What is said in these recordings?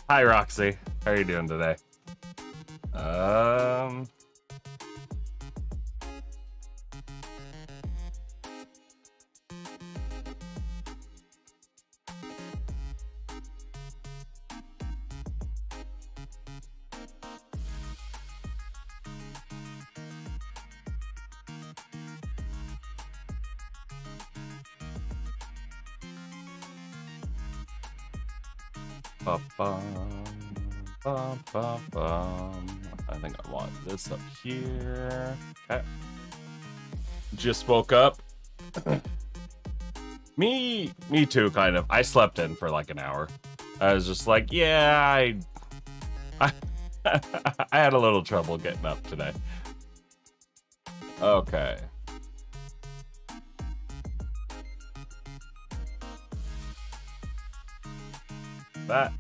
Hi, Roxy. How are you doing today? Um, Ba-bum, bum. I think I want this up here. Okay. Just woke up. Me too, kind of. I slept in for like an hour. I was just like, yeah, I I had a little trouble getting up today. Okay. That.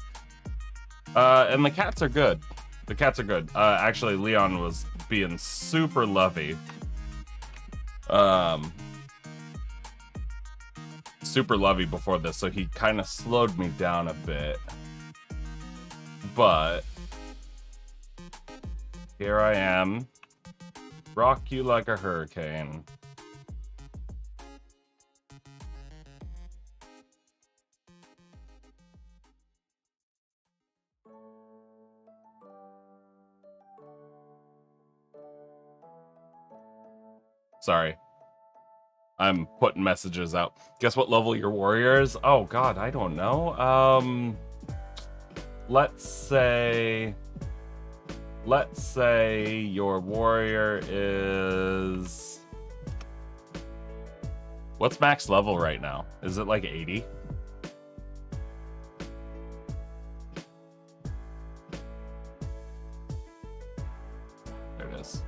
And the cats are good. The cats are good. Actually, Leon was being super lovey. Super lovey before this, so he kind of slowed me down a bit. But here I am. Rock you like a hurricane. Sorry. I'm putting messages out. Guess what level your warrior is? Oh god, I don't know. Let's say your warrior is... What's max level right now? Is it like 80? There it is.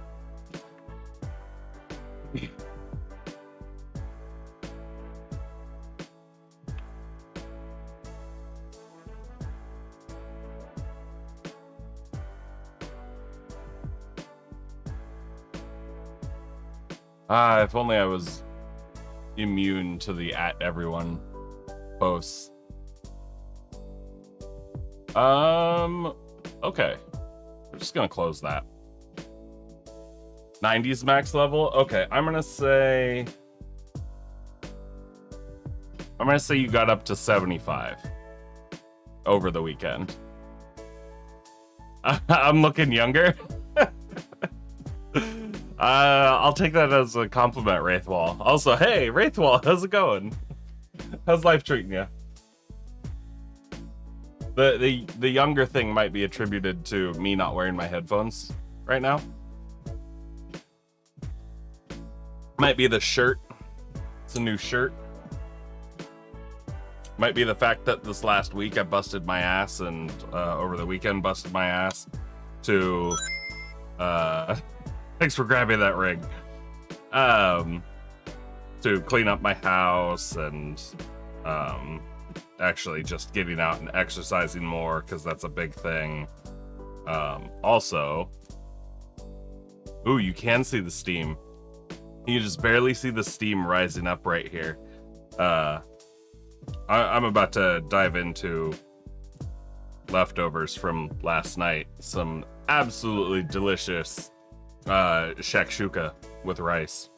If only I was immune to the @everyone posts. Okay. We're just gonna close that. 90s max level? Okay, I'm gonna say you got up to 75 over the weekend. I'm looking younger. I'll take that as a compliment, Wraithwall. Also, hey, Wraithwall, how's it going? How's life treating you? The younger thing might be attributed to me not wearing my headphones right now. Might be the shirt. It's a new shirt. Might be the fact that this last week I busted my ass, and over the weekend busted my ass to thanks for grabbing that ring. To clean up my house and actually just getting out and exercising more, because that's a big thing. Also, ooh, you can see the steam. You just barely see the steam rising up right here. I'm about to dive into leftovers from last night. Some absolutely delicious shakshuka with rice.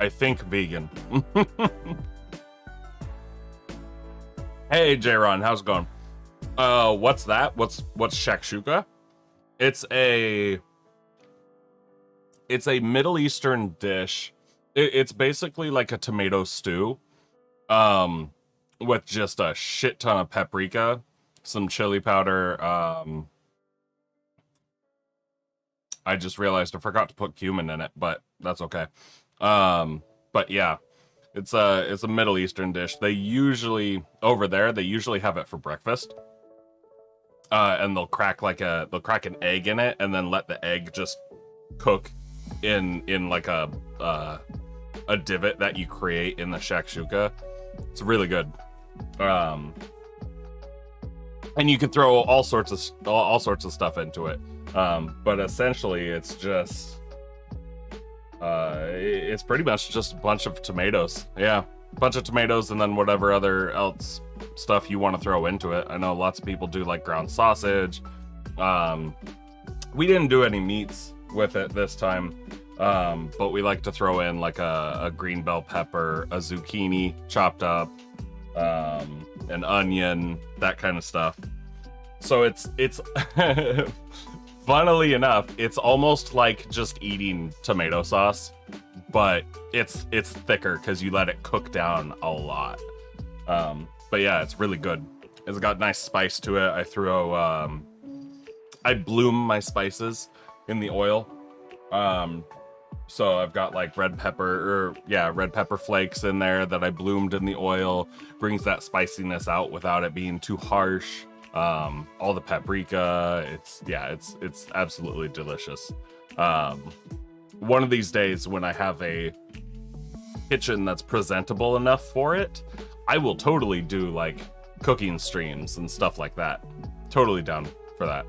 I think vegan. Hey, J-Ron, how's it going? What's that? What's shakshuka? It's a Middle Eastern dish. It's basically like a tomato stew, with just a shit ton of paprika, some chili powder. I just realized I forgot to put cumin in it, but that's okay. But yeah, it's a Middle Eastern dish. They usually have it for breakfast. And they'll crack an egg in it, and then let the egg just cook in like a divot that you create in the shakshuka. It's really good. and you can throw all sorts of stuff into it. But essentially, it's just it's pretty much just a bunch of tomatoes. Yeah, a bunch of tomatoes, and then whatever other else stuff you want to throw into it. I know lots of people do like ground sausage. We didn't do any meats with it this time, but we like to throw in like a green bell pepper, a zucchini chopped up, an onion, that kind of stuff. So it's funnily enough, it's almost like just eating tomato sauce, but it's thicker because you let it cook down a lot. But yeah, it's really good. It's got nice spice to it. I bloom my spices in the oil. So I've got like red pepper flakes in there that I bloomed in the oil. Brings that spiciness out without it being too harsh. All the paprika, it's absolutely delicious. One of these days when I have a kitchen that's presentable enough for it, I will totally do like cooking streams and stuff like that. Totally down for that.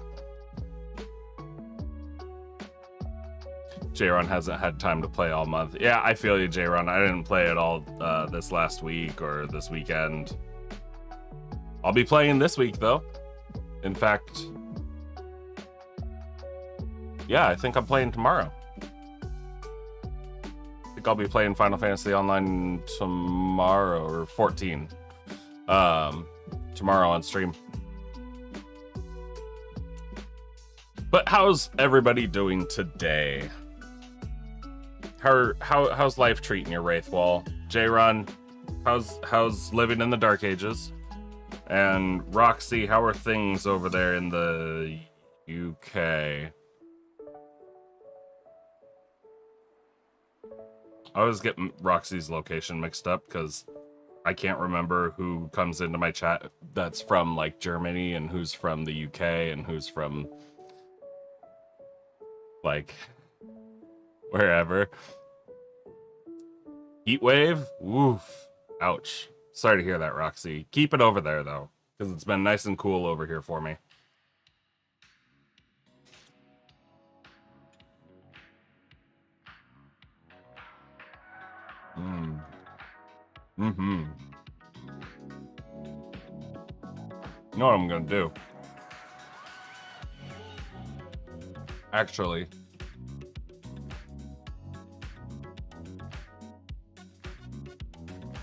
J-Ron hasn't had time to play all month. Yeah, I feel you, J-Ron. I didn't play it all this last week or this weekend. I'll be playing this week, though. In fact, yeah, I think I'm playing tomorrow. I think I'll be playing Final Fantasy Online tomorrow, or 14. Tomorrow on stream. But how's everybody doing today? How's life treating you, Wraithwall? J-Ron, how's living in the Dark Ages? And Roxy, how are things over there in the UK? I always get Roxy's location mixed up because I can't remember who comes into my chat that's from like Germany and who's from the UK and who's from like wherever. Heat wave? Woof. Ouch. Sorry to hear that, Roxy. Keep it over there, though, because it's been nice and cool over here for me. Mm-hmm. You know what I'm gonna do? Actually,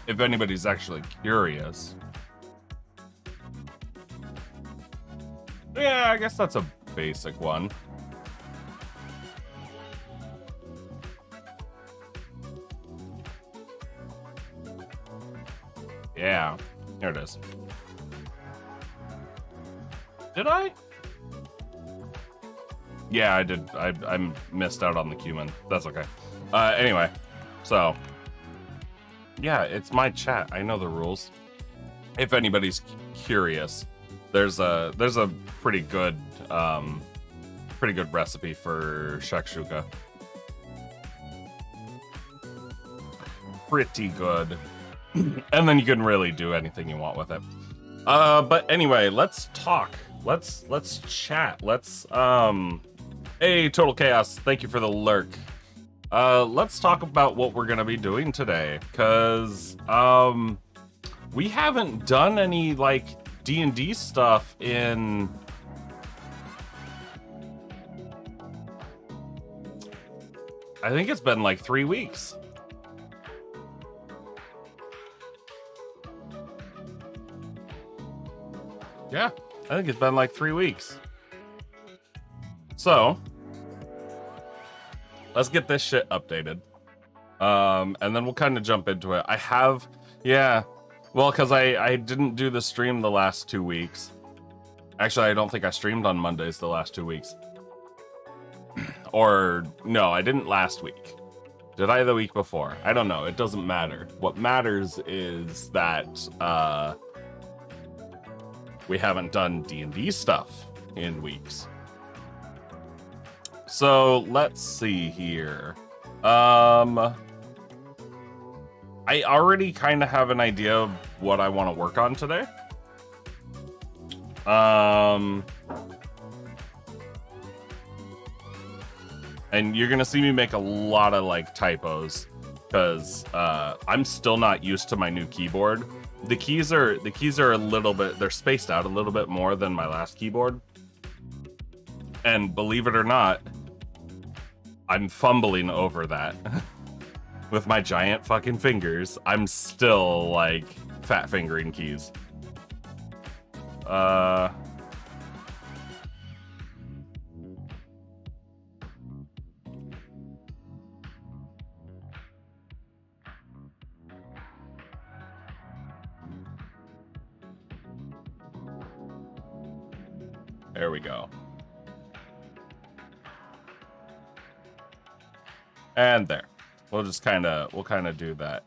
if anybody's actually curious. Yeah, I guess that's a basic one. Yeah, here it is. Did I? Yeah, I did. I missed out on the cumin. That's okay. Anyway, so yeah, it's my chat. I know the rules. If anybody's curious, there's a pretty good recipe for shakshuka. Pretty good. And then you can really do anything you want with it. But anyway, let's talk. Let's chat. Hey, Total Chaos, thank you for the lurk. Let's talk about what we're gonna be doing today, cause we haven't done any like D&D stuff in I think it's been like 3 weeks. Yeah, I think it's been like 3 weeks. So let's get this shit updated. And then we'll kind of jump into it. Well, because I didn't do the stream the last 2 weeks. Actually, I don't think I streamed on Mondays the last 2 weeks. Or, no, I didn't last week. Did I the week before? I don't know. It doesn't matter. What matters is that we haven't done D&D stuff in weeks. So let's see here. I already kind of have an idea of what I want to work on today. And you're gonna see me make a lot of like typos because I'm still not used to my new keyboard. The keys are a little bit, they're spaced out a little bit more than my last keyboard. And believe it or not, I'm fumbling over that. With my giant fucking fingers, I'm still like fat fingering keys. There we go. And there. We'll kind of do that.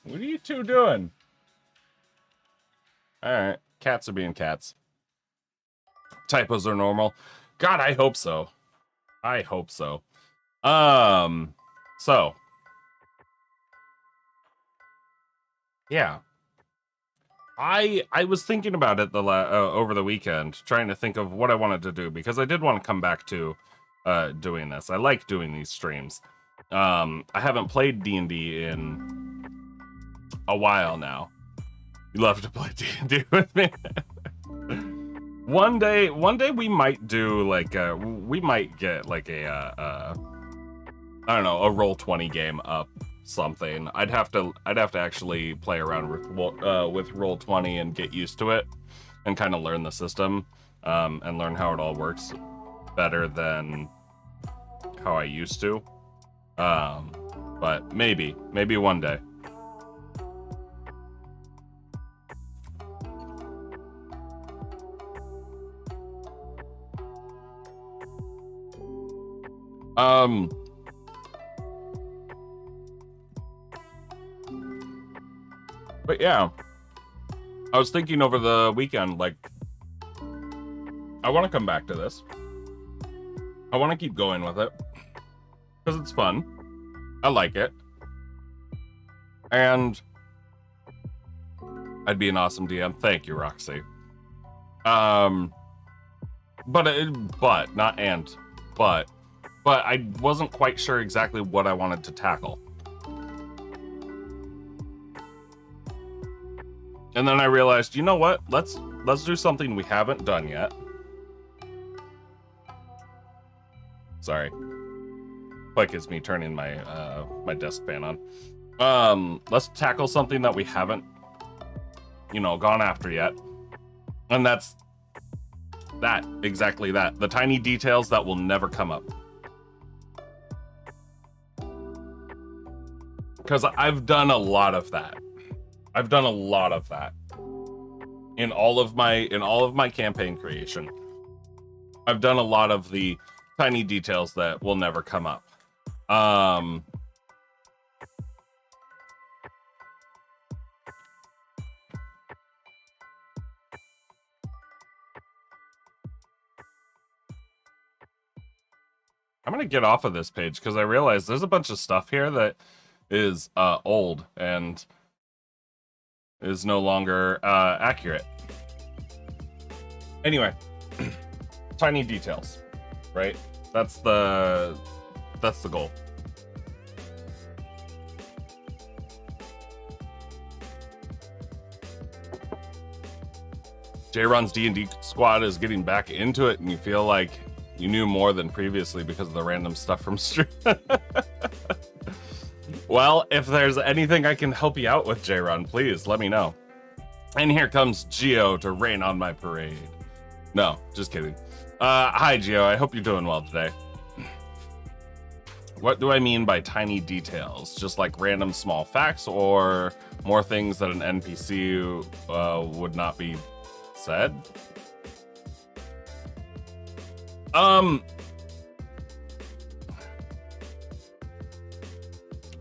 What are you two doing? All right. Cats are being cats. Typos are normal. God, I hope so. I hope so. So. Yeah. I was thinking about it over the weekend, trying to think of what I wanted to do, because I did want to come back to doing this. I like doing these streams. I haven't played D&D in a while now. You love to play D&D with me. One day we might do like we might get like a I don't know, a Roll20 game up. Something I'd have to actually play around with Roll20 and get used to it and kind of learn the system and learn how it all works better than how I used to, but maybe one day. But yeah, I was thinking over the weekend, like, I want to come back to this. I want to keep going with it because it's fun. I like it. And I'd be an awesome DM. Thank you, Roxy. But I wasn't quite sure exactly what I wanted to tackle. And then I realized, you know what? Let's do something we haven't done yet. Sorry. Like it's me turning my my desk fan on. Let's tackle something that we haven't, gone after yet. And that's exactly that. The tiny details that will never come up. Because I've done a lot of that. In all of my campaign creation. I've done a lot of the tiny details that will never come up. I'm gonna get off of this page because I realize there's a bunch of stuff here that is old and is no longer accurate. Anyway, tiny details, right? That's the goal. J-Ron's D&D squad is getting back into it, and you feel like you knew more than previously because of the random stuff from stream. Well, if there's anything I can help you out with, J-Ron, please let me know. And here comes Geo to rain on my parade. No, just kidding. Hi, Geo. I hope you're doing well today. What do I mean by tiny details? Just like random small facts or more things that an NPC would not be said?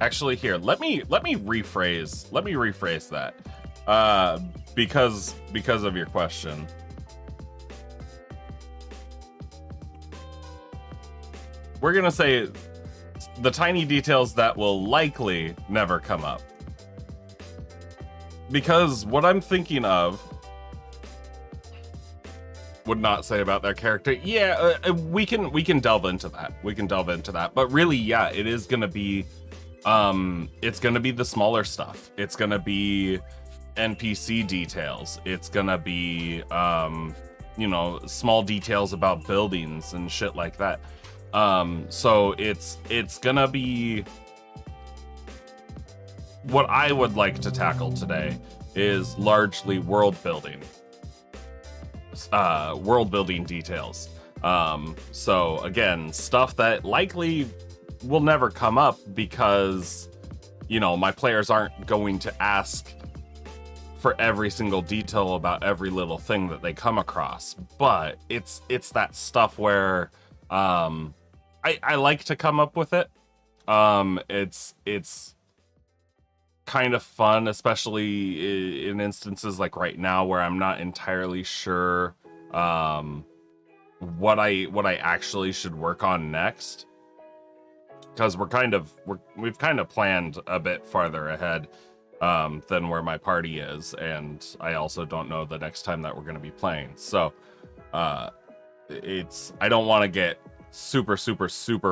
Actually, here, let me rephrase that. Because of your question. We're gonna say the tiny details that will likely never come up. because what I'm thinking of would not say about their character. Yeah, we can delve into that. We can delve into that. But really, yeah, it is gonna be, it's gonna be the smaller stuff. It's gonna be NPC details. It's gonna be, you know, small details about buildings and shit like that. So it's gonna be, what I would like to tackle today is largely world building details. So again, stuff that likely will never come up because, you know, my players aren't going to ask for every single detail about every little thing that they come across. But it's that stuff where I like to come up with it. It's kind of fun, especially in instances like right now where I'm not entirely sure what I actually should work on next, because we've kind of planned a bit farther ahead than where my party is, and I also don't know the next time that we're going to be playing. So I don't want to get super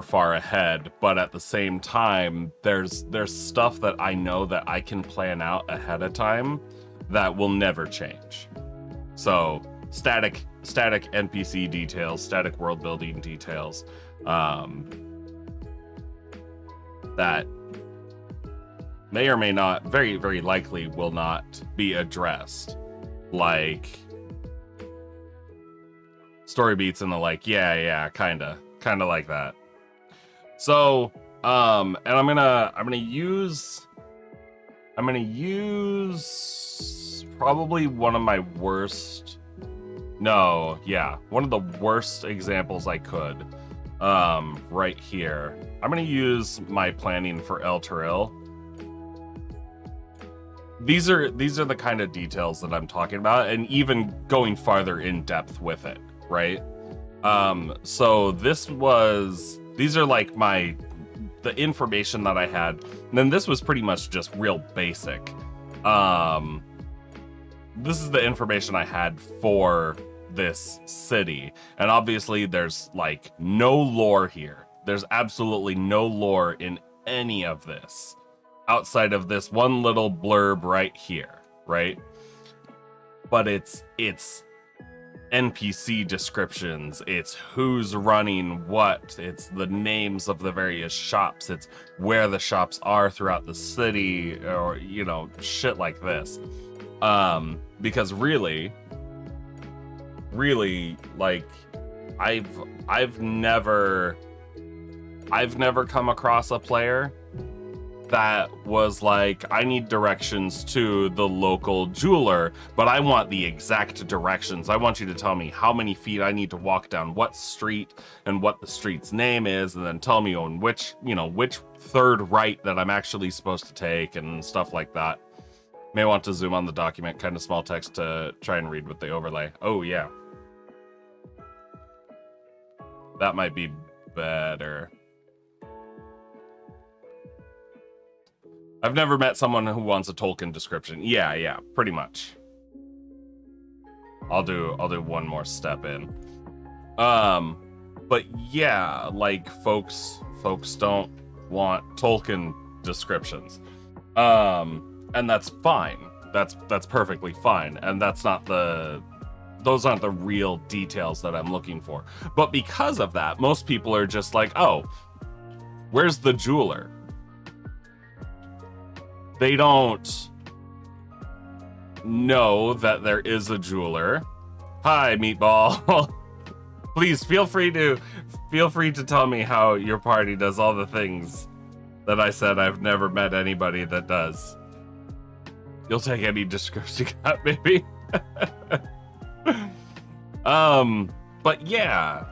far ahead, but at the same time there's stuff that I know that I can plan out ahead of time that will never change. So static NPC details, static world building details, that may or may not, very likely will not be addressed, like story beats and the like. Yeah, kind of like that. So and I'm gonna use probably one of my worst, one of the worst examples I could right here. I'm gonna use my planning for El Toril. These are the kind of details that I'm talking about, and even going farther in depth with it, right? So these are like the information that I had, and then this was pretty much just real basic. This is the information I had for this city, and obviously there's like no lore here. There's absolutely no lore in any of this outside of this one little blurb right here, right? But it's NPC descriptions, it's who's running what, it's the names of the various shops, it's where the shops are throughout the city, or, you know, shit like this. Because really, like, I've never come across a player that was like, I need directions to the local jeweler, but I want the exact directions. I want you to tell me how many feet I need to walk down what street and what the street's name is, and then tell me on which third right that I'm actually supposed to take and stuff like that. May want to zoom on the document, kind of small text to try and read with the overlay. Oh yeah. That might be better. I've never met someone who wants a Tolkien description. Yeah, pretty much. I'll do one more step in. But yeah, like folks don't want Tolkien descriptions. And that's fine. That's perfectly fine. And those aren't the real details that I'm looking for. But because of that, most people are just like, "Oh, where's the jeweler?" They don't know that there is a jeweler. Hi, Meatball. Please feel free to tell me how your party does all the things that I said I've never met anybody that does. You'll take any description you got, maybe. But yeah.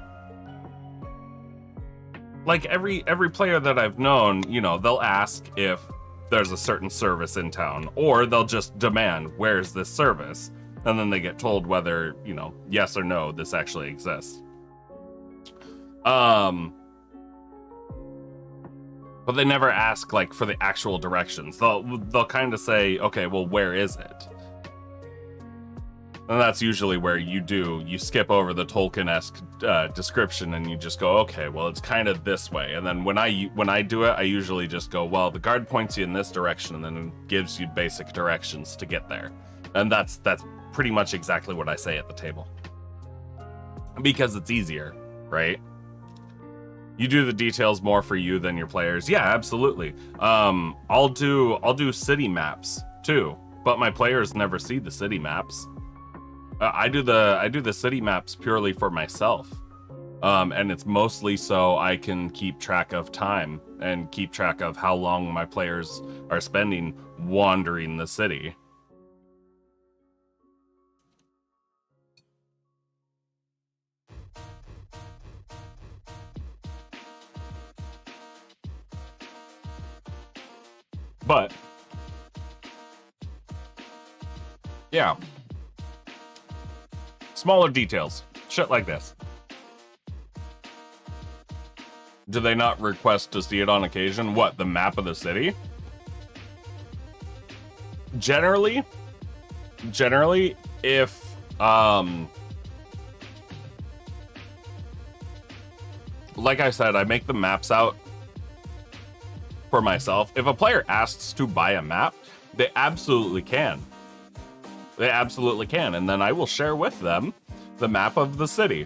Like every player that I've known, you know, they'll ask if there's a certain service in town, or they'll just demand, where's this service? And then they get told whether, you know, yes or no, this actually exists. But but they never ask like for the actual directions. They'll kind of say, okay, well, where is it? And that's usually where you skip over the Tolkien-esque description and you just go, okay, well, it's kind of this way. And then when I do it, I usually just go, well, the guard points you in this direction and then it gives you basic directions to get there. And that's pretty much exactly what I say at the table. Because it's easier, right? You do the details more for you than your players. Yeah, absolutely. I'll do city maps too, but my players never see the city maps. I do the city maps purely for myself, and it's mostly so I can keep track of time and keep track of how long my players are spending wandering the city. But yeah. Smaller details. Shit like this. Do they not request to see it on occasion? What, the map of the city? Generally, if, like I said, I make the maps out for myself. If a player asks to buy a map, they absolutely can. They absolutely can, and then I will share with them the map of the city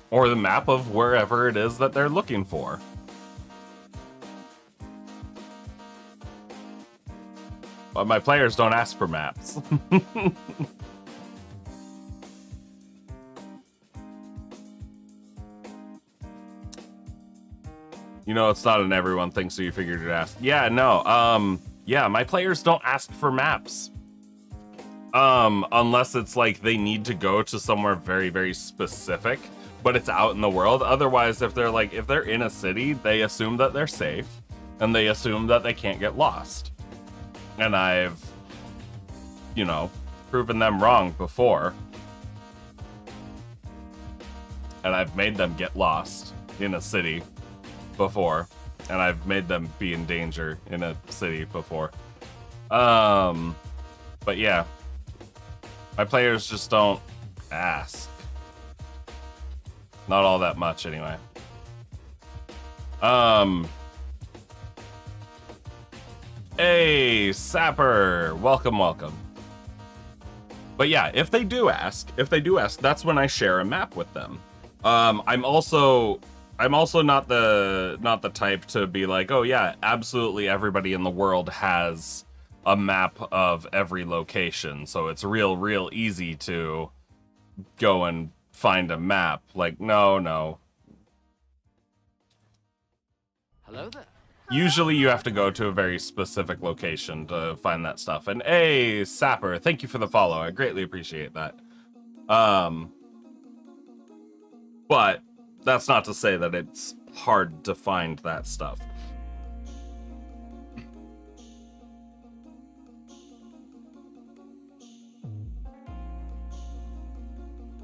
or the map of wherever it is that they're looking for. But my players don't ask for maps. You know, it's not an everyone thing, so you figured it ask. Yeah, no, yeah, my players don't ask for maps. Unless it's like they need to go to somewhere very, very specific, but it's out in the world. Otherwise, if they're in a city, they assume that they're safe and they assume that they can't get lost. And I've, you know, proven them wrong before. And I've made them get lost in a city before. And I've made them be in danger in a city before. But yeah. My players just don't ask. Not all that much, anyway. Hey, Sapper! Welcome, welcome. But yeah, if they do ask, that's when I share a map with them. I'm also not the type to be like, oh yeah, absolutely everybody in the world has a map of every location, so it's real easy to go and find a map. Like, no. Hello there. Usually you have to go to a very specific location to find that stuff. And hey, Sapper, thank you for the follow. I greatly appreciate that. But that's not to say that it's hard to find that stuff.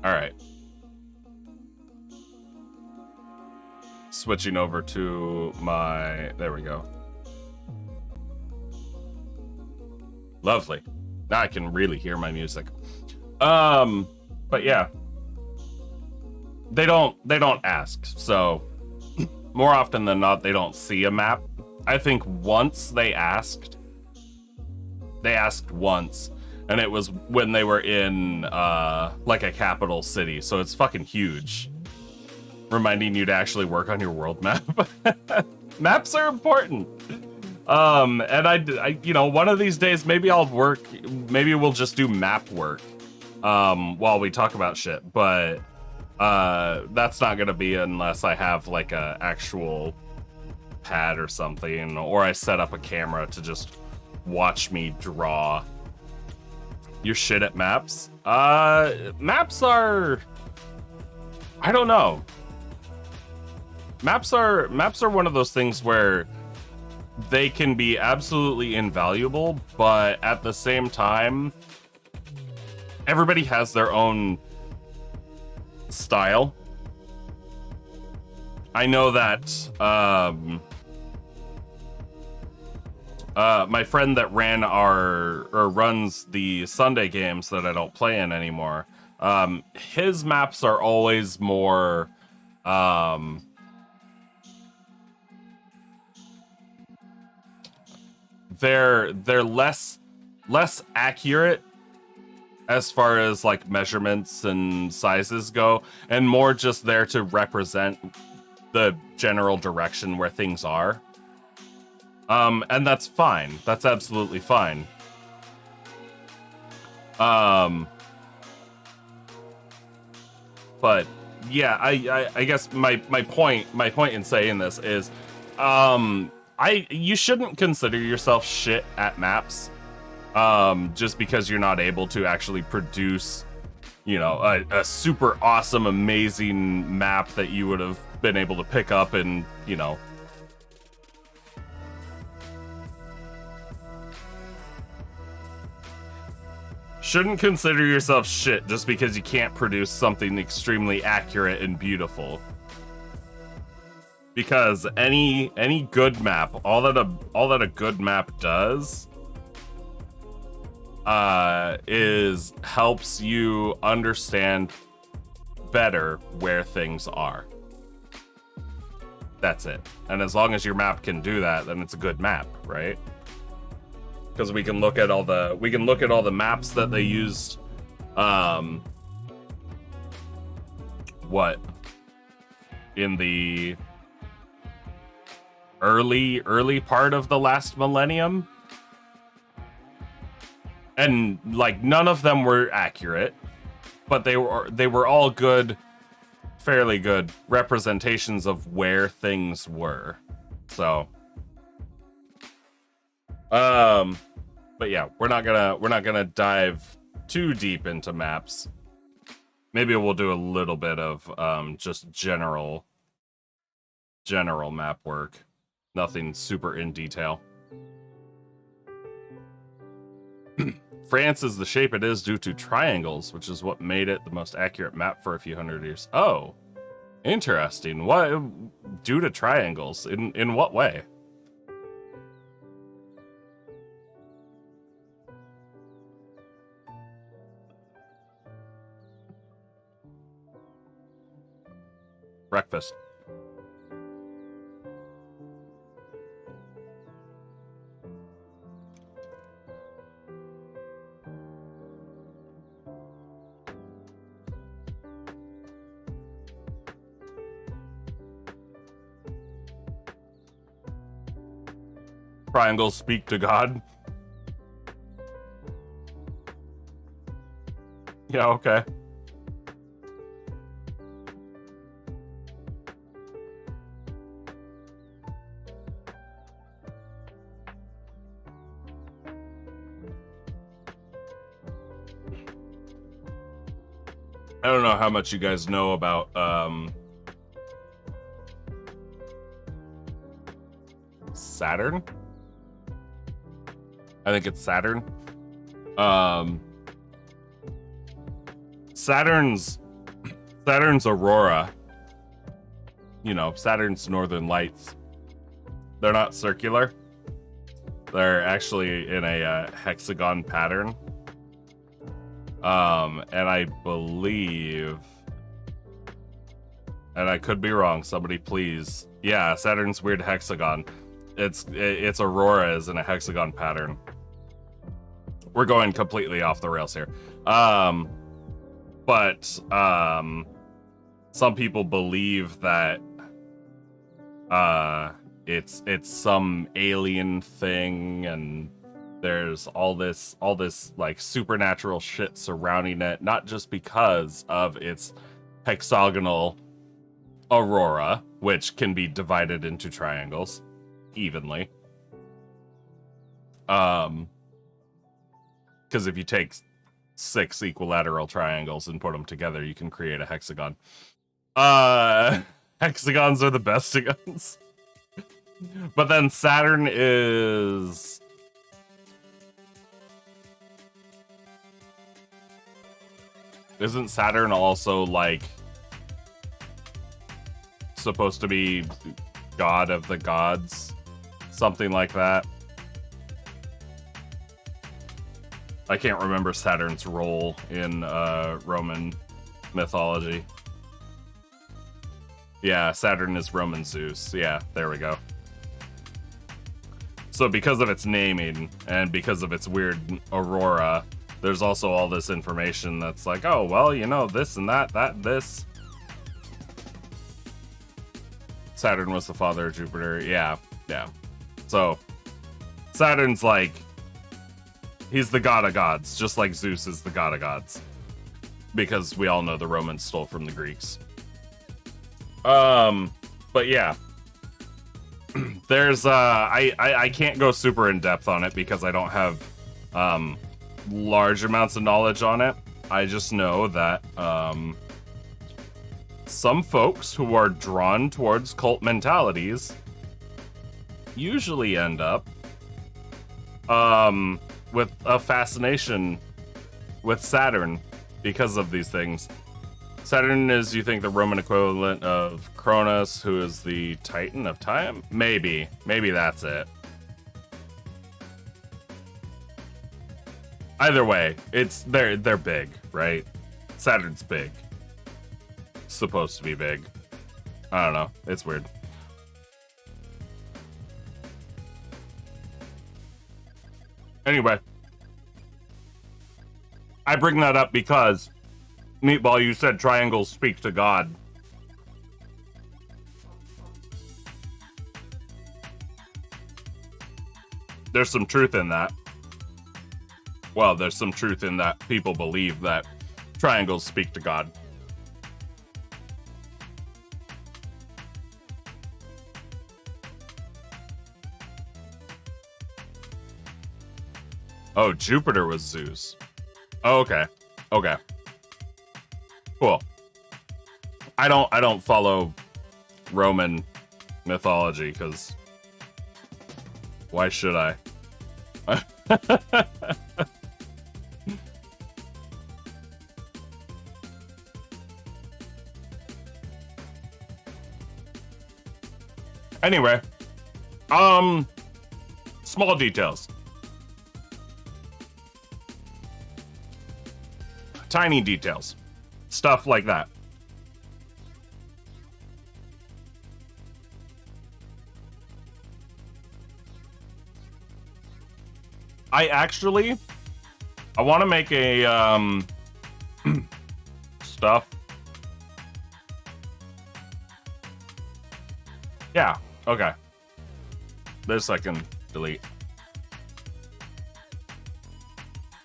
All right. Switching over to my... There we go. Lovely. Now I can really hear my music. But yeah. They don't ask, so more often than not, they don't see a map. I think once they asked once, and it was when they were in like a capital city, so it's fucking huge. Reminding you to actually work on your world map. Maps are important. And I, you know, one of these days maybe we'll just do map work while we talk about shit, but that's not gonna be unless I have like a actual pad or something, or I set up a camera to just watch me draw. You're shit at maps? Maps are... I don't know. Maps are one of those things where they can be absolutely invaluable, but at the same time, everybody has their own style. I know that my friend that runs the Sunday games that I don't play in anymore, his maps are always more, they're less accurate as far as like measurements and sizes go, and more just there to represent the general direction where things are. And that's fine. That's absolutely fine. But yeah, I guess my point in saying this is, you shouldn't consider yourself shit at maps, just because you're not able to actually produce, you know, a super awesome, amazing map that you would have been able to pick up and, you know, shouldn't consider yourself shit just because you can't produce something extremely accurate and beautiful. Because any good map, all that a good map does is helps you understand better where things are. That's it. And as long as your map can do that, then it's a good map, right? Because we can look at all the maps that they used, what, in the early part of the last millennium, and like none of them were accurate, but they were all good, fairly good representations of where things were. So but yeah, we're not gonna dive too deep into maps. Maybe we'll do a little bit of just general map work. Nothing super in detail. France is the shape it is due to triangles, which is what made it the most accurate map for a few hundred years. Oh, interesting. What, due to triangles? In what way? Breakfast. Triangles speak to God. Yeah, okay. I don't know how much you guys know about Saturn. I think it's Saturn. Saturn's aurora. You know, Saturn's northern lights. They're not circular. They're actually in a hexagon pattern. And I believe, and I could be wrong, somebody please. Yeah, Saturn's weird hexagon. Its aurora is in a hexagon pattern. We're going completely off the rails here. But some people believe that it's some alien thing, and there's all this like supernatural shit surrounding it, not just because of its hexagonal aurora, which can be divided into triangles evenly. Because if you take 6 equilateral triangles and put them together, you can create a hexagon. Hexagons are the bestigons. But then Saturn is... Isn't Saturn also, like, supposed to be god of the gods? Something like that. I can't remember Saturn's role in Roman mythology. Yeah, Saturn is Roman Zeus. Yeah, there we go. So because of its naming and because of its weird aurora, there's also all this information that's like, oh, well, you know, this and that, this. Saturn was the father of Jupiter. Yeah. So Saturn's like, he's the god of gods, just like Zeus is the god of gods. Because we all know the Romans stole from the Greeks. But yeah. There's I can't go super in depth on it because I don't have large amounts of knowledge on it. I just know that some folks who are drawn towards cult mentalities usually end up with a fascination with Saturn because of these things. Saturn is, you think, the Roman equivalent of Cronus, who is the Titan of time? Maybe that's it. Either way, they're big, right? Saturn's big. Supposed to be big. I don't know. It's weird. Anyway, I bring that up because Meatball, you said triangles speak to God. There's some truth in that. Well, there's some truth in that people believe that triangles speak to God. Oh, Jupiter was Zeus. Oh, okay. Okay. Cool. I don't follow Roman mythology because why should I? Anyway, small details. Tiny details. Stuff like that. I want to make a stuff. Yeah, okay. This I can delete.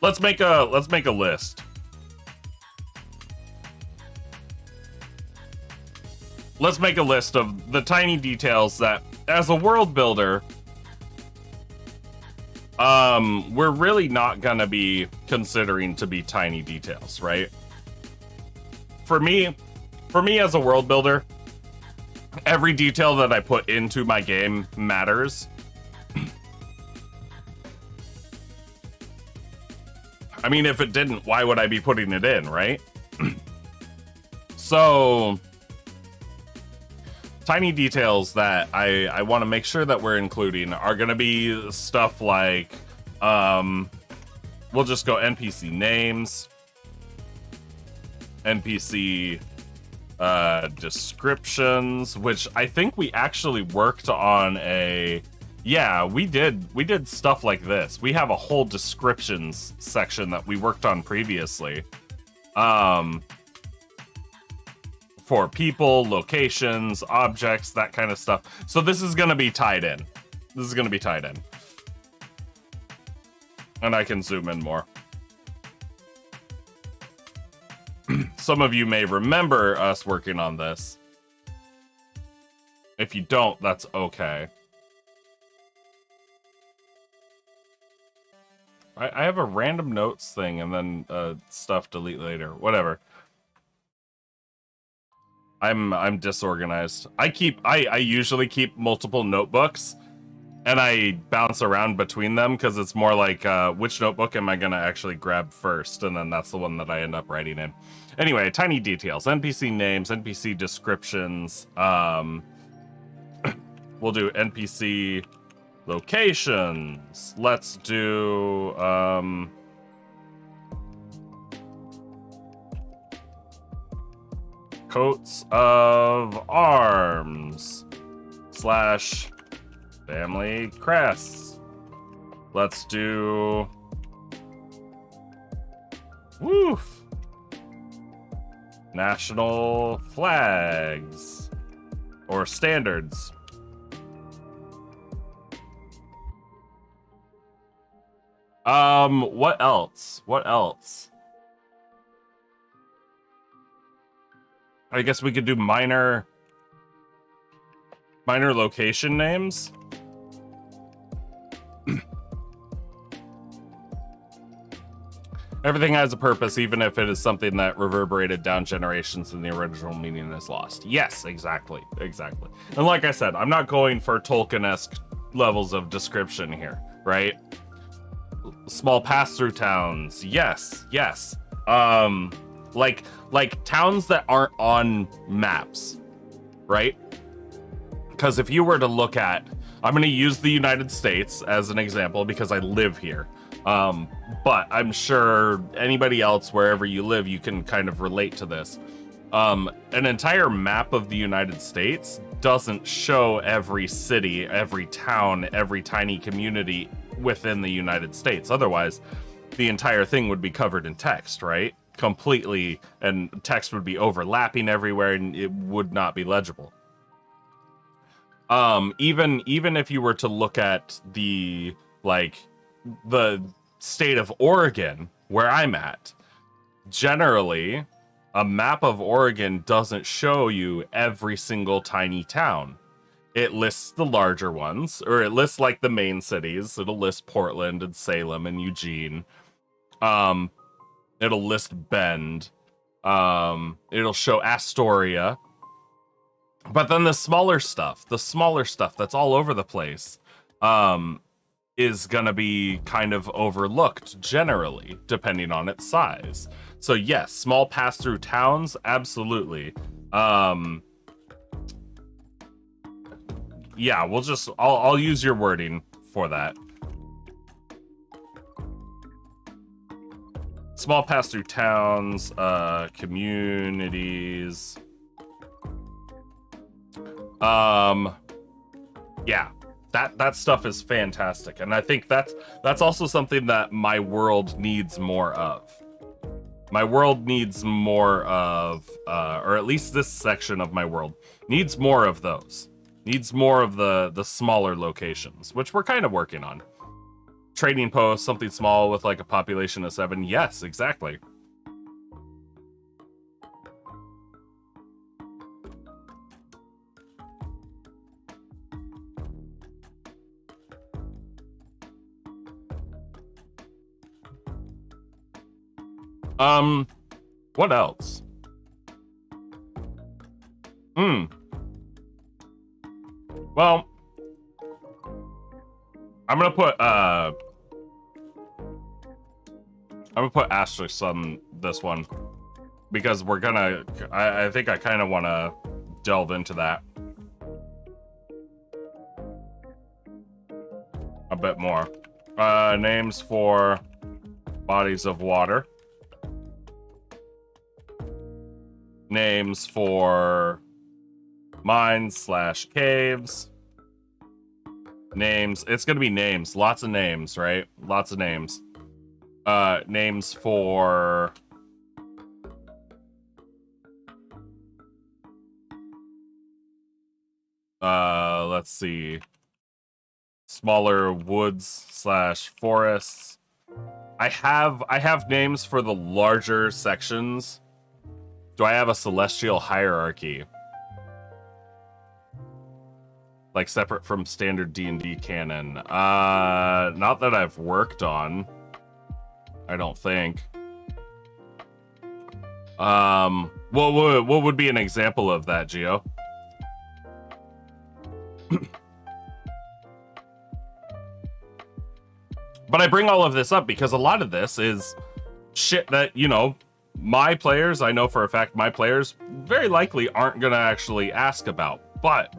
Let's make a list. Let's make a list of the tiny details that, as a world builder, we're really not gonna be considering to be tiny details, right? For me as a world builder, every detail that I put into my game matters. I mean, if it didn't, why would I be putting it in, right? So tiny details that I want to make sure that we're including are going to be stuff like, we'll just go NPC names, NPC descriptions, which I think we actually worked on we did stuff like this. We have a whole descriptions section that we worked on previously. For people, locations, objects, that kind of stuff. So this is going to be tied in. And I can zoom in more. Some of you may remember us working on this. If you don't, that's okay. I have a random notes thing and then stuff delete later. Whatever. I'm disorganized. I usually keep multiple notebooks and I bounce around between them because it's more like which notebook am I gonna actually grab first, and then that's the one that I end up writing in. Anyway, tiny details, NPC names, NPC descriptions. We'll do NPC locations. Let's do coats of arms / family crests. Let's do woof. National flags or standards. What else? What else? I guess we could do minor location names. Everything has a purpose, even if it is something that reverberated down generations and the original meaning is lost. Yes, exactly. Exactly. And like I said, I'm not going for Tolkien-esque levels of description here, right? Small pass-through towns. Yes, yes. Like towns that aren't on maps, right? Because if you were to look at, I'm going to use the United States as an example because I live here. But I'm sure anybody else, wherever you live, you can kind of relate to this. An entire map of the United States doesn't show every city, every town, every tiny community within the United States. Otherwise, the entire thing would be covered in text, right? Completely, and text would be overlapping everywhere and it would not be legible. Even if you were to look at the state of Oregon, where I'm at, generally, a map of Oregon doesn't show you every single tiny town. It lists the larger ones, or it lists like the main cities. It'll list Portland and Salem and Eugene. It'll list Bend. It'll show Astoria. But then the smaller stuff that's all over the place, is gonna be kind of overlooked generally, depending on its size. So yes, small pass-through towns, absolutely. Yeah, I'll use your wording for that. Small pass-through towns, communities. Yeah, that stuff is fantastic, and I think that's also something that my world needs more of. My world needs more of, or at least this section of my world needs more of those. Needs more of the smaller locations, which we're kind of working on. Trading post, something small with like a population of 7. Yes, exactly. What else? Well, I'm gonna put asterisks on this one because I think I kind of want to delve into that a bit more. Names for bodies of water. Names for mines / caves. Names. It's gonna be names. Lots of names, right? Lots of names. Names for let's see. Smaller woods / forests. I have names for the larger sections. Do I have a celestial hierarchy? Like separate from standard D&D canon? Not that I've worked on. I don't think. What would be an example of that, Gio? But I bring all of this up because a lot of this is shit that, you know, my players, I know for a fact my players very likely aren't going to actually ask about. But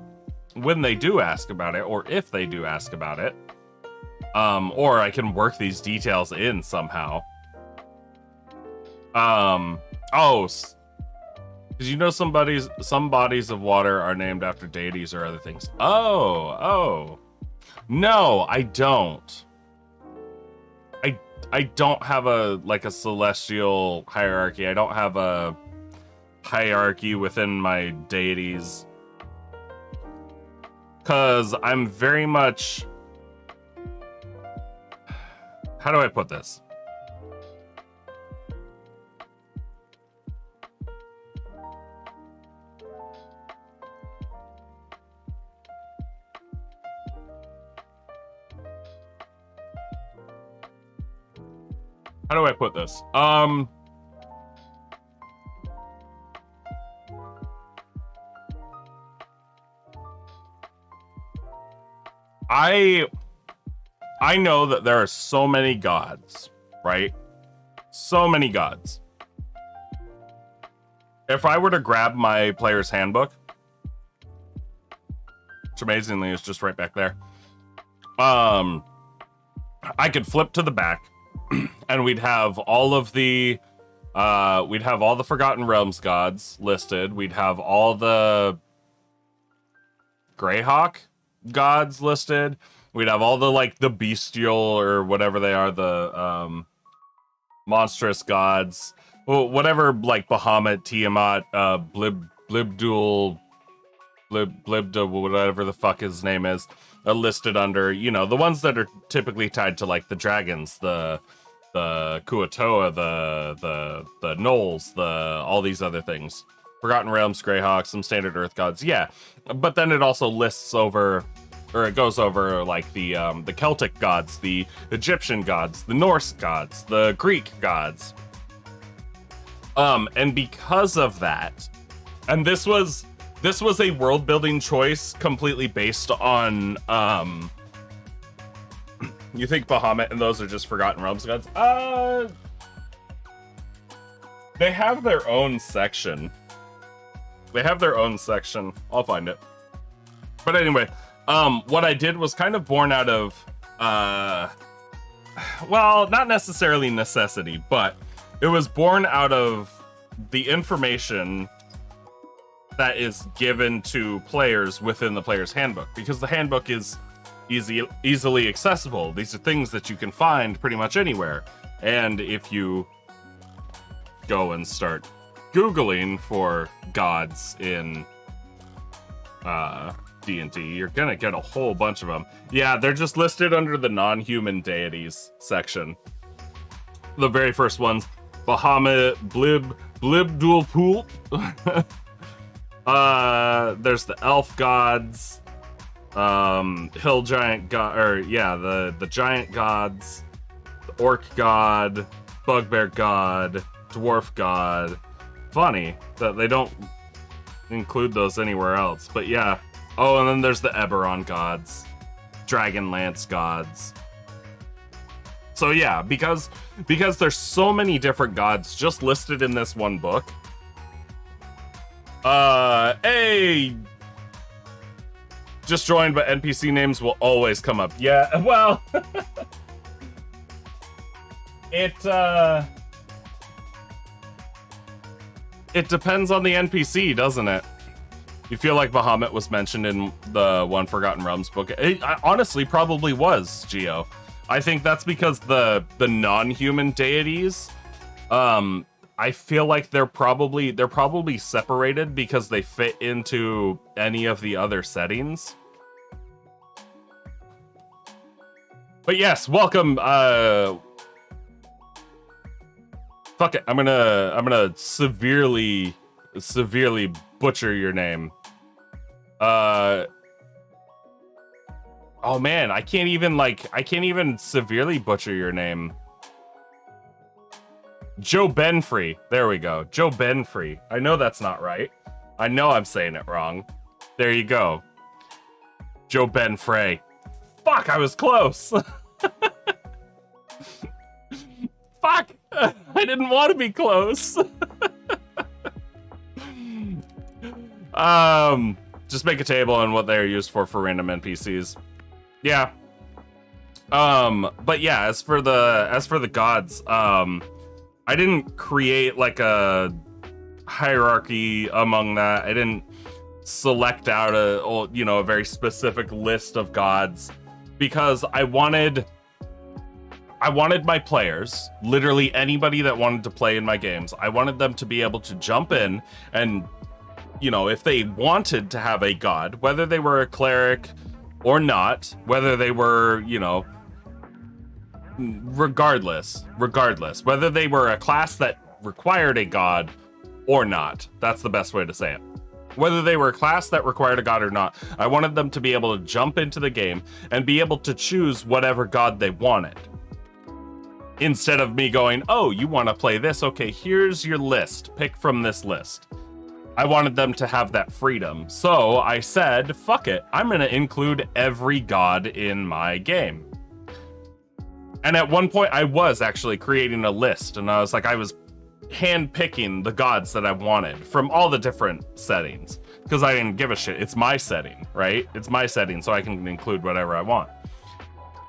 when they do ask about it, or if they do ask about it, or I can work these details in somehow. Because you know some bodies of water are named after deities or other things. Oh. No, I don't. I don't have a celestial hierarchy. I don't have a hierarchy within my deities. Cause I'm very much, how do I put this? How do I put this? I know that there are so many gods, right? So many gods. If I were to grab my player's handbook, which amazingly is just right back there, I could flip to the back and we'd have all the Forgotten Realms gods listed. We'd have all the Greyhawk gods listed. We'd have all the bestial or whatever they are, the monstrous gods. Well, whatever, Bahamut, Tiamat, Blibdul, whatever the fuck his name is, listed under, the ones that are typically tied to the dragons, the Kuatoa, the Gnolls, all these other things. Forgotten Realms, Greyhawk, some standard Earth gods, yeah. But then it also lists over, or it goes over the Celtic gods, the Egyptian gods, the Norse gods, the Greek gods. And because of that, and this was a world building choice completely based on you think Bahamut and those are just Forgotten Realms gods? They have their own section. I'll find it. But anyway, what I did was kind of born out of well, not necessarily necessity, but it was born out of the information that is given to players within the player's handbook, because the handbook is easily accessible. These are things that you can find pretty much anywhere. And if you go and start Googling for gods in D&D, you're gonna get a whole bunch of them. Yeah, they're just listed under the non-human deities section. The very first ones: Bahamut, Blibdulpool. There's the elf gods, hill giant god, or yeah, the giant gods, the orc god, bugbear god, dwarf god. Funny that they don't include those anywhere else, but yeah. Oh, and then there's the Eberron gods, Dragonlance gods. So yeah, because there's so many different gods just listed in this one book. Hey, just joined, but NPC names will always come up. Yeah, well, it depends on the NPC, doesn't it? You feel like Bahamut was mentioned in the one Forgotten Realms book. It honestly probably was, Geo. I think that's because the non-human deities, I feel like they're probably separated because they fit into any of the other settings. But yes, welcome. Fuck it. I'm gonna severely butcher your name. Oh man, I can't even severely butcher your name. Joe Benfrey. There we go. Joe Benfrey. I know that's not right. I know I'm saying it wrong. There you go. Joe Benfrey. Fuck, I was close. Fuck. I didn't want to be close. Just make a table and what they're used for random NPCs. Yeah. But yeah, as for the gods, I didn't create like a hierarchy among that. I didn't select out a very specific list of gods because I wanted my players, literally anybody that wanted to play in my games, I wanted them to be able to jump in and, if they wanted to have a god, whether they were a cleric or not, whether they were, regardless, whether they were a class that required a god or not, that's the best way to say it. Whether they were a class that required a god or not, I wanted them to be able to jump into the game and be able to choose whatever god they wanted. Instead of me going, oh, you want to play this? Okay, here's your list. Pick from this list. I wanted them to have that freedom. So I said, fuck it. I'm going to include every god in my game. And at one point, I was actually creating a list. And I was hand-picking the gods that I wanted from all the different settings. Because I didn't give a shit. It's my setting, right? It's my setting, so I can include whatever I want.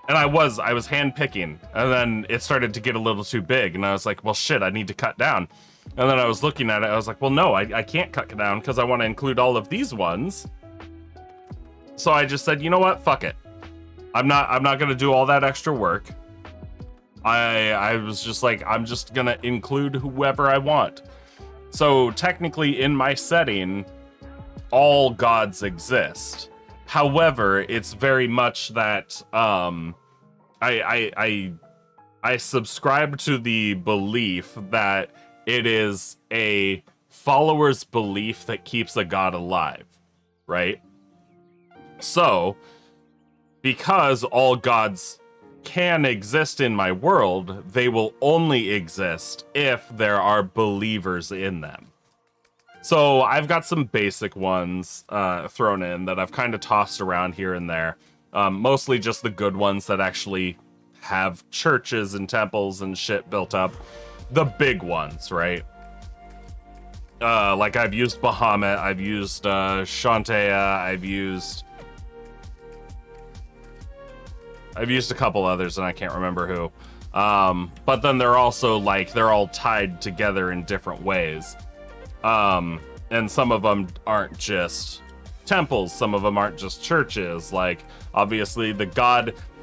And I was hand-picking, and then it started to get a little too big, and I was like, well, shit, I need to cut down. And then I was looking at it, I was like, well, no, I can't cut down, because I want to include all of these ones. So I just said, you know what, fuck it. I'm not going to do all that extra work. I was just like, I'm just going to include whoever I want. So technically, in my setting, all gods exist. However, it's very much that I subscribe to the belief that it is a follower's belief that keeps a god alive, right? So, because all gods can exist in my world, they will only exist if there are believers in them. So I've got some basic ones thrown in that I've kind of tossed around here and there. Mostly just the good ones that actually have churches and temples and shit built up. The big ones, right? Like I've used Bahamut, I've used Shantaea, I've used a couple others and I can't remember who. But then they're also they're all tied together in different ways. And some of them aren't just temples, some of them aren't just churches. Like, obviously, the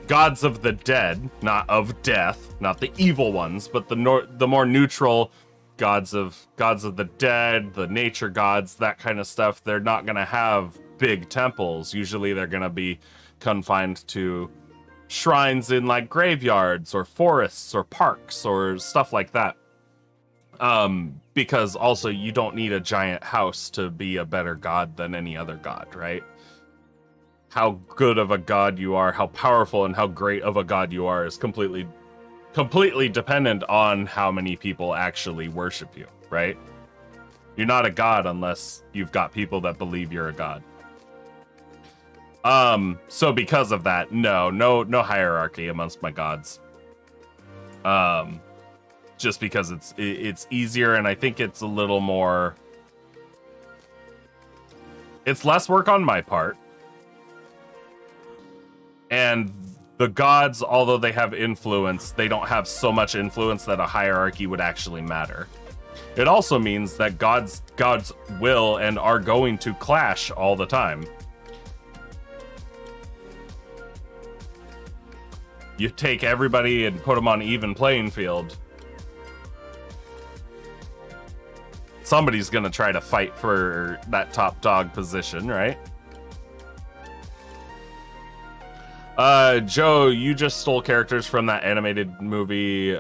gods of the dead, not of death, not the evil ones, but the more neutral gods of the dead, the nature gods, that kind of stuff. They're not gonna have big temples. Usually, they're gonna be confined to shrines in graveyards or forests or parks or stuff like that. Because also you don't need a giant house to be a better god than any other god, right? How good of a god you are, how powerful and how great of a god you are is completely dependent on how many people actually worship you, right? You're not a god unless you've got people that believe you're a god. So because of that, no hierarchy amongst my gods. Just because it's easier, and I think it's a little more... It's less work on my part. And the gods, although they have influence, they don't have so much influence that a hierarchy would actually matter. It also means that gods will and are going to clash all the time. You take everybody and put them on even playing field, somebody's gonna try to fight for that top dog position, right? Joe, you just stole characters from that animated movie,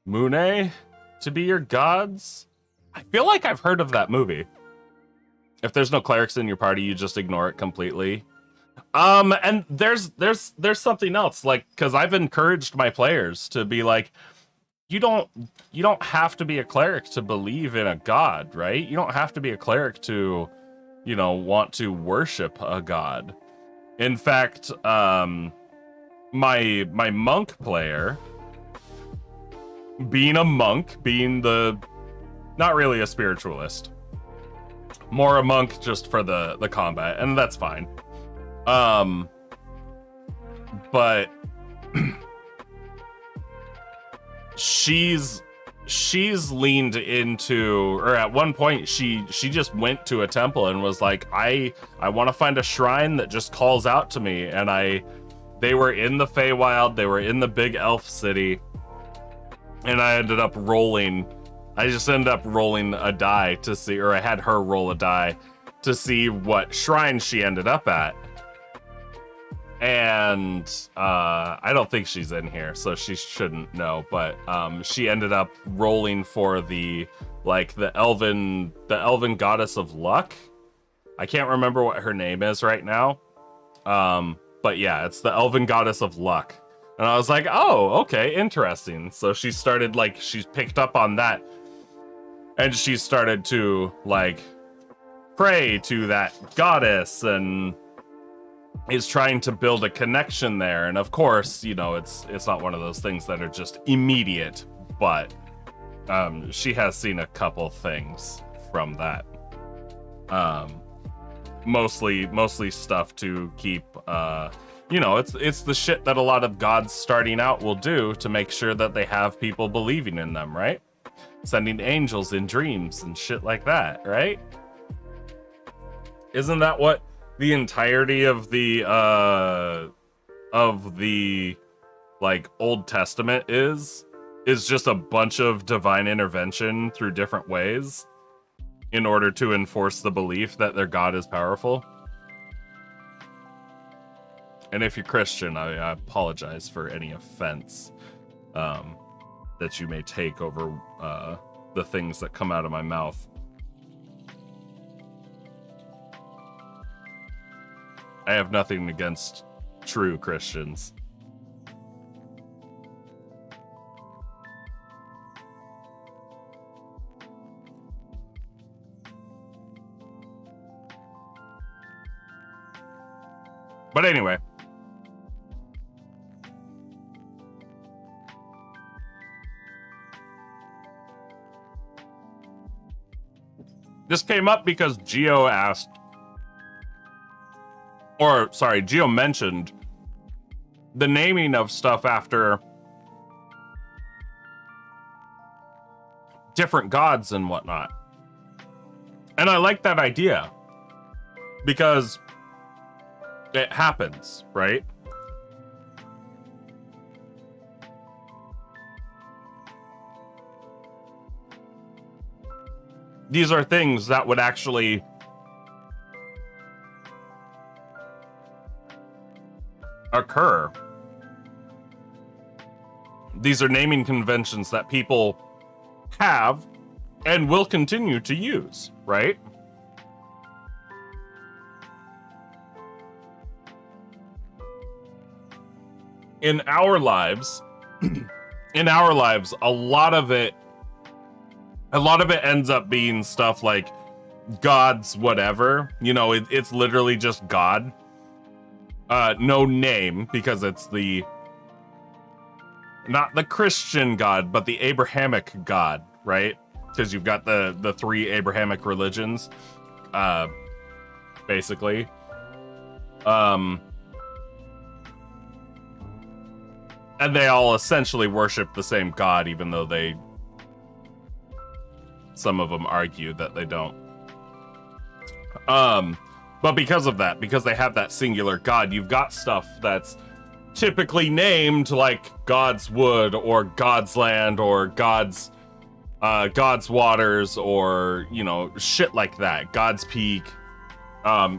Mune, to be your gods? I feel like I've heard of that movie. If there's no clerics in your party, you just ignore it completely. And there's something else, because I've encouraged my players to be like, you don't have to be a cleric to believe in a god, right? You don't have to be a cleric to, want to worship a god. In fact, my monk player, being a monk, being not really a spiritualist, more a monk just for the combat, and that's fine. But she's she's leaned into, or at one point she just went to a temple and was like, I want to find a shrine that just calls out to me. And they were in the Feywild, they were in the big elf city, and I just ended up rolling a die to see, or I had her roll a die to see what shrine she ended up at. And I don't think she's in here, so she shouldn't know, but she ended up rolling for the elven goddess of luck. I can't remember what her name is right now. But yeah, it's the elven goddess of luck. And I was like, oh, okay, interesting. So she started, she's picked up on that, and she started to pray to that goddess and is trying to build a connection there. And of course, it's not one of those things that are just immediate, but she has seen a couple things from that. Mostly stuff to keep it's the shit that a lot of gods starting out will do to make sure that they have people believing in them, right? Sending angels in dreams and shit like that, right? Isn't that what the entirety of the Old Testament is just a bunch of divine intervention through different ways in order to enforce the belief that their God is powerful? And if you're Christian, I apologize for any offense that you may take over the things that come out of my mouth. I have nothing against true Christians. But anyway. This came up because Geo mentioned the naming of stuff after different gods and whatnot. And I like that idea because it happens, right? These are things that would actually occur. These are naming conventions that people have and will continue to use, right? In our lives, a lot of it ends up being stuff like God's whatever. It's literally just God. No name, because it's not the Christian God, but the Abrahamic God, right? Because you've got the three Abrahamic religions, basically. And they all essentially worship the same God, even though some of them argue that they don't. But because of that, because they have that singular God, you've got stuff that's typically named like God's Wood or God's Land or God's Waters, or shit like that, God's Peak,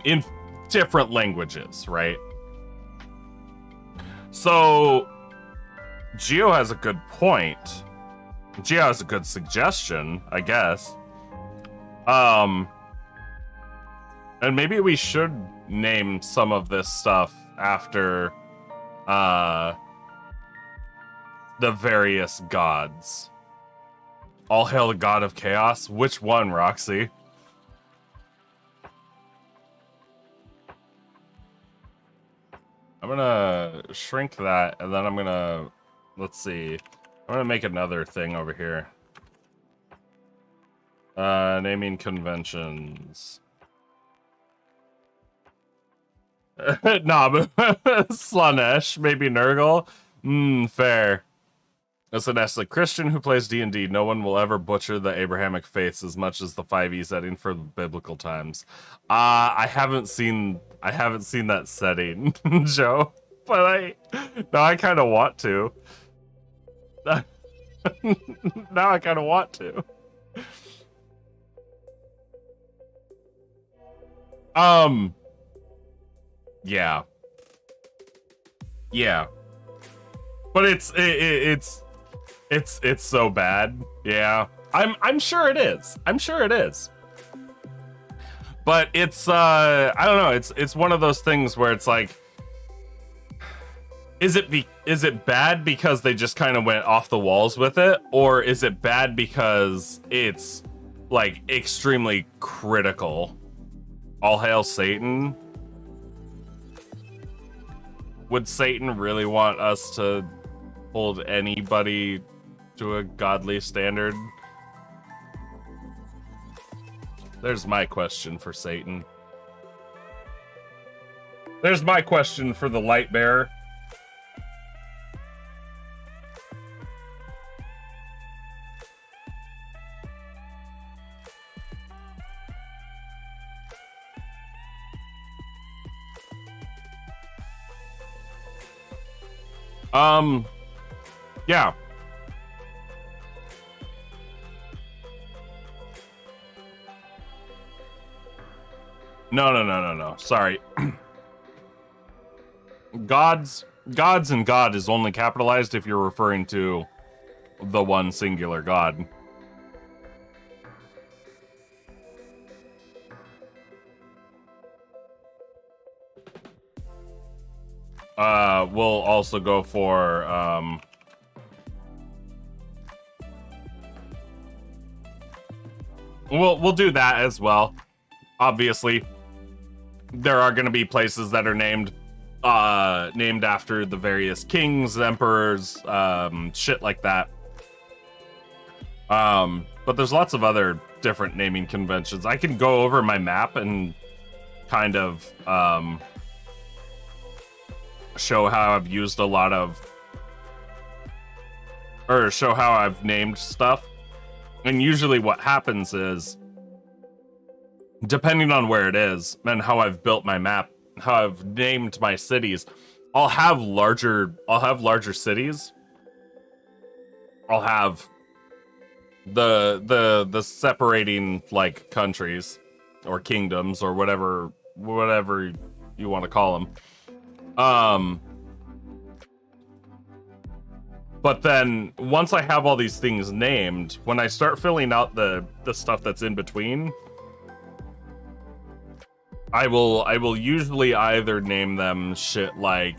in different languages, right? So Geo has a good point. Geo has a good suggestion, I guess. And maybe we should name some of this stuff after the various gods. All hail the god of chaos. Which one, Roxy? I'm gonna shrink that, and then I'm gonna, let's see. I'm gonna make another thing over here. Naming conventions. Nah, but Slanesh, maybe Nurgle. Fair. As a Christian who plays D&D, no one will ever butcher the Abrahamic faiths as much as the 5e setting for biblical times. I haven't seen that setting, Joe, but I kind of want to. Now I kind of want to. Yeah. Yeah. But it's so bad. Yeah. I'm sure it is. I'm sure it is. But it's I don't know, it's one of those things where it's like, is it bad because they just kind of went off the walls with it, or is it bad because it's like extremely critical? All hail Satan. Would Satan really want us to hold anybody to a godly standard? There's my question for Satan. There's my question for the light bearer. Yeah. No. Sorry. Gods and God is only capitalized if you're referring to the one singular God. We'll also go for, we'll do that as well. Obviously, there are going to be places that are named after the various kings, emperors, shit like that. But there's lots of other different naming conventions. I can go over my map and kind of, show how I've used a lot of, or show how I've named stuff. And usually what happens is, depending on where it is and how I've built my map, how I've named my cities, I'll have larger cities. I'll have the separating like countries or kingdoms or whatever you want to call them. But then once I have all these things named, when I start filling out the stuff that's in between, I will usually either name them shit like,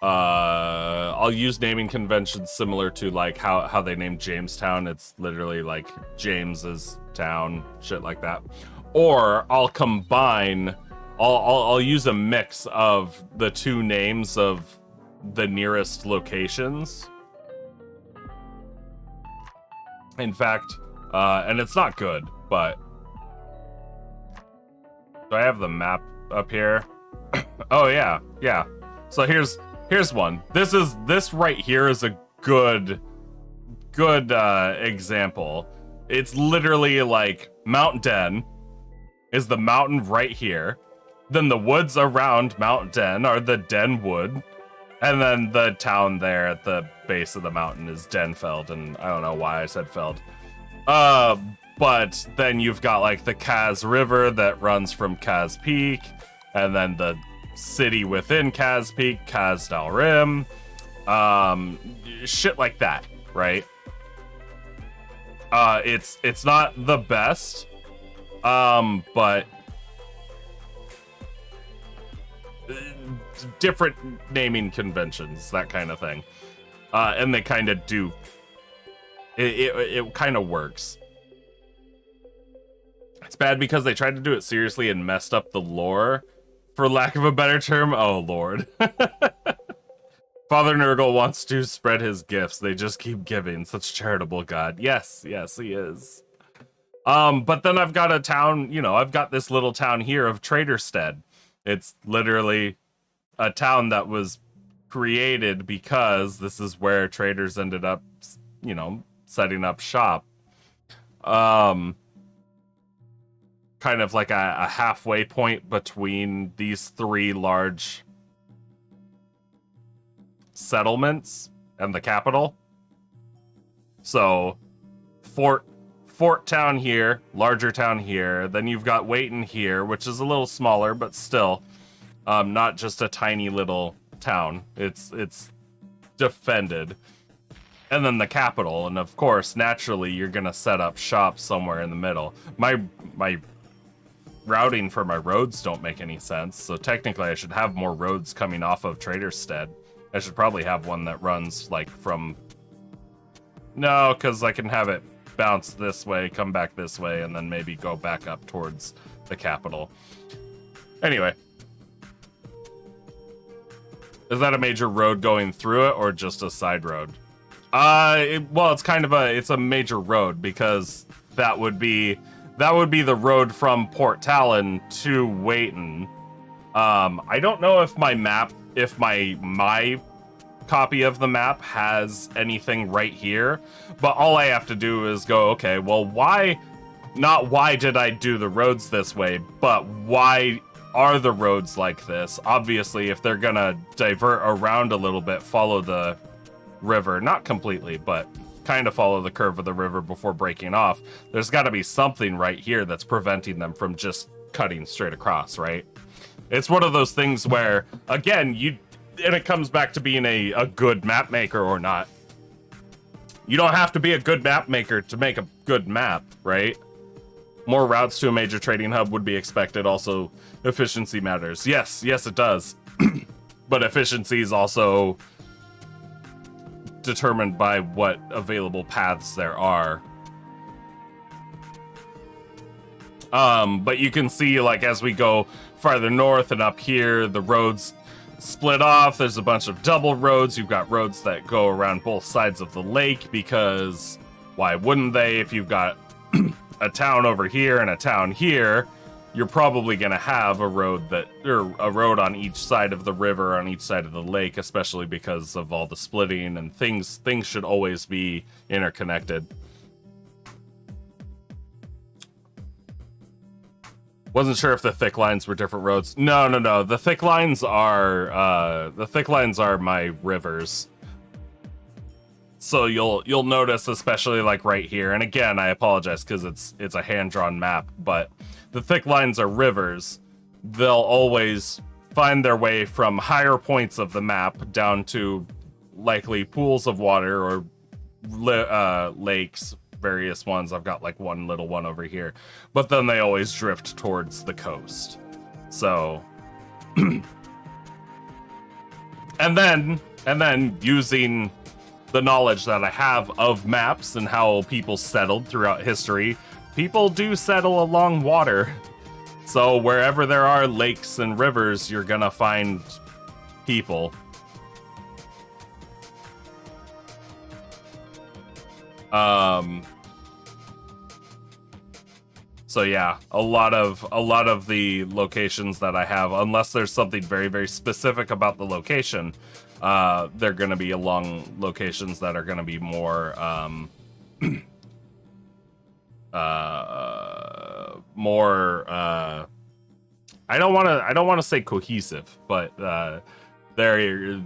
I'll use naming conventions similar to like how they named Jamestown. It's literally like James's town, shit like that. Or I'll combine, I'll use a mix of the two names of the nearest locations. In fact, and it's not good, but do I have the map up here? Oh yeah. So here's one. This right here is a good example. It's literally like Mount Den is the mountain right here. Then the woods around Mount Den are the Den Wood. And then the town there at the base of the mountain is Denfeld, and I don't know why I said Feld. But then you've got like the Kaz River that runs from Kaz Peak, and then the city within Kaz Peak, Kaz Dalrim, shit like that, right? It's not the best, but different naming conventions, that kind of thing, and they kind of do. It kind of works. It's bad because they tried to do it seriously and messed up the lore, for lack of a better term. Oh lord. Father Nurgle wants to spread his gifts. They just keep giving. Such charitable God. Yes, he is. But then I've got a town, I've got this little town here of Traderstead. It's literally a town that was created because this is where traders ended up, you know, setting up shop. Kind of like a halfway point between these three large settlements and the capital. So Fort Town here, larger town here. Then you've got Wayton here, which is a little smaller, but still not just a tiny little town. It's defended. And then the capital, and of course, naturally, you're gonna set up shop somewhere in the middle. My routing for my roads don't make any sense, so technically I should have more roads coming off of Traderstead. I should probably have one that runs like from... No, because I can have it bounce this way, come back this way, and then maybe go back up towards the capital. Anyway. Is that a major road going through it, or just a side road? Well, it's kind of it's a major road, because that would be the road from Port Talon to Wayton. I don't know if my map, if my copy of the map has anything right here, but all I have to do is go, okay, well, why did I do the roads this way, but why are the roads like this? Obviously, if they're gonna divert around a little bit, follow the river, not completely, but kind of follow the curve of the river before breaking off, there's got to be something right here that's preventing them from just cutting straight across, right? It's one of those things where, again, and it comes back to being a good map maker or not. You don't have to be a good map maker to make a good map, right? More routes to a major trading hub would be expected. Also, efficiency matters. Yes, it does. But efficiency is also determined by what available paths there are. But you can see, like, as we go farther north and up here, the roads split off. There's a bunch of double roads. You've got roads that go around both sides of the lake, because why wouldn't they? If you've got a town over here and a town here, you're probably going to have a road a road on each side of the river, on each side of the lake, especially because of all the splitting and things should always be interconnected. Wasn't sure if the thick lines were different roads. No. The thick lines are my rivers. So you'll notice, especially like right here, and again, I apologize because it's a hand-drawn map, but the thick lines are rivers. They'll always find their way from higher points of the map down to likely pools of water or lakes, various ones. I've got like one little one over here, but then they always drift towards the coast. So, and then using the knowledge that I have of maps and how people settled throughout history, people do settle along water. So wherever there are lakes and rivers, you're gonna find people. So yeah, a lot of the locations that I have, unless there's something very, very specific about the location, they're going to be along locations that are going to be more I don't want to say cohesive, but they're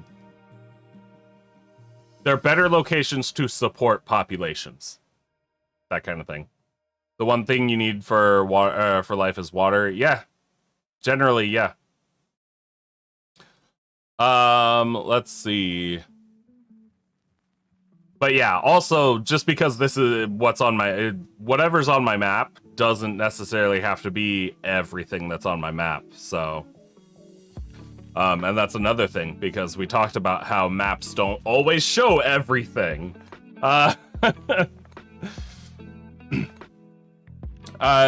better locations to support populations, that kind of thing. The one thing you need for water, for life is water. Yeah, generally, yeah. Let's see. But yeah, also, just because this is whatever's on my map doesn't necessarily have to be everything that's on my map. So, and that's another thing, because we talked about how maps don't always show everything.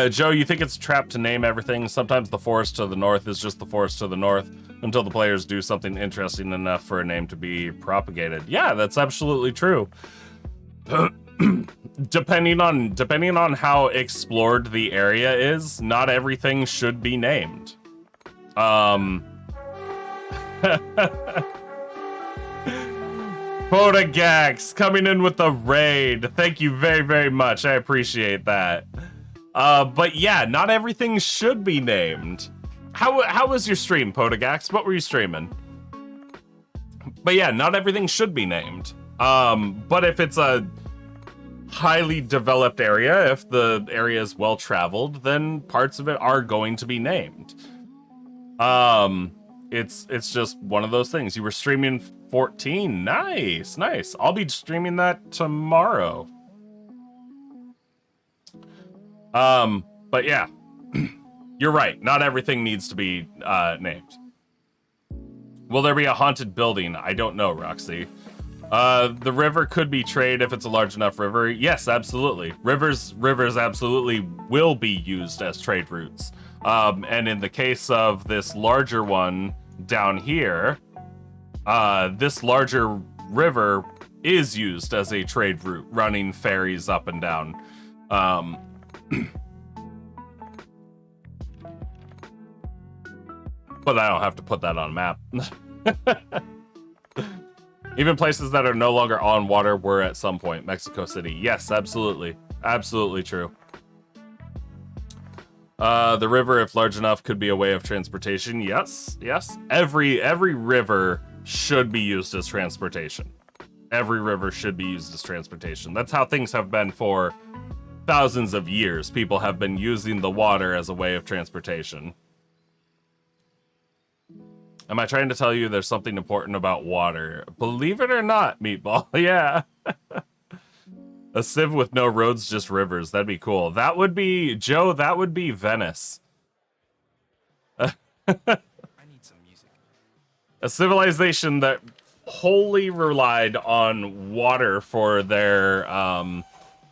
Joe, you think it's a trap to name everything? Sometimes the forest to the north is just the forest to the north until the players do something interesting enough for a name to be propagated. Yeah, that's absolutely true. Depending on how explored the area is, not everything should be named. Potagax coming in with the raid. Thank you very, very much. I appreciate that. But yeah, not everything should be named. How was your stream, Potagax? What were you streaming? But yeah, not everything should be named. But if it's a highly developed area, if the area is well traveled, then parts of it are going to be named. It's just one of those things. You were streaming 14. Nice. I'll be streaming that tomorrow. But yeah, you're right. Not everything needs to be named. Will there be a haunted building? I don't know, Roxy. The river could be trade if it's a large enough river. Yes, absolutely. Rivers absolutely will be used as trade routes. And in the case of this larger one down here, this larger river is used as a trade route, running ferries up and down. But I don't have to put that on a map. Even places that are no longer on water were at some point. Mexico City. Yes, absolutely. Absolutely true. The river, if large enough, could be a way of transportation. Yes. Every river should be used as transportation. Every river should be used as transportation. That's how things have been for thousands of years. People have been using the water as a way of transportation. Am I trying to tell you there's something important about water? Believe it or not, Meatball. Yeah. A civ with no roads, just rivers. That'd be cool. That would be, Joe, that would be Venice. I need some music. A civilization that wholly relied on water for their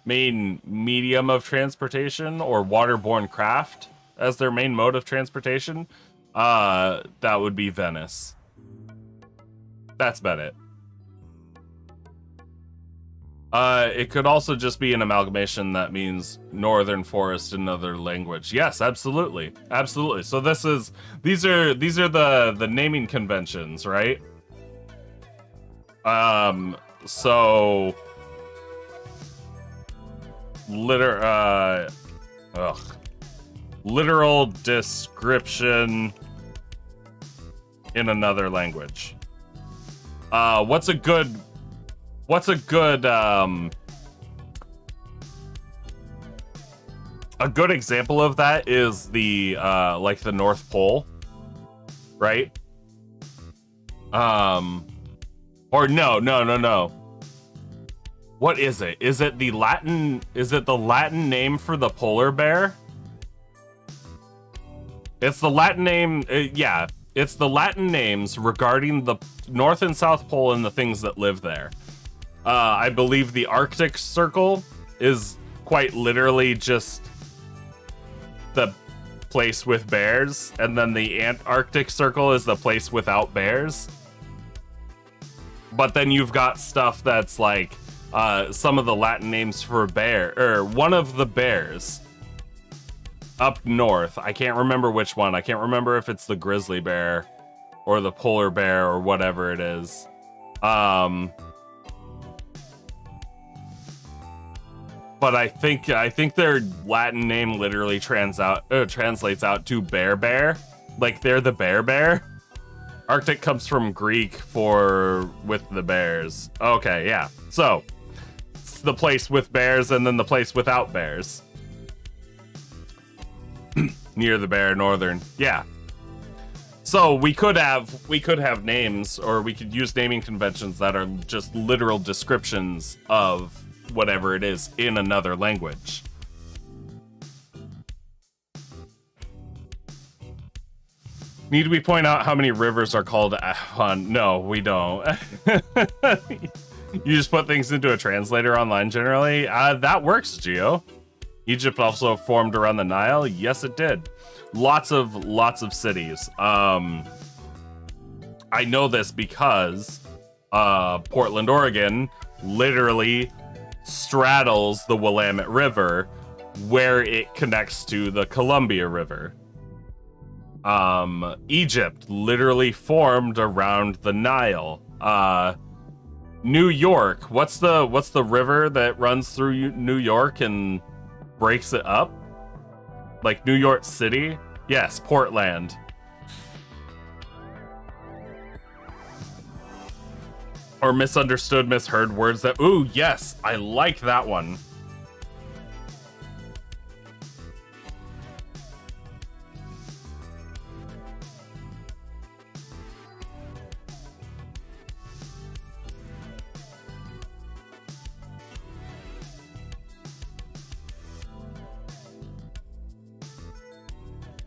main medium of transportation, or waterborne craft as their main mode of transportation. That would be Venice. That's about it. It could also just be an amalgamation that means northern forest in another language. Yes, absolutely. Absolutely. So these are the naming conventions, right? So literal description in another language. What's a good example of that is the like the North Pole, right? Or no. What is it? Is it the Latin name for the polar bear? It's the Latin name, yeah. It's the Latin names regarding the North and South Pole and the things that live there. I believe the Arctic Circle is quite literally just the place with bears, and then the Antarctic Circle is the place without bears. But then you've got stuff that's like some of the Latin names for bear, or one of the bears up north. I can't remember which one. I can't remember if it's the grizzly bear or the polar bear or whatever it is. But I think their Latin name literally translates out to bear. Like they're the bear. Arctic comes from Greek for with the bears. Okay, yeah. So it's the place with bears and then the place without bears. Near the bear, northern. Yeah. So we could have names, or we could use naming conventions that are just literal descriptions of whatever it is in another language. Need we point out how many rivers are called Ahon? No, we don't. You just put things into a translator online generally? That works, Geo. Egypt also formed around the Nile. Yes, it did. Lots of cities. I know this because Portland, Oregon literally straddles the Willamette River where it connects to the Columbia River. Egypt literally formed around the Nile. New York. What's the river that runs through New York and breaks it up? Like New York City? Yes, Portland. Or misunderstood, misheard words that... Ooh, yes, I like that one.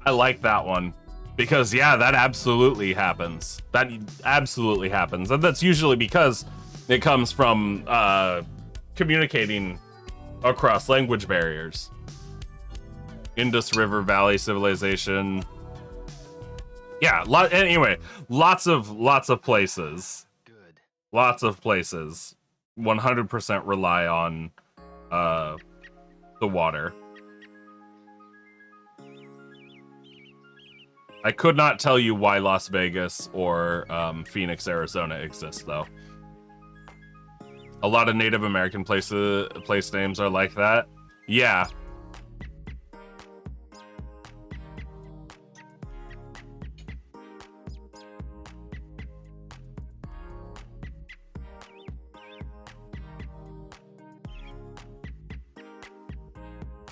I like that one. Because, yeah, that absolutely happens. That absolutely happens. And that's usually because it comes from communicating across language barriers. Indus River Valley Civilization. Yeah, anyway, lots of places. Good. Lots of places 100% rely on the water. I could not tell you why Las Vegas or Phoenix, Arizona exists, though. A lot of Native American place names are like that. Yeah.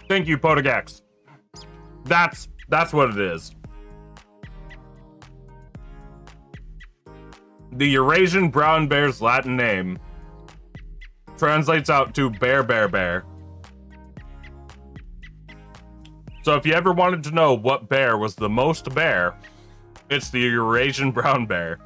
Thank you, Potogax. That's what it is. The Eurasian brown bear's Latin name translates out to bear, bear, bear. So if you ever wanted to know what bear was the most bear, it's the Eurasian brown bear.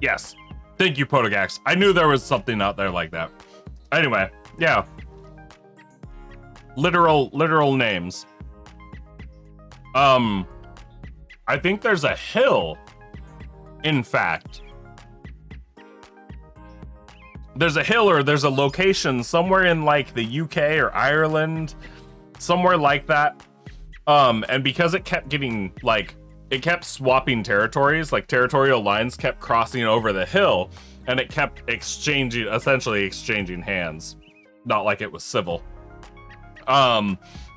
Yes. Thank you, Potogax. I knew there was something out there like that. Anyway, yeah. Literal names. I think there's a hill, in fact. There's a hill or there's a location somewhere in like the UK or Ireland, somewhere like that. And because it kept getting like, it kept swapping territories, like territorial lines kept crossing over the hill, and it kept essentially exchanging hands. Not like it was civil.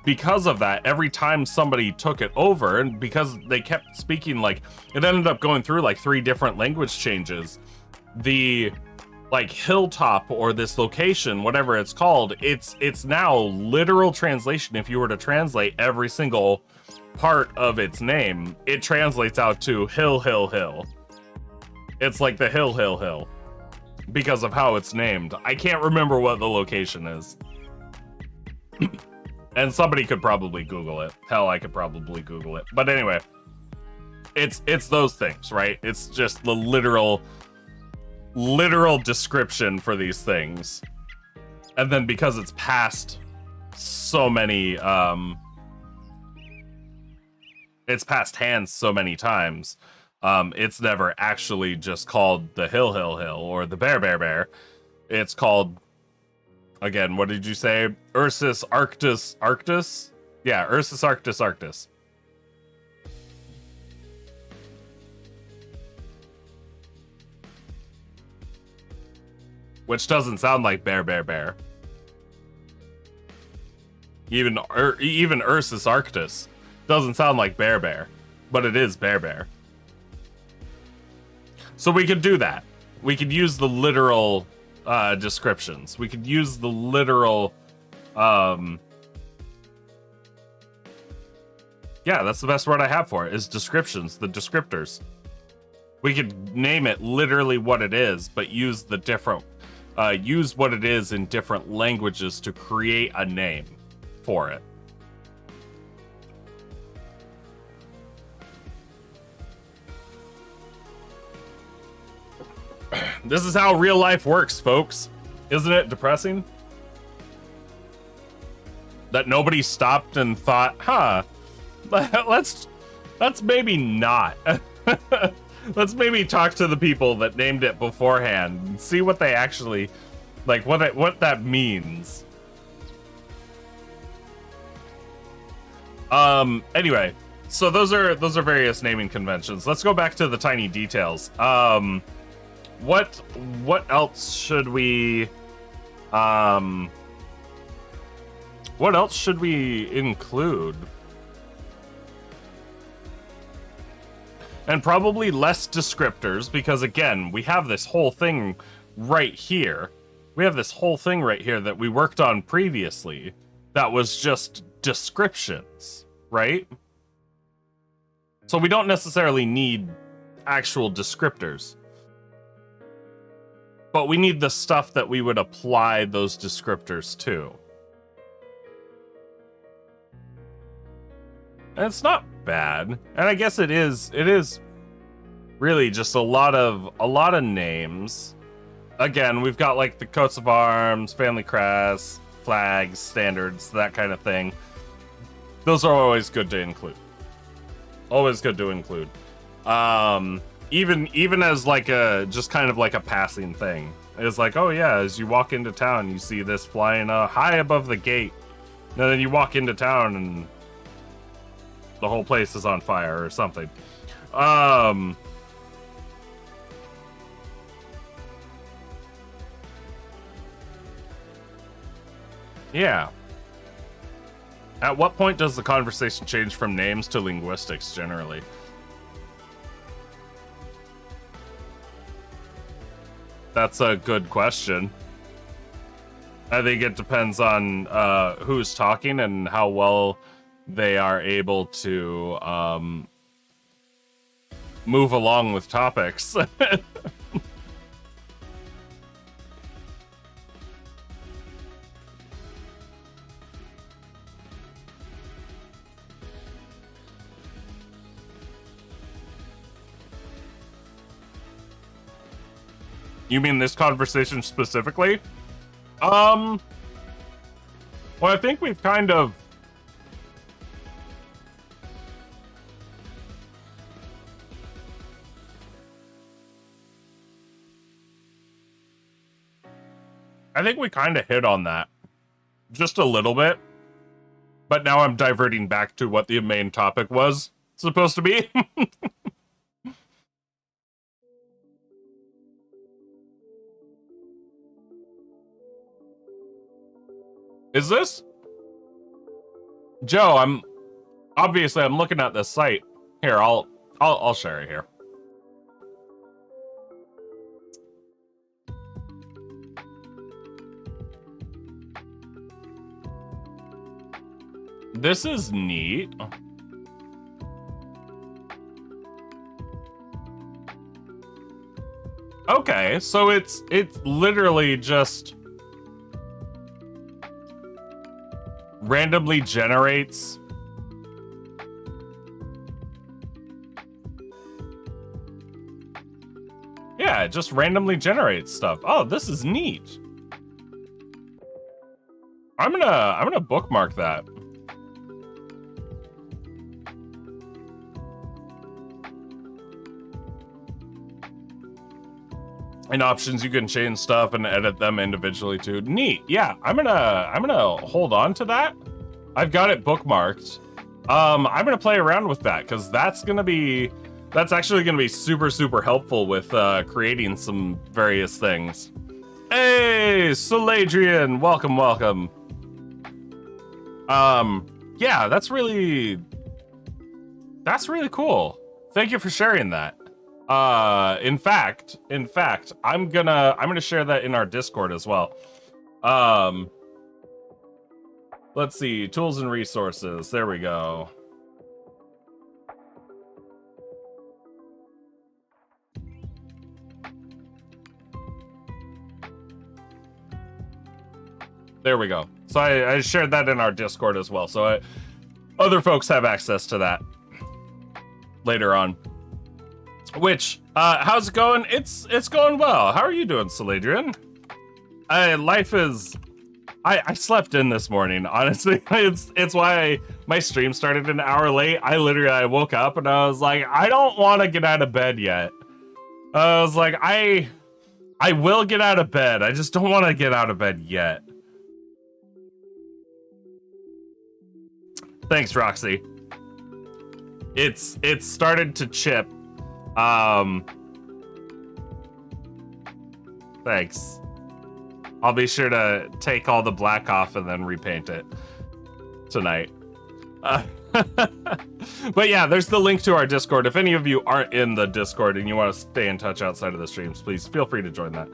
Because of that, every time somebody took it over, and because they kept speaking, like, it ended up going through like 3 different language changes. The like hilltop or this location, whatever it's called, it's now literal translation. If you were to translate every single part of its name, it translates out to hill, hill, hill. It's like the hill, hill, hill. Because of how it's named. I can't remember what the location is. And somebody could probably Google it. Hell, I could probably Google it. But anyway, it's those things, right? It's just the literal description for these things. And then because it's passed so many, it's passed hands so many times, it's never actually just called the hill, hill, hill, or the bear, bear, bear. It's called, again, what did you say? Ursus Arctus Arctus? Yeah, Ursus Arctus Arctus. Which doesn't sound like bear, bear, bear. Even Ursus Arctus doesn't sound like bear, bear. But it is bear, bear. So we could do that. We could use the literal descriptions. We could use the literal... yeah, that's the best word I have for it, is descriptions, the descriptors. We could name it literally what it is, but use the different... use what it is in different languages to create a name for it. This is how real life works, folks. Isn't it depressing? That nobody stopped and thought, huh, let's maybe not. Let's maybe talk to the people that named it beforehand and see what they actually, like, what that means. Anyway, so those are various naming conventions. Let's go back to the tiny details. What else should we include? And probably less descriptors, because again, we have this whole thing right here. We have this whole thing right here that we worked on previously that was just descriptions, right? So we don't necessarily need actual descriptors. But we need the stuff that we would apply those descriptors to. And it's not bad. And I guess it is really just a lot of names. Again, we've got like the coats of arms, family crest, flags, standards, that kind of thing. Those are always good to include. Always good to include. Even as like a just kind of like a passing thing. It's like, oh yeah, as you walk into town, you see this flying high above the gate. And then you walk into town and the whole place is on fire or something. Yeah. At what point does the conversation change from names to linguistics generally? That's a good question. I think it depends on who's talking and how well they are able to move along with topics. You mean this conversation specifically? Well, I think we've kind of... I think we kind of hit on that. Just a little bit. But now I'm diverting back to what the main topic was supposed to be. Is this? Joe, I'm looking at this site. Here, I'll share it here. This is neat. Okay, so it's literally just randomly generates yeah, it just randomly generates stuff. Oh, this is neat. I'm gonna bookmark that. In options, you can change stuff and edit them individually too. Neat. Yeah, I'm gonna hold on to that. I've got it bookmarked. I'm gonna play around with that because that's actually gonna be super, super helpful with creating some various things. Hey, Soladrian, welcome, welcome. Yeah, that's really cool. Thank you for sharing that. In fact, I'm gonna share that in our Discord as well. Let's see, tools and resources. There we go. There we go. So I shared that in our Discord as well. So other folks have access to that later on. Which, how's it going? It's going well. How are you doing, Saladrian? Life is... I slept in this morning, honestly. It's why my stream started an hour late. I woke up and I was like, I don't want to get out of bed yet. I was like, I will get out of bed. I just don't want to get out of bed yet. Thanks, Roxy. It's started to chip. Thanks. I'll be sure to take all the black off and then repaint it tonight. But yeah, there's the link to our Discord. If any of you aren't in the Discord and you want to stay in touch outside of the streams, please feel free to join that.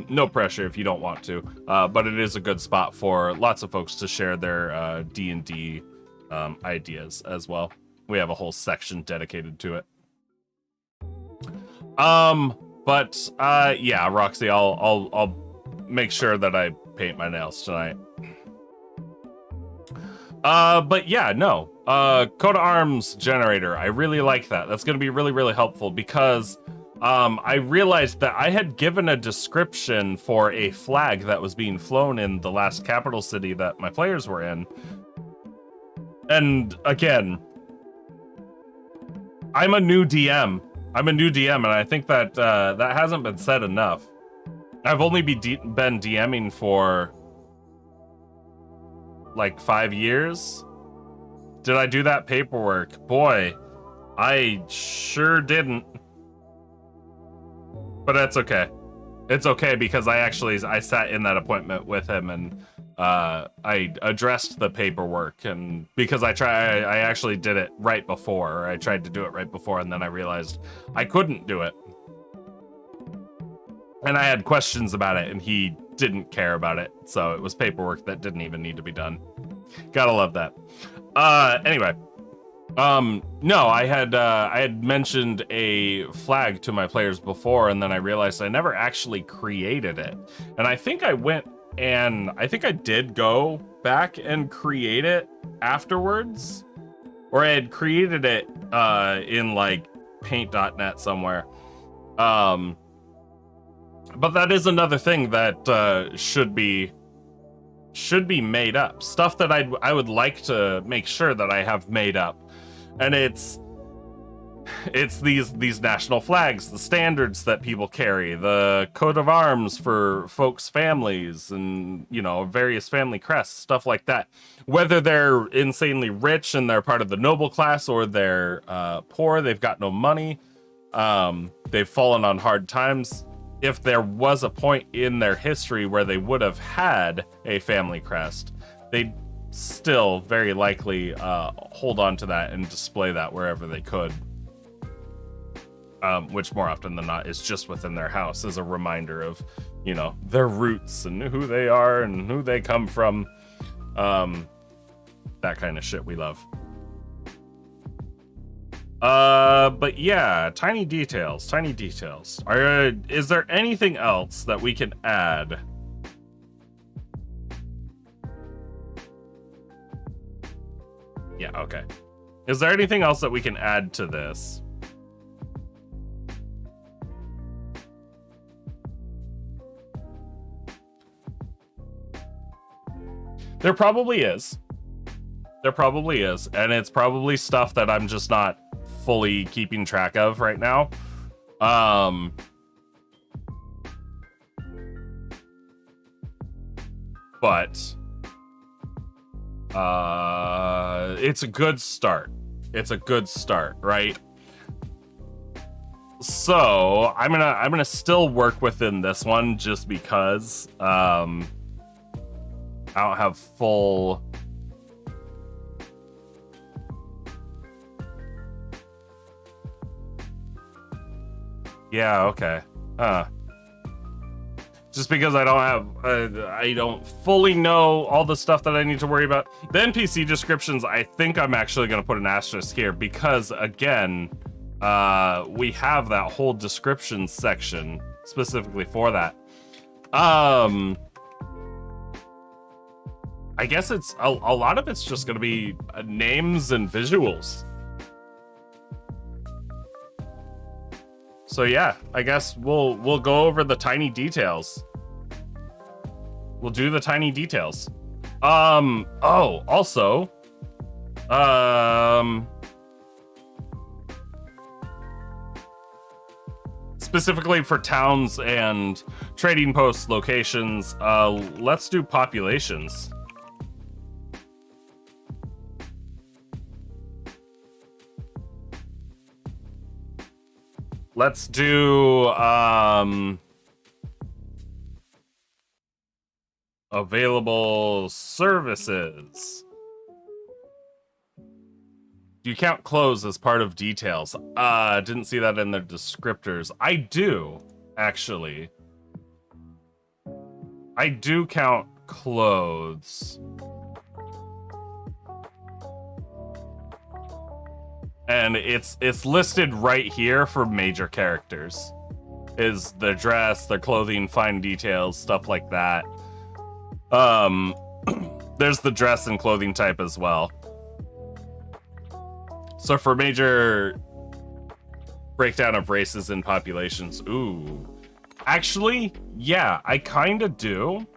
No pressure if you don't want to, but it is a good spot for lots of folks to share their D&D ideas as well. We have a whole section dedicated to it. But yeah, Roxy, I'll make sure that I paint my nails tonight. But yeah, no. Coat of Arms generator. I really like that. That's going to be really, really helpful because I realized that I had given a description for a flag that was being flown in the last capital city that my players were in. And again, I'm a new DM. And I think that that hasn't been said enough. I've only been DMing for like 5 years. Did I do that paperwork? Boy, I sure didn't. But that's okay. It's okay because I sat in that appointment with him and I addressed the paperwork, and because I actually did it right before. I tried to do it right before, and then I realized I couldn't do it. And I had questions about it, and he didn't care about it. So it was paperwork that didn't even need to be done. Gotta love that. Anyway. No, I had mentioned a flag to my players before, and then I realized I never actually created it. And I think I did go back and create it afterwards. Or I had created it in like paint.net somewhere. But that is another thing that should be made up. Stuff that I would like to make sure that I have made up. And it's these national flags, the standards that people carry, the coat of arms for folks' families, and various family crests, stuff like that. Whether they're insanely rich and they're part of the noble class, or they're poor, they've got no money, they've fallen on hard times. If there was a point in their history where they would have had a family crest, they'd still very likely hold on to that and display that wherever they could. Which more often than not is just within their house as a reminder of, their roots and who they are and who they come from. That kind of shit we love. But yeah, tiny details. Is there anything else that we can add? Yeah, okay. Is there anything else that we can add to this? There probably is. And it's probably stuff that I'm just not fully keeping track of right now. But it's a good start. Right? So I'm gonna still work within this one just because I don't have full. Yeah, okay. Just because I don't have, I don't fully know all the stuff that I need to worry about. The NPC descriptions, I think I'm actually going to put an asterisk here because, again, we have that whole description section specifically for that. I guess it's a lot of it's just going to be names and visuals. So yeah, I guess we'll go over the tiny details. We'll do the tiny details. Oh, also, specifically for towns and trading post locations, let's do populations. let's do available services. Do you count clothes as part of details? Didn't see that in the descriptors. I do, actually. I do count clothes. And it's listed right here for major characters. Is their dress, their clothing, fine details, stuff like that. There's the dress and clothing type as well. So for major breakdown of races and populations, ooh. Actually, yeah, I kind of do.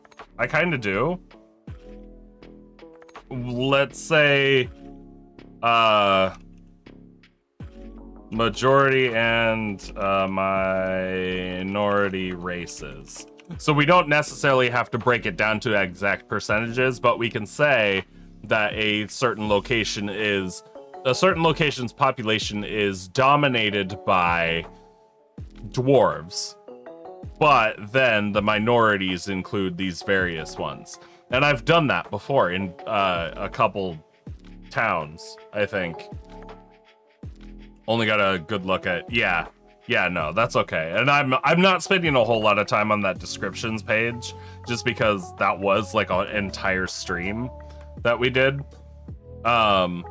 Let's say, majority and minority races. So we don't necessarily have to break it down to exact percentages, but we can say that a certain location's population is dominated by dwarves. But then the minorities include these various ones. And I've done that before in a couple towns, I think. Only got a good look at, yeah, no, that's okay. And I'm not spending a whole lot of time on that descriptions page, just because that was like an entire stream that we did. But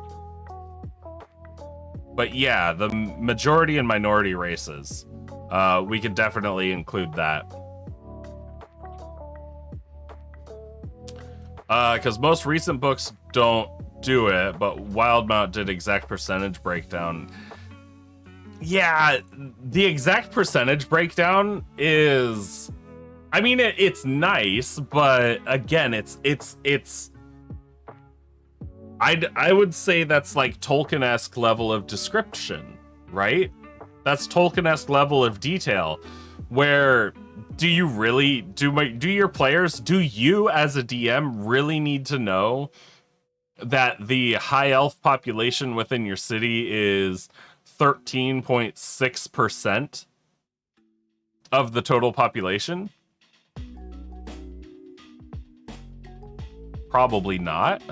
yeah, the majority and minority races. We could definitely include that. Because most recent books don't do it, but Wildmount did exact percentage breakdown. Yeah, the exact percentage breakdown is... I mean, it's nice, but again, I would say that's like Tolkien-esque level of description, right? That's Tolkien-esque level of detail, where do you really, do your players, do you as a DM really need to know that the high elf population within your city is 13.6% of the total population? Probably not.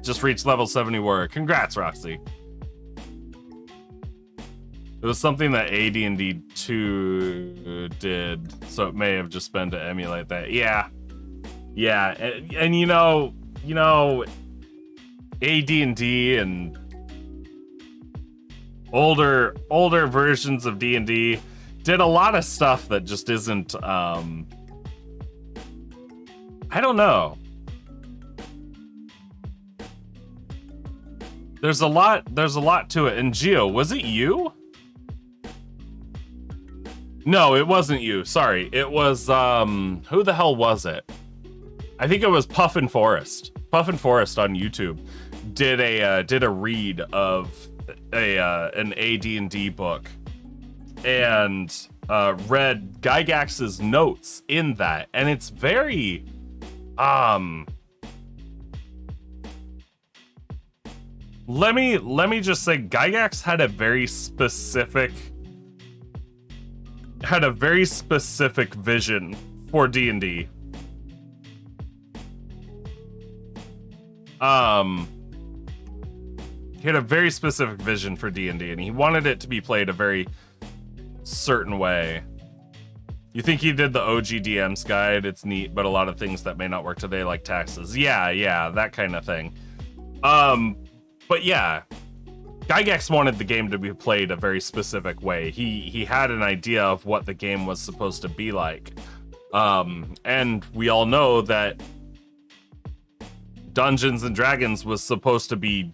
Just reached level 70 warrior. Congrats, Roxy. It was something that AD&D 2 did, so it may have just been to emulate that. Yeah. And you know, AD&D and older versions of D&D did a lot of stuff that just isn't, I don't know. There's a lot to it. And Gio, was it you? No, it wasn't you. Sorry. It was, who the hell was it? I think it was Puffin Forest. Puffin Forest on YouTube did a read of an AD&D book and read Gygax's notes in that, and it's very let me just say Gygax had a very specific vision for D&D. He had a very specific vision for D&D, and he wanted it to be played a very certain way. You think he did the OG DM's guide? It's neat, but a lot of things that may not work today, like taxes. Yeah, that kind of thing. But yeah, Gygax wanted the game to be played a very specific way. He had an idea of what the game was supposed to be like. And we all know that Dungeons and Dragons was supposed to be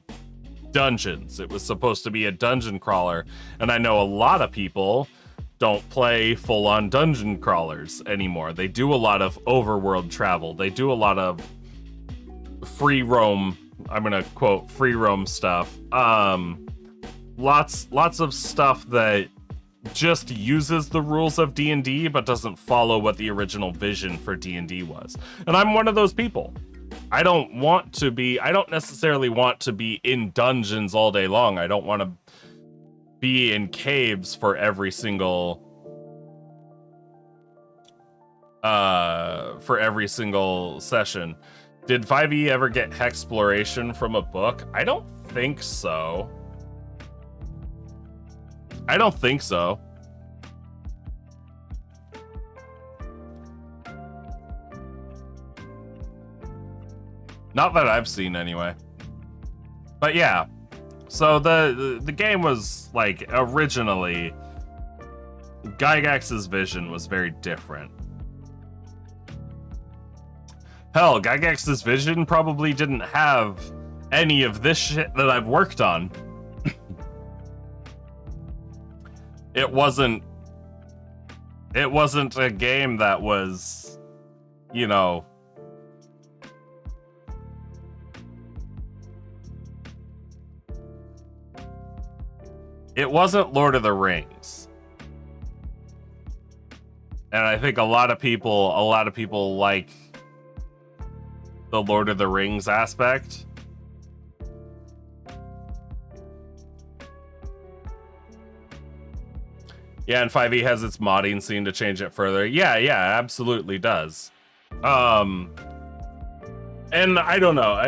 dungeons. It was supposed to be a dungeon crawler. And I know a lot of people don't play full-on dungeon crawlers anymore. They do a lot of overworld travel. They do a lot of free roam, I'm gonna quote, free roam stuff. Lots of stuff that just uses the rules of D&D but doesn't follow what the original vision for D&D was. And I'm one of those people. I don't necessarily want to be in dungeons all day long. I don't want to be in caves for every single session. Did 5e ever get hexploration from a book? I don't think so. I don't think so. Not that I've seen anyway. But yeah. So the game was like originally Gygax's vision was very different. Hell, Gygax's vision probably didn't have any of this shit that I've worked on. It wasn't a game that was, you know, it wasn't Lord of the Rings. And I think a lot of people like the Lord of the Rings aspect. Yeah, and 5e has its modding scene to change it further. Yeah, absolutely does. And I don't know.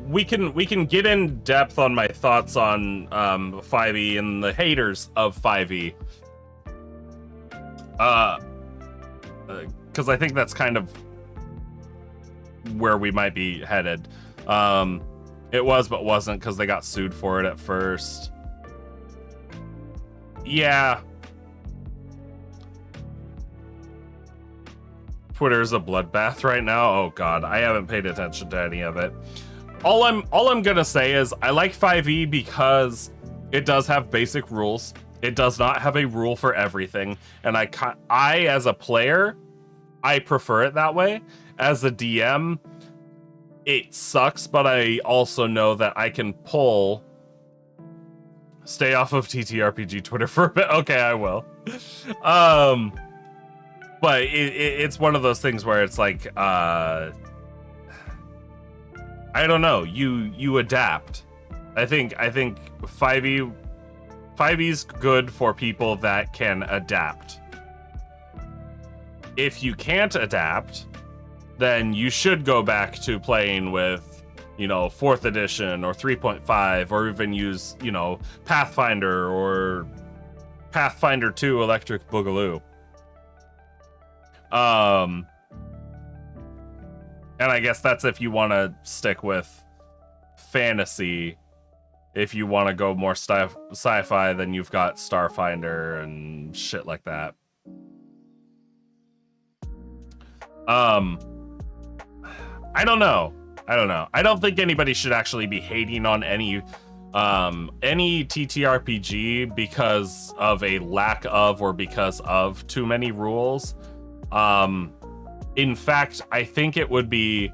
We can get in depth on my thoughts on 5e and the haters of 5e. Because I think that's kind of where we might be headed. It was but wasn't because they got sued for it at first. Yeah. Twitter's a bloodbath right now. Oh god, I haven't paid attention to any of it. All I'm gonna say is I like 5e because it does have basic rules. It does not have a rule for everything, and I as a player, I prefer it that way. As a DM, it sucks, but I also know that I can pull. Stay off of TTRPG Twitter for a bit. Okay, I will. But it's one of those things where it's like, I don't know. You adapt. I think 5e's good for people that can adapt. If you can't adapt, then you should go back to playing with, you know, 4th edition or 3.5, or even use, you know, Pathfinder or Pathfinder 2 Electric Boogaloo. And I guess that's if you want to stick with fantasy. If you want to go more sci-fi, then you've got Starfinder and shit like that. I don't know. I don't think anybody should actually be hating on any TTRPG because of a lack of or because of too many rules. In fact, I think it would be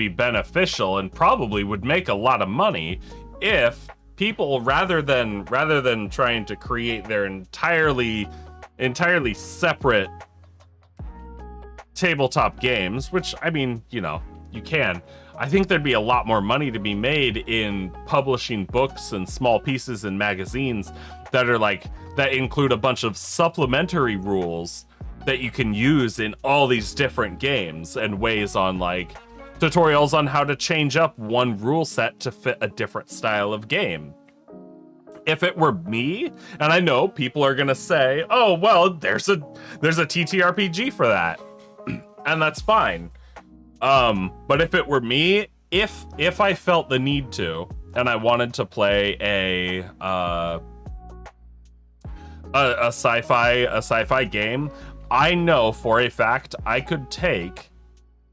beneficial and probably would make a lot of money if people, rather than trying to create their entirely separate tabletop games, which, I mean, you know, you can. I think there'd be a lot more money to be made in publishing books and small pieces in magazines that are like, that include a bunch of supplementary rules that you can use in all these different games, and ways on like tutorials on how to change up one rule set to fit a different style of game. If it were me, and I know people are gonna say, oh well, there's a TTRPG for that. And that's fine. But if it were me, if I felt the need to, and I wanted to play a sci-fi game, I know for a fact I could take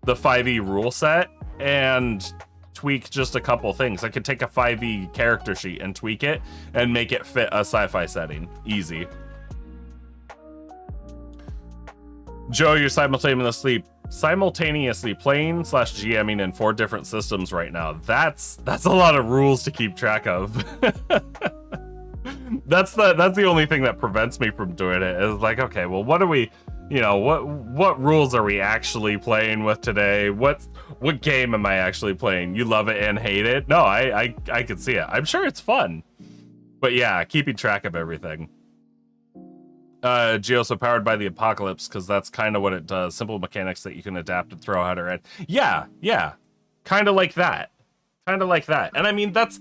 the 5e rule set and tweak just a couple things. I could take a 5e character sheet and tweak it and make it fit a sci-fi setting. Easy. Joe, you're simultaneously playing / GMing in 4 different systems right now. That's a lot of rules to keep track of. That's the only thing that prevents me from doing it. Is like, okay, well, what are we, you know, what rules are we actually playing with today? What game am I actually playing? You love it and hate it? No, I can see it. I'm sure it's fun. But yeah, keeping track of everything. Geoso powered by the apocalypse, because that's kind of what it does. Simple mechanics that you can adapt and throw out or at. Yeah, kind of like that. Kind of like that. And I mean, that's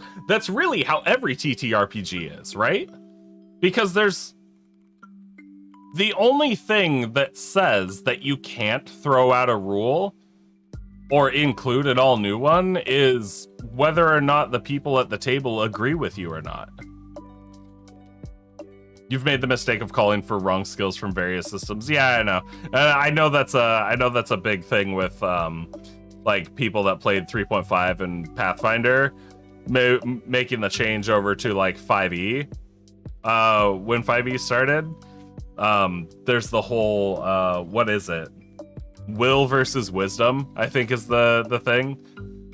really how every TTRPG is, right? Because there's the only thing that says that you can't throw out a rule or include an all new one is whether or not the people at the table agree with you or not. You've made the mistake of calling for wrong skills from various systems. Yeah, I know. I know that's a big thing with like people that played 3.5 and Pathfinder making the change over to like 5e. When 5e started, there's the whole what is it? Will versus wisdom, I think is the thing.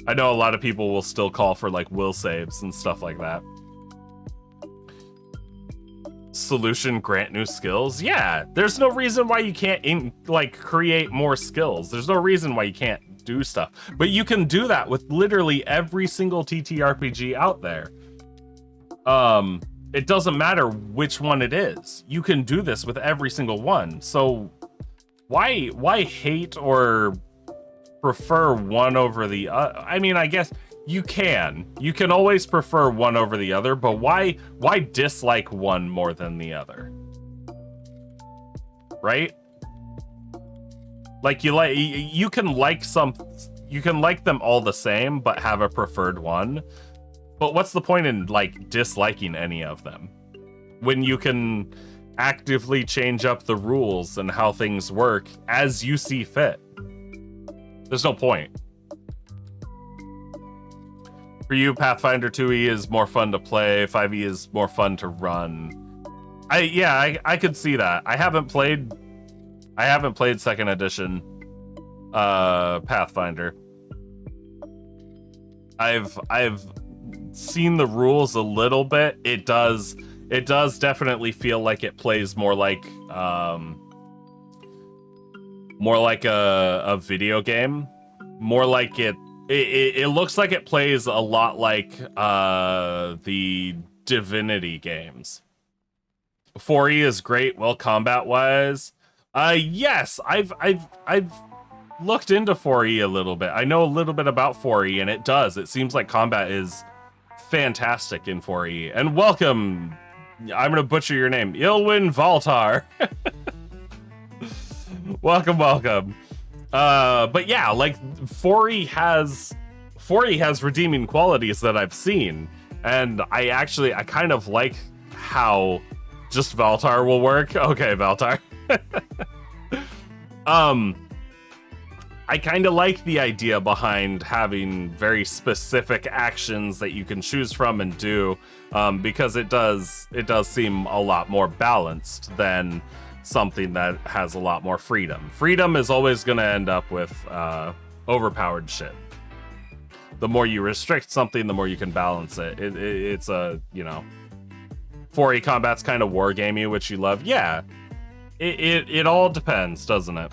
I know a lot of people will still call for like will saves and stuff like that. Solution grant new skills. Yeah, there's no reason why you can't like create more skills. There's no reason why you can't do stuff, but you can do that with literally every single TTRPG out there. It doesn't matter which one it is. You can do this with every single one. So why hate or prefer one over the other? I mean, I guess you can always prefer one over the other, but why dislike one more than the other? Right? Like you can like them all the same but have a preferred one. But what's the point in like disliking any of them when you can actively change up the rules and how things work as you see fit? There's no point. For you, Pathfinder 2e is more fun to play, 5e is more fun to run. I could see that. I haven't played 2nd edition Pathfinder. I've seen the rules a little bit. It does definitely feel like it plays more like a video game. More like it looks like it plays a lot like the Divinity games. 4e is great, well, combat wise. Yes, I've looked into 4e a little bit. I know a little bit about 4e, and it seems like combat is fantastic in 4e. And welcome, I'm gonna butcher your name, Ilwin Valtar. welcome. But yeah, like 4e has redeeming qualities that I've seen, and I kind of like how just Valtar will work. Okay, Valtar. I kind of like the idea behind having very specific actions that you can choose from and do, because it does seem a lot more balanced than something that has a lot more freedom. Freedom is always going to end up with overpowered shit. The more you restrict something, the more you can balance it. It's a, 4e combat's kind of wargamey, which you love. Yeah, it all depends, doesn't it?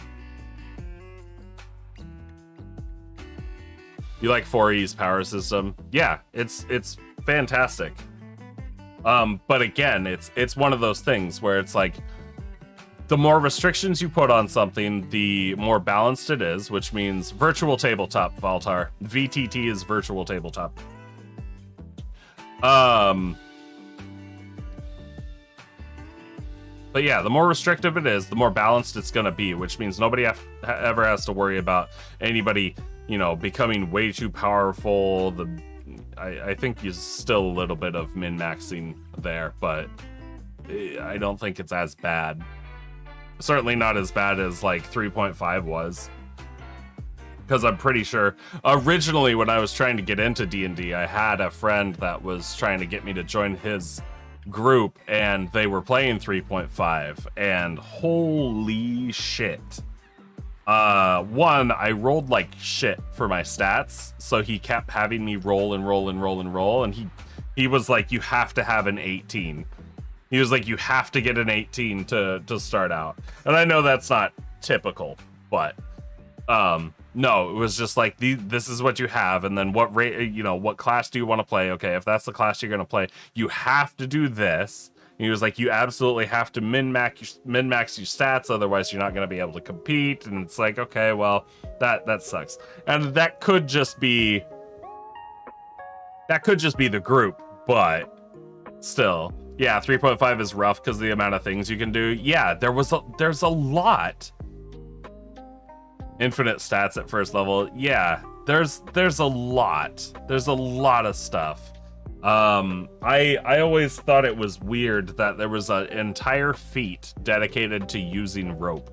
You like 4e's power system? Yeah, it's fantastic. But again, it's one of those things where it's like, the more restrictions you put on something, the more balanced it is, which means virtual tabletop, Valtar. VTT is virtual tabletop. But yeah, the more restrictive it is, the more balanced it's going to be, which means nobody ever has to worry about anybody, becoming way too powerful. I think there's still a little bit of min-maxing there, but I don't think it's as bad. Certainly not as bad as like 3.5 was. Because I'm pretty sure originally when I was trying to get into D&D, I had a friend that was trying to get me to join his group, and they were playing 3.5, and holy shit. One, I rolled like shit for my stats, so he kept having me roll, and he was like, you have to have an 18. He was like, you have to get an 18 to start out. And I know that's not typical, but No, it was just like this is what you have, and then what rate, what class do you want to play? Okay, if that's the class you're gonna play, you have to do this. And he was like, you absolutely have to min-max your stats, otherwise you're not gonna be able to compete. And it's like, okay, well, that sucks. And that could just be the group, but still, yeah, 3.5 is rough because of the amount of things you can do. Yeah, there's a lot. Infinite stats at first level. Yeah, there's a lot. There's a lot of stuff. I always thought it was weird that there was an entire feat dedicated to using rope.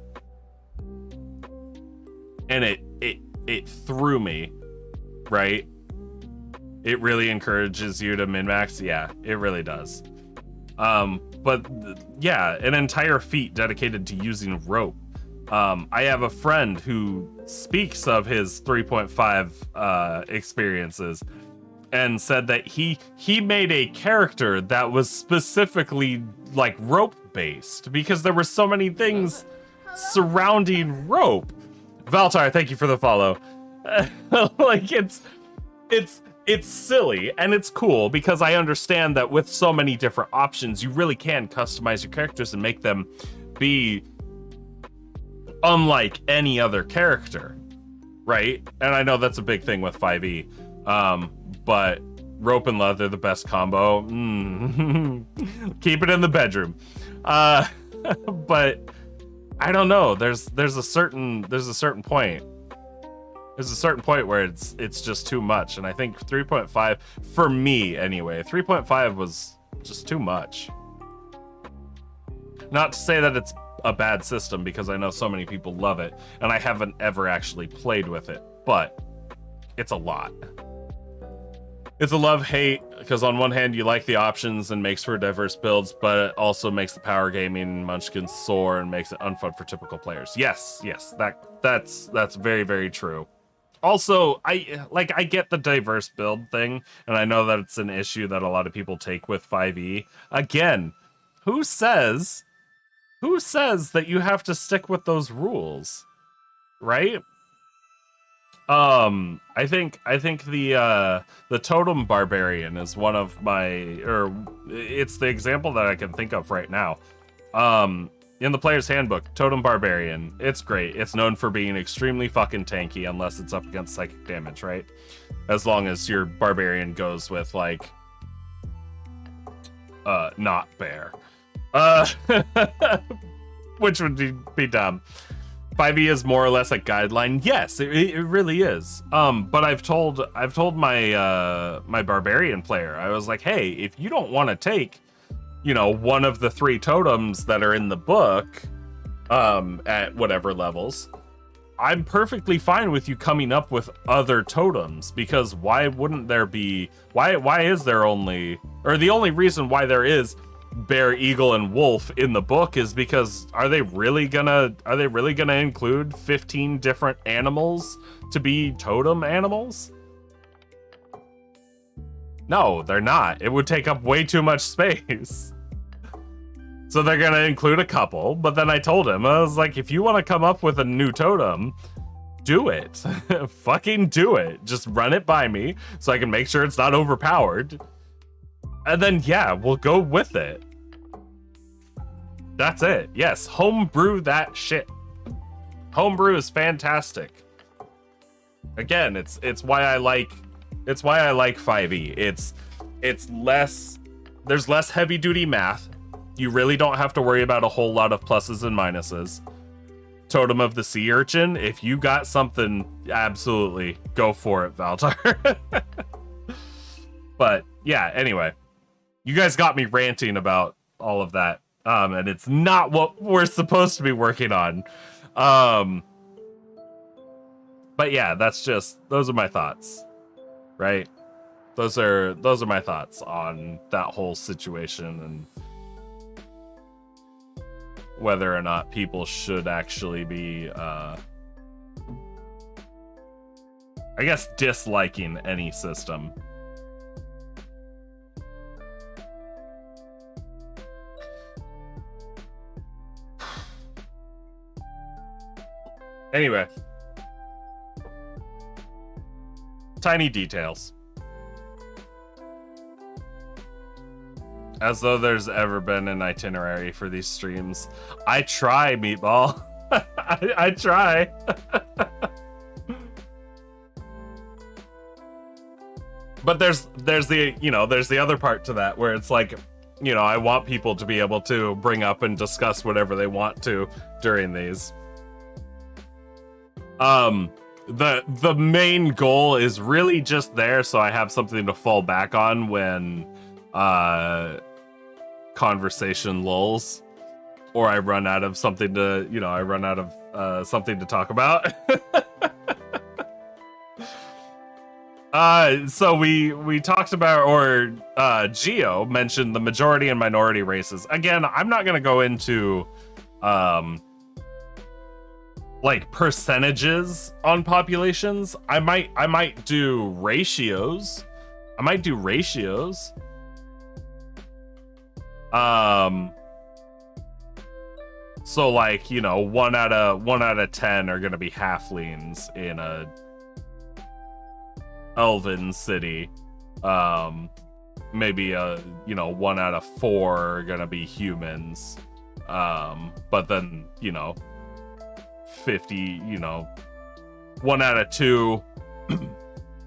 And it threw me, right? It really encourages you to min-max. Yeah, it really does. But yeah, an entire feat dedicated to using rope. I have a friend who speaks of his 3.5 experiences and said that he made a character that was specifically like rope based because there were so many things surrounding rope. Valtar, thank you for the follow. Like it's silly and it's cool because I understand that with so many different options, you really can customize your characters and make them be unlike any other character, right? And I know that's a big thing with 5e, but rope and leather, the best combo. Keep it in the bedroom. But I don't know. There's a certain point. There's a certain point where it's just too much, and I think 3.5 for me anyway. 3.5 was just too much. Not to say that it's a bad system because I know so many people love it and I haven't ever actually played with it, but it's a lot. It's a love-hate because on one hand you like the options and makes for diverse builds, but it also makes the power gaming munchkins soar and makes it unfun for typical players. Yes, that's very, very true. Also, I get the diverse build thing, and I know that it's an issue that a lot of people take with 5e. Again, who says that you have to stick with those rules, right? I think the totem barbarian is one of it's the example that I can think of right now. In the player's handbook, totem barbarian, it's great. It's known for being extremely fucking tanky unless it's up against psychic damage, right? As long as your barbarian goes with like not bear. Which would be dumb. 5e is more or less a guideline. Yes, it really is. But I've told my my barbarian player, I was like, hey, if you don't want to take, one of the 3 totems that are in the book, at whatever levels, I'm perfectly fine with you coming up with other totems, because why wouldn't there be? Why is there only, or the only reason why there is bear, eagle, and wolf in the book is because are they really gonna include 15 different animals to be totem animals? No, they're not. It would take up way too much space. So they're gonna include a couple, but then I told him, I was like, if you want to come up with a new totem, do it. Fucking do it. Just run it by me so I can make sure it's not overpowered. And then, yeah, we'll go with it. That's it. Yes, homebrew that shit. Homebrew is fantastic. Again, it's why I like 5e. It's less, there's less heavy duty math. You really don't have to worry about a whole lot of pluses and minuses. Totem of the Sea Urchin, if you got something, absolutely go for it, Valtar. But yeah, anyway, you guys got me ranting about all of that, and it's not what we're supposed to be working on. But yeah, those are my thoughts, right? Those are my thoughts on that whole situation and whether or not people should actually be, I guess, disliking any system. Anyway, Tiny details. As though there's ever been an itinerary for these streams. I try, Meatball. I try. But there's the, you know, there's the other part to that where it's like, you know, I want people to be able to bring up and discuss whatever they want to during these. The main goal is really just there so I have something to fall back on when conversation lulls, or I run out of something to, you know, I run out of something to talk about. So we talked about, or Geo mentioned the majority and minority races. Again, I'm not gonna go into like percentages on populations. I might do ratios. So like, you know, 1 out of 10 are gonna be halflings in a elven city. Maybe you know, 1 out of 4 are gonna be humans. But then, you know, 50, you know, 1 out of 2,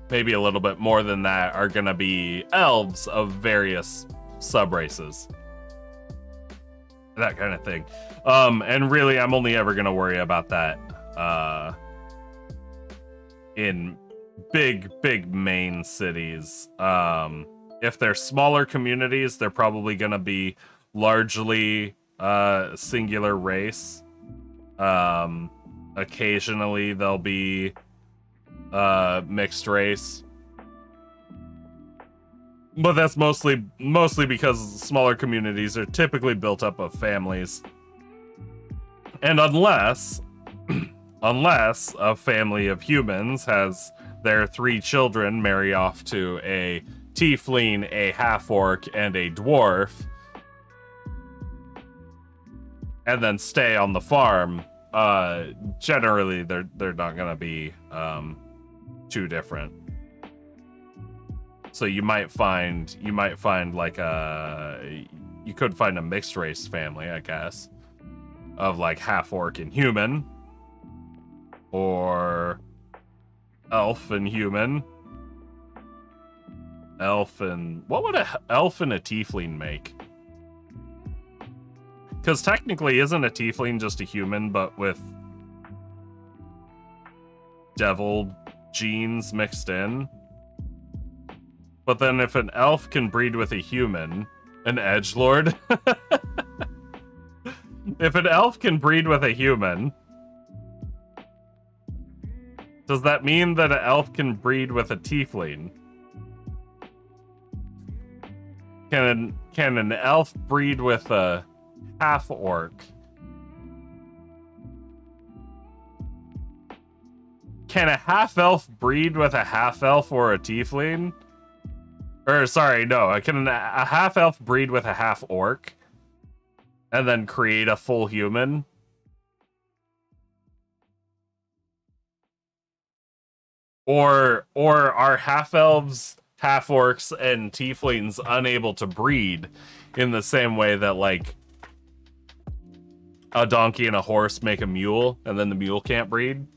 maybe a little bit more than that, are gonna be elves of various sub-races. That kind of thing. And really, I'm only ever gonna worry about that in big main cities. If they're smaller communities, they're probably gonna be largely singular race. Occasionally they'll be mixed race, but that's mostly because smaller communities are typically built up of families, and unless a family of humans has their 3 children marry off to a tiefling, a half-orc, and a dwarf, and then stay on the farm, generally they're not gonna be too different. So you might find like you could find a mixed race family, I guess, of like half orc and human, or elf and human. What would a elf and a tiefling make? Because technically, isn't a tiefling just a human, but with devil genes mixed in? But then if an elf can breed with a human, an edgelord? If an elf can breed with a human, does that mean that an elf can breed with a tiefling? Can an elf breed with a half-orc? Can a half-elf breed with a half-elf or a tiefling? Or, sorry, no. Can a half-elf breed with a half-orc? And then create a full human? Or are half-elves, half-orcs, and tieflings unable to breed in the same way that, like, a donkey and a horse make a mule, and then the mule can't breed?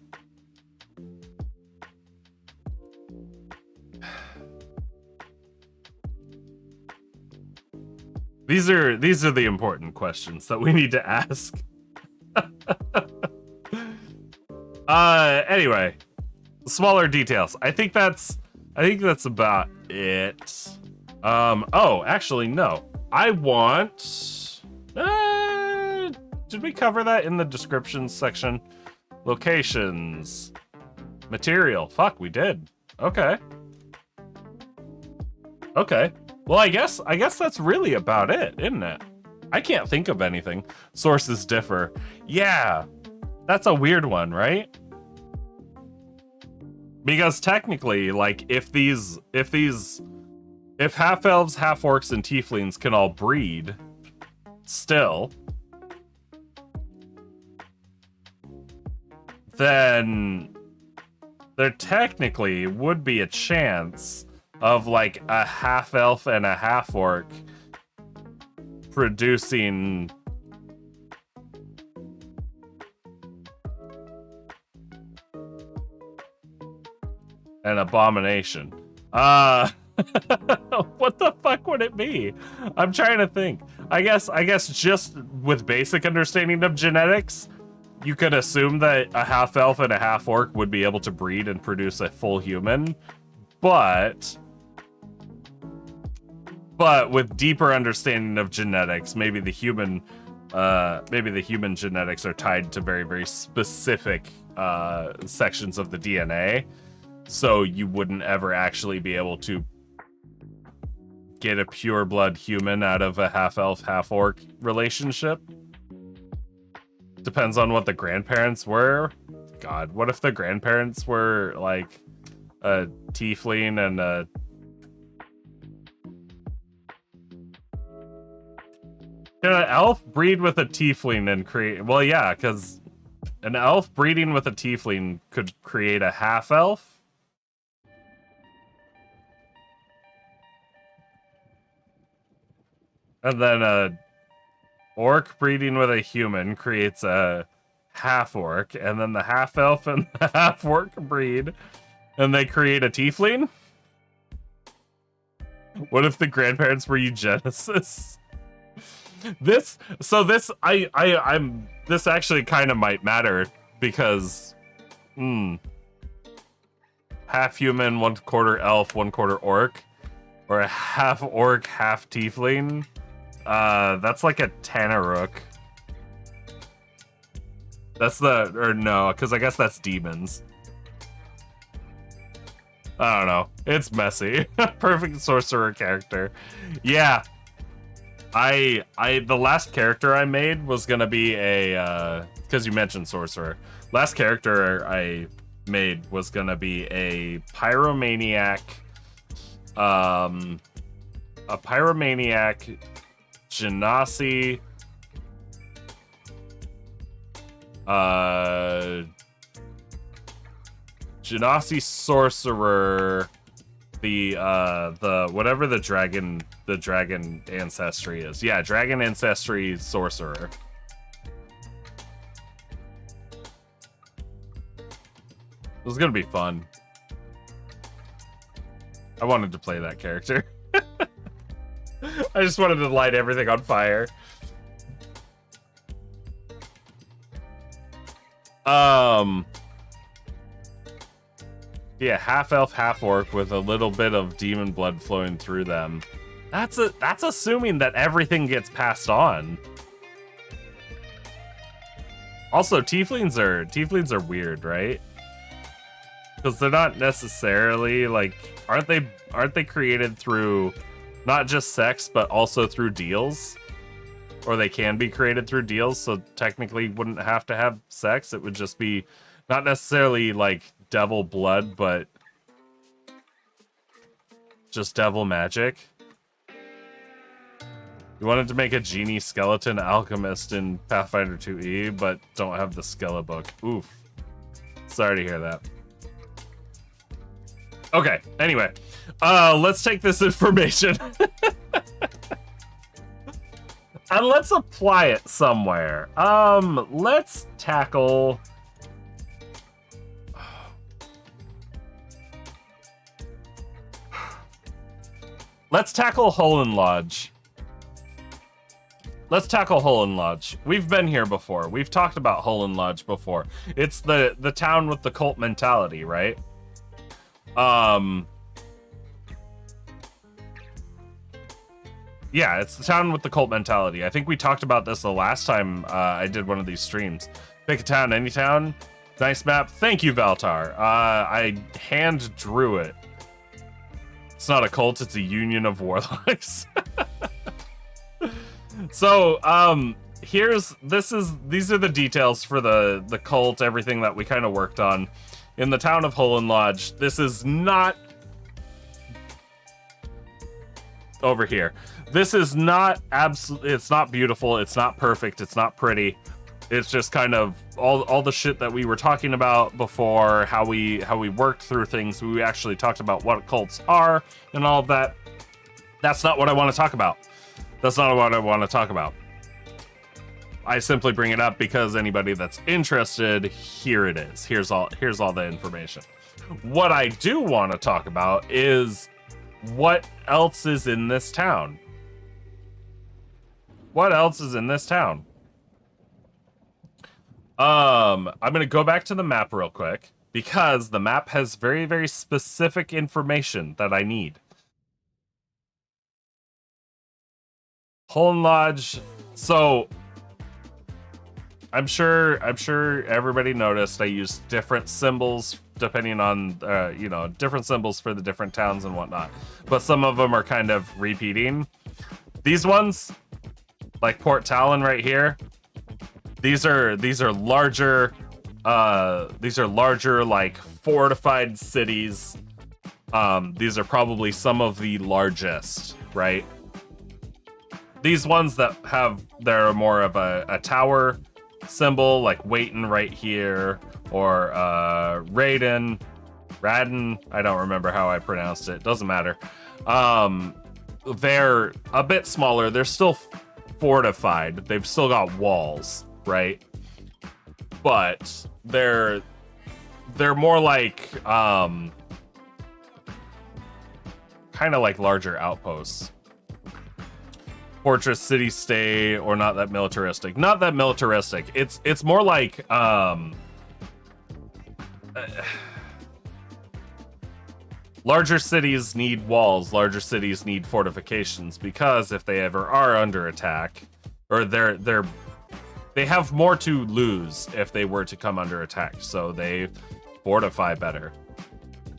These are the important questions that we need to ask. Anyway, smaller details. I think that's about it. Oh, actually, no. I want... did we cover that in the description section? Locations. Material. Fuck, we did. Okay. Okay. Well, I guess that's really about it, isn't it? I can't think of anything. Sources differ. Yeah. That's a weird one, right? Because technically, like, if half-elves, half-orcs, and tieflings can all breed, still, then there technically would be a chance of like a half elf and a half orc producing an abomination. What the fuck would it be? I'm trying to think. I guess just with basic understanding of genetics, you could assume that a half elf and a half orc would be able to breed and produce a full human, but with deeper understanding of genetics, maybe the human genetics are tied to very, very specific sections of the DNA, so you wouldn't ever actually be able to get a pure blood human out of a half elf, half orc relationship. Depends on what the grandparents were. God, what if the grandparents were like a tiefling and a... Can an elf breed with a tiefling and create... Well, yeah, because an elf breeding with a tiefling could create a half elf. And then a orc breeding with a human creates a half orc, and then the half elf and the half orc breed, and they create a tiefling. What if the grandparents were eugenicists? This actually kind of might matter because, half human, 1/4 elf, 1/4 orc, or a half orc, half tiefling. That's like a Tanaruk. That's the, or no, because I guess that's demons. I don't know. It's messy. Perfect sorcerer character. Yeah. The last character I made was gonna be a, because you mentioned sorcerer. Last character I made was gonna be a pyromaniac, Genasi, Genasi sorcerer, the whatever the dragon ancestry is. Yeah, dragon ancestry sorcerer. It was gonna be fun. I wanted to play that character. I just wanted to light everything on fire. Yeah, half elf, half orc with a little bit of demon blood flowing through them. That's assuming that everything gets passed on. Also, tieflings are weird, right? Because they're not necessarily like, aren't they created through not just sex, but also through deals? Or they can be created through deals, so technically wouldn't have to have sex. It would just be not necessarily like devil blood, but just devil magic. You wanted to make a genie skeleton alchemist in Pathfinder 2e, but don't have the Skella book. Oof. Sorry to hear that. Okay, anyway. Let's take this information. And let's apply it somewhere. Let's tackle... Let's tackle Holen Lodge. Let's tackle Holen Lodge. We've been here before. We've talked about Holen Lodge before. It's the town with the cult mentality, right? Yeah, it's the town with the cult mentality. I think we talked about this the last time I did one of these streams. Pick a town, any town. Nice map. Thank you, Valtar. I hand drew it. It's not a cult, it's a union of warlocks. So, these are the details for the cult, everything that we kind of worked on. In the town of Holen Lodge, this is not... Over here. This is not it's not beautiful, it's not perfect, it's not pretty. It's just kind of all the shit that we were talking about before, how we worked through things. We actually talked about what cults are and all of that. That's not what I want to talk about. That's not what I want to talk about. I simply bring it up because anybody that's interested, here it is. Here's all the information. What I do want to talk about is what else is in this town. What else is in this town? I'm gonna go back to the map real quick because the map has very, very specific information that I need. Holm Lodge. So I'm sure everybody noticed I used different symbols depending on different symbols for the different towns and whatnot. But some of them are kind of repeating. These ones, like Port Talon right here, these are larger like fortified cities. These are probably some of the largest, right? These ones that they're more of a tower symbol, like Waiton right here, or Radin, I don't remember how I pronounced it, doesn't matter. They're a bit smaller, they're still fortified, they've still got walls, right? But they're more like kind of like larger outposts. Fortress, city, state, or not that militaristic. Not that militaristic. It's more like larger cities need walls, larger cities need fortifications, because if they ever are under attack, or they have more to lose if they were to come under attack, so they fortify better.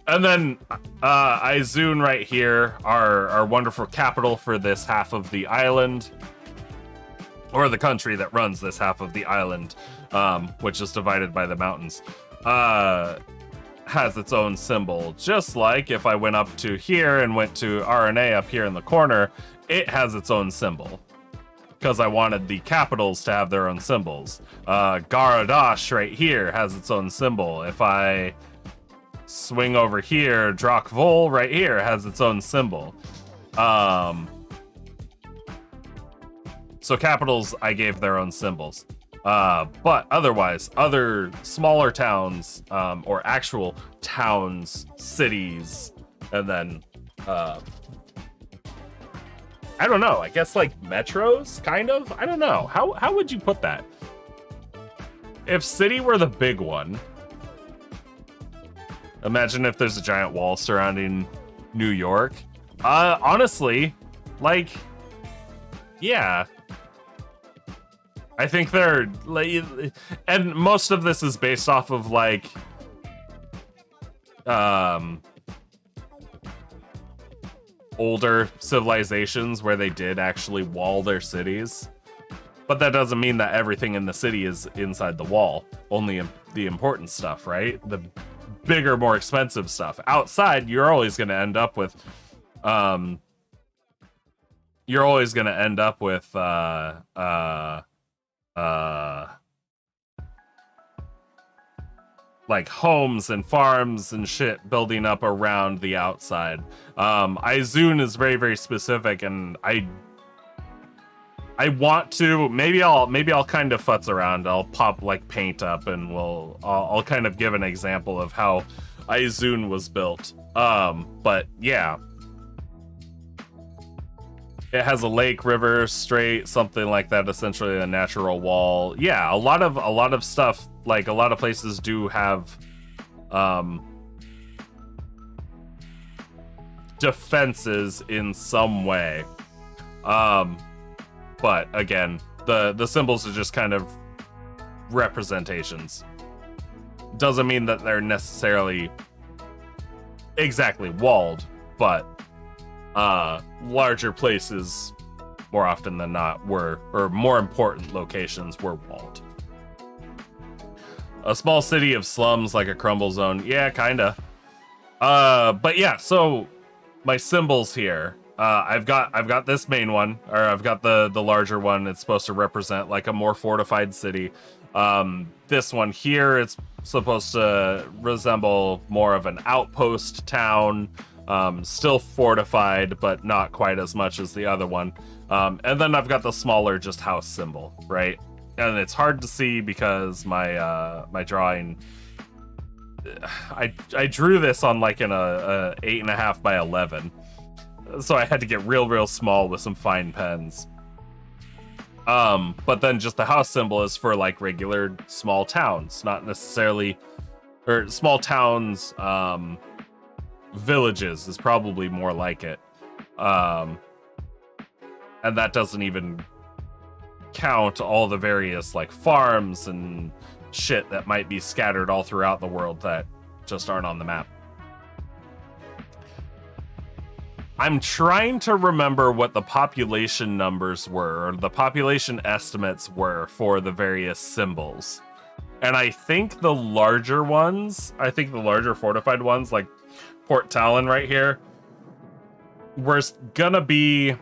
And then Izun right here, our wonderful capital for this half of the island, or the country that runs this half of the island, which is divided by the mountains, has its own symbol. Just like if I went up to here and went to RNA up here in the corner, it has its own symbol, because I wanted the capitals to have their own symbols. Garadash right here has its own symbol. If I swing over here, Drakvol right here has its own symbol. So capitals, I gave their own symbols. But otherwise, other smaller towns, or actual towns, cities, and then, I don't know, I guess like metros, kind of? I don't know. How would you put that? If city were the big one, imagine if there's a giant wall surrounding New York. Honestly, like, yeah. I think they're, like, and most of this is based off of, like, older civilizations where they did actually wall their cities. But that doesn't mean that everything in the city is inside the wall. Only the important stuff, right? The bigger, more expensive stuff. Outside, you're always going to end up with, like homes and farms and shit building up around the outside. Izun is very, very specific, and I want to, maybe I'll kind of futz around. I'll pop like paint up, and I'll kind of give an example of how Izun was built. But yeah, it has a lake, river, strait, something like that. Essentially, a natural wall. Yeah, a lot of stuff. Like a lot of places do have defenses in some way. But again, the symbols are just kind of representations. Doesn't mean that they're necessarily exactly walled, but larger places, more often than not, or more important locations were walled. A small city of slums, like a crumble zone. Yeah, kinda. But yeah, so my symbols here. I've got this main one, or I've got the larger one. It's supposed to represent like a more fortified city. This one here, it's supposed to resemble more of an outpost town, still fortified, but not quite as much as the other one. And then I've got the smaller just house symbol, right? And it's hard to see because my drawing, I drew this on like in a 8.5 by 11, so I had to get real small with some fine pens. But then just the house symbol is for like regular small towns, not necessarily, or small towns, villages is probably more like it. And that doesn't even count all the various like farms and shit that might be scattered all throughout the world that just aren't on the map. I'm trying to remember what the population numbers were, or the population estimates were for the various symbols. And I think the larger ones, I think the larger fortified ones, like Port Talon right here, were gonna be...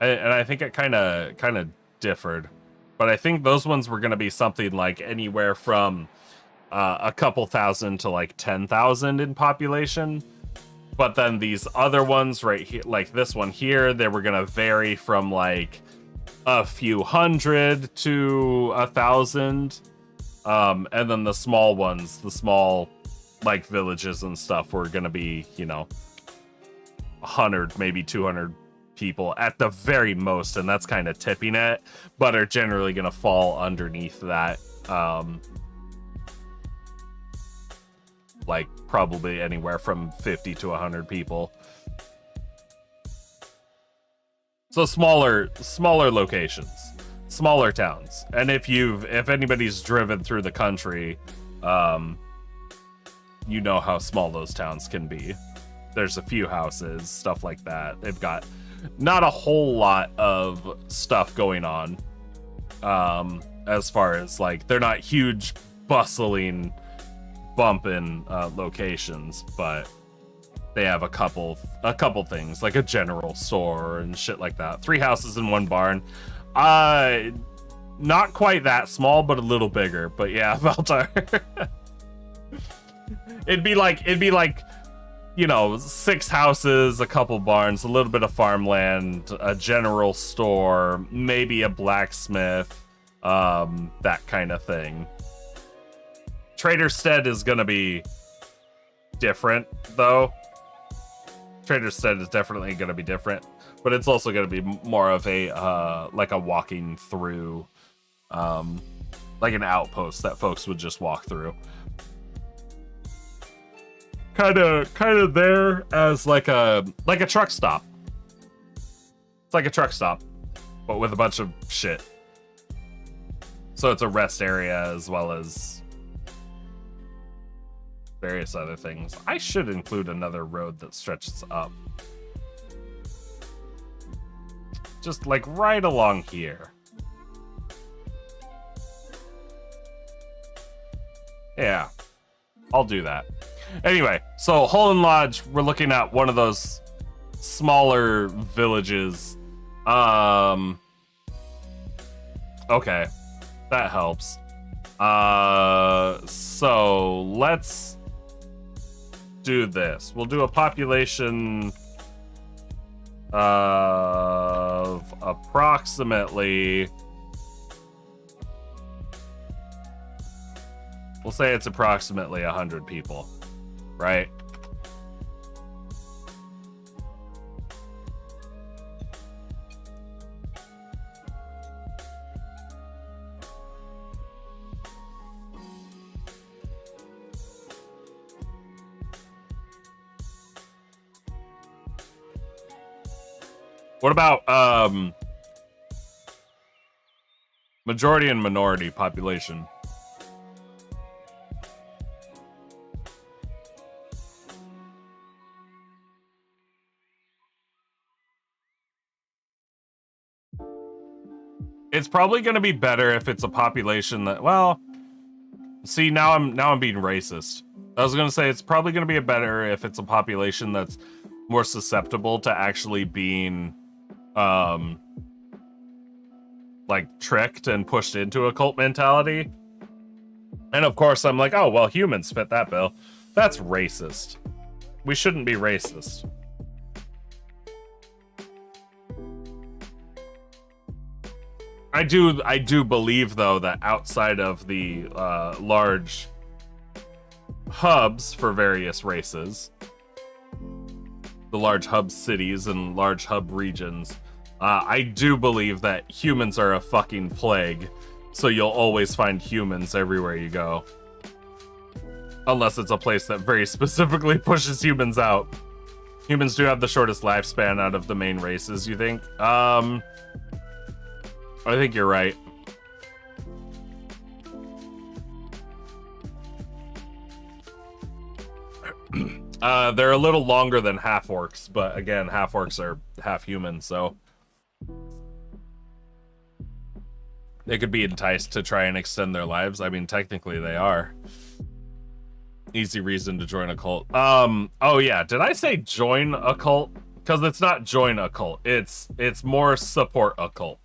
And I think it kind of differed. But I think those ones were gonna be something like anywhere from a couple thousand to like 10,000 in population. But then these other ones right here, like this one here, they were gonna vary from like a few hundred to 1,000. And then the small ones, the small like villages and stuff, were gonna be, you know, 100, maybe 200 people at the very most, and that's kind of tipping it, but are generally gonna fall underneath that. Like probably anywhere from 50 to 100 people. So smaller locations, smaller towns. And if anybody's driven through the country, you know how small those towns can be. There's a few houses, stuff like that. They've got not a whole lot of stuff going on. As far as like, they're not huge, bustling, bumping locations, but they have a couple things, like a general store and shit like that. 3 houses in 1 barn. Not quite that small, but a little bigger. But yeah, Valtar. it'd be like, you know, 6 houses, a couple barns, a little bit of farmland, a general store, maybe a blacksmith, that kind of thing. Trader's Stead is gonna be different, though. Trader's Stead is definitely gonna be different, but it's also gonna be more of a like a walking through, like an outpost that folks would just walk through. Kind of there as like a truck stop. It's like a truck stop, but with a bunch of shit. So it's a rest area as well as various other things. I should include another road that stretches up. Just like right along here. Yeah, I'll do that. Anyway, so Holland Lodge, we're looking at one of those smaller villages. Okay, that helps. So let's do this. We'll do a population of approximately, we'll say it's approximately 100 people, right? What about majority and minority population? It's probably going to be better if it's a population that, well, see, now I'm being racist. I was going to say it's probably going to be better if it's a population that's more susceptible to actually being like tricked and pushed into a cult mentality. And of course I'm like, oh, well, humans fit that bill. That's racist. We shouldn't be racist. I do believe though that outside of the large hubs for various races, the large hub cities and large hub regions, I do believe that humans are a fucking plague, so you'll always find humans everywhere you go. Unless it's a place that very specifically pushes humans out. Humans do have the shortest lifespan out of the main races, you think? I think you're right. They're a little longer than half-orcs, but again, half-orcs are half-human, so they could be enticed to try and extend their lives. I mean, technically they are. Easy reason to join a cult. Oh yeah, did I say join a cult? Because it's not join a cult. It's more support a cult.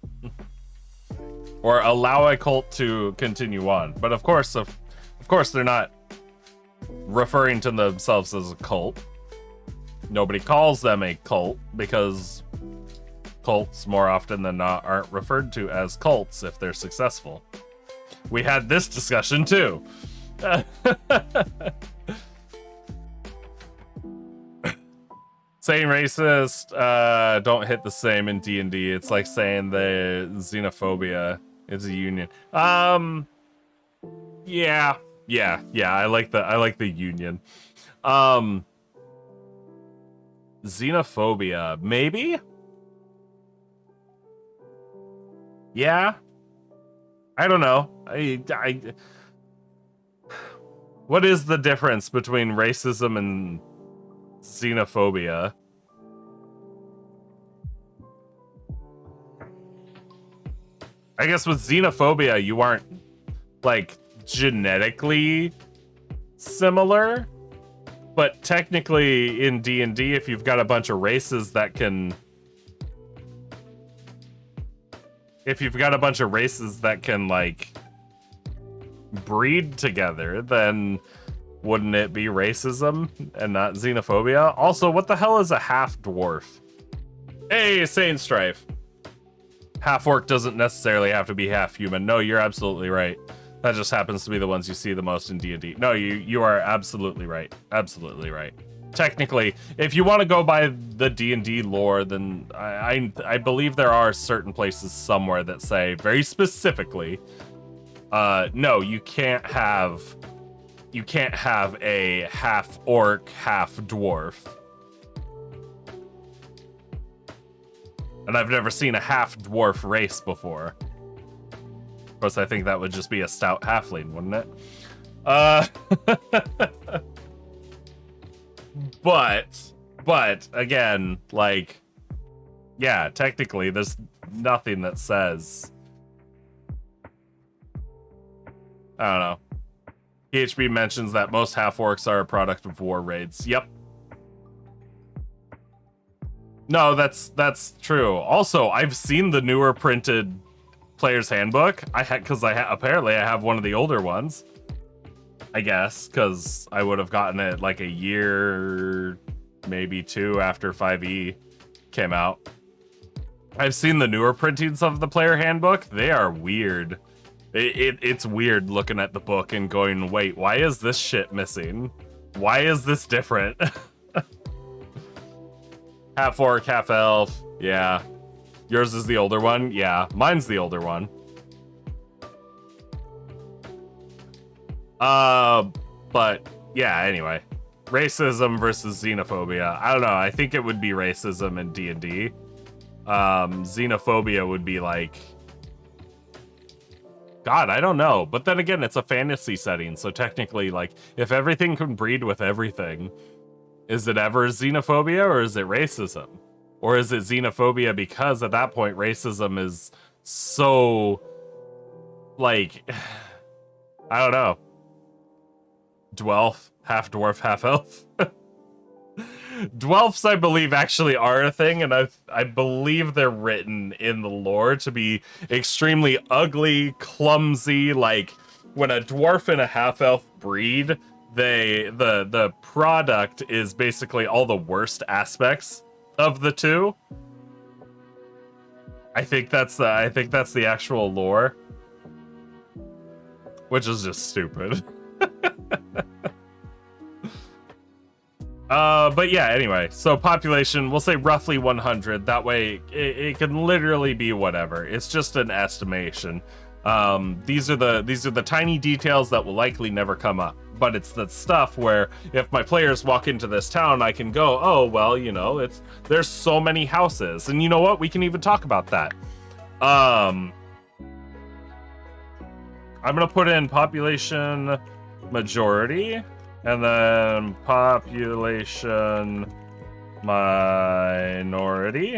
Or allow a cult to continue on. But of course they're not referring to themselves as a cult. Nobody calls them a cult because cults more often than not aren't referred to as cults if they're successful. We had this discussion too. Saying racist don't hit the same in D&D. It's like saying the xenophobia is a union. Yeah. I like the union. Xenophobia, maybe? Yeah. I don't know. What is the difference between racism and xenophobia? I guess with xenophobia, you aren't like genetically similar, but technically in D&D, if you've got a bunch of races that can like breed together, then wouldn't it be racism and not xenophobia? Also, what the hell is a half dwarf? Hey, Sane Strife. Half orc doesn't necessarily have to be half human. No, you're absolutely right. That just happens to be the ones you see the most in D&D. No, you are absolutely right. Absolutely right. Technically, if you want to go by the D&D lore, then I believe there are certain places somewhere that say very specifically, no, you can't have a half orc, half dwarf. And I've never seen a half dwarf race before. Of course, I think that would just be a stout halfling, wouldn't it? But again, like, yeah, technically, there's nothing that says. I don't know. PHB mentions that most half-orcs are a product of war raids. Yep. No, that's true. Also, I've seen the newer printed player's handbook. Apparently I have one of the older ones. I guess, because I would have gotten it like a year, maybe 2 after 5e came out. I've seen the newer printings of the player handbook. They are weird. It's weird looking at the book and going, wait, why is this shit missing? Why is this different? Half orc, half elf. Yeah. Yours is the older one? Yeah. Mine's the older one. But yeah, anyway. Racism versus xenophobia. I don't know. I think it would be racism in D&D. Xenophobia would be like, God, I don't know. But then again, it's a fantasy setting, so technically, like, if everything can breed with everything, is it ever xenophobia or is it racism? Or is it xenophobia because at that point racism is so, like, I don't know. Dwelf, half dwarf, half elf. Dwelfs, I believe, actually are a thing, and I believe they're written in the lore to be extremely ugly, clumsy. Like when a dwarf and a half-elf breed, the product is basically all the worst aspects of the two. I think that's the actual lore, which is just stupid. But yeah, anyway, so population, we'll say roughly 100. That way, it can literally be whatever. It's just an estimation. These are the tiny details that will likely never come up. But it's the stuff where if my players walk into this town, I can go, oh well, you know, there's so many houses, and you know what? We can even talk about that. I'm gonna put in population majority. And then population minority.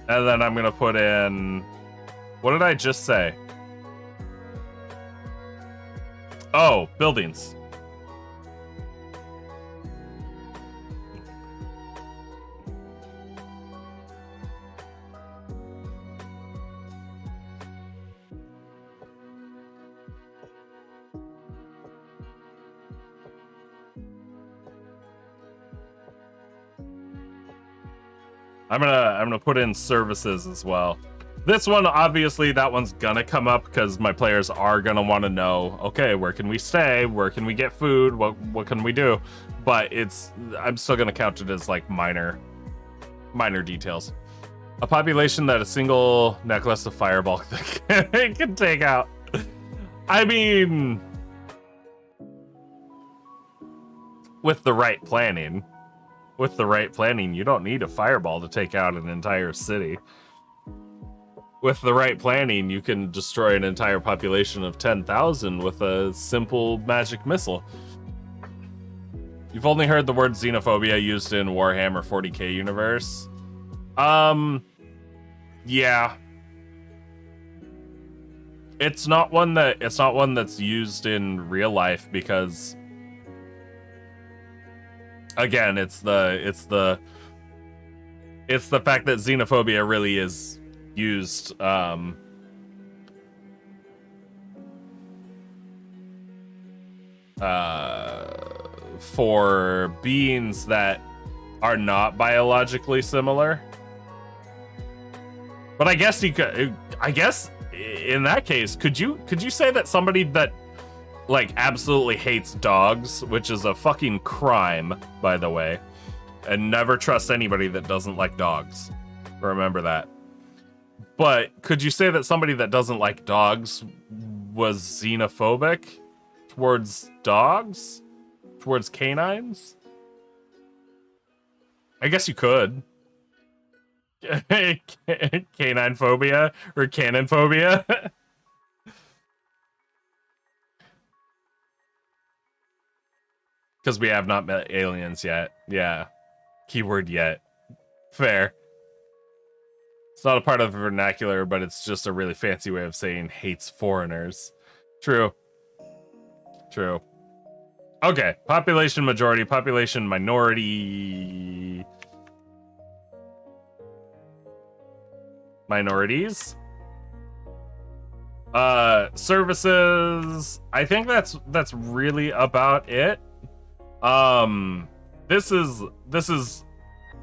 And then I'm going to put in... What did I just say? Oh, buildings. I'm gonna put in services as well. This one, obviously, that one's gonna come up because my players are gonna want to know, okay, where can we stay? Where can we get food? What can we do? But I'm still gonna count it as like minor details. A population that a single necklace of fireball can take out. I mean, with the right planning. With the right planning, you don't need a fireball to take out an entire city. With the right planning, you can destroy an entire population of 10,000 with a simple magic missile. You've only heard the word xenophobia used in Warhammer 40k universe. Yeah. It's not one that's used in real life because again, it's the fact that xenophobia really is used for beings that are not biologically similar. But I guess in that case, could you say that somebody that like absolutely hates dogs, which is a fucking crime, by the way, and never trust anybody that doesn't like dogs. Remember that. But could you say that somebody that doesn't like dogs was xenophobic towards dogs? Towards canines? I guess you could. Canine phobia or cannon phobia? Because we have not met aliens yet. Yeah. Keyword yet. Fair. It's not a part of the vernacular, but it's just a really fancy way of saying hates foreigners. True. True. Okay. Population majority, population minority. Minorities. Services. I think that's really about it. This is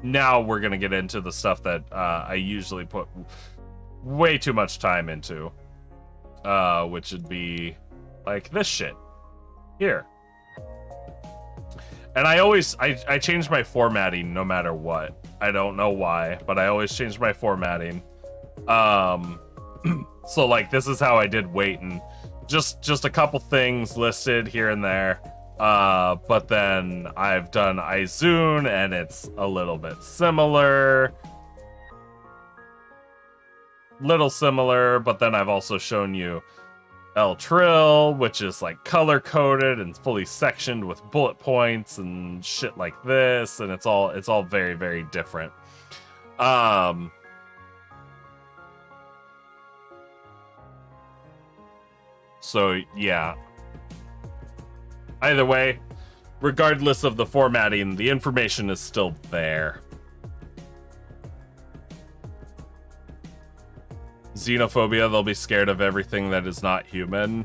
now we're gonna get into the stuff that I usually put way too much time into, which would be like this shit here. And I change my formatting no matter what. I don't know why, but I always change my formatting. So like this is how I did weight, and just a couple things listed here and there. But then I've done Izun, and it's a little bit similar. Little similar, but then I've also shown you El Trill, which is like color-coded and fully sectioned with bullet points and shit like this, and it's all very, very different. So, yeah. Either way, regardless of the formatting, the information is still there. Xenophobia, they'll be scared of everything that is not human.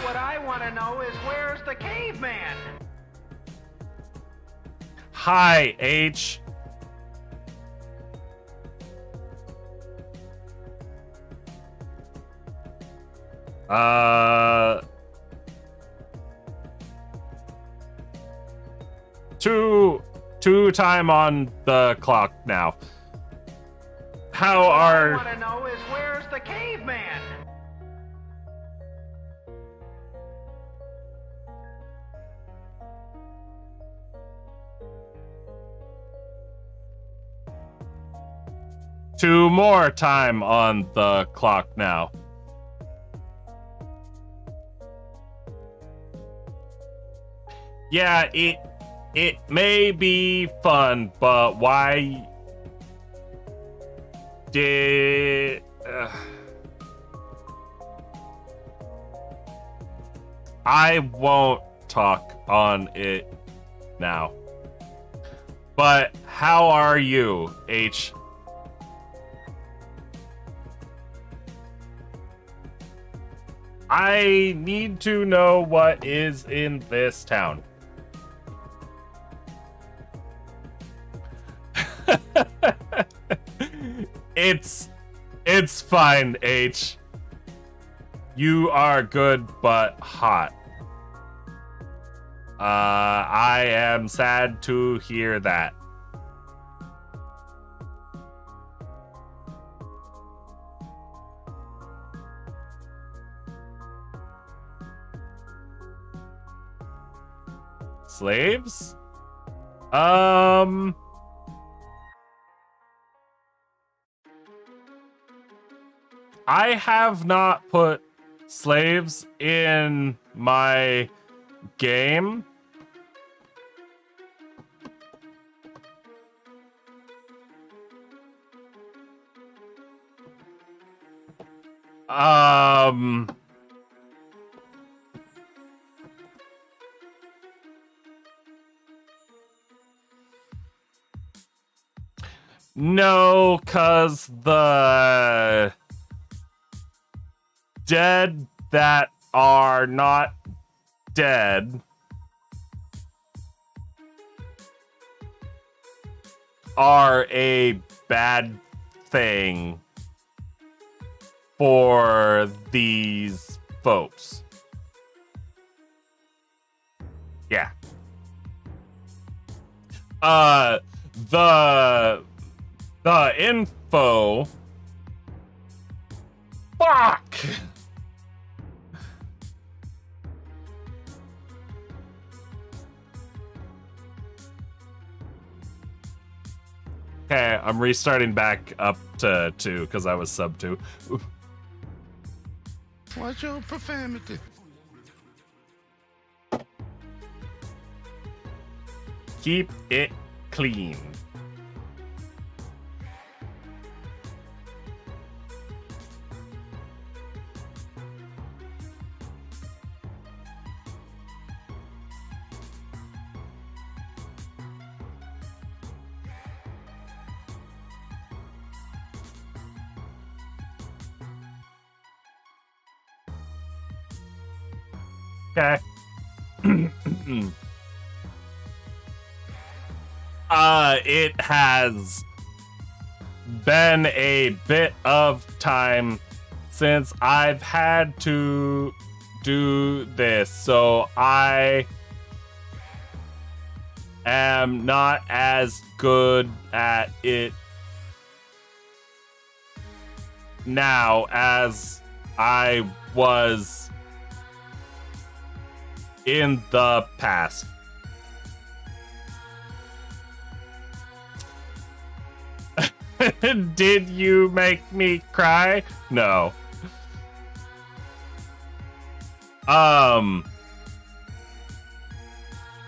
What I want to know is where's the caveman? Hi, H. Two time on the clock now. How What I are... want to know is where's the caveman? Two more time on the clock now. Yeah, it may be fun, but why did... I won't talk on it now. But how are you, H? I need to know what is in this town. It's fine, H. You are good but hot. I am sad to hear that. Slaves? I have not put slaves in my game. No, 'cause the dead that are not dead are a bad thing for these folks. Yeah. The info. Fuck. Okay, I'm restarting back up to 2 because I was sub 2. Watch your profanity. Keep it clean. Okay. It has been a bit of time since I've had to do this, so I am not as good at it now as I was in the past. Did you make me cry? No.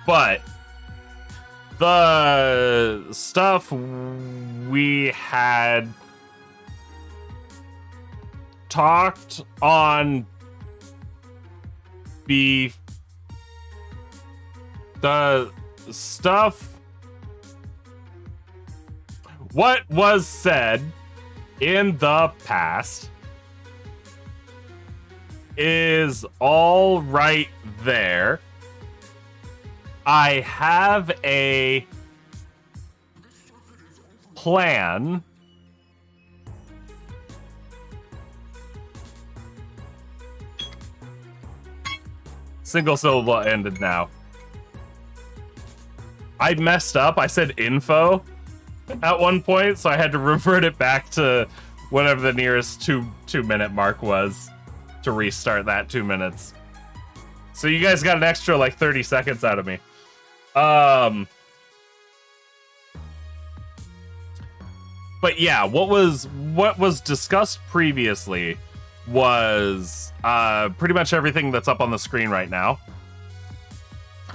But the stuff we had talked on the stuff, what was said in the past is all right there. I have a plan. Single syllable ended now. I messed up. I said info at one point, so I had to revert it back to whatever the nearest two-minute mark was to restart that 2 minutes. So you guys got an extra like 30 seconds out of me. But yeah, what was discussed previously was pretty much everything that's up on the screen right now.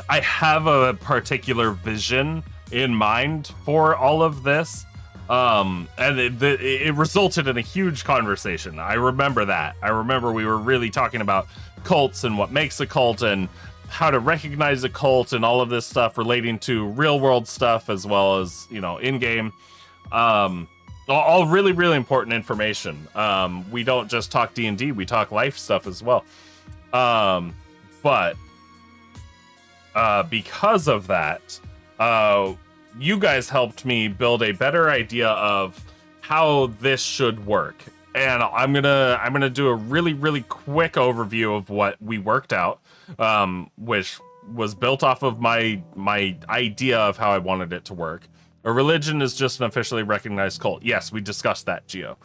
I have a particular vision in mind for all of this, and it resulted in a huge conversation. I remember that. I remember we were really talking about cults and what makes a cult and how to recognize a cult and all of this stuff relating to real world stuff as well as, you know, in-game. All really, really important information. We don't just talk D&D, we talk life stuff as well. But because of that, you guys helped me build a better idea of how this should work. And I'm gonna do a really, really quick overview of what we worked out, which was built off of my idea of how I wanted it to work. A religion is just an officially recognized cult. Yes, we discussed that, Geo.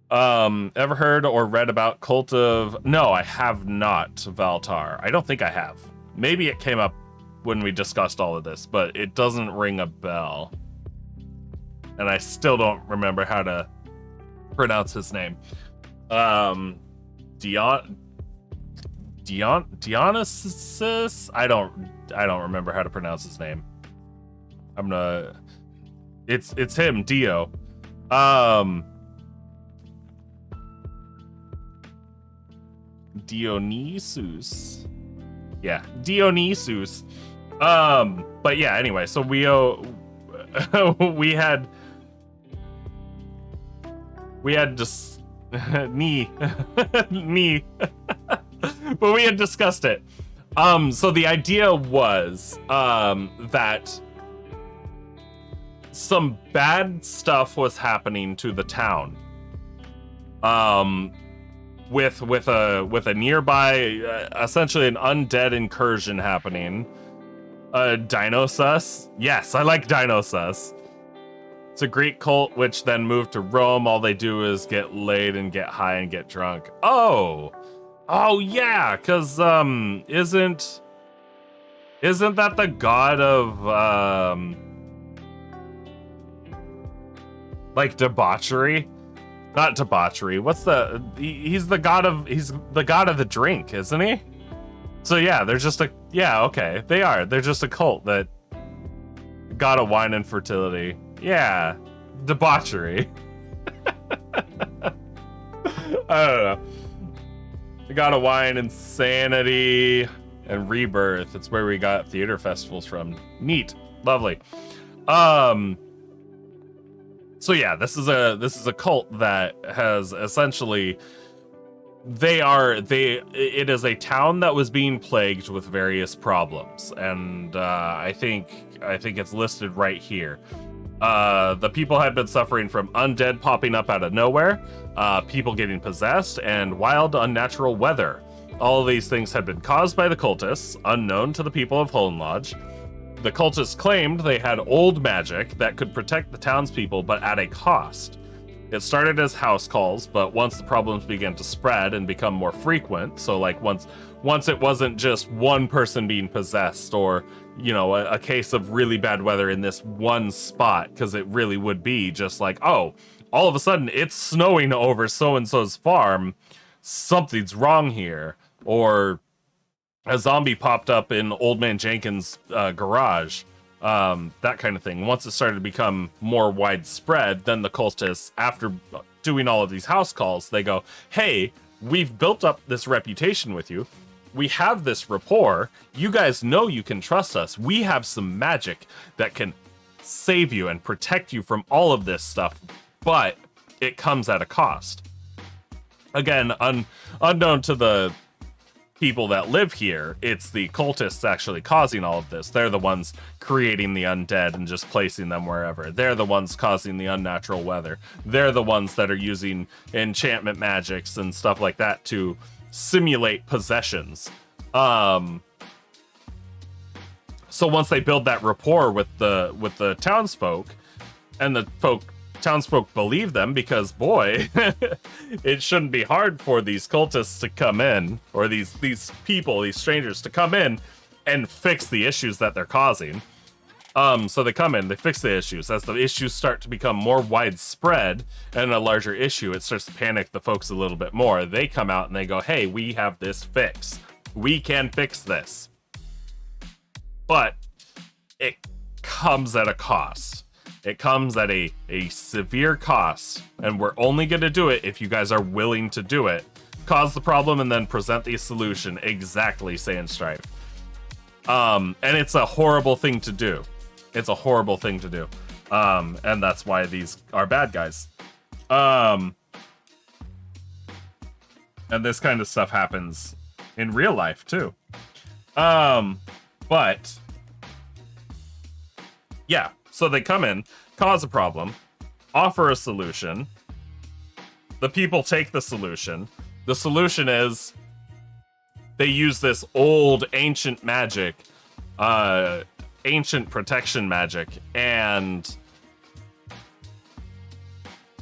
Ever heard or read about cult of... No, I have not, Valtar. I don't think I have. Maybe it came up when we discussed all of this, but it doesn't ring a bell. And I still don't remember how to pronounce his name. Dionysus? I don't remember how to pronounce his name. I'm gonna... It's him, Dio. Dionysus. Yeah, Dionysus. But yeah, anyway, so we had just me but we had discussed it. So the idea was that some bad stuff was happening to the town. With a nearby, essentially an undead incursion happening. Dinosus? Yes, I like Dinosus. It's a Greek cult which then moved to Rome. All they do is get laid and get high and get drunk. Oh yeah, because isn't that the god of like debauchery? Not debauchery. He's the god of the drink, isn't he? So yeah, they're just a they're just a cult that god of wine and fertility. Yeah, debauchery. I don't know. The god of wine, insanity, and rebirth. It's where we got theater festivals from. Neat, lovely. So yeah, this is a cult that has essentially it is a town that was being plagued with various problems, and I think it's listed right here. The people had been suffering from undead popping up out of nowhere, people getting possessed, and wild unnatural weather. All of these things had been caused by the cultists, unknown to the people of Hone Lodge. The cultists claimed they had old magic that could protect the townspeople, but at a cost. It started as house calls, but once the problems began to spread and become more frequent, so like once it wasn't just one person being possessed or, you know, a case of really bad weather in this one spot, because it really would be just like, oh, all of a sudden it's snowing over so-and-so's farm, something's wrong here, or a zombie popped up in Old Man Jenkins' garage, that kind of thing. Once it started to become more widespread, then the cultists, after doing all of these house calls, they go, hey, we've built up this reputation with you. we have this rapport. You guys know you can trust us. We have some magic that can save you and protect you from all of this stuff, but it comes at a cost. Again, unknown to the people that live here, it's the cultists actually causing all of this. They're the ones creating the undead and just placing them wherever. They're the ones causing the unnatural weather. They're the ones that are using enchantment magics and stuff like that to simulate possessions. So once they build that rapport with the townsfolk, and the townsfolk believe them, because boy, it shouldn't be hard for these cultists to come in, or these people, these strangers to come in and fix the issues that they're causing. So they come in, they fix the issues. As the issues start to become more widespread and a larger issue, it starts to panic the folks a little bit more. They come out and they go, hey, we have this fix. We can fix this. But it comes at a cost. It comes at a severe cost, and we're only going to do it if you guys are willing to do it. Cause the problem and then present the solution. Exactly, Saiyan Strife. And it's a horrible thing to do. It's a horrible thing to do. And that's why these are bad guys. And this kind of stuff happens in real life too. But yeah, so they come in, cause a problem, offer a solution. The people take the solution. The solution is they use this old ancient magic, ancient protection magic, and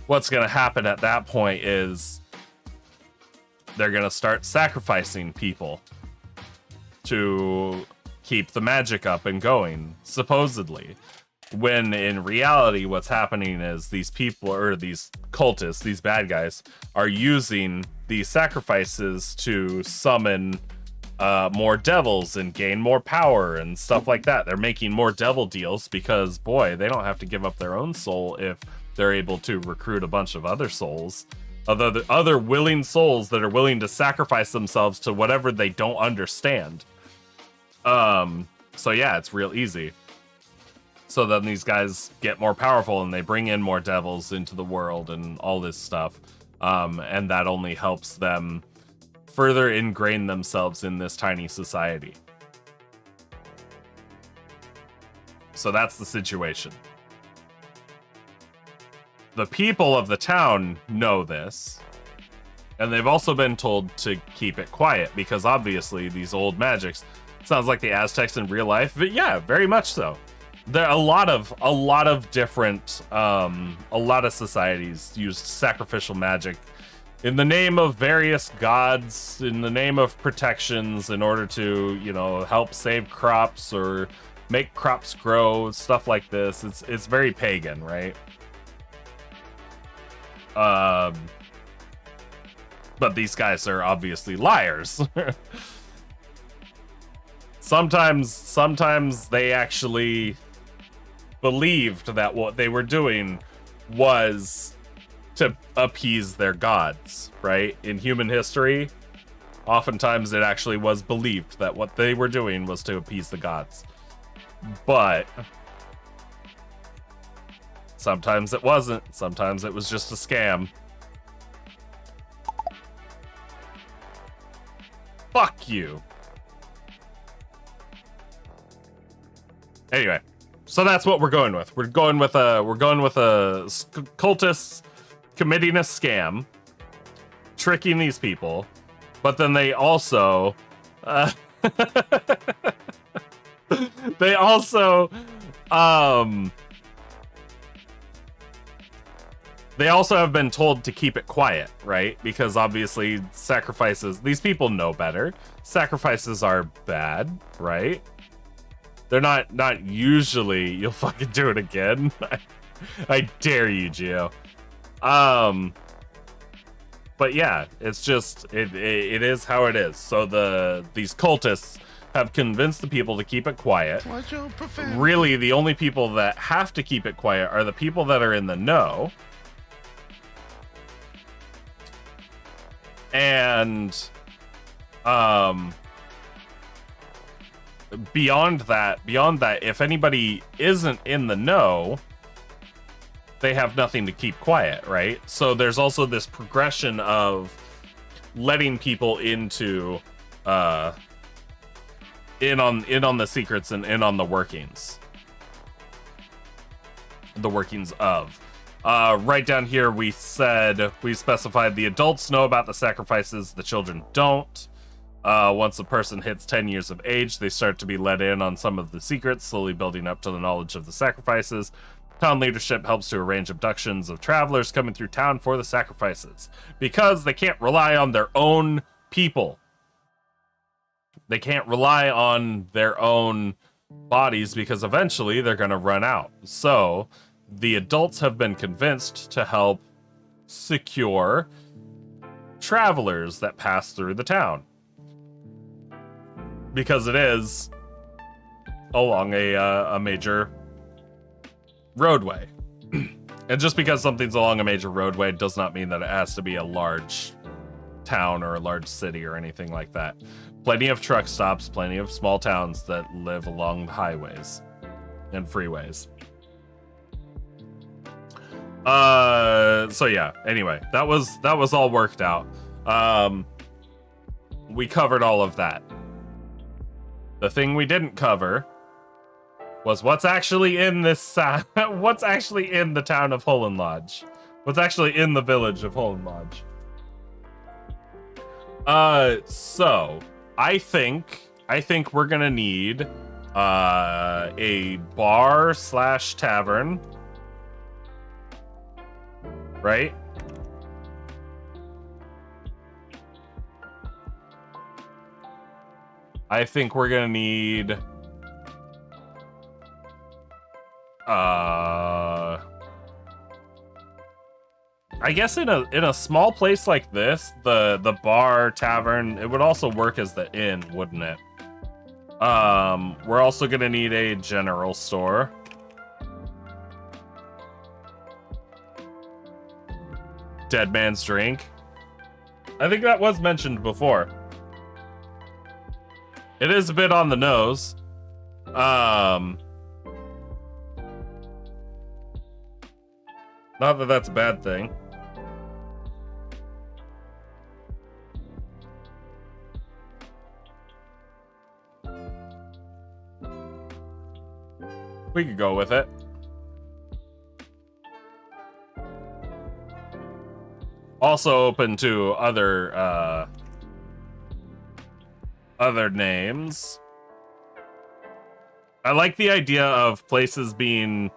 what's going to happen at that point is they're going to start sacrificing people to keep the magic up and going, supposedly. When in reality, what's happening is these people, or these cultists, these bad guys, are using these sacrifices to summon more devils and gain more power and stuff like that. They're making more devil deals because, boy, they don't have to give up their own soul if they're able to recruit a bunch of other souls. Other willing souls that are willing to sacrifice themselves to whatever they don't understand. So yeah, it's real easy. So then these guys get more powerful and they bring in more devils into the world and all this stuff. And that only helps them further ingrain themselves in this tiny society. So that's the situation. The people of the town know this. And they've also been told to keep it quiet because obviously these old magics sounds like the Aztecs in real life, but yeah, very much so. There are a lot of different, a lot of societies use sacrificial magic in the name of various gods, in the name of protections, in order to, you know, help save crops or make crops grow, stuff like this. It's very pagan, right? But these guys are obviously liars. Sometimes they actually believed that what they were doing was to appease their gods, right? In human history, oftentimes it actually was believed that what they were doing was to appease the gods. But sometimes it wasn't. Sometimes it was just a scam. Fuck you. Anyway, so that's what we're going with. We're going with a cultists committing a scam, tricking these people, but then they also they also have been told to keep it quiet, right? Because obviously sacrifices, these people know better. Sacrifices are bad, right? They're not usually, you'll fucking do it again. I dare you, Gio. But yeah, it's just, it is how it is. So these cultists have convinced the people to keep it quiet. Watch your profanity. Really, the only people that have to keep it quiet are the people that are in the know. And beyond that, if anybody isn't in the know, they have nothing to keep quiet, right? So there's also this progression of letting people into in on the secrets and in on the workings of right down here. We specified the adults know about the sacrifices, the children don't. Once a person hits 10 years of age, they start to be let in on some of the secrets, slowly building up to the knowledge of the sacrifices. Town leadership helps to arrange abductions of travelers coming through town for the sacrifices, because they can't rely on their own people. They can't rely on their own bodies, because eventually they're going to run out. So the adults have been convinced to help secure travelers that pass through the town, because it is along a major roadway. And just because something's along a major roadway does not mean that it has to be a large town or a large city or anything like that. Plenty of truck stops, plenty of small towns that live along highways and freeways. So yeah, anyway, that was all worked out. We covered all of that. The thing we didn't cover was what's actually in this what's actually in the town of Holland Lodge. What's actually in the village of Holland Lodge. So I think we're gonna need a bar / tavern, right? I think we're gonna need I guess in a small place like this, the bar tavern, it would also work as the inn, wouldn't it? We're also gonna need a general store. Dead Man's Drink. I think that was mentioned before. It is a bit on the nose. Not that that's a bad thing. We could go with it. Also open to other names. I like the idea of places being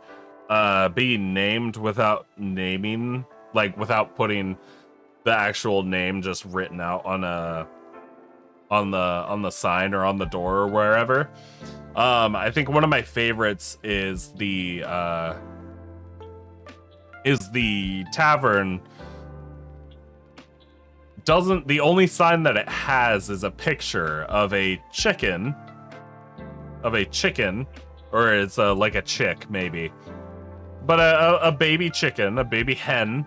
named without naming, like without putting the actual name just written out on the sign or on the door or wherever. I think one of my favorites is the tavern. The only sign that it has is a picture of a chicken, or it's like a chick maybe, but a baby chicken, a baby hen,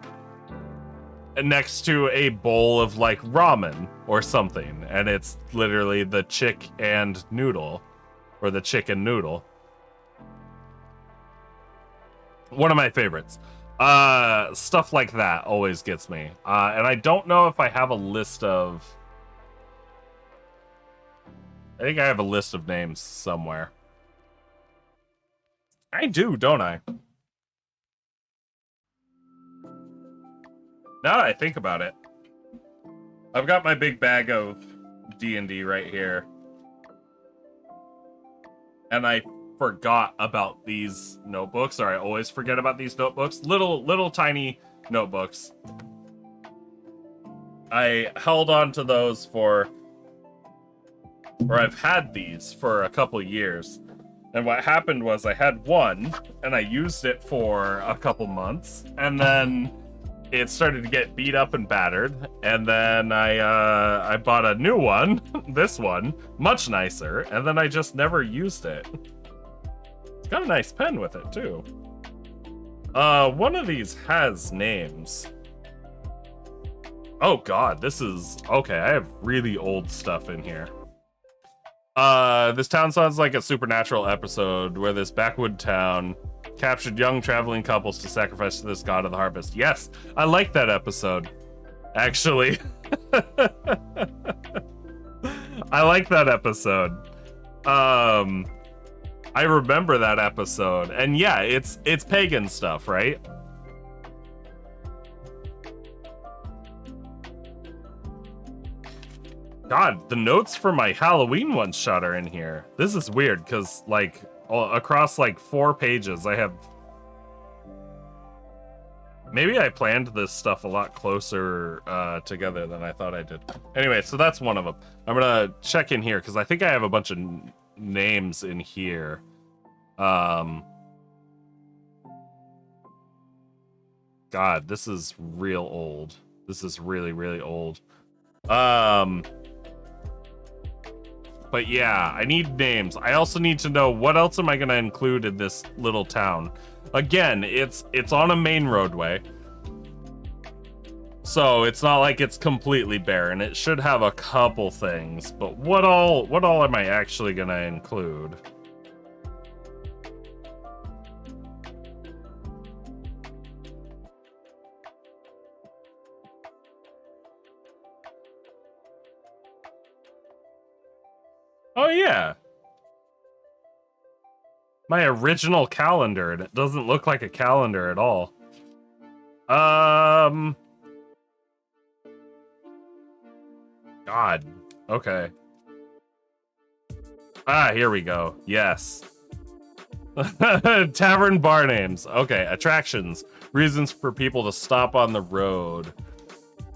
next to a bowl of like ramen or something, and it's literally the chick and noodle, or the chicken noodle. One of my favorites. Stuff like that always gets me. And I don't know if I have a list of... I think I have a list of names somewhere. I do, don't I? Now that I think about it, I've got my big bag of D&D right here. And I forgot about these notebooks, or I always forget about these notebooks. Little tiny notebooks. I held on to those I've had these for a couple years. And what happened was I had one, and I used it for a couple months, and then it started to get beat up and battered, and then I bought a new one, this one, much nicer, and then I just never used it. Got a nice pen with it too. One of these has names. Oh god, this is... Okay, I have really old stuff in here. This town sounds like a supernatural episode where this backwood town captured young traveling couples to sacrifice to this god of the harvest. Yes, I like that episode. Actually. I like that episode. I remember that episode. And yeah, it's pagan stuff, right? God, the notes for my Halloween one shot are in here. This is weird because, like, across like 4 pages, I have. Maybe I planned this stuff a lot closer together than I thought I did. Anyway, so that's one of them. I'm gonna check in here because I think I have a bunch of names in here. God, this is real old. This is really, really old. But yeah, I need names. I also need to know what else am I going to include in this little town. Again, it's on a main roadway. So it's not like it's completely barren. It should have a couple things, but what all am I actually going to include? Oh yeah. My original calendar, and it doesn't look like a calendar at all. God. Okay. Ah, here we go. Yes. Tavern bar names. Okay, attractions. Reasons for people to stop on the road.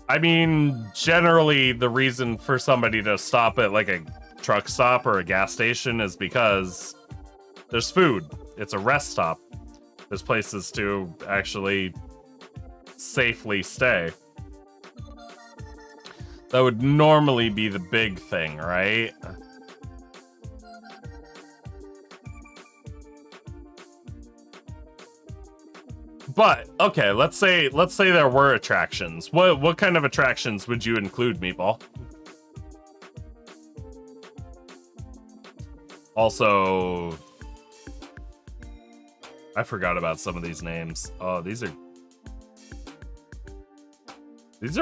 I mean, generally, the reason for somebody to stop at like a truck stop or a gas station is because there's food. It's a rest stop. There's places to actually safely stay. That would normally be the big thing, right? But okay, let's say there were attractions. What kind of attractions would you include, Meatball? Also, I forgot about some of these names. Oh, these are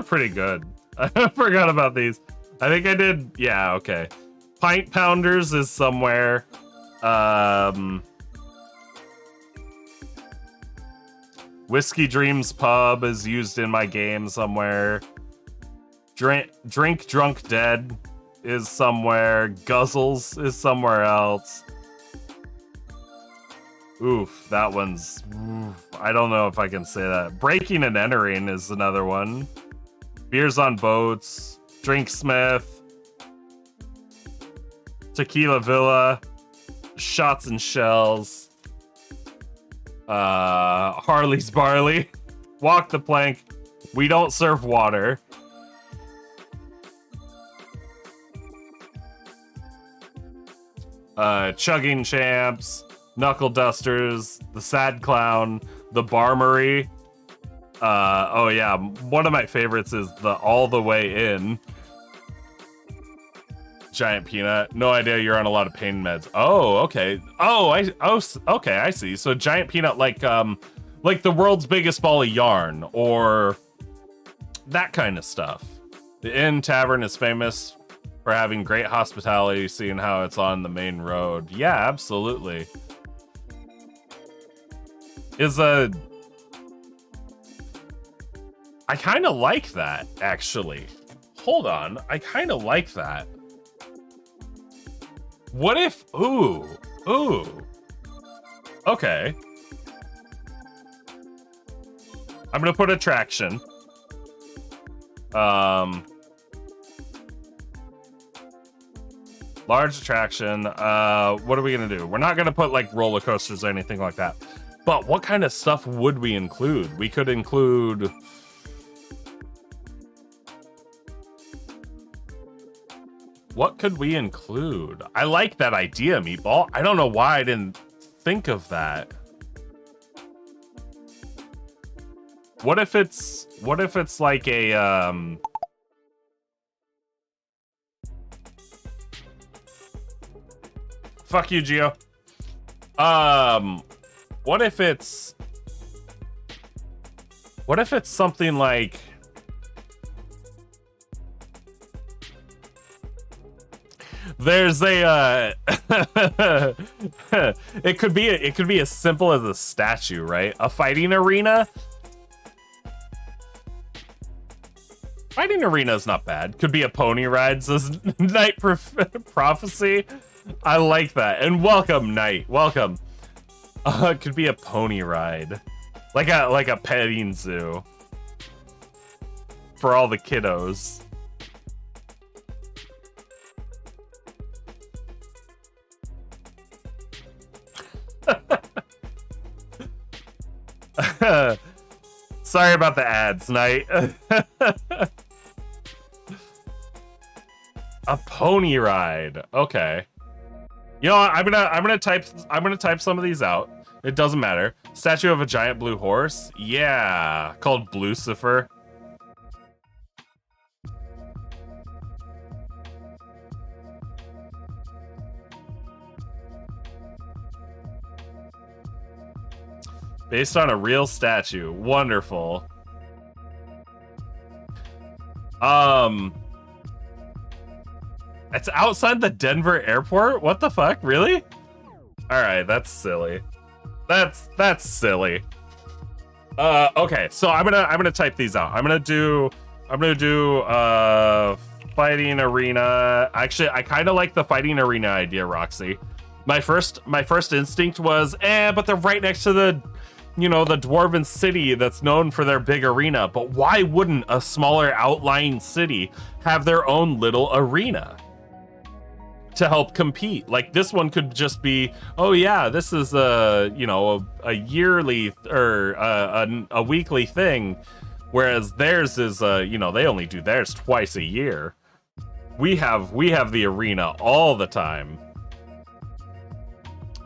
pretty good. I forgot about these. I think I did. Yeah, okay. Pint Pounders is somewhere. Whiskey Dreams Pub is used in my game somewhere. Drink Drunk Dead is somewhere. Guzzles is somewhere else. Oof, that one's... Oof, I don't know if I can say that. Breaking and Entering is another one. Beers on Boats. Drinksmith. Tequila Villa. Shots and Shells. Harley's Barley. Walk the Plank. We Don't Serve Water. Chugging Champs. Knuckle Dusters. The Sad Clown. The Barmery. Oh yeah, one of my favorites is the All the Way In. Giant Peanut. No idea you're on a lot of pain meds. Oh, okay. Okay, I see. So Giant Peanut, like the world's biggest ball of yarn, or that kind of stuff. The Inn Tavern is famous for having great hospitality, seeing how it's on the main road. Yeah, absolutely. I kind of like that, actually. Hold on. I kind of like that. What if... Ooh. Okay. I'm gonna put attraction. Large attraction. What are we gonna do? We're not gonna put, like, roller coasters or anything like that. But what kind of stuff would we include? We could include... What could we include? I like that idea, Meatball. I don't know why I didn't think of that. What if it's like a Fuck you, Geo. What if it's something like there's a it could be as simple as a statue, right? A fighting arena. Fighting arena is not bad. Could be a pony ride, says Night Prophecy. I like that. And welcome, Night. Welcome. It could be a pony ride. Like a petting zoo. For all the kiddos. Sorry about the ads, Night. A pony ride. Okay. You know what? I'm gonna type some of these out. It doesn't matter. Statue of a giant blue horse. Yeah, called Blucifer. Based on a real statue. Wonderful. It's outside the Denver airport? What the fuck? Really? Alright, that's silly. That's silly. Okay, so I'm gonna type these out. I'm gonna do fighting arena. Actually, I kind of like the fighting arena idea, Roxy. My first instinct was, but they're right next to the, you know, the dwarven city that's known for their big arena. But why wouldn't a smaller outlying city have their own little arena to help compete? Like, this one could just be, oh yeah, this is a yearly or a weekly thing, whereas theirs is they only do theirs twice a year. We have the arena all the time.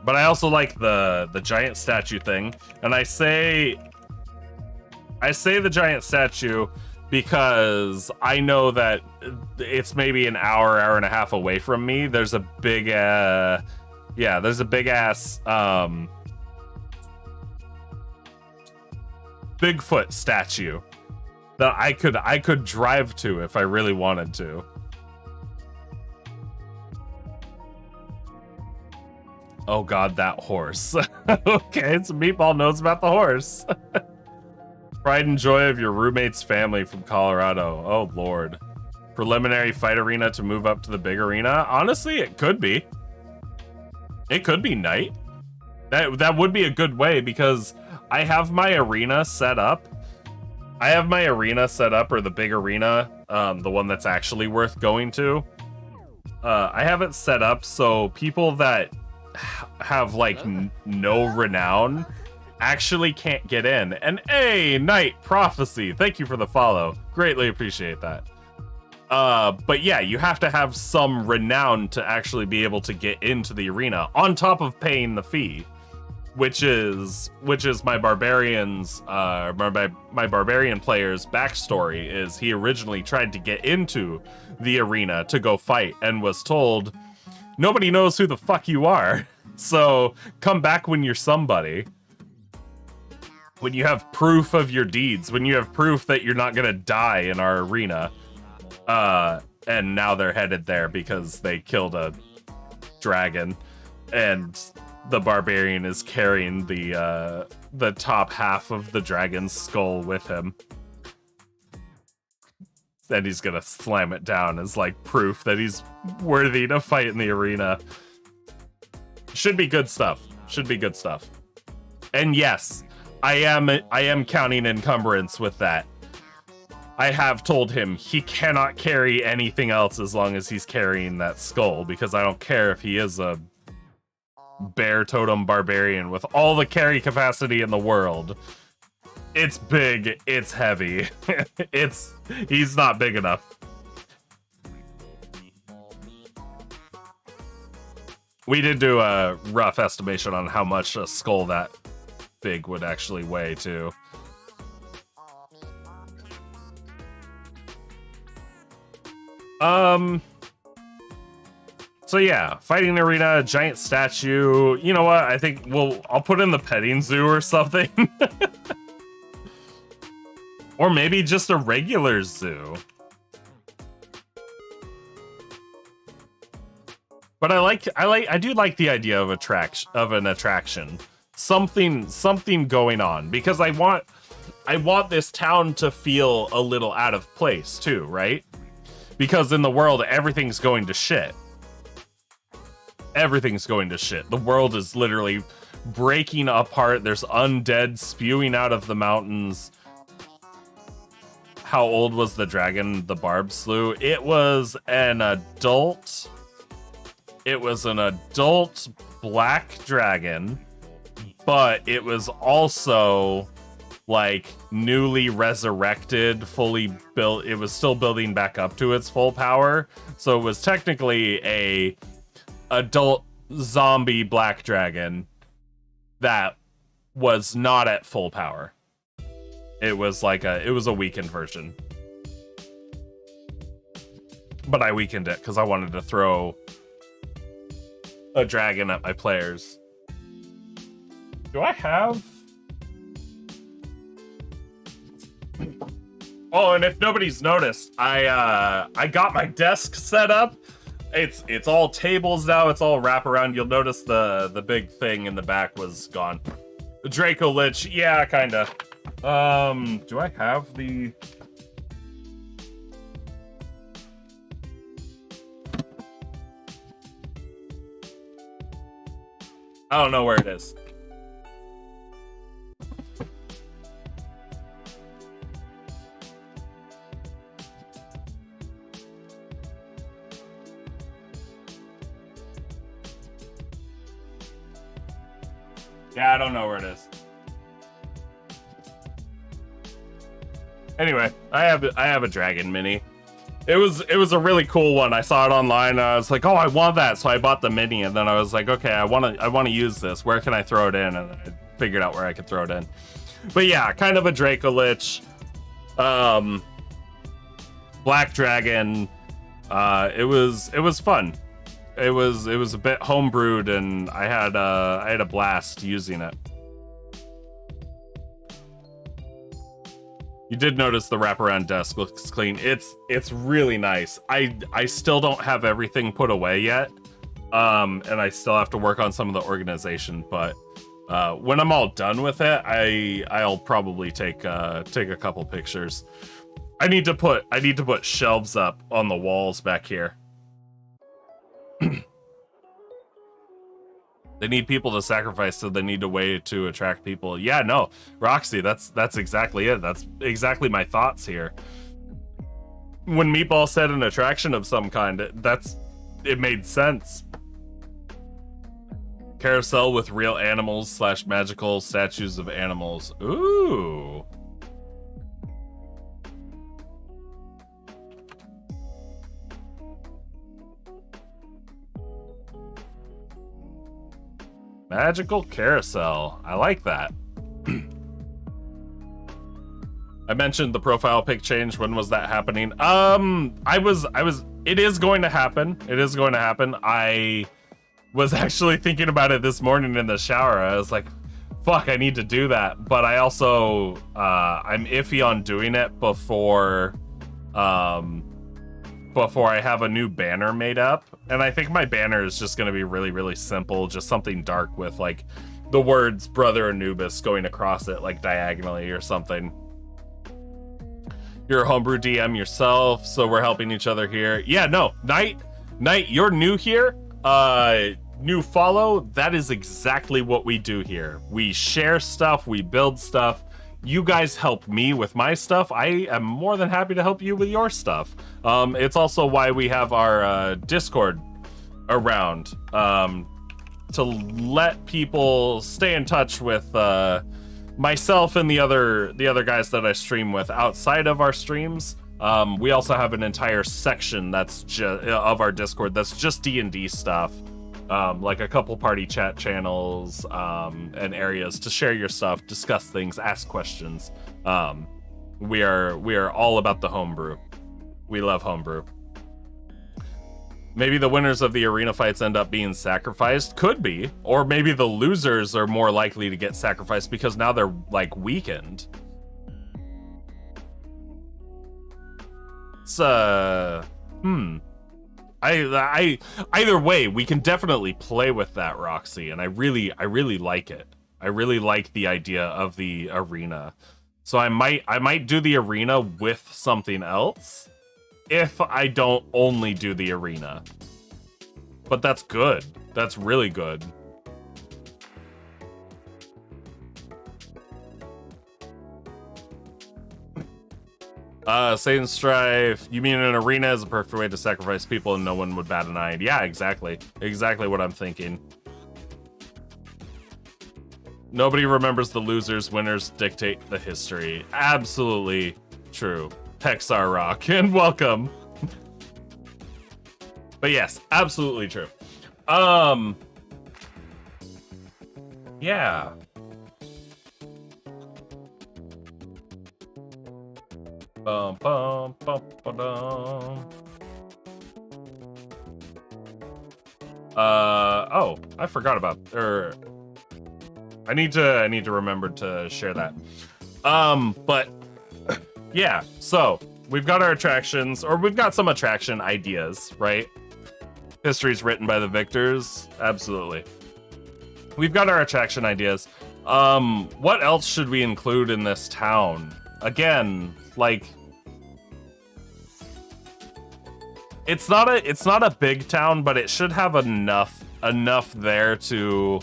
But I also like the giant statue thing, and I say the giant statue because I know that it's maybe an hour and a half away from me. There's a big ass Bigfoot statue that I could drive to if I really wanted to. Oh god, that horse. Okay, so Meatball knows about the horse. Pride and joy of your roommate's family from Colorado. Oh lord. Preliminary fight arena to move up to the big arena. Honestly, it could be. It could be Night. That would be a good way, because I have my arena set up. Or the big arena, the one that's actually worth going to. I have it set up so people that have like no renown actually can't get in. And hey, Night Prophecy, thank you for the follow. Greatly appreciate that. But yeah, you have to have some renown to actually be able to get into the arena, on top of paying the fee, which is my barbarian's my barbarian player's backstory. Is he originally tried to get into the arena to go fight and was told, nobody knows who the fuck you are, so come back when you're somebody. When you have proof of your deeds, when you have proof that you're not gonna die in our arena. And now they're headed there because they killed a dragon, and the barbarian is carrying the top half of the dragon's skull with him. Then he's gonna slam it down as like proof that he's worthy to fight in the arena. Should be good stuff. Should be good stuff. And yes, I am counting encumbrance with that. I have told him he cannot carry anything else as long as he's carrying that skull, because I don't care if he is a bear totem barbarian with all the carry capacity in the world. It's big, it's heavy. He's not big enough. We did do a rough estimation on how much a skull that big would actually weigh too. So yeah, fighting arena, giant statue. You know what? I think I'll put in the petting zoo or something. Or maybe just a regular zoo. But I do like the idea of an attraction. Something going on, because I want this town to feel a little out of place too, right? Because in the world everything's going to shit. Everything's going to shit. The world is literally breaking apart. There's undead spewing out of the mountains. How old was the dragon the Barb slew? It was an adult. It was an adult black dragon, but it was also like newly resurrected, fully built. It was still building back up to its full power. So it was technically a adult zombie black dragon that was not at full power. It was a weakened version. But I weakened it because I wanted to throw a dragon at my players. Do I have... Oh, and if nobody's noticed, I got my desk set up. It's all tables now. It's all wraparound. You'll notice the big thing in the back was gone. The Draco Lich, yeah, kinda. Do I have the... I don't know where it is. Yeah, I don't know where it is. Anyway, I have a dragon mini. It was a really cool one. I saw it online. And I was like, oh, I want that. So I bought the mini, and then I was like, okay, I want to use this. Where can I throw it in? And I figured out where I could throw it in. But yeah, kind of a Draco Lich, black dragon. It was fun. It was a bit homebrewed, and I had a blast using it. You did notice the wraparound desk looks clean. It's really nice. I still don't have everything put away yet, and I still have to work on some of the organization. But when I'm all done with it, I'll probably take a couple pictures. I need to put shelves up on the walls back here. They need people to sacrifice, so they need a way to attract people. Yeah, no, Roxy, that's exactly it. That's exactly my thoughts here. When Meatball said an attraction of some kind, it made sense. Carousel with real animals / magical statues of animals. Ooh. Magical carousel. I like that. I mentioned the profile pic change. When was that happening? It is going to happen. It is going to happen. I was actually thinking about it this morning in the shower. I was like, fuck, I need to do that. But I also, I'm iffy on doing it before I have a new banner made up. And I think my banner is just going to be really, really simple. Just something dark with like the words Brother Anubis going across it like diagonally or something. You're a homebrew DM yourself, so we're helping each other here. Yeah, no, Knight, you're new here. New follow. That is exactly what we do here. We share stuff, we build stuff. You guys help me with my stuff. I am more than happy to help you with your stuff. It's also why we have our Discord around, to let people stay in touch with myself and the other guys that I stream with outside of our streams. We also have an entire section that's of our Discord that's just D&D stuff. Like a couple party chat channels, and areas to share your stuff, discuss things, ask questions. We are all about the homebrew. We love homebrew. Maybe the winners of the arena fights end up being sacrificed. Could be. Or maybe the losers are more likely to get sacrificed because now they're, like, weakened. It's, either way, we can definitely play with that, Roxy, and I really like it. I really like the idea of the arena. So I might do the arena with something else if I don't only do the arena. But that's good. That's really good. Satan Strife, you mean an arena is a perfect way to sacrifice people and no one would bat an eye? Yeah, exactly. Exactly what I'm thinking. Nobody remembers the losers, winners dictate the history. Absolutely true. Hexar Rock, and welcome. But yes, absolutely true. Yeah. Bum, bum, bum, ba-dum. Oh, I forgot about, I need to remember to share that. But yeah, so we've got our attractions, or we've got some attraction ideas, right? History's written by the victors. Absolutely. We've got our attraction ideas. What else should we include in this town? Again, like, it's not a big town, but it should have enough there to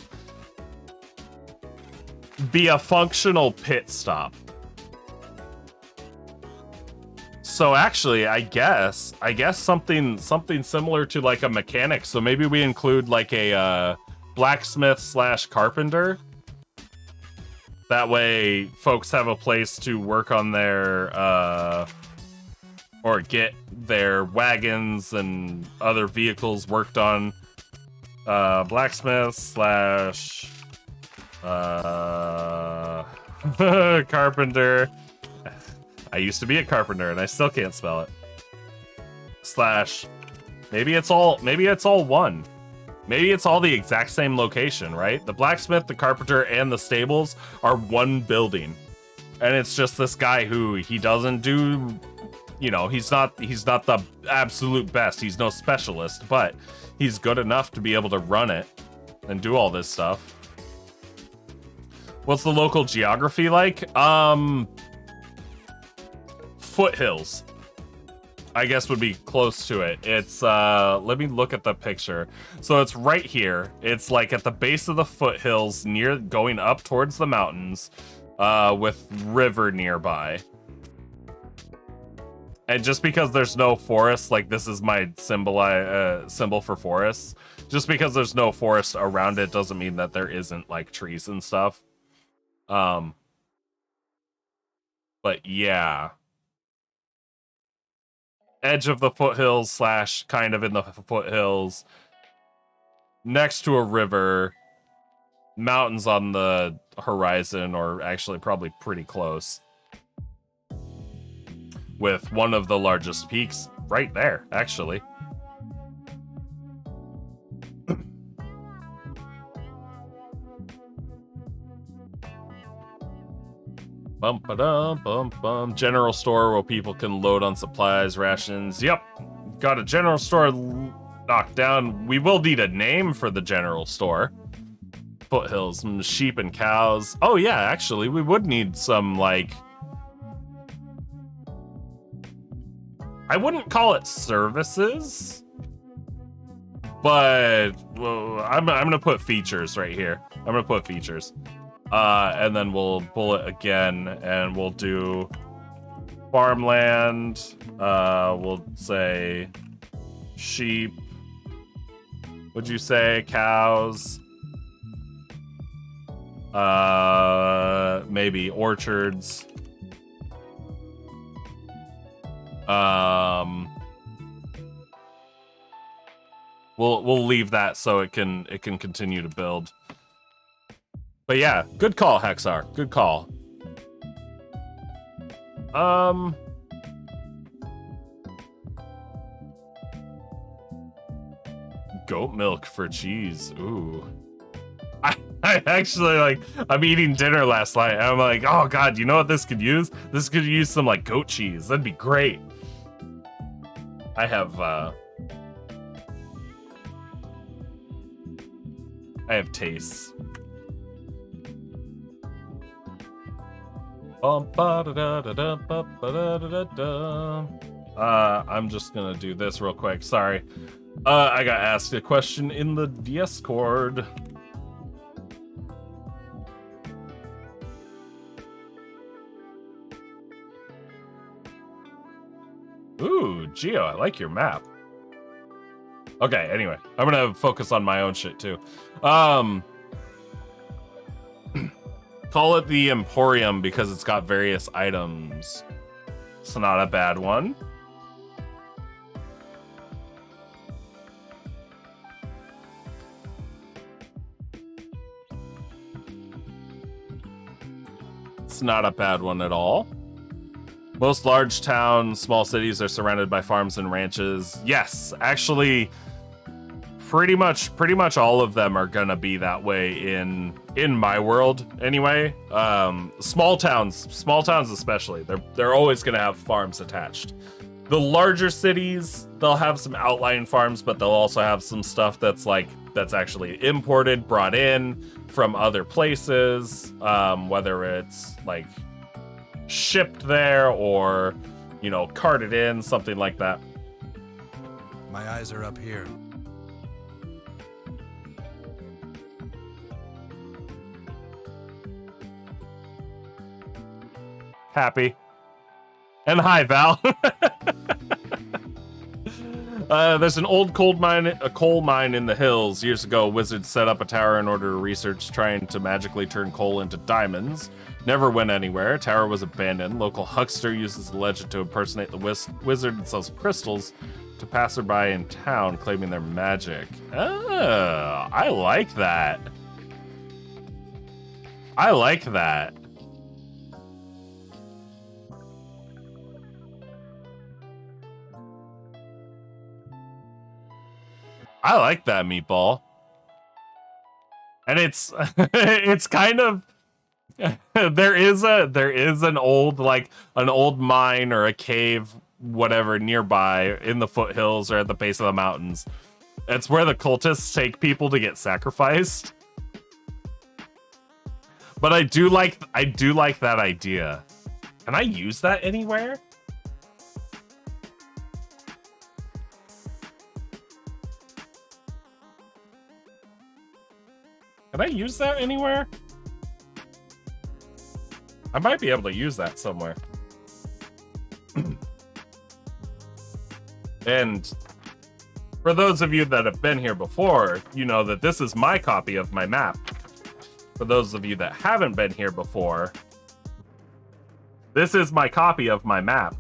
be a functional pit stop. So actually, I guess something similar to like a mechanic. So maybe we include like a blacksmith / carpenter. That way, folks have a place to work on their or get their wagons and other vehicles worked on. Blacksmith / carpenter. I used to be a carpenter and I still can't spell it. / maybe it's all one. Maybe it's all the exact same location, right? The blacksmith, the carpenter, and the stables are one building. And it's just this guy who he doesn't do, you know, he's not the absolute best. He's no specialist, but he's good enough to be able to run it and do all this stuff. What's the local geography like? Foothills, I guess, would be close to it. It's let me look at the picture. So it's right here. It's like at the base of the foothills, near going up towards the mountains, with river nearby. And just because there's no forest, like this is my symbol for forests. Just because there's no forest around it doesn't mean that there isn't like trees and stuff. But yeah. Edge of the foothills / kind of in the foothills. Next to a river. Mountains on the horizon, or actually probably pretty close. With one of the largest peaks right there, actually. Bum ba dum bum bum. General store where people can load on supplies, rations. Yep, got a general store knocked down. We will need a name for the general store. Foothills, sheep and cows. Oh yeah, actually, we would need some like. I wouldn't call it services, but well, I'm gonna put features right here. I'm gonna put features. And then we'll bullet again, and we'll do farmland. We'll say sheep. Would you say cows? Maybe orchards. We'll leave that so it can continue to build. But yeah, good call, Hexar. Good call. goat milk for cheese. Ooh. I actually, like, I'm eating dinner last night, and I'm like, oh god, you know what this could use? This could use some, like, goat cheese. That'd be great. I have tastes. I'm just gonna do this real quick. Sorry. I got asked a question in the Discord. Ooh, Geo, I like your map. Okay, anyway, I'm gonna focus on my own shit too. Call it the Emporium because it's got various items. It's not a bad one. It's not a bad one at all. Most large towns, small cities are surrounded by farms and ranches. Yes, actually, pretty much all of them are gonna be that way in my world anyway. Small towns especially, they're always gonna have farms attached. The larger cities, they'll have some outlying farms, but they'll also have some stuff that's actually imported, brought in from other places, whether it's like shipped there or, you know, carted in, something like that. My eyes are up here. Happy. And hi, Val. There's an old coal mine in the hills. Years ago, a wizard set up a tower in order to research trying to magically turn coal into diamonds. Never went anywhere. Tower was abandoned. Local huckster uses the legend to impersonate the wizard and sells crystals to passerby in town, claiming their magic. Oh, I like that. I like that. I like that, Meatball. And it's it's kind of there is an old mine or a cave, whatever, nearby in the foothills or at the base of the mountains. It's where the cultists take people to get sacrificed. But I do like that idea. Can I use that anywhere? Can I use that anywhere? I might be able to use that somewhere. And for those of you that have been here before, you know that this is my copy of my map. For those of you that haven't been here before, this is my copy of my map.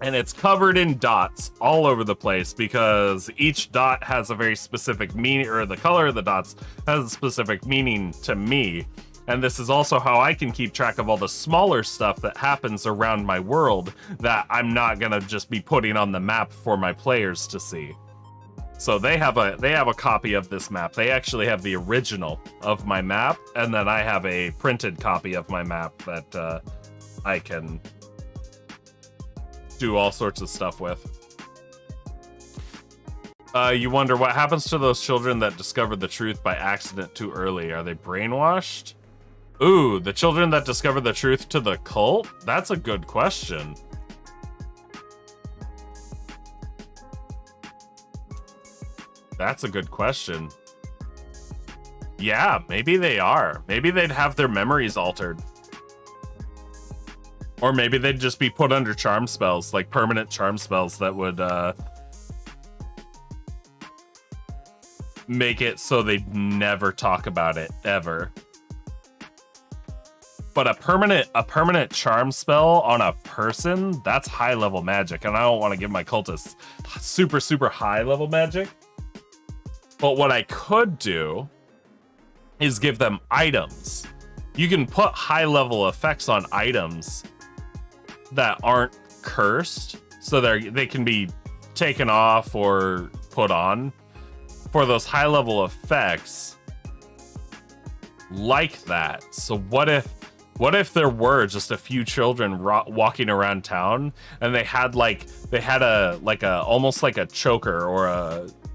And it's covered in dots all over the place because each dot has a very specific meaning, or the color of the dots has a specific meaning to me. And this is also how I can keep track of all the smaller stuff that happens around my world that I'm not gonna just be putting on the map for my players to see. So they have a copy of this map. They actually have the original of my map, and then I have a printed copy of my map that I can do all sorts of stuff with. You wonder what happens to those children that discovered the truth by accident too early. Are they brainwashed? Ooh, the children that discovered the truth to the cult? That's a good question. That's a good question. Yeah, maybe they are. Maybe they'd have their memories altered. Or maybe they'd just be put under charm spells, like permanent charm spells that would make it so they'd never talk about it, ever. But a permanent charm spell on a person, that's high level magic, and I don't want to give my cultists super, super high level magic. But what I could do is give them items. You can put high level effects on items that aren't cursed, so they can be taken off or put on for those high level effects like that. So what if there were just a few children walking around town and they had a almost like a choker or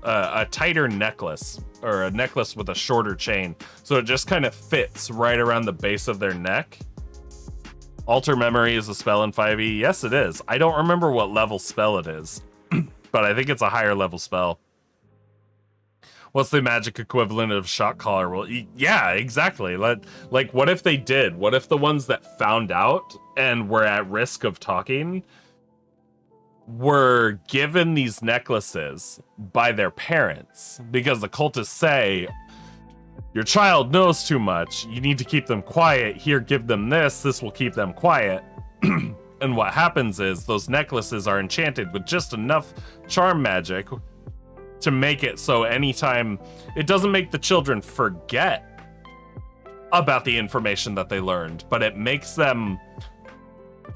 a tighter necklace, or a necklace with a shorter chain, so it just kind of fits right around the base of their neck. Alter memory is a spell in 5e. Yes, it is. I don't remember what level spell it is, but I think it's a higher level spell. What's the magic equivalent of shock collar? Well, yeah, exactly. Like, what if they did? What if the ones that found out and were at risk of talking were given these necklaces by their parents? Because the cultists say, your child knows too much. You need to keep them quiet. Here, give them this. This will keep them quiet. And what happens is those necklaces are enchanted with just enough charm magic to make it so anytime it doesn't make the children forget about the information that they learned, but it makes them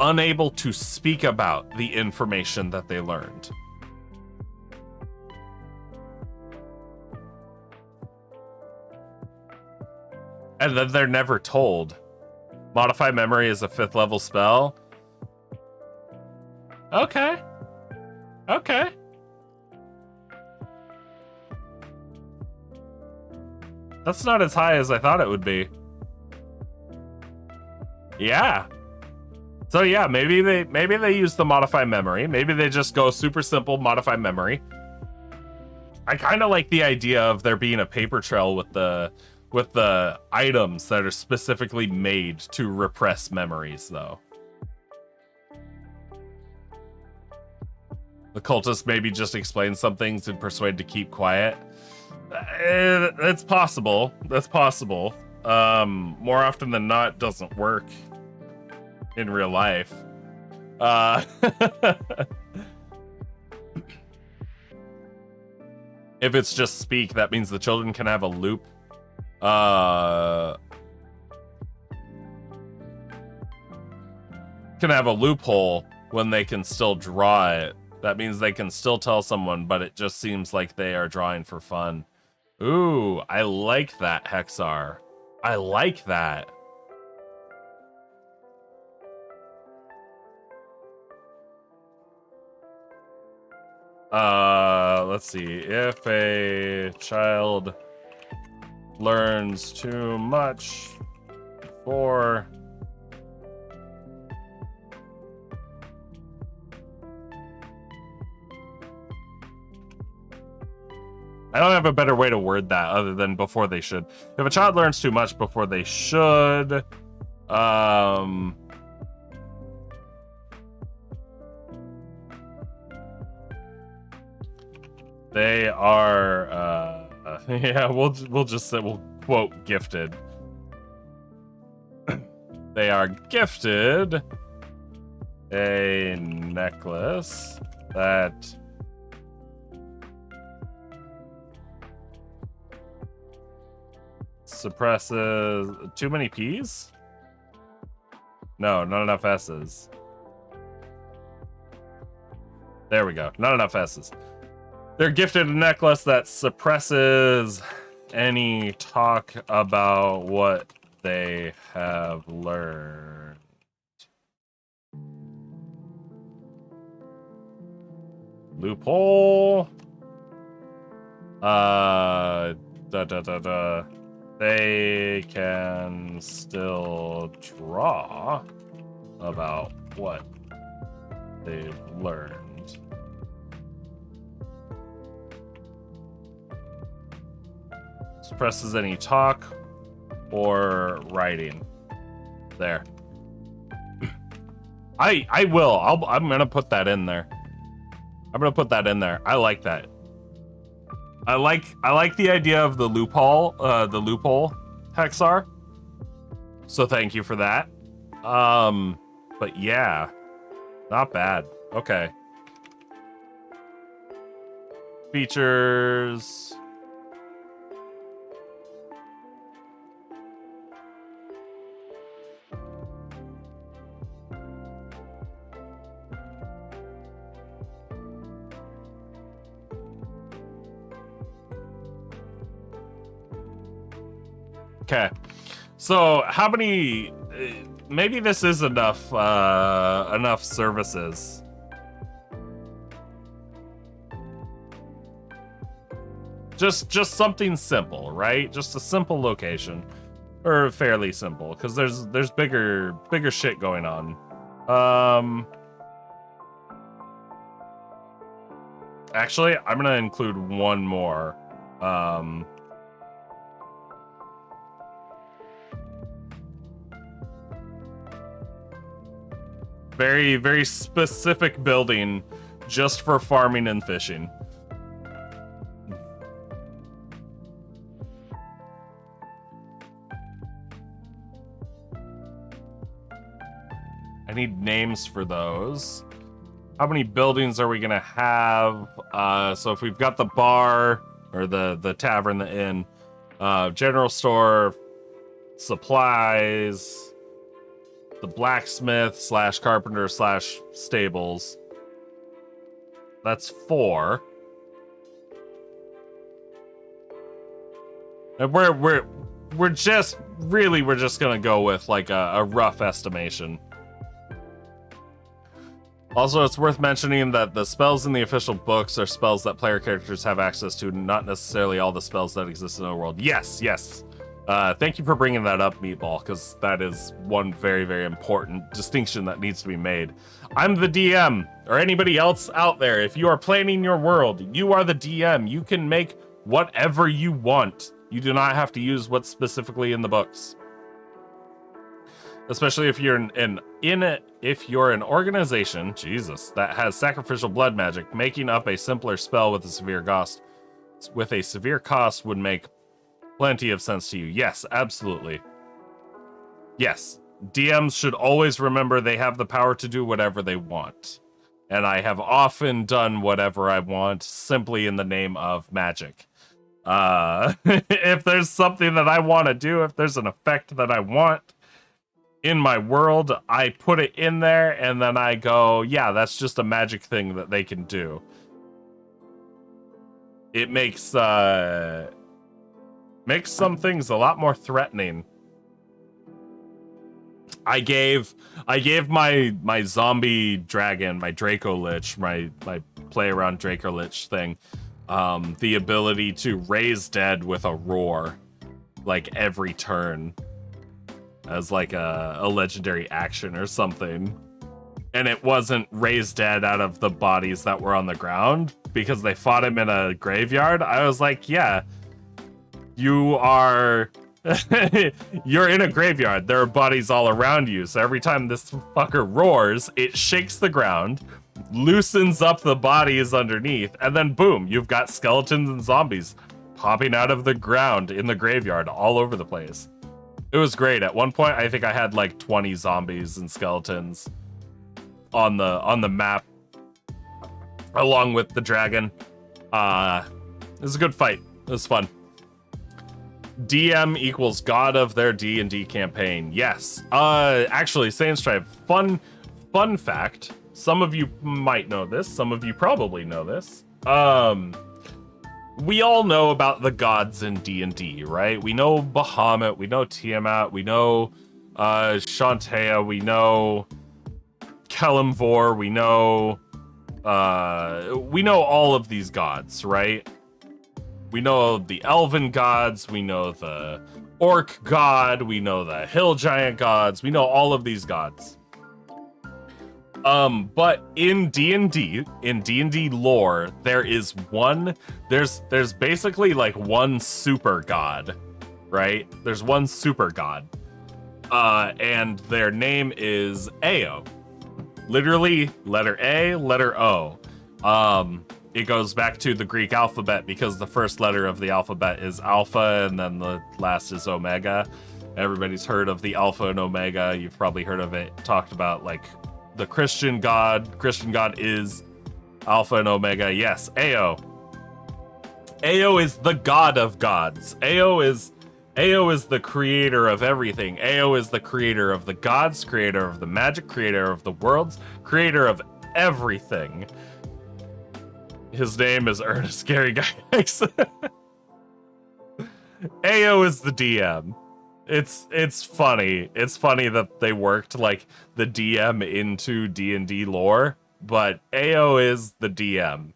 unable to speak about the information that they learned. And then they're never told. Modify memory is a 5th level spell. Okay. Okay. That's not as high as I thought it would be. Yeah. So yeah, maybe they use the modify memory. Maybe they just go super simple modify memory. I kind of like the idea of there being a paper trail with the items that are specifically made to repress memories, though. The cultist maybe just explain some things and persuade to keep quiet. It's possible. That's possible. More often than not, doesn't work in real life. If it's just speak, that means the children can have a loop. Can have a loophole when they can still draw it. That means they can still tell someone, but it just seems like they are drawing for fun. Ooh, I like that, Hexar. I like that. Let's see. If a child learns too much for I don't have a better way to word that other than before they should. If a child learns too much before they should, they are, yeah, we'll just say, we'll quote gifted. They are gifted a necklace that suppresses too many P's? No, not enough S's. There we go. Not enough S's. They're gifted a necklace that suppresses any talk about what they have learned. Loophole. They can still draw about what they've learned. Suppresses any talk or writing. There. I will. I'm gonna put that in there. I'm gonna put that in there. I like that. I like the idea of the loophole Hexar. So thank you for that. But yeah, not bad. Okay. Features. Okay. So how many? Maybe this is enough. Enough services. Just something simple, right? Just a simple location, or fairly simple, because there's bigger shit going on. Actually, I'm gonna include one more. Very specific building just for farming and fishing. I need names for those. How many buildings are we gonna have? So if we've got the bar or the tavern, the inn, general store, supplies, the blacksmith / carpenter / stables. That's 4. And we're just gonna go with like a rough estimation. Also, it's worth mentioning that the spells in the official books are spells that player characters have access to, not necessarily all the spells that exist in the world. Yes. Thank you for bringing that up, Meatball, because that is one very important distinction that needs to be made. I'm the DM, or anybody else out there. If you are planning your world, you are the DM. You can make whatever you want. You do not have to use what's specifically in the books. Especially if you're if you're an organization, Jesus, that has sacrificial blood magic, making up a simpler spell with a severe cost would make plenty of sense to you. Yes, absolutely. Yes, DMs should always remember they have the power to do whatever they want. And I have often done whatever I want simply in the name of magic. If there's something that I want to do, if there's an effect that I want in my world, I put it in there, and then I go, yeah, that's just a magic thing that they can do. It makes some things a lot more threatening. I gave my zombie dragon, my Draco Lich, my play around Draco Lich thing, the ability to raise dead with a roar, like every turn, as like a legendary action or something. And it wasn't raised dead out of the bodies that were on the ground because they fought him in a graveyard. I was like, yeah, you are you're in a graveyard. There are bodies all around you. So every time this fucker roars, it shakes the ground, loosens up the bodies underneath, and then boom, you've got skeletons and zombies popping out of the ground in the graveyard all over the place. It was great. At one point, I think I had like 20 zombies and skeletons on the map, along with the dragon. It was a good fight. It was fun. DM equals god of their D&D campaign. Yes. Actually, Saiyan Strive, fun fact. Some of you might know this. Some of you probably know this. We all know about the gods in D&D, right? We know Bahamut, we know Tiamat, we know Shantaea, we know Kelemvor, we know all of these gods, right? We know the elven gods, we know the orc god, we know the hill giant gods, we know all of these gods. But in D&D lore, there's basically like one super god, right? There's one super god. And their name is Ao. Literally letter A, letter O. It goes back to the Greek alphabet because the first letter of the alphabet is Alpha and then the last is Omega. Everybody's heard of the Alpha and Omega. You've probably heard of it talked about like the Christian god is Alpha and Omega. Yes, Ao. Ao is the god of gods. Ao is the creator of everything. Ao is the creator of the gods, creator of the magic, creator of the worlds, creator of everything. His name is Ernest Gary Gygax. Ao is the DM. it's funny. It's funny that they worked like the DM into D&D lore, but AO is the DM.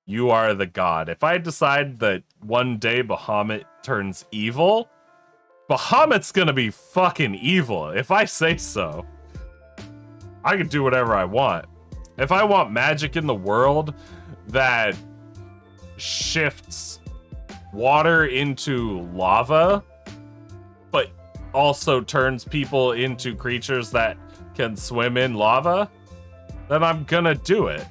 You are the god. If I decide that one day Bahamut turns evil, Bahamut's gonna be fucking evil. If I say so. I can do whatever I want. If I want magic in the world that shifts water into lava, but also turns people into creatures that can swim in lava, then I'm gonna do it.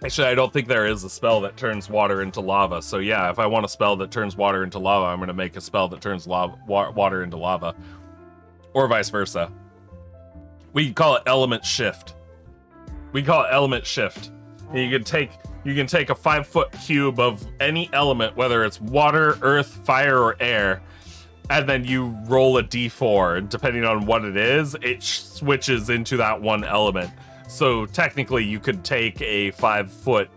Actually, I don't think there is a spell that turns water into lava. So yeah, if I want a spell that turns water into lava, I'm gonna make a spell that turns water into lava. Or vice versa. We can call it element shift. We call it element shift. And you can take a 5-foot cube of any element, whether it's water, earth, fire, or air, and then you roll a d4, and depending on what it is, it switches into that one element. So technically you could take a 5 by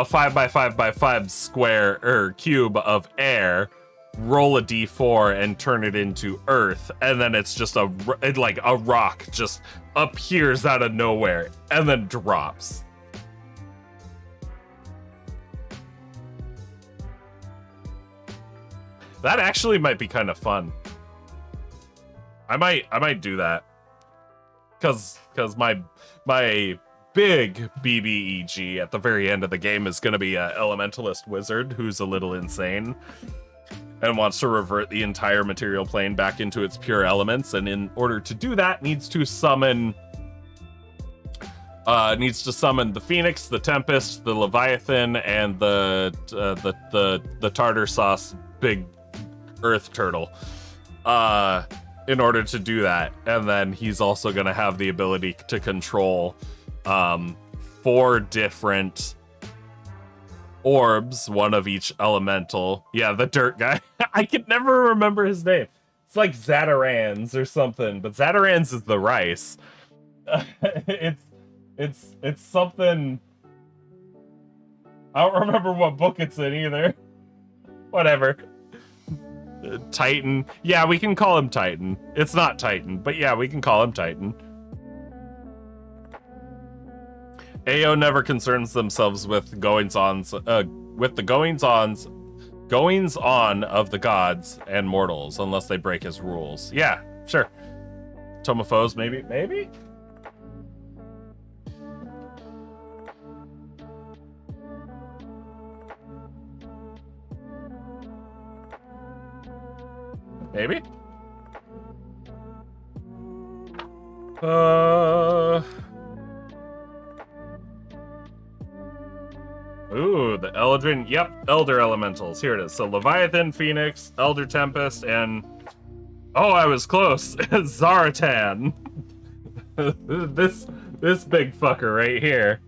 5 by 5 square or cube of air, roll a d4 and turn it into earth, and then it's just like a rock just appears out of nowhere and then drops. That actually might be kind of fun. I might do that. Cause my big BBEG at the very end of the game is gonna be a elementalist wizard who's a little insane and wants to revert the entire material plane back into its pure elements, and in order to do that needs to summon the Phoenix, the Tempest, the Leviathan, and the tartar sauce big earth turtle. In order to do that, and then he's also going to have the ability to control 4 different orbs, one of each elemental. Yeah, the dirt guy. I can never remember his name. It's like Zatarans or something, but Zatarans is the rice. It's something. I don't remember what book it's in either. Whatever. Titan. Yeah, we can call him Titan. It's not Titan, but yeah, we can call him Titan. AO never concerns themselves with goings-on of the gods and mortals unless they break his rules. Yeah, sure. Tomophos, maybe? Maybe? Ooh, the Eldrin. Yep, Elder Elementals. Here it is. So Leviathan, Phoenix, Elder Tempest, and... Oh, I was close. Zaratan. This big fucker right here.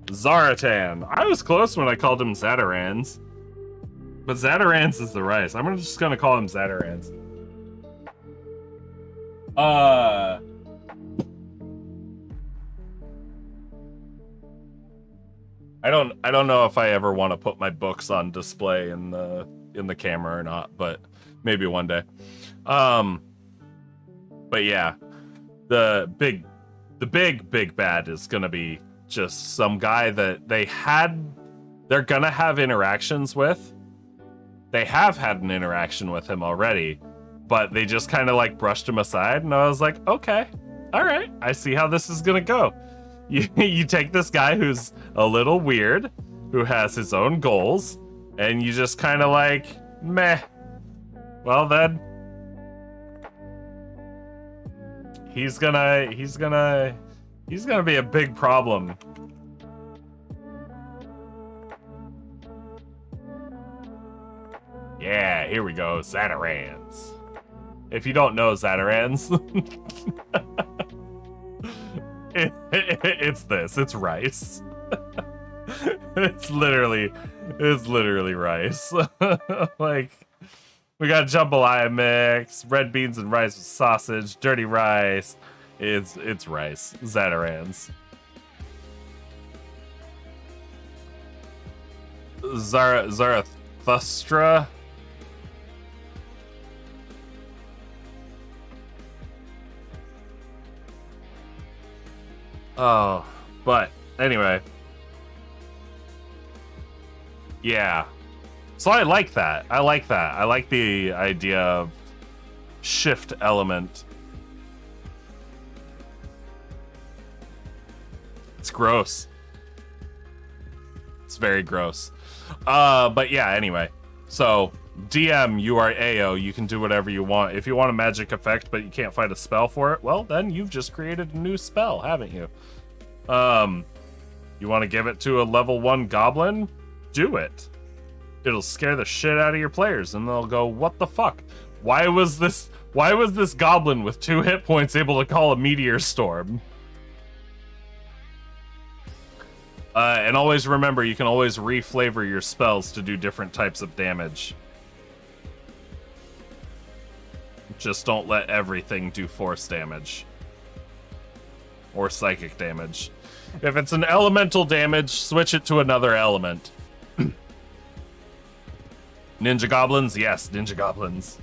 Zaratan. I was close when I called him Zatarans. But Zatarans is the rice. I'm just gonna call him Zatarans. I don't know if I ever want to put my books on display in the camera or not, but maybe one day. But yeah, the big bad is gonna be just some guy that they're gonna have interactions with. They have had an interaction with him already, but they just kind of like brushed him aside, and I was like, okay, all right, I see how this is gonna go. You take this guy who's a little weird, who has his own goals, and you just kind of like, meh. Well then, he's gonna be a big problem. Yeah, here we go, Zatarans. If you don't know Zatarans, it's rice. It's literally rice. Like, we got jambalaya mix, red beans and rice with sausage, dirty rice. It's rice. Zatarans. Zarathustra. Oh, but anyway. Yeah. So I like that. I like that. I like the idea of shift element. It's gross. It's very gross. But yeah, anyway. So, DM, you are AO. You can do whatever you want. If you want a magic effect, but you can't find a spell for it, well, then you've just created a new spell, haven't you? You want to give it to a level 1 goblin? Do it. It'll scare the shit out of your players, and they'll go, what the fuck? Why was this goblin with 2 hit points able to call a meteor storm? And always remember, you can always reflavor your spells to do different types of damage. Just don't let everything do force damage. Or psychic damage. If it's an elemental damage, switch it to another element. Ninja goblins? Yes, ninja goblins.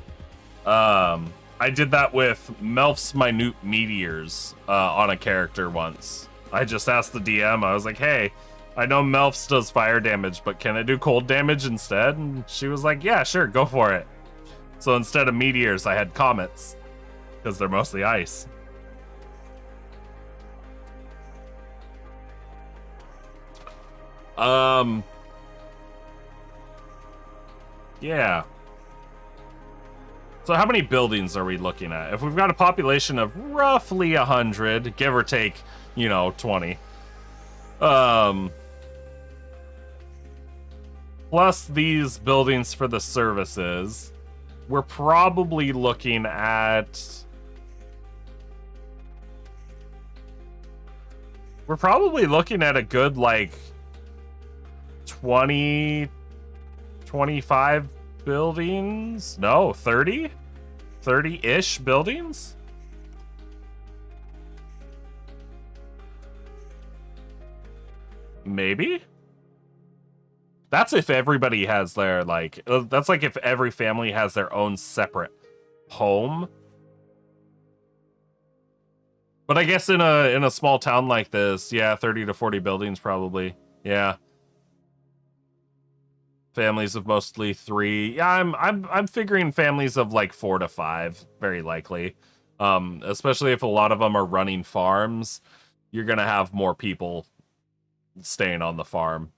I did that with Melf's Minute Meteors on a character once. I just asked the DM, I was like, hey, I know Melf's does fire damage, but can it do cold damage instead? And she was like, yeah, sure, go for it. So instead of meteors, I had comets, because they're mostly ice. Yeah. So how many buildings are we looking at? If we've got a population of roughly 100, give or take, 20. Plus these buildings for the services, we're probably looking at... We're probably looking at a good, 20, 25 buildings? No, 30? 30-ish buildings? Maybe? That's if everybody has their, that's like if every family has their own separate home. But I guess in a small town like this, yeah, 30 to 40 buildings probably. Yeah. Families of mostly 3. Yeah, I'm figuring families of 4 to 5, very likely. Especially if a lot of them are running farms, you're gonna have more people staying on the farm.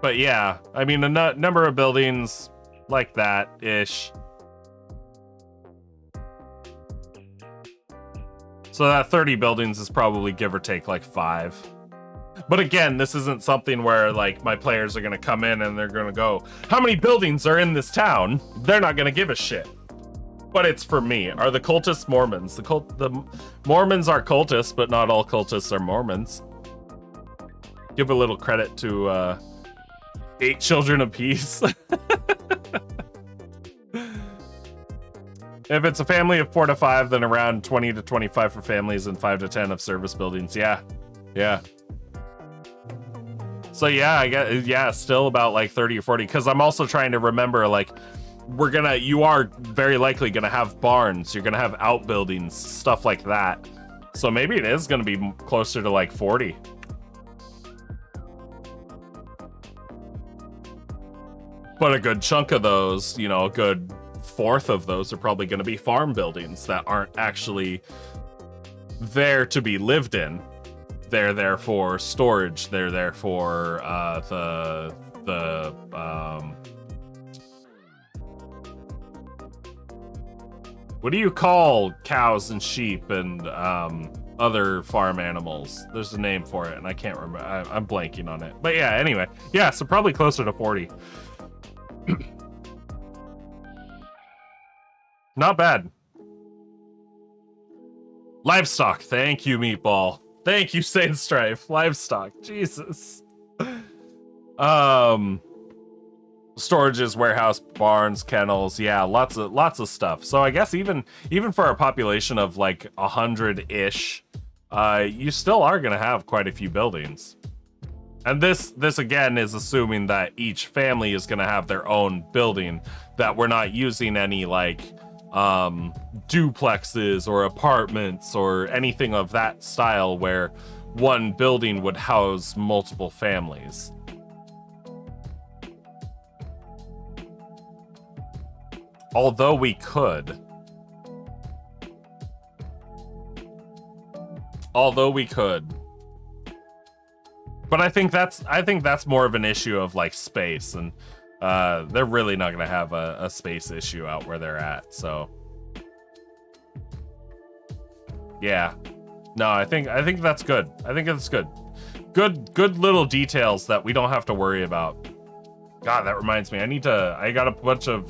But yeah, I mean, a number of buildings like that-ish. So that 30 buildings is probably give or take 5. But again, this isn't something where my players are going to come in and they're going to go, how many buildings are in this town? They're not going to give a shit. But it's for me. Are the cultists Mormons? The Mormons are cultists, but not all cultists are Mormons. Give a little credit to 8 children apiece. If it's a family of 4 to 5, then around 20 to 25 for families and 5 to 10 of service buildings. Yeah. Yeah. So yeah, I guess, yeah, still about 30 or 40. Because I'm also trying to remember, you are very likely gonna have barns. You're gonna have outbuildings, stuff like that. So maybe it is gonna be closer to 40. But a good chunk of those, a good fourth of those are probably going to be farm buildings that aren't actually there to be lived in. They're there for storage. They're there for what do you call cows and sheep and other farm animals? There's a name for it, and I can't remember. I'm blanking on it. But yeah, anyway. Yeah, so probably closer to 40. Not bad. Livestock. Thank you, Meatball. Thank you, Saint Strife. Livestock. Jesus. Storages, warehouse, barns, kennels. Yeah, lots of stuff. So I guess even for a population of 100-ish, you still are going to have quite a few buildings. And this again is assuming that each family is going to have their own building, that we're not using any like duplexes or apartments or anything of that style where one building would house multiple families. Although we could. But I think that's more of an issue of like space, and they're really not gonna have a space issue out where they're at. So yeah, no, I think that's good. I think it's good. Good little details that we don't have to worry about. God, that reminds me. I got a bunch of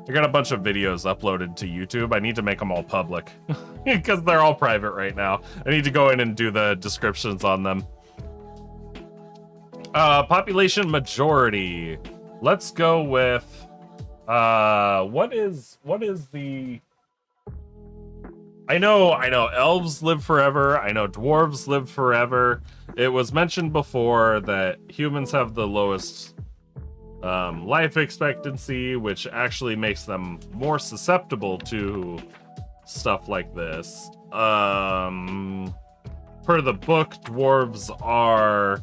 videos uploaded to YouTube. I need to make them all public because they're all private right now. I need to go in and do the descriptions on them. Population majority. Let's go with what is the I know elves live forever. I know dwarves live forever. It was mentioned before that humans have the lowest life expectancy, which actually makes them more susceptible to stuff like this. Per the book, dwarves are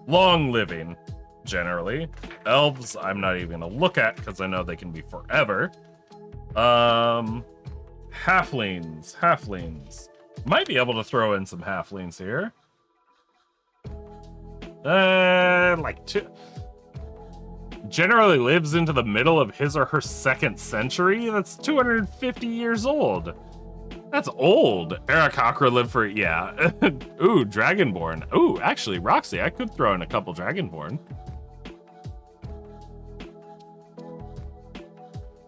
long living, generally. Elves, I'm not even gonna look at because I know they can be forever. Halflings. Might be able to throw in some halflings here. Like two. Generally lives into the middle of his or her second century. That's 250 years old. That's old. Aarakocra lived for, yeah. Ooh, Dragonborn. Ooh, actually, Roxy, I could throw in a couple Dragonborn.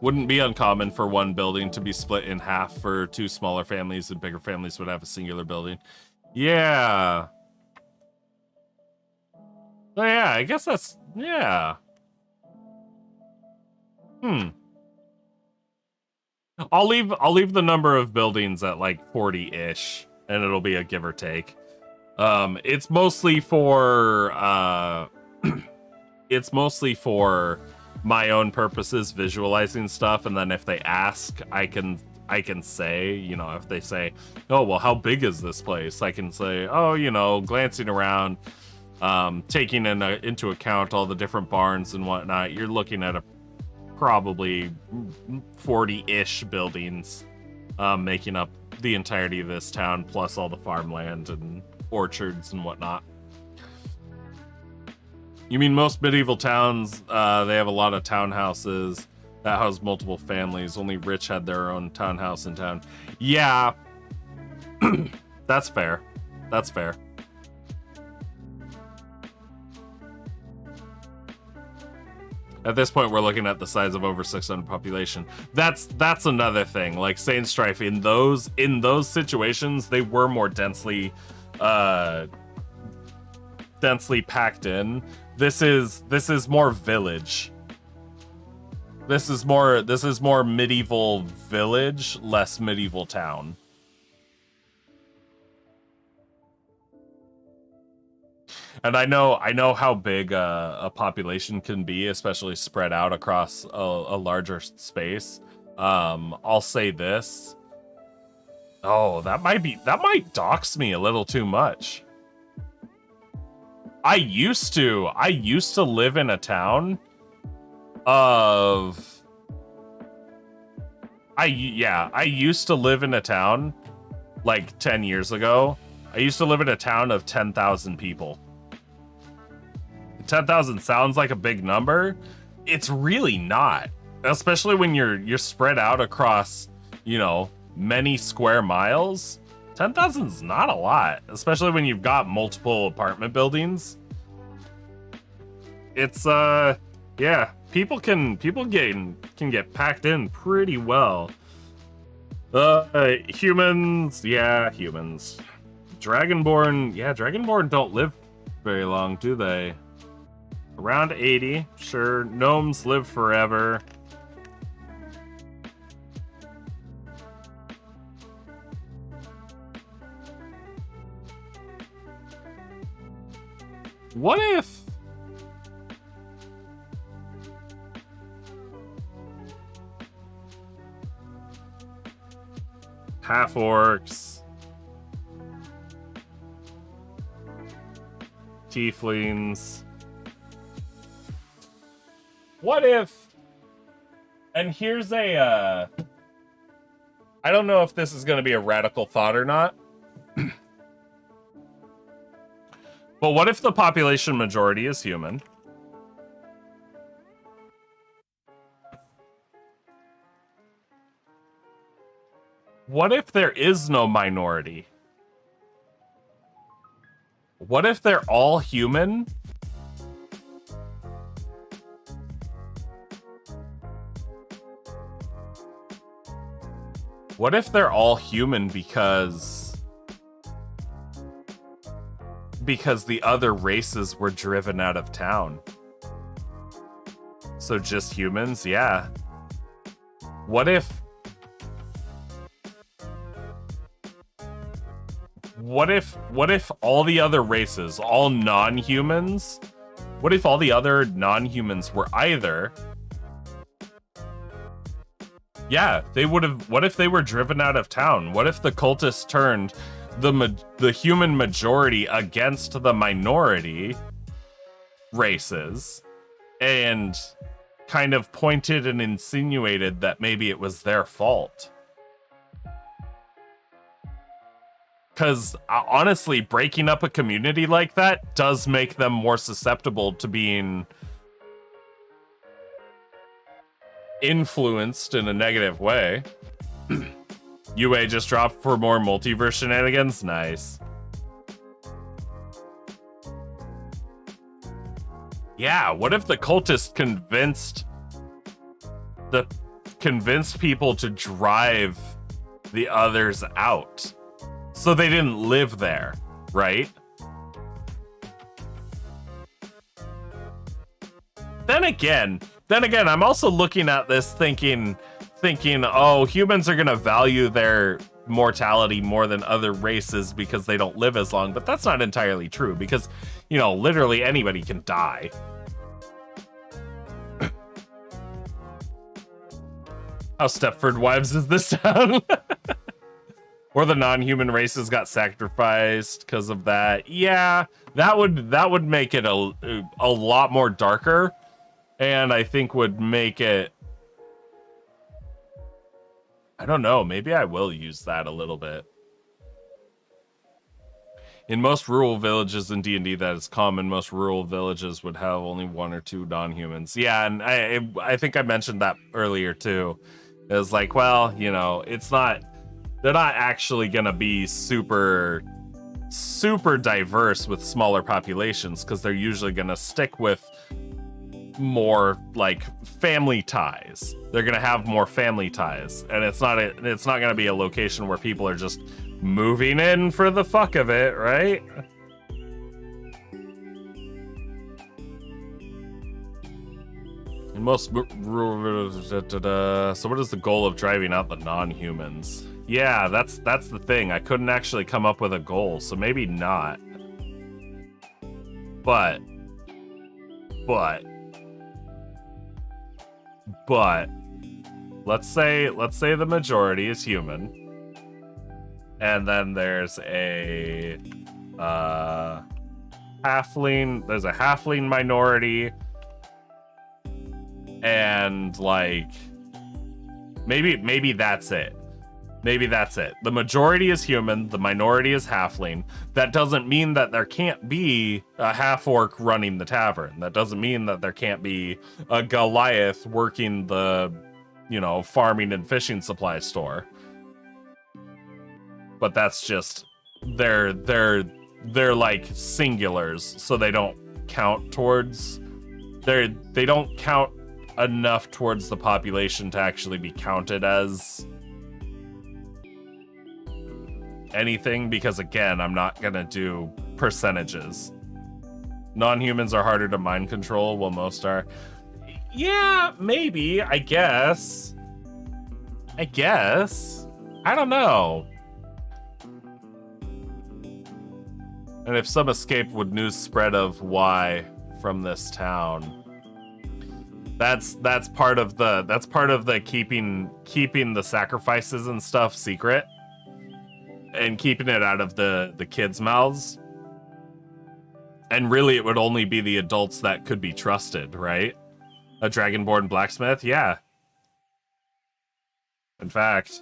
Wouldn't be uncommon for one building to be split in half for two smaller families, and bigger families would have a singular building. Yeah. So yeah, I guess that's, yeah. I'll leave the number of buildings at like 40-ish, and it'll be a give or take. It's mostly for my own purposes, visualizing stuff, and then if they ask, I can say, you know, if they say, oh, well, how big is this place? I can say, oh, you know, glancing around, taking into account all the different barns and whatnot, you're looking at probably 40-ish buildings making up the entirety of this town, plus all the farmland and orchards and whatnot. You mean most medieval towns, they have a lot of townhouses that house multiple families. Only rich had their own townhouse in town. Yeah, that's fair. That's fair. At this point, we're looking at the size of over 600 population. That's another thing. Like Sane Strife, in those situations, they were more densely packed in. This is more village. This is more medieval village, less medieval town. And I know how big a population can be, especially spread out across a larger space. I'll say this. Oh, that might dox me a little too much. I used to live in a town of I used to live in a town like 10 years ago. I used to live in a town of 10,000 people. 10,000 sounds like a big number. It's really not, especially when you're spread out across, you know, many square miles. 10,000 is not a lot, especially when you've got multiple apartment buildings. It's yeah, people can get packed in pretty well. Humans, yeah, humans. Dragonborn don't live very long, do they? Around 80, sure. Gnomes live forever. What if... half-orcs, tieflings. What if... and here's a... I don't know if this is going to be a radical thought or not. But what if the population majority is human? What if there is no minority? What if they're all human? What if they're all human because the other races were driven out of town? So just humans? Yeah. What if all the other races, all non-humans, what if all the other non-humans were either... yeah, they would have... what if they were driven out of town? What if the cultists turned the human majority against the minority races and kind of pointed and insinuated that maybe it was their fault? Because honestly, breaking up a community like that does make them more susceptible to being influenced in a negative way. UA just dropped for more multiverse shenanigans. Nice. Yeah, what if the cultists convinced people to drive the others out? So they didn't live there, right? Then again, I'm also looking at this thinking, oh, humans are gonna value their mortality more than other races because they don't live as long, but that's not entirely true because, you know, literally anybody can die. How Stepford Wives is this town? Or the non-human races got sacrificed because of that. Yeah, that would make it a lot more darker, and I think would make it... I don't know, maybe I will use that a little bit. In most rural villages in D&D, that is common. Most rural villages would have only 1 or 2 non-humans. Yeah, and I think I mentioned that earlier too. It was like, well, you know, it's not... they're not actually gonna be super diverse with smaller populations because they're usually gonna stick with more like family ties. They're gonna have more family ties, and it's not gonna be a location where people are just moving in for the fuck of it, right? In most so what is the goal of driving out the non-humans? Yeah, that's the thing. I couldn't actually come up with a goal, so maybe not. But let's say the majority is human, and then there's a halfling. There's a halfling minority, and like maybe that's it. Maybe that's it. The majority is human, the minority is halfling. That doesn't mean that there can't be a half-orc running the tavern. That doesn't mean that there can't be a Goliath working the, you know, farming and fishing supply store. But that's just, they're like singulars, so they don't count towards, they don't count enough towards the population to actually be counted as anything, because again, I'm not gonna do percentages. Non-humans are harder to mind control, while most are. Yeah, maybe, I guess. I don't know. And if some escape, would news spread of why from this town? That's part of the keeping the sacrifices and stuff secret and keeping it out of the kids' mouths. And really, it would only be the adults that could be trusted, right? A dragonborn blacksmith, yeah. In fact,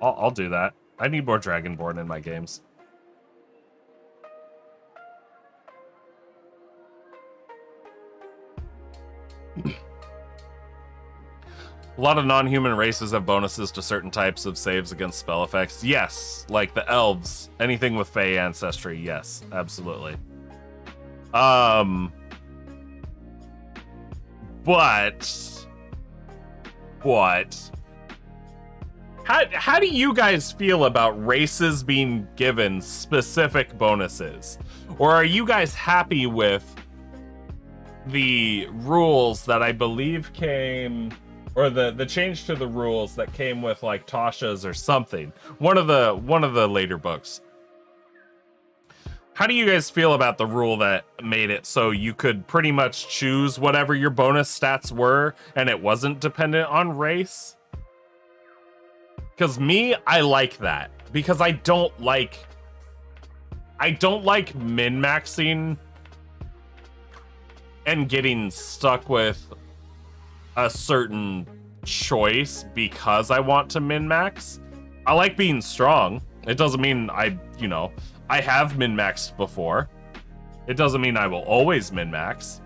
I'll do that. I need more dragonborn in my games. A lot of non-human races have bonuses to certain types of saves against spell effects. Yes, like the elves. Anything with Fey ancestry, yes, absolutely. But how do you guys feel about races being given specific bonuses? Or are you guys happy with the rules that I believe came, or the change to the rules that came with like Tasha's or something? One of the later books. How do you guys feel about the rule that made it so you could pretty much choose whatever your bonus stats were and it wasn't dependent on race? Because me, I like that. Because I don't like min-maxing and getting stuck with a certain choice because I want to min-max. I like being strong. It doesn't mean I have min-maxed before. It doesn't mean I will always min-max.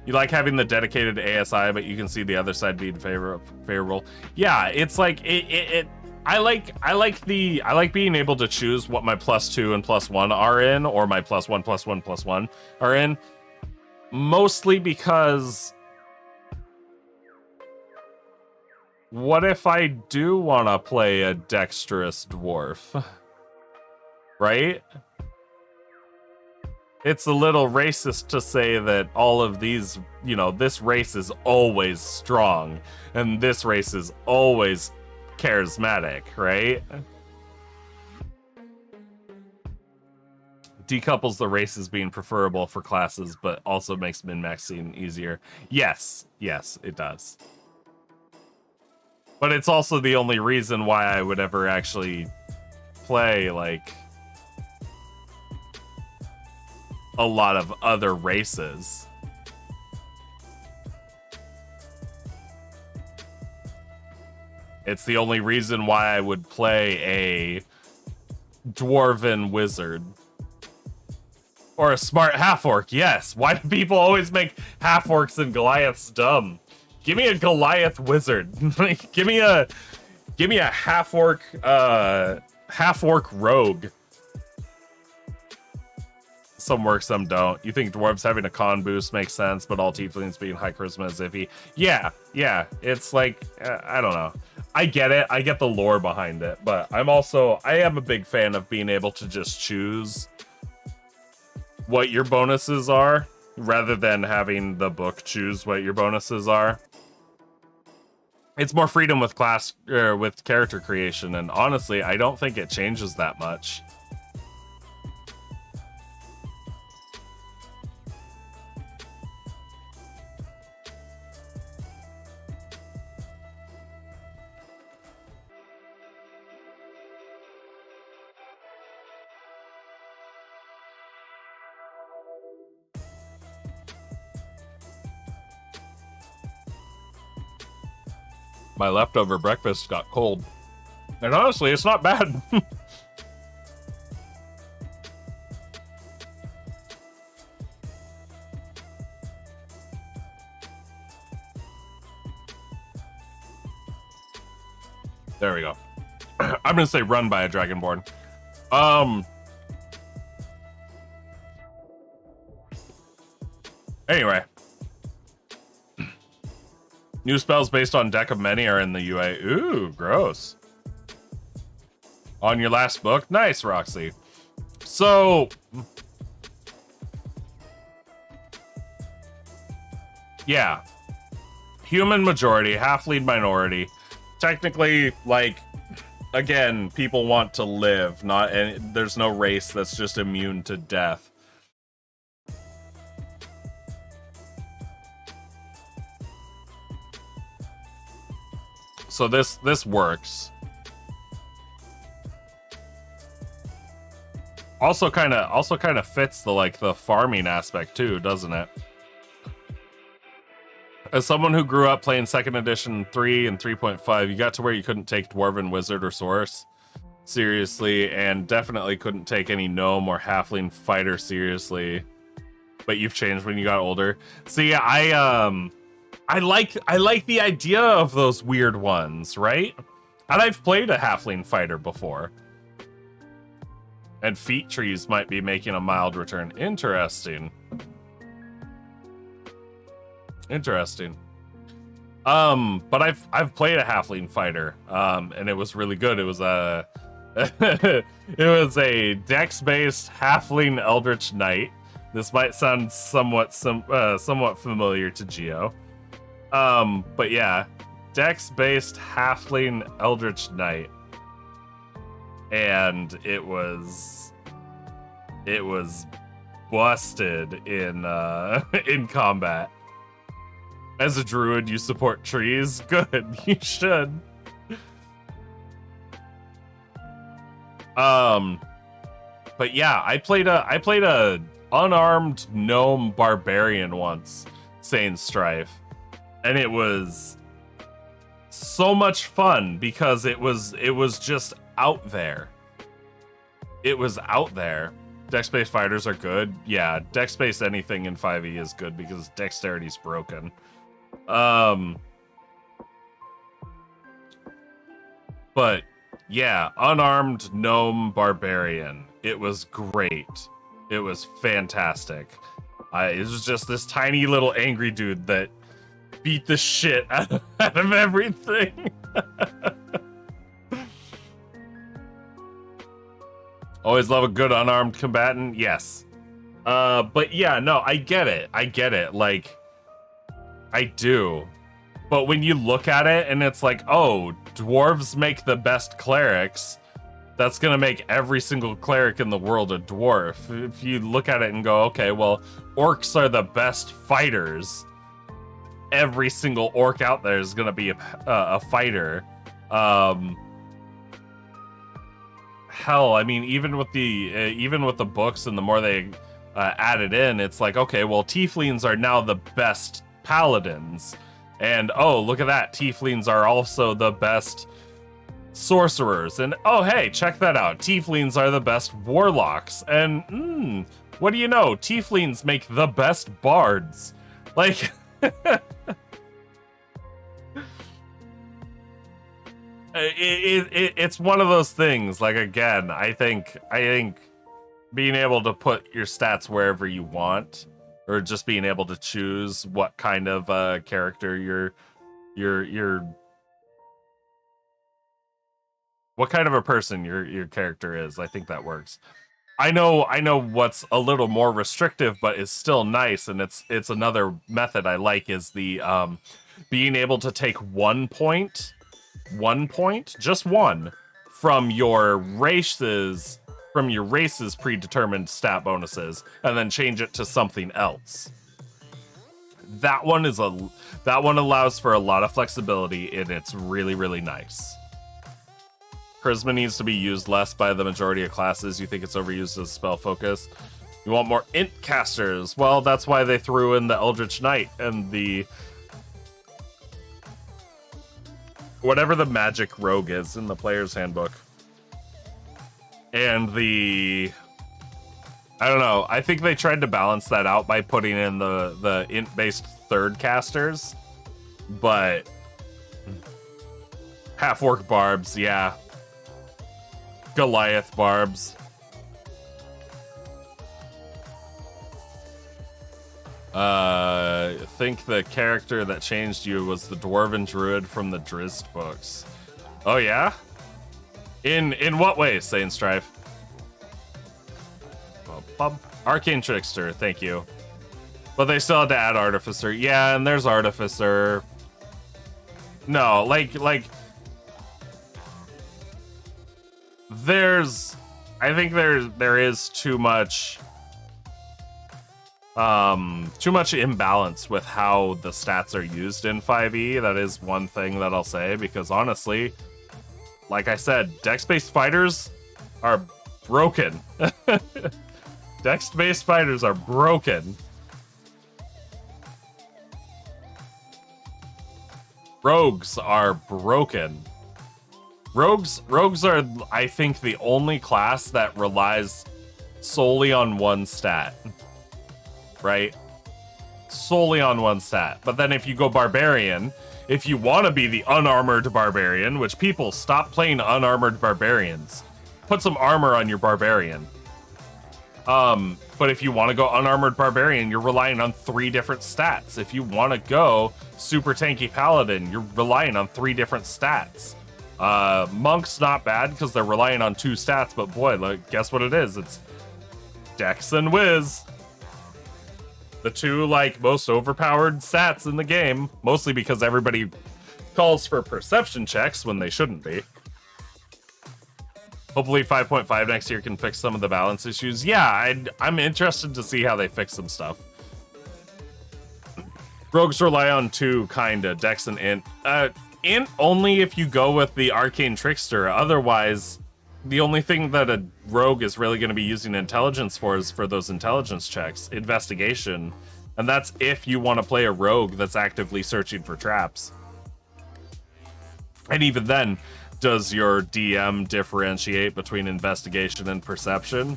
You like having the dedicated ASI, but you can see the other side being favorable. Yeah, it's like I like being able to choose what my +2 and +1 are in, or my +1, +1, +1 are in. Mostly because what if I do want to play a dexterous dwarf? Right? It's a little racist to say that all of these, this race is always strong and this race is always charismatic, right? Decouples the races being preferable for classes, but also makes min-maxing easier. Yes, it does. But it's also the only reason why I would ever actually play, like, a lot of other races. It's the only reason why I would play a dwarven wizard. Or a smart half-orc, yes. Why do people always make half-orcs and Goliaths dumb? Give me a Goliath wizard. give me a half-orc rogue. Some work, some don't. You think dwarves having a con boost makes sense, but all tieflings being high charisma is iffy. Yeah. It's like, I don't know. I get it. I get the lore behind it, but I am a big fan of being able to just choose what your bonuses are, rather than having the book choose what your bonuses are. It's more freedom with with character creation, and honestly, I don't think it changes that much. My leftover breakfast got cold. And honestly, it's not bad. There we go. I'm gonna say run by a dragonborn. Anyway. New spells based on deck of many are in the UA. Ooh, gross. On your last book? Nice, Roxy. So... yeah. Human majority, half lead minority. Technically, like, again, people want to live, not, and there's no race that's just immune to death. So this works. Also kind of fits the farming aspect too, doesn't it? As someone who grew up playing 2nd edition 3 and 3.5, you got to where you couldn't take Dwarven Wizard or Source seriously, and definitely couldn't take any Gnome or Halfling Fighter seriously. But you've changed when you got older. See, I like the idea of those weird ones, right? And I've played a Halfling Fighter before. And Feat Trees might be making a mild return. Interesting. Interesting. But I've played a Halfling Fighter, and it was really good. It was a it was a Dex-based Halfling Eldritch Knight. This might sound somewhat familiar to Geo. But yeah, Dex-based Halfling Eldritch Knight. And it was busted in in combat. As a druid, you support trees. Good, you should. But yeah, I played a unarmed gnome barbarian once, Sane Strife, and it was so much fun because it was just out there. It was out there. Dex-based fighters are good. Yeah, dex-based anything in 5e is good because dexterity's broken. But yeah, unarmed gnome barbarian. It was great. It was fantastic. It was just this tiny little angry dude that beat the shit out of everything. Always love a good unarmed combatant. Yes. But yeah, no, I get it. Like, I do. But when you look at it and it's like, oh, dwarves make the best clerics, that's gonna make every single cleric in the world a dwarf. If you look at it and go, okay, well, orcs are the best fighters, every single orc out there is gonna be a fighter. Hell, I mean, even with the books and the more they added in, it's like, okay, well, tieflings are now the best paladins, and oh, look at that, tieflings are also the best sorcerers, and oh, hey, check that out, tieflings are the best warlocks, and what do you know, tieflings make the best bards. Like, it's one of those things. Like, again, I think being able to put your stats wherever you want, or just being able to choose what kind of character you're what kind of a person your character is, I think that works. I know what's a little more restrictive but is still nice, and it's another method I like, is the being able to take 1 point, just one, from your race's predetermined stat bonuses, and then change it to something else. That one allows for a lot of flexibility, and it's really, really nice. Charisma needs to be used less by the majority of classes. You think it's overused as a spell focus. You want more int casters. Well, that's why they threw in the Eldritch Knight and the whatever the magic rogue is in the player's handbook. And I don't know. I think they tried to balance that out by putting in the int-based third casters. But half-orc barbs, yeah. Goliath barbs. Think the character that changed you was the Dwarven Druid from the Drizzt books. Oh yeah? In what way, Sane Strife? Arcane Trickster, thank you. But they still had to add Artificer. Yeah, and there's Artificer. No, like I think there is too much imbalance with how the stats are used in 5e. That is one thing that I'll say, because honestly, like I said, dex-based fighters are broken. Dex-based fighters are broken. Rogues are broken. Rogues are, I think, the only class that relies solely on one stat. Right? Solely on one stat. But then if you go Barbarian, if you want to be the unarmored Barbarian, which people stop playing unarmored Barbarians, put some armor on your Barbarian. But if you want to go unarmored Barbarian, you're relying on 3 different stats. If you want to go super tanky Paladin, you're relying on 3 different stats. Monk's not bad because they're relying on 2 stats, but boy, like, guess what it is? It's Dex and Wiz. The 2, like, most overpowered stats in the game, mostly because everybody calls for perception checks when they shouldn't be. Hopefully 5.5 next year can fix some of the balance issues. Yeah, I'm interested to see how they fix some stuff. Rogues rely on 2, kinda, Dex and Int. Int only if you go with the Arcane Trickster. Otherwise, the only thing that a rogue is really going to be using intelligence for is for those intelligence checks, investigation. And that's if you want to play a rogue that's actively searching for traps. And even then, does your DM differentiate between investigation and perception?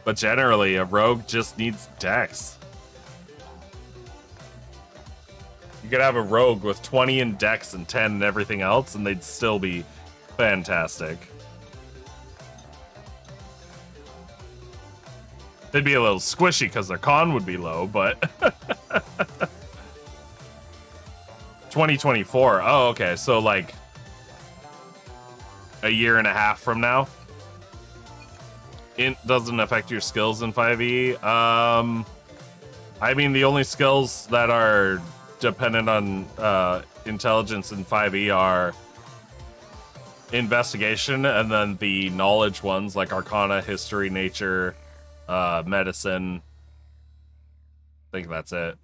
But generally, a rogue just needs Dex. You could have a rogue with 20 in Dex and 10 in everything else, and they'd still be fantastic. They'd be a little squishy because their con would be low, but 2024. Oh, okay. So like a year and a half from now. Int doesn't affect your skills in 5e. I mean, the only skills that are dependent on intelligence in 5e are investigation, and then the knowledge ones like Arcana, History, Nature, Medicine. I think that's it.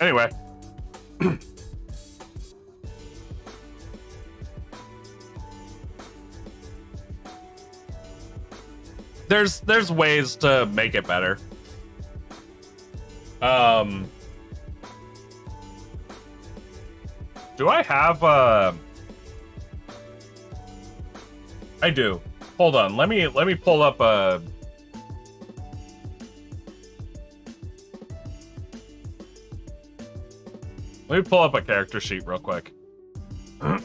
Anyway. There's ways to make it better. Do I have I do. Hold on. Let me pull up a Let me pull up a character sheet real quick. Let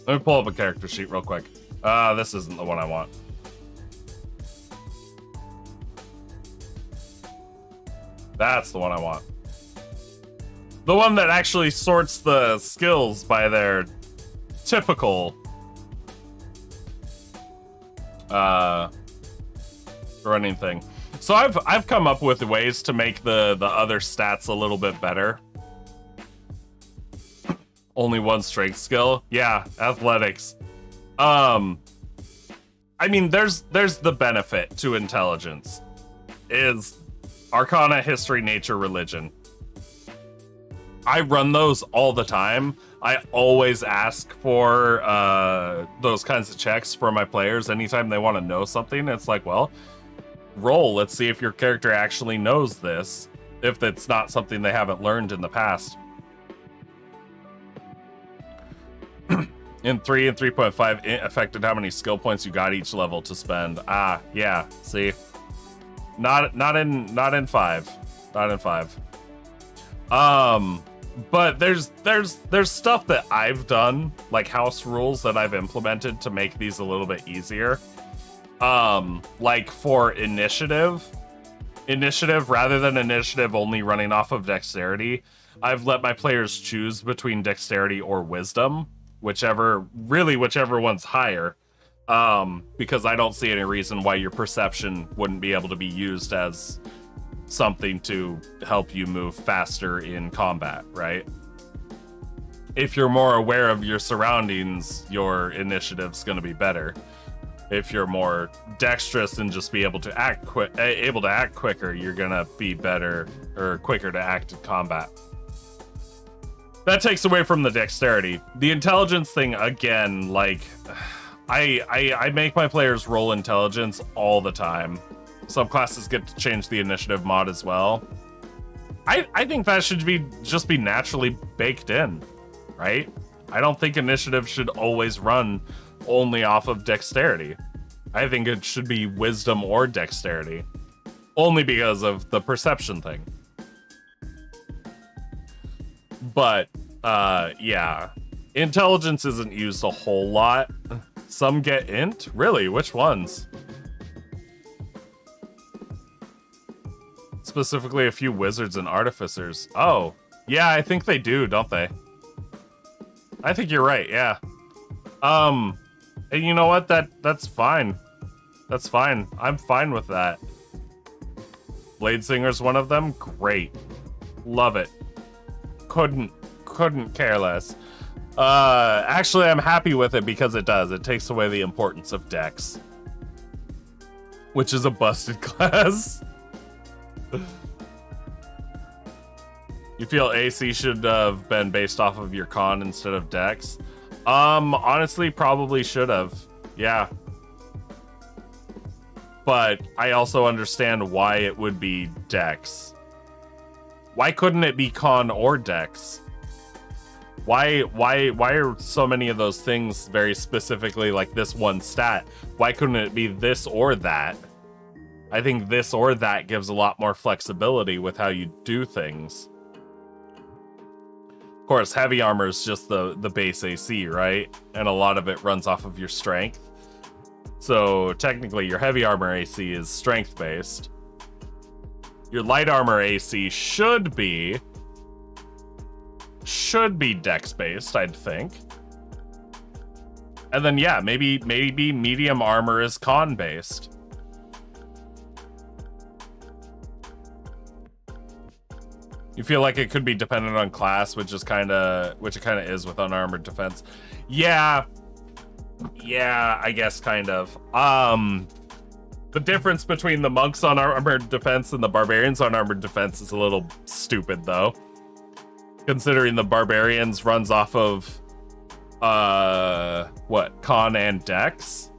me pull up a character sheet real quick. This isn't the one I want. That's the one I want. The one that actually sorts the skills by their typical running thing. So I've come up with ways to make the other stats a little bit better. Only one strength skill. Yeah, athletics. I mean, there's the benefit to intelligence. Is Arcana, History, Nature, Religion. I run those all the time. I always ask for those kinds of checks for my players anytime they want to know something. It's like, well, roll. Let's see if your character actually knows this, if it's not something they haven't learned in the past. In 3 and 3.5, it affected how many skill points you got each level to spend. Ah, yeah, see? Not in 5. Not in 5. But there's stuff that I've done, like house rules that I've implemented to make these a little bit easier. Like for initiative rather than initiative only running off of dexterity, I've let my players choose between dexterity or wisdom, whichever one's higher. Because I don't see any reason why your perception wouldn't be able to be used as something to help you move faster in combat, right? If you're more aware of your surroundings, your initiative's going to be better. If you're more dexterous and just be able to act quicker, you're going to be better or quicker to act in combat. That takes away from the dexterity. The intelligence thing, again, like I make my players roll intelligence all the time. Some classes get to change the initiative mod as well. I think that should just be naturally baked in, right? I don't think initiative should always run only off of dexterity. I think it should be wisdom or dexterity, only because of the perception thing. But yeah, intelligence isn't used a whole lot. Some get int? Really? Which ones? Specifically a few wizards and artificers. Oh, yeah, I think they do, don't they? I think you're right, yeah. And you know what? That's fine. That's fine. I'm fine with that. Blade Singer's one of them? Great. Love it. Couldn't care less. Actually, I'm happy with it because it does. It takes away the importance of Dex, which is a busted class. You feel AC should have been based off of your con instead of Dex? Honestly, probably should have. Yeah. But I also understand why it would be Dex. Why couldn't it be con or Dex? Why are so many of those things very specifically like this one stat? Why couldn't it be this or that? I think this or that gives a lot more flexibility with how you do things. Of course, heavy armor is just the base AC, right? And a lot of it runs off of your strength. So technically your heavy armor AC is strength based. Your light armor AC should be dex based, I'd think. And then yeah, maybe medium armor is con based. You feel like it could be dependent on class, which it kind of is with unarmored defense. Yeah, I guess kind of. The difference between the monks on armored defense and the barbarians on armored defense is a little stupid, though. Considering the barbarians runs off of what, con and dex?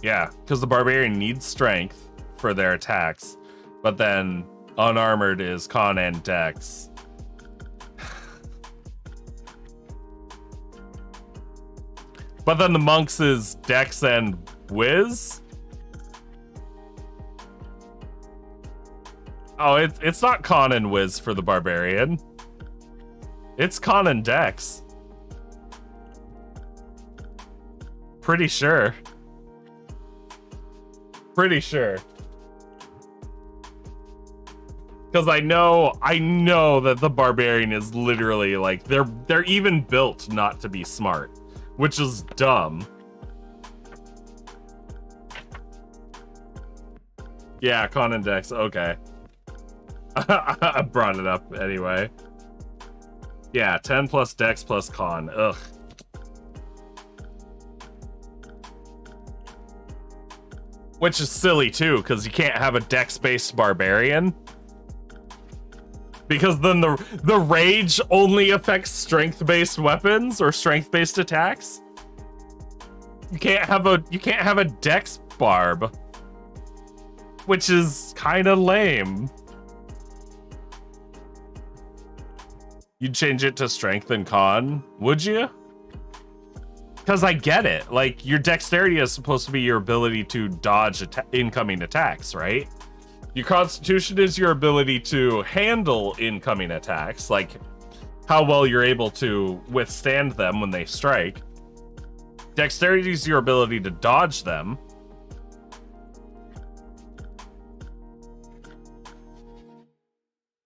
Yeah, because the barbarian needs strength for their attacks, but then unarmored is con and dex. But then the monks is dex and whiz? Oh, it's not con and whiz for the barbarian. It's con and dex. Pretty sure. Because I know that the barbarian is literally like they're even built not to be smart, which is dumb. Yeah, con and dex. Okay. I brought it up anyway. Yeah, 10 plus dex plus con. Ugh. Which is silly too, because you can't have a dex-based barbarian. Because then the rage only affects strength-based weapons or strength-based attacks. You can't have a dex barb, which is kind of lame. You'd change it to strength and con, would you? Because I get it. Like, your dexterity is supposed to be your ability to dodge incoming attacks, right? Your constitution is your ability to handle incoming attacks, like how well you're able to withstand them when they strike. Dexterity is your ability to dodge them.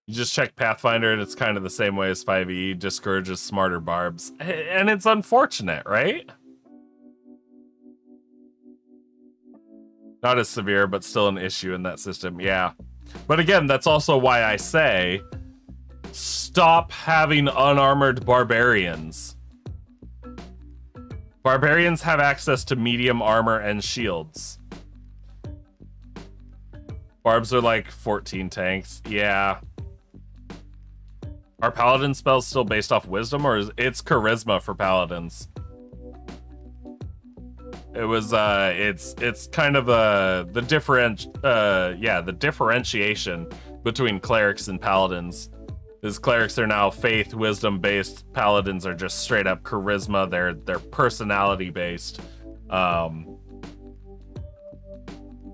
You just check Pathfinder and it's kind of the same way as 5e, discourages smarter barbs. And it's unfortunate, right? Not as severe, but still an issue in that system, yeah. But again, that's also why I say, stop having unarmored barbarians. Barbarians have access to medium armor and shields. Barbs are like 14 tanks, yeah. Are paladin spells still based off wisdom, or is it's charisma for paladins? It was it's kind of the differentiation between clerics and paladins. Is clerics are now faith, wisdom based, paladins are just straight up charisma, they're personality based. And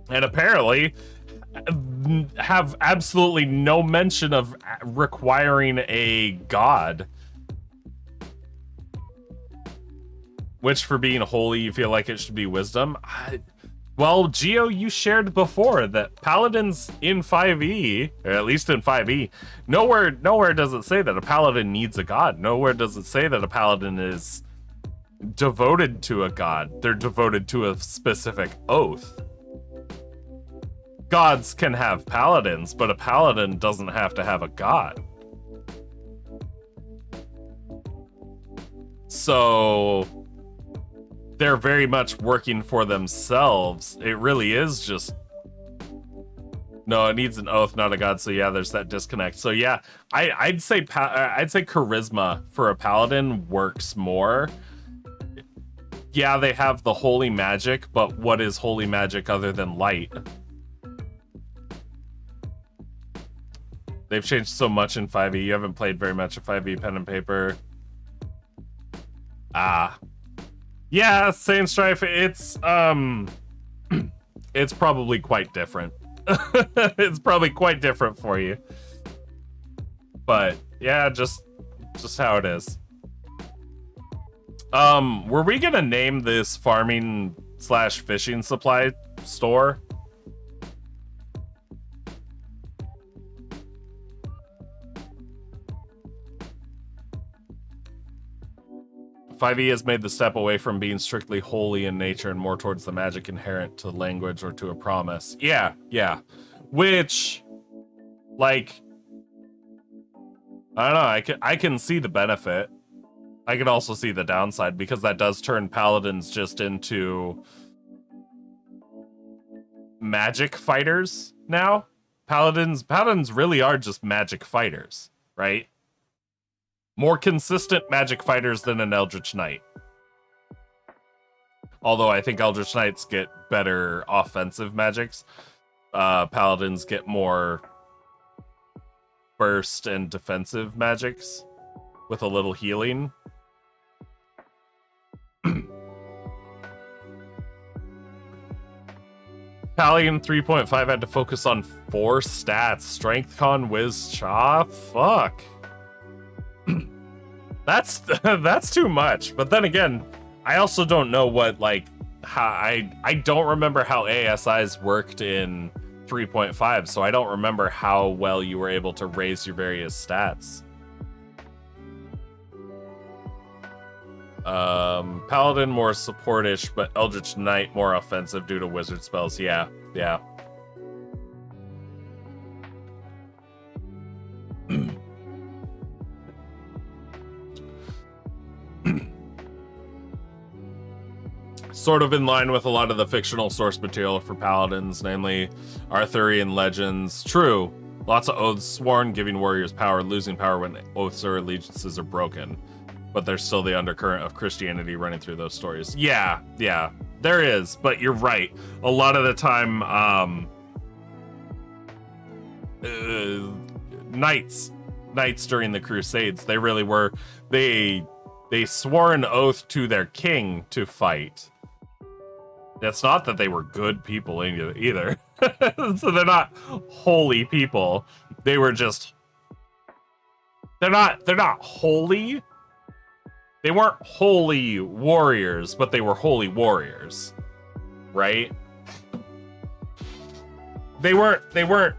apparently have absolutely no mention of requiring a god. Which, for being holy, you feel like it should be wisdom? Well, Geo, you shared before that paladins in 5e, or at least in 5e, nowhere does it say that a paladin needs a god. Nowhere does it say that a paladin is devoted to a god. They're devoted to a specific oath. Gods can have paladins, but a paladin doesn't have to have a god. So they're very much working for themselves. It really is just, no, it needs an oath, not a god. So yeah, there's that disconnect. So yeah, I'd say charisma for a paladin works more. Yeah, they have the holy magic, but what is holy magic other than light? They've changed so much in 5e. You haven't played very much of 5e pen and paper. Yeah, Saiyan Strife, it's it's probably quite different. It's probably quite different for you. But yeah, just how it is. Were we gonna name this farming / fishing supply store? 5e has made the step away from being strictly holy in nature and more towards the magic inherent to language or to a promise. Yeah. Which, like, I don't know, I can see the benefit. I can also see the downside, because that does turn paladins just into magic fighters now. Paladins really are just magic fighters, right? More consistent magic fighters than an Eldritch Knight. Although I think Eldritch Knights get better offensive magics. Paladins get more burst and defensive magics with a little healing. Palion 3.5 had to focus on 4 stats. Strength, con, wiz, cha. Fuck. That's too much. But then again, I also don't know what, like, how I don't remember how ASIs worked in 3.5, so I don't remember how well you were able to raise your various stats. Paladin more supportish, but Eldritch Knight more offensive due to wizard spells. Yeah. Sort of in line with a lot of the fictional source material for paladins, namely Arthurian legends. True, lots of oaths sworn, giving warriors power, losing power when oaths or allegiances are broken. But there's still the undercurrent of Christianity running through those stories. Yeah, there is, but you're right. A lot of the time, knights during the Crusades, they really were, they They swore an oath to their king to fight. It's not that they were good people either. So they're not holy people. They were just... They're not holy. They weren't holy warriors, but they were holy warriors. Right? They weren't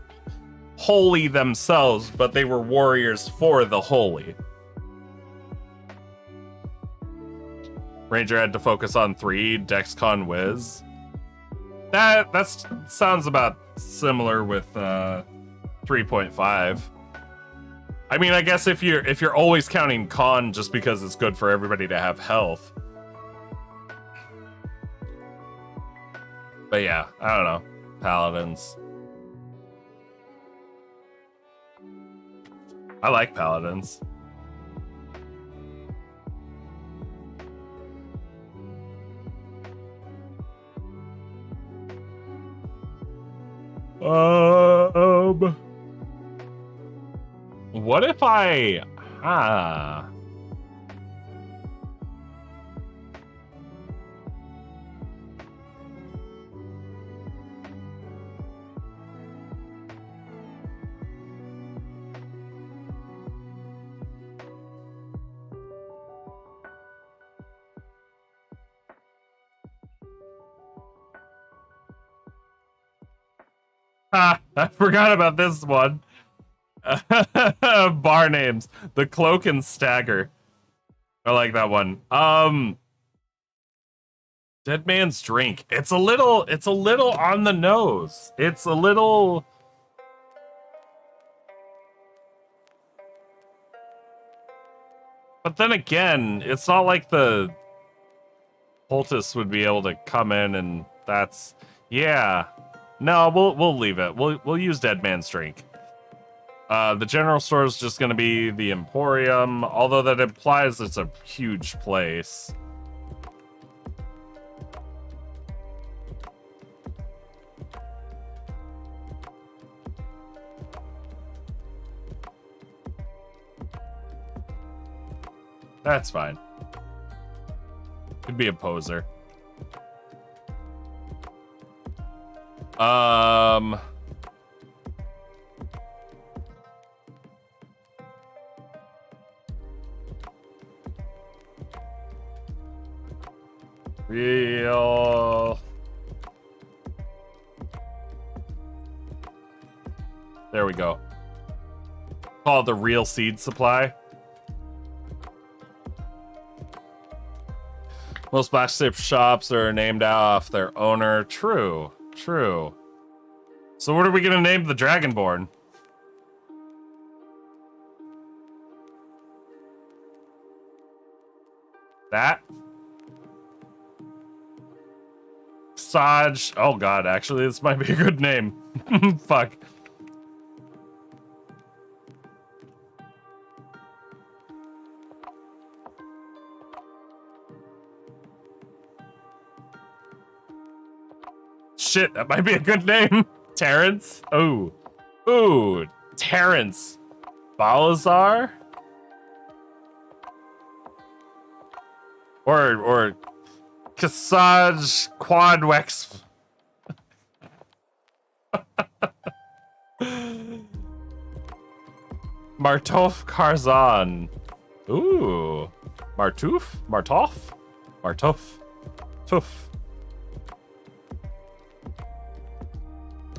holy themselves, but they were warriors for the holy. Ranger had to focus on 3, Dexcon Wiz. That sounds about similar with 3.5. I mean, I guess if you're always counting con just because it's good for everybody to have health. But yeah, I don't know. Paladins. I like paladins. What if I... I forgot about this one. Bar names. The Cloak and Stagger. I like that one. Dead Man's Drink. It's a little on the nose. It's a little... But then again, it's not like the poultice would be able to come in and that's... Yeah. No, we'll leave it. We'll use Dead Man's Drink. The general store is just going to be the Emporium, although that implies it's a huge place. That's fine. Could be a poser. Real. There we go. Call it the Real Seed Supply. Most Splash Tip shops are named off their owner. True. True. So what are we gonna name the Dragonborn? That? Saj. Oh god, actually, this might be a good name. Fuck. Shit, that might be a good name. Terrence? Ooh. Ooh, Terrence. Balazar? Or Kassaj Quadwex. Martof Karzan. Ooh. Martoof? Martof? Martof. Toof.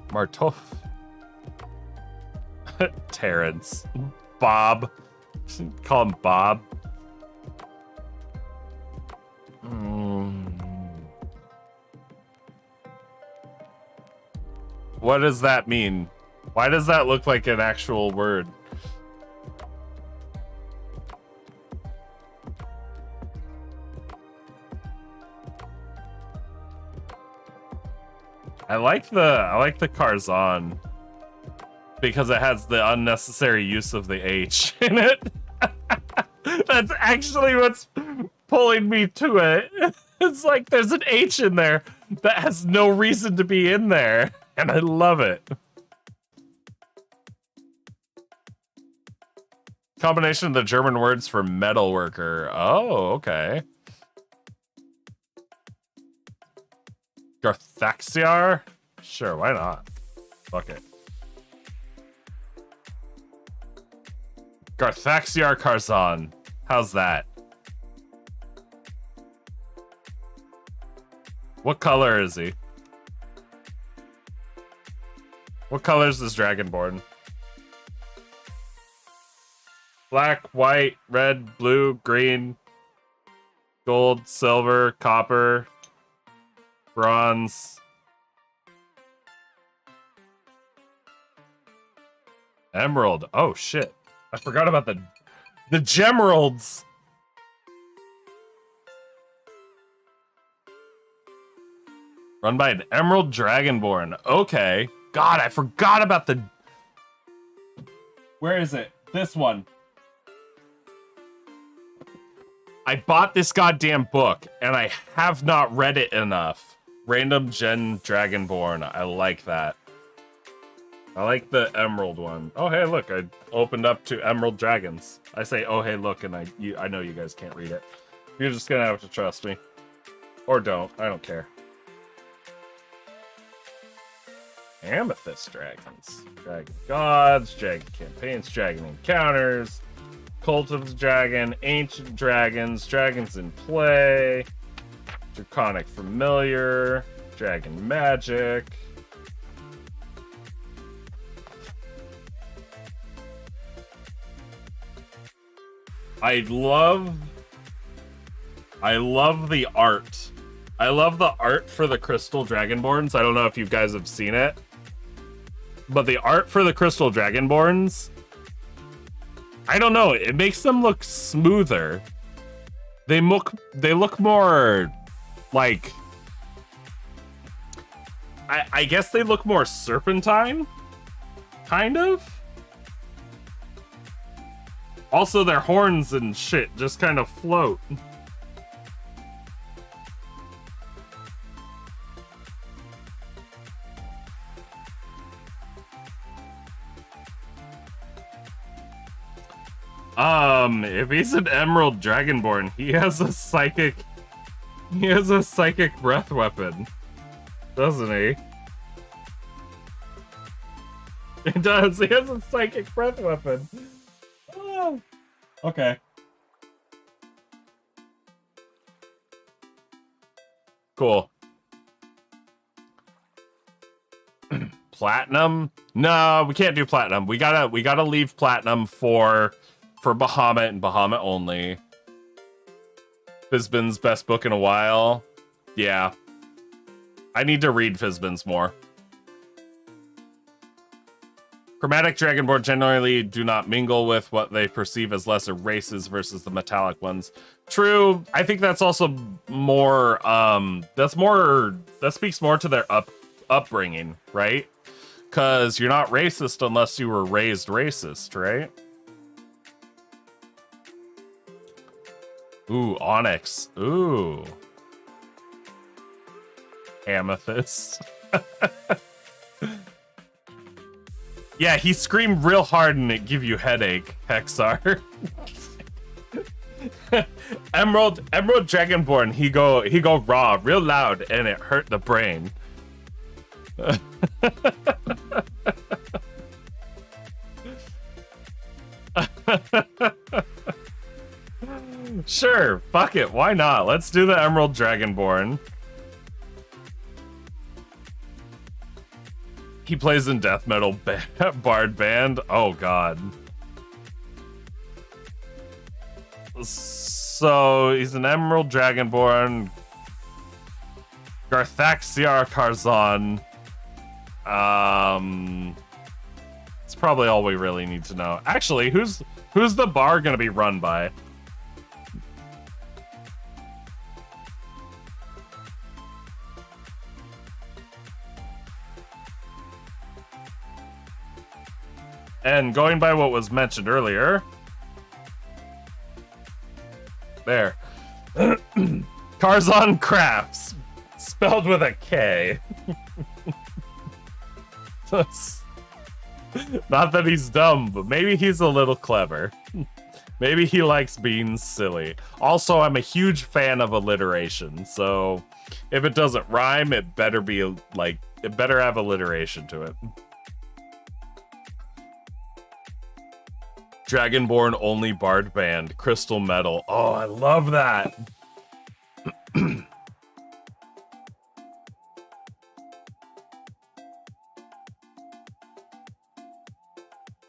Martof. Terrence. Bob. Call him Bob. What does that mean? Why does that look like an actual word? I like the Karzan because it has the unnecessary use of the H in it. That's actually what's pulling me to it. It's like there's an H in there that has no reason to be in there, and I love it. Combination of the German words for metal worker. Oh, okay. Garthaxiar? Sure, why not? Fuck it. Garthaxiar Karzan. How's that? What color is he? What color is this Dragonborn? Black, white, red, blue, green, gold, silver, copper, bronze, emerald. Oh shit. I forgot about the gemeralds. Run by an emerald dragonborn. Okay. God, I forgot about the... Where is it? This one. I bought this goddamn book, and I have not read it enough. Random Gen Dragonborn. I like that. I like the emerald one. Oh, hey, look. I opened up to emerald dragons. I say, oh, hey, look, and I know you guys can't read it. You're just gonna have to trust me. Or don't. I don't care. Amethyst dragons. Dragon gods, dragon campaigns, dragon encounters, cult of the dragon, ancient dragons, dragons in play, draconic familiar, dragon magic. I love the art. I love the art for the Crystal Dragonborns. I don't know if you guys have seen it, but the art for the Crystal Dragonborns, I don't know, it makes them look smoother. They look more like, I guess they look more serpentine, kind of. Also, their horns and shit just kind of float. If he's an Emerald Dragonborn, he has a psychic breath weapon, doesn't he? He does. He has a psychic breath weapon. Oh. Okay. Cool. Platinum? No, we can't do platinum. We gotta leave platinum for Bahamut and Bahamut only. Fizban's best book in a while. Yeah. I need to read Fizban's more. Chromatic Dragonborn generally do not mingle with what they perceive as lesser races versus the metallic ones. True. I think that's also more, that speaks more to their upbringing, right? Because you're not racist unless you were raised racist, right? Ooh, onyx. Ooh. Amethyst. Yeah, he screamed real hard and it give you headache, Hexar. Emerald Dragonborn, he go raw real loud and it hurt the brain. Sure, fuck it, why not? Let's do the Emerald Dragonborn. He plays in death metal bard band. Oh god. So he's an Emerald Dragonborn. Garthaxiar Karzan. It's probably all we really need to know. Actually, who's the bar gonna be run by? And going by what was mentioned earlier, there, Karzan Crafts, spelled with a K. Not that he's dumb, but maybe he's a little clever. Maybe he likes being silly. Also, I'm a huge fan of alliteration, so if it doesn't rhyme, it better be like, it better have alliteration to it. Dragonborn only bard band, Crystal Metal. Oh, I love that.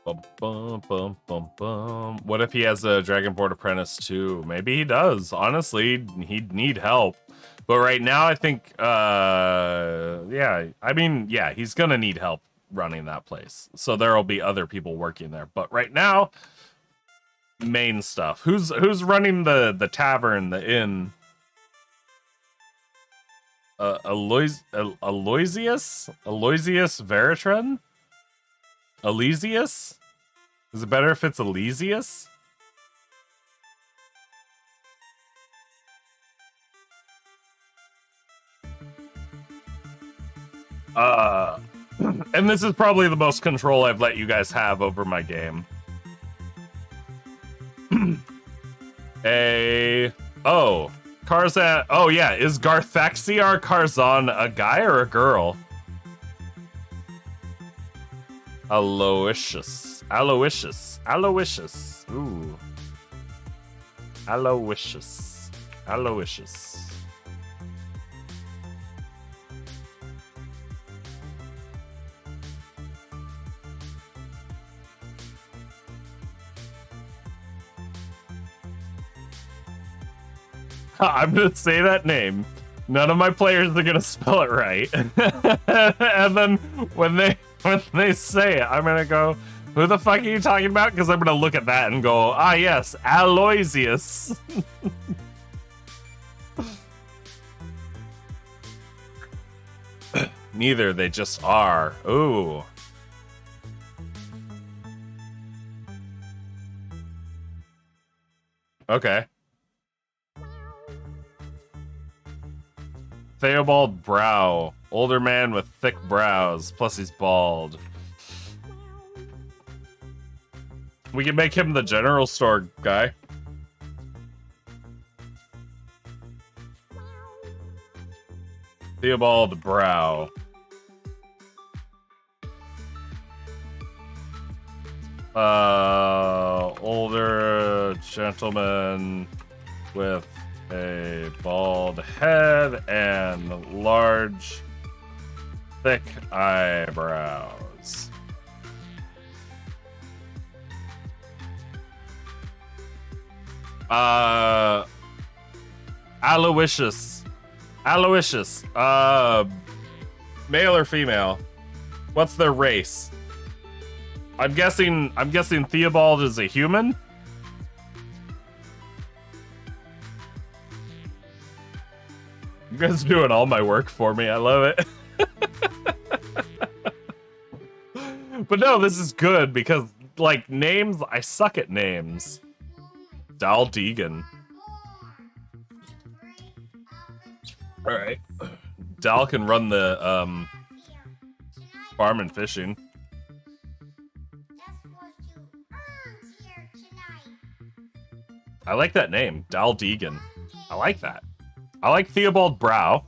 Bum, bum, bum, bum, bum. What if he has a Dragonborn apprentice too? Maybe he does. Honestly, he'd need help. But right now, I think, yeah, I mean, yeah, he's gonna need help running that place. So there'll be other people working there. But right now, main stuff. Who's running the tavern, the inn? Aloysius Veritran? Elysius? Is it better if it's Elysius? And this is probably the most control I've let you guys have over my game. Oh, Karzan. Oh yeah, is Garthaxiar Karzan a guy or a girl? Aloysius. Ooh. Aloysius. I'm gonna say that name. None of my players are gonna spell it right. And then when they say it, I'm gonna go, who the fuck are you talking about? Because I'm gonna look at that and go, ah yes, Aloysius. Neither, they just are. Ooh. Okay. Theobald Brow. Older man with thick brows. Plus he's bald. We can make him the general store guy. Theobald Brow. Older gentleman with a bald head and large, thick eyebrows. Aloysius. Male or female? What's their race? I'm guessing Theobald is a human. You guys are doing all my work for me. I love it. But no, this is good because, like, names, I suck at names. Dal Deegan. Alright. Dal can run the, farm and fishing. I like that name, Dal Deegan. I like that. I like Theobald Brow.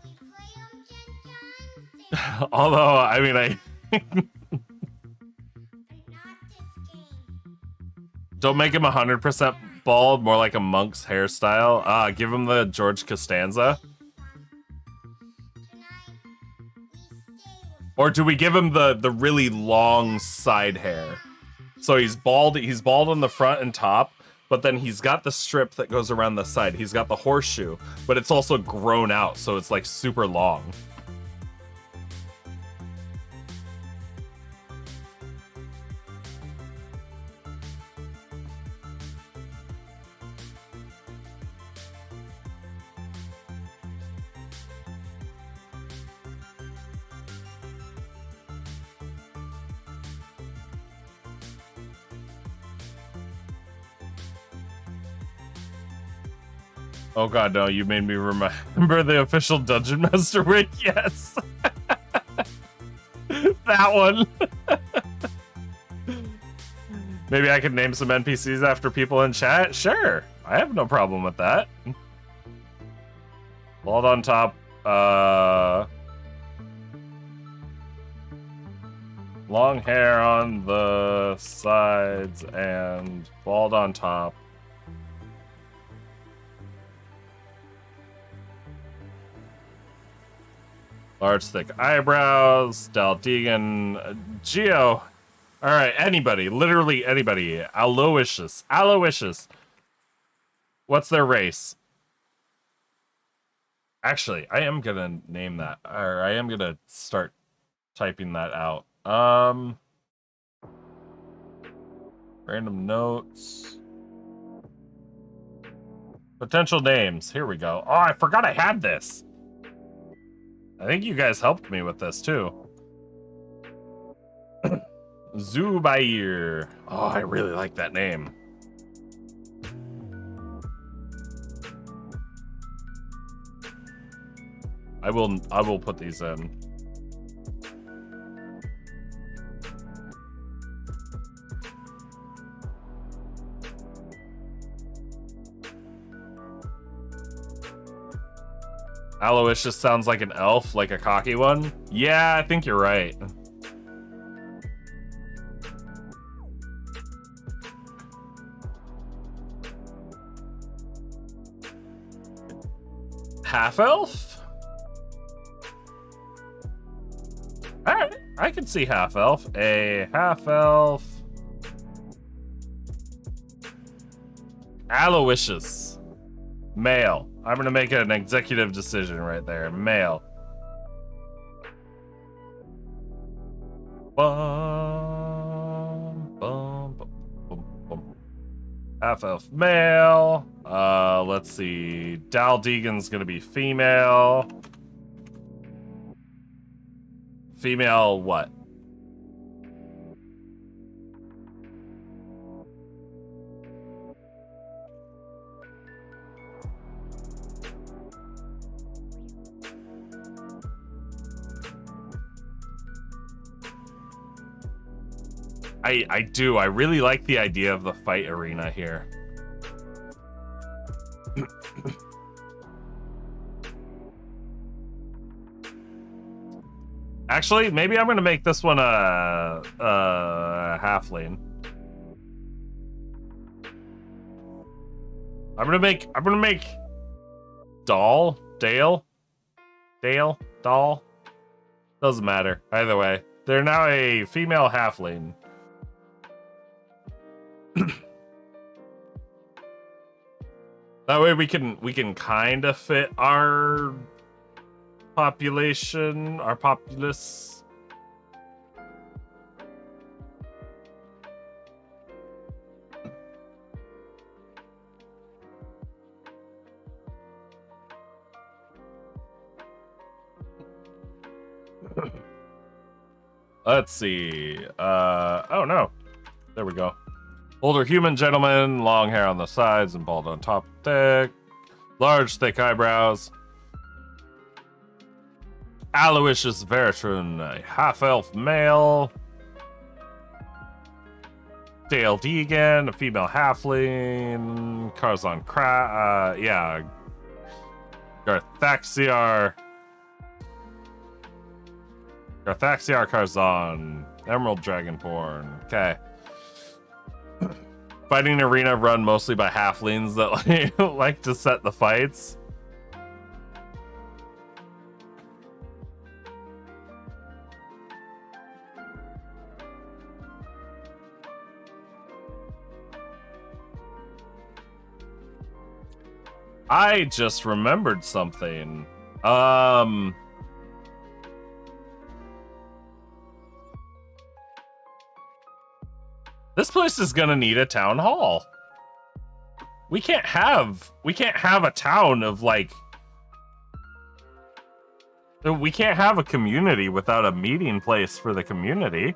Although, I mean, don't make him 100% bald, more like a monk's hairstyle. Give him the George Costanza. Or do we give him the really long side hair? So he's bald on the front and top, but then he's got the strip that goes around the side. He's got the horseshoe, but it's also grown out, so it's like super long. Oh god, no, you made me remember the official Dungeon Master wig. Yes. That one. Maybe I could name some NPCs after people in chat? Sure. I have no problem with that. Bald on top. Long hair on the sides and bald on top. Large, thick eyebrows. Daldegan. Geo. All right, anybody. Literally anybody. Aloysius. Aloysius. What's their race? Actually, I am going to name that. Or I am going to start typing that out. Random notes. Potential names. Here we go. Oh, I forgot I had this. I think you guys helped me with this too. Zubair. Oh, I really like that name. I will put these in. Aloysius sounds like an elf, like a cocky one. Yeah, I think you're right. Half-elf? Alright, I can see half-elf. A half-elf. Aloysius. Male. I'm gonna make an executive decision right there. Male. Bum, bum, bum, bum, bum. Half-elf male. Let's see. Daldegan's gonna be female. Female what? I do. I really like the idea of the fight arena here. Actually, maybe I'm gonna make this one a halfling. I'm gonna make Dale. Doesn't matter. Either way, they're now a female halfling. That way we can kind of fit our population, our populace. Let's see. Oh no. There we go. Older human gentleman, long hair on the sides and bald on top, thick. Large, thick eyebrows. Aloysius Veritron, a half-elf male. Dale Deegan, a female halfling. Karzon yeah. Garthaxiar Karzon. Emerald Dragonborn. Okay. Fighting arena run mostly by halflings that like to set the fights. I just remembered something. This place is gonna need a town hall. We can't have a town of like. We can't have a community without a meeting place for the community.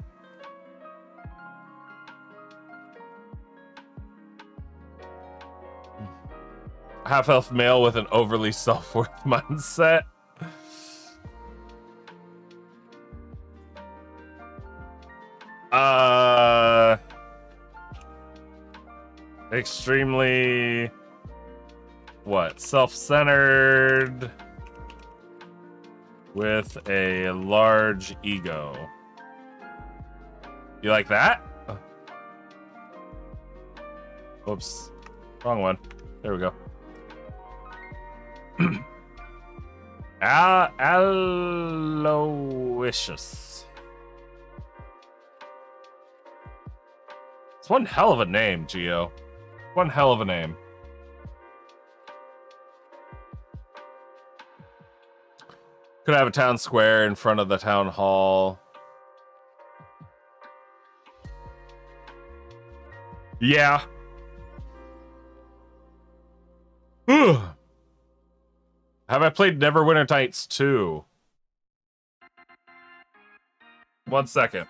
Half-elf male with an overly self-worth mindset. extremely what? Self-centered with a large ego. You like that? Oops. Wrong one. There we go. Aloysius. It's one hell of a name, Geo. One hell of a name. Could have a town square in front of the town hall. Yeah. Have I played Neverwinter Nights 2? 1 second.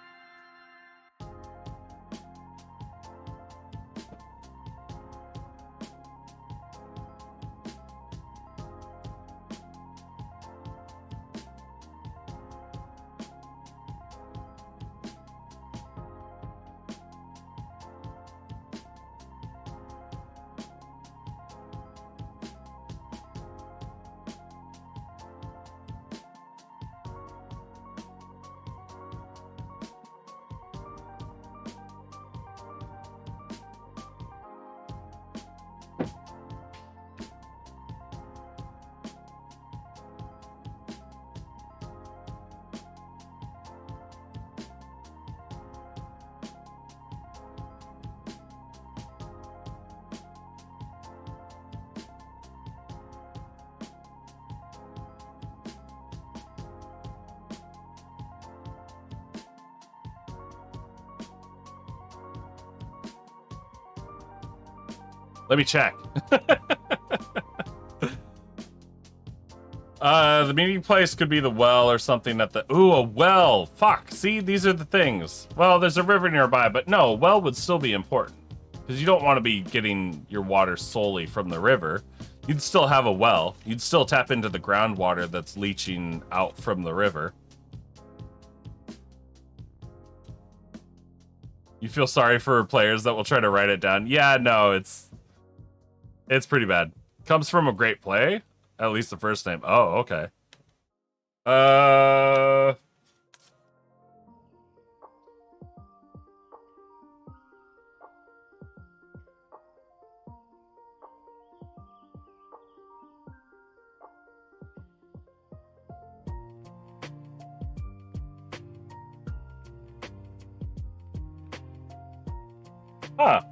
Let me check. The meeting place could be the well or something at the... Ooh, a well! Fuck! See, these are the things. Well, there's a river nearby, but no, a well would still be important. Because you don't want to be getting your water solely from the river. You'd still have a well. You'd still tap into the groundwater that's leaching out from the river. You feel sorry for players that will try to write it down. Yeah, no, it's pretty bad. Comes from a great play. At least the first name. Oh, okay. Huh.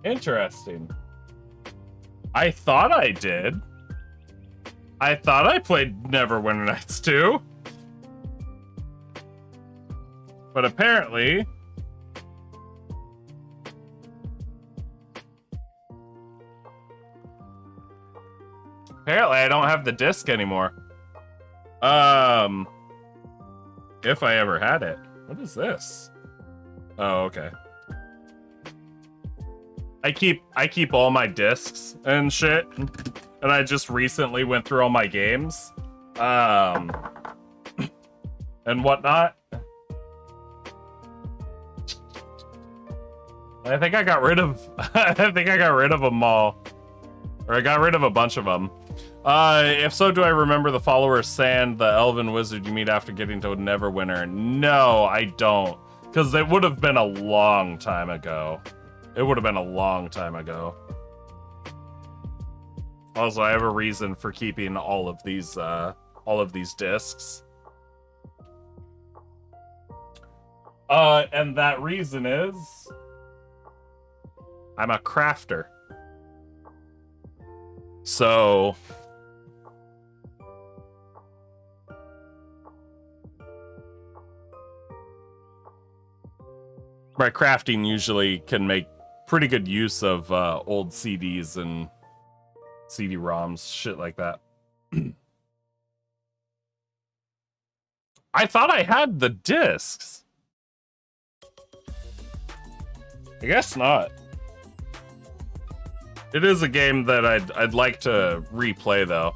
Interesting. I thought I did. I thought I played Neverwinter Nights 2. But apparently... Apparently I don't have the disc anymore. If I ever had it. What is this? Oh, okay. I keep all my discs and shit, and I just recently went through all my games, and whatnot. I think I got rid of, them all, or I got rid of a bunch of them. If so, do I remember the follower Sand, the elven wizard you meet after getting to Neverwinter? No, I don't, because it would have been a long time ago. It would have been a long time ago. Also, I have a reason for keeping all of these discs. And that reason is I'm a crafter. So my crafting usually can make pretty good use of old CDs and CD-ROMs, shit like that. I thought I had the discs. I guess not. It is a game that I'd like to replay though.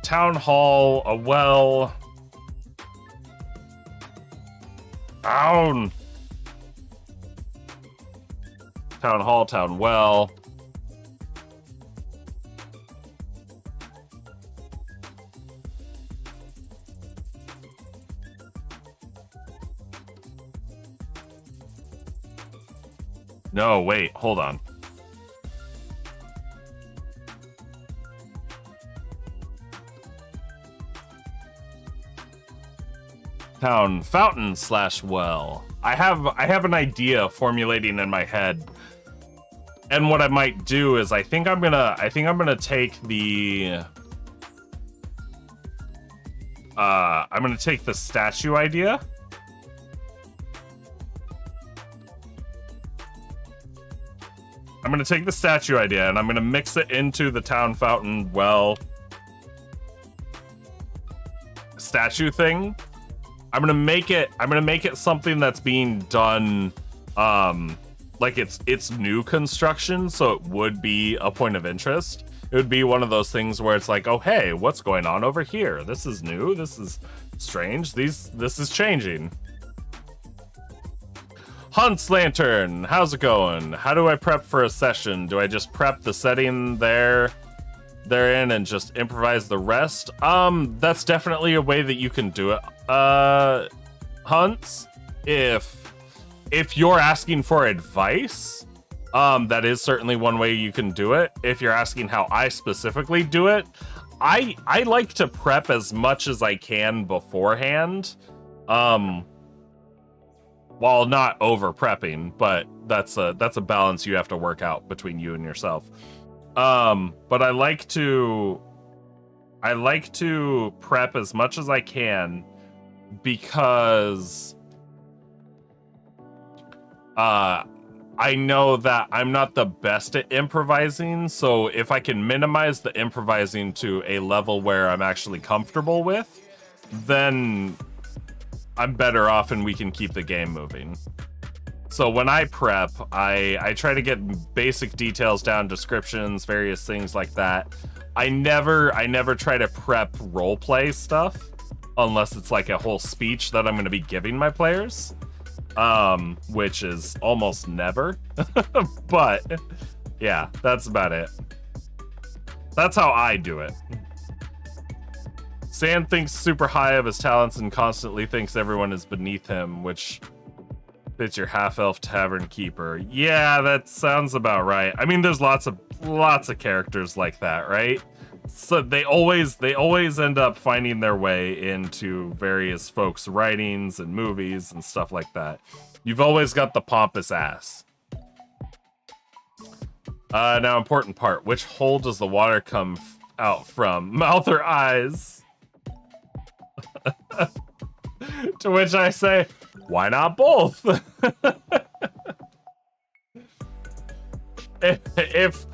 Town hall, a well. Town. Town hall, town well. No, wait, hold on. Town fountain / well. I have an idea formulating in my head. And what I might do is I think I'm gonna take the statue idea. I'm gonna take the statue idea and I'm gonna mix it into the town fountain well statue thing. I'm gonna make it something that's being done like it's new construction, so it would be a point of interest. It would be one of those things where it's like, oh hey, what's going on over here? This is new, this is strange, this is changing. Hunt's Lantern, how's it going? How do I prep for a session? Do I just prep the setting they're in and just improvise the rest? That's definitely a way that you can do it. Hunts, if you're asking for advice, that is certainly one way you can do it. If you're asking how I specifically do it, I like to prep as much as I can beforehand. While not over prepping, but that's a balance you have to work out between you and yourself. But I like to prep as much as I can because I know that I'm not the best at improvising, so if I can minimize the improvising to a level where I'm actually comfortable with, then I'm better off and we can keep the game moving. So when I prep, I try to get basic details down, descriptions, various things like that. I never try to prep roleplay stuff unless it's like a whole speech that I'm going to be giving my players, which is almost never. But yeah, that's about it. That's how I do it. Sand thinks super high of his talents and constantly thinks everyone is beneath him, which fits your half-elf tavern keeper. Yeah, that sounds about right. I mean, there's lots of characters like that, right? So they always end up finding their way into various folks' writings and movies and stuff like that. You've always got the pompous ass. Now, important part. Which hole does the water come out from? Mouth or eyes? To which I say, why not both? if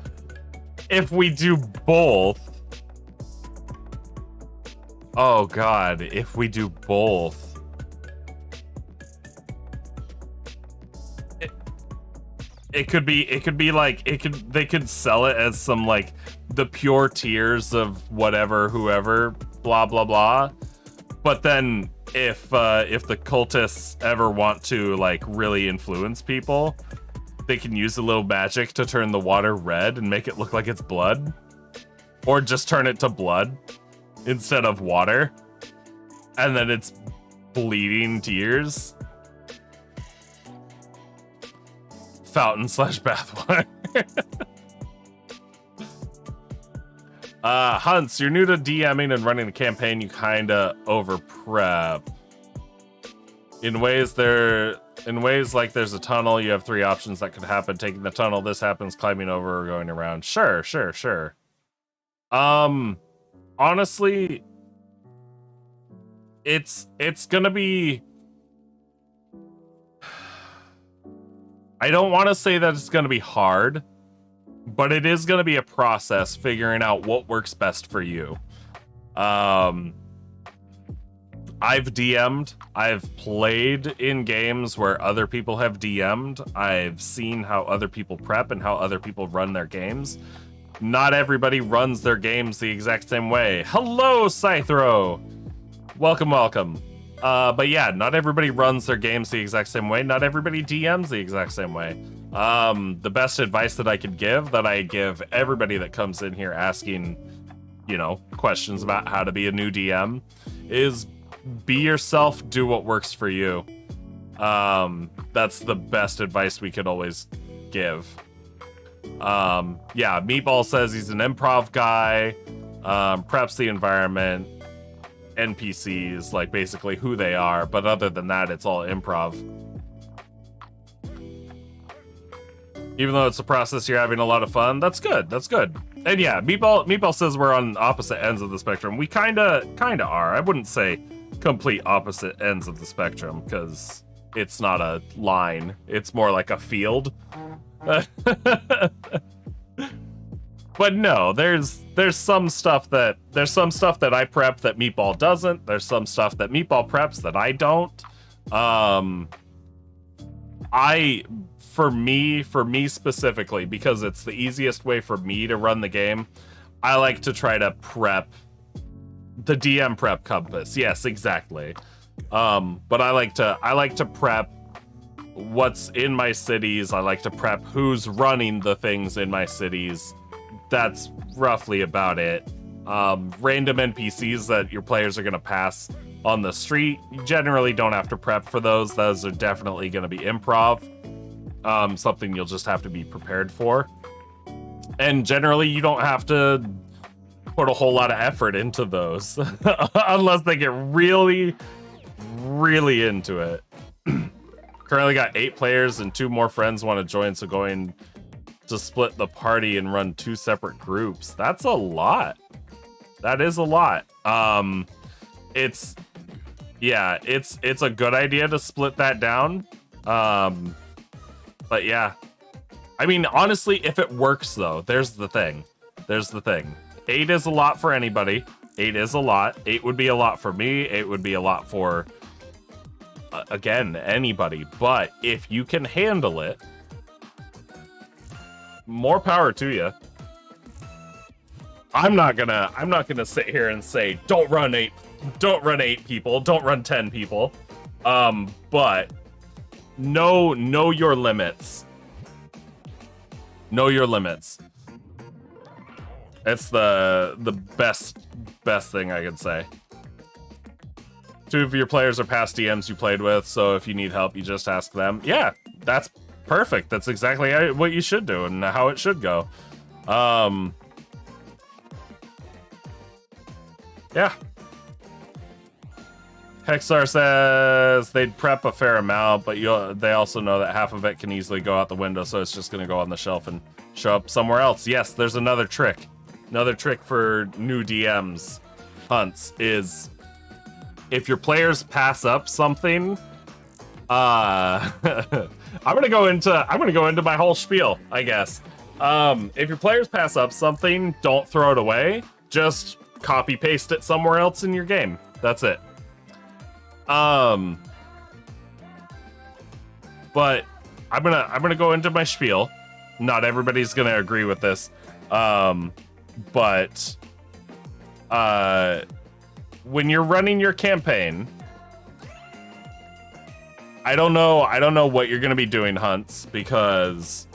we do both, oh god, if we do both, they could sell it as some like the pure tears of whatever, whoever, blah blah blah. But then if the cultists ever want to like really influence people, they can use a little magic to turn the water red and make it look like it's blood, or just turn it to blood instead of water, and then it's bleeding tears. Fountain / bathwater. Hunts, you're new to DMing and running the campaign. You kinda over prep. In ways like there's a tunnel, you have 3 options that could happen. Taking the tunnel, this happens, climbing over, or going around. Sure. Honestly, it's gonna be, I don't want to say that it's gonna be hard, but it is going to be a process figuring out what works best for you. I've DM'd. I've played in games where other people have DM'd. I've seen how other people prep and how other people run their games. Not everybody runs their games the exact same way. Hello, Scythro! Welcome. But yeah, not everybody runs their games the exact same way. Not everybody DMs the exact same way. The best advice that I could give, that I give everybody that comes in here asking, questions about how to be a new DM, is be yourself, do what works for you. That's the best advice we could always give. Yeah, Meatball says he's an improv guy, preps the environment, NPCs, like basically who they are, but other than that, it's all improv. Even though it's a process, you're having a lot of fun. That's good. That's good. And yeah, Meatball says we're on opposite ends of the spectrum. We kinda are. I wouldn't say complete opposite ends of the spectrum, because it's not a line. It's more like a field. But no, there's some stuff that I prep that Meatball doesn't. There's some stuff that Meatball preps that I don't. For me specifically, because it's the easiest way for me to run the game, I like to try to prep the DM prep compass. Yes, exactly. But I like to prep what's in my cities. I like to prep who's running the things in my cities. That's roughly about it. Random NPCs that your players are going to pass on the street, you generally don't have to prep for those. Those are definitely going to be improv. Something you'll just have to be prepared for. And generally, you don't have to put a whole lot of effort into those unless they get really, really into it. Currently got 8 players and 2 more friends want to join, so going to split the party and run 2 separate groups. That's a lot. That is a lot. It's a good idea to split that down. But yeah, I mean, honestly, if it works though, there's the thing. 8 is a lot for anybody. 8 is a lot. 8 would be a lot for me. 8 would be a lot for, again, anybody. But if you can handle it, more power to you. I'm not gonna sit here and say don't run 8 people, don't run 10 people. But know your limits. Know your limits. It's the best thing I could say. 2 of your players are past DMs you played with, so if you need help, you just ask them. Yeah, that's perfect. That's exactly what you should do and how it should go. Yeah. Hexar says they'd prep a fair amount, but they also know that half of it can easily go out the window, so it's just going to go on the shelf and show up somewhere else. Yes, there's another trick. Another trick for new DMs hunts is if your players pass up something, I'm gonna go into my whole spiel, I guess. If your players pass up something, don't throw it away. Just copy paste it somewhere else in your game. That's it. But I'm gonna go into my spiel. Not everybody's gonna agree with this. But when you're running your campaign, I don't know what you're gonna be doing, hunts, because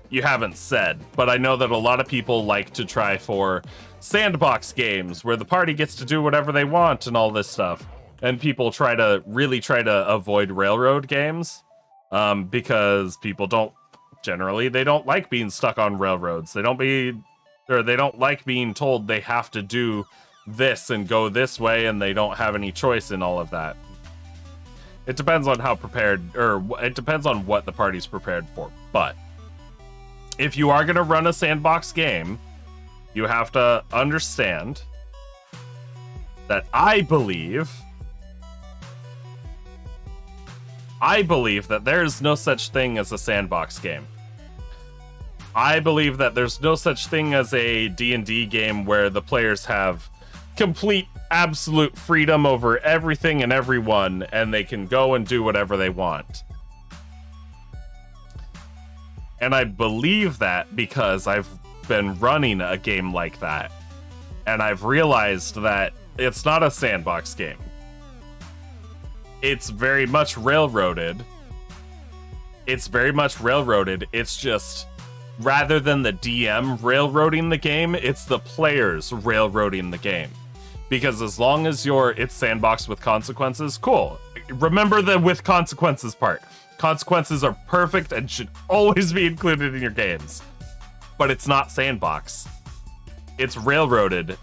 you haven't said, but I know that a lot of people like to try for sandbox games where the party gets to do whatever they want and all this stuff. And people really try to avoid railroad games, because people don't like being stuck on railroads. They don't like being told they have to do this and go this way, and they don't have any choice in all of that. It depends on how prepared, or it depends on what the party's prepared for. But if you are going to run a sandbox game, you have to understand that I believe that there's no such thing as a sandbox game. I believe that there's no such thing as a D&D game where the players have complete, absolute freedom over everything and everyone, and they can go and do whatever they want. And I believe that because I've been running a game like that, and I've realized that it's not a sandbox game. It's very much railroaded. It's just, rather than the DM railroading the game, it's the players railroading the game. Because as long as it's sandboxed with consequences, cool. Remember the with consequences part. Consequences are perfect and should always be included in your games. But it's not sandbox. It's railroaded.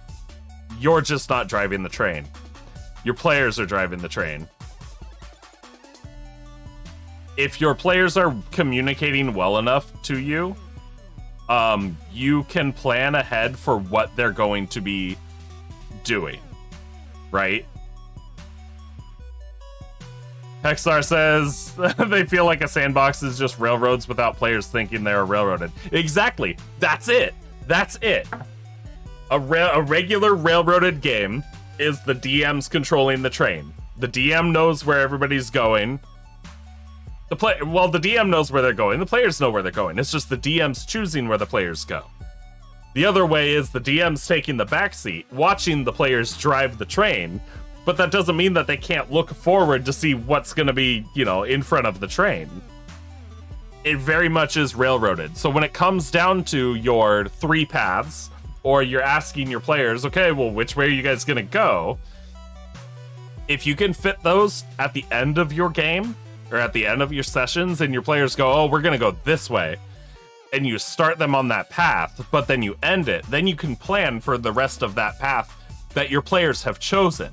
You're just not driving the train. Your players are driving the train. If your players are communicating well enough to you, you can plan ahead for what they're going to be doing, right? Hexar says they feel like a sandbox is just railroads without players thinking they're railroaded. Exactly. That's it. A regular railroaded game is the DM's controlling the train. The DM knows where everybody's going. The DM knows where they're going. The players know where they're going. It's just the DM's choosing where the players go. The other way is the DM's taking the backseat, watching the players drive the train, but that doesn't mean that they can't look forward to see what's going to be, in front of the train. It very much is railroaded. So when it comes down to your 3 paths, or you're asking your players, okay, well, which way are you guys going to go? If you can fit those at the end of your game, or at the end of your sessions, and your players go, oh, we're going to go this way, and you start them on that path, but then you end it, then you can plan for the rest of that path that your players have chosen.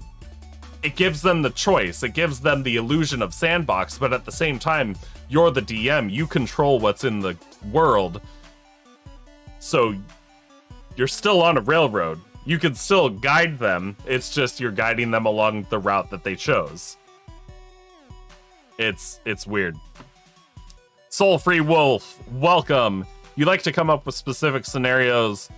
It gives them the choice, it gives them the illusion of sandbox, but at the same time, you're the DM, you control what's in the world, so you're still on a railroad. You can still guide them, it's just you're guiding them along the route that they chose. It's weird. Soul Free Wolf, welcome. You like to come up with specific scenarios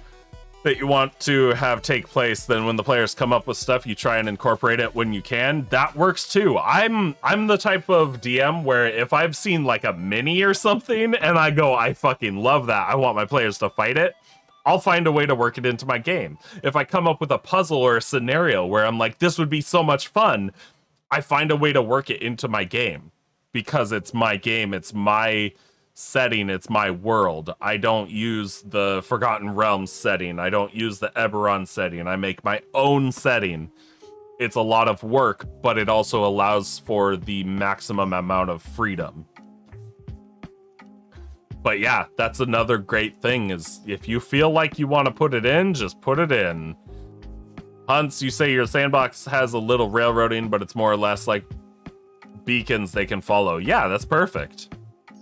that you want to have take place, then when the players come up with stuff, you try and incorporate it when you can. That works too. I'm the type of DM where if I've seen like a mini or something and I go, I fucking love that, I want my players to fight it, I'll find a way to work it into my game. If I come up with a puzzle or a scenario where I'm like, this would be so much fun, I find a way to work it into my game. Because it's my game, it's my setting, it's my world. I don't use the Forgotten Realms setting. I don't use the Eberron setting. I make my own setting. It's a lot of work, but it also allows for the maximum amount of freedom. But yeah, that's another great thing, is if you feel like you want to put it in, just put it in. Hunts, you say your sandbox has a little railroading, but it's more or less like beacons they can follow. Yeah, that's perfect.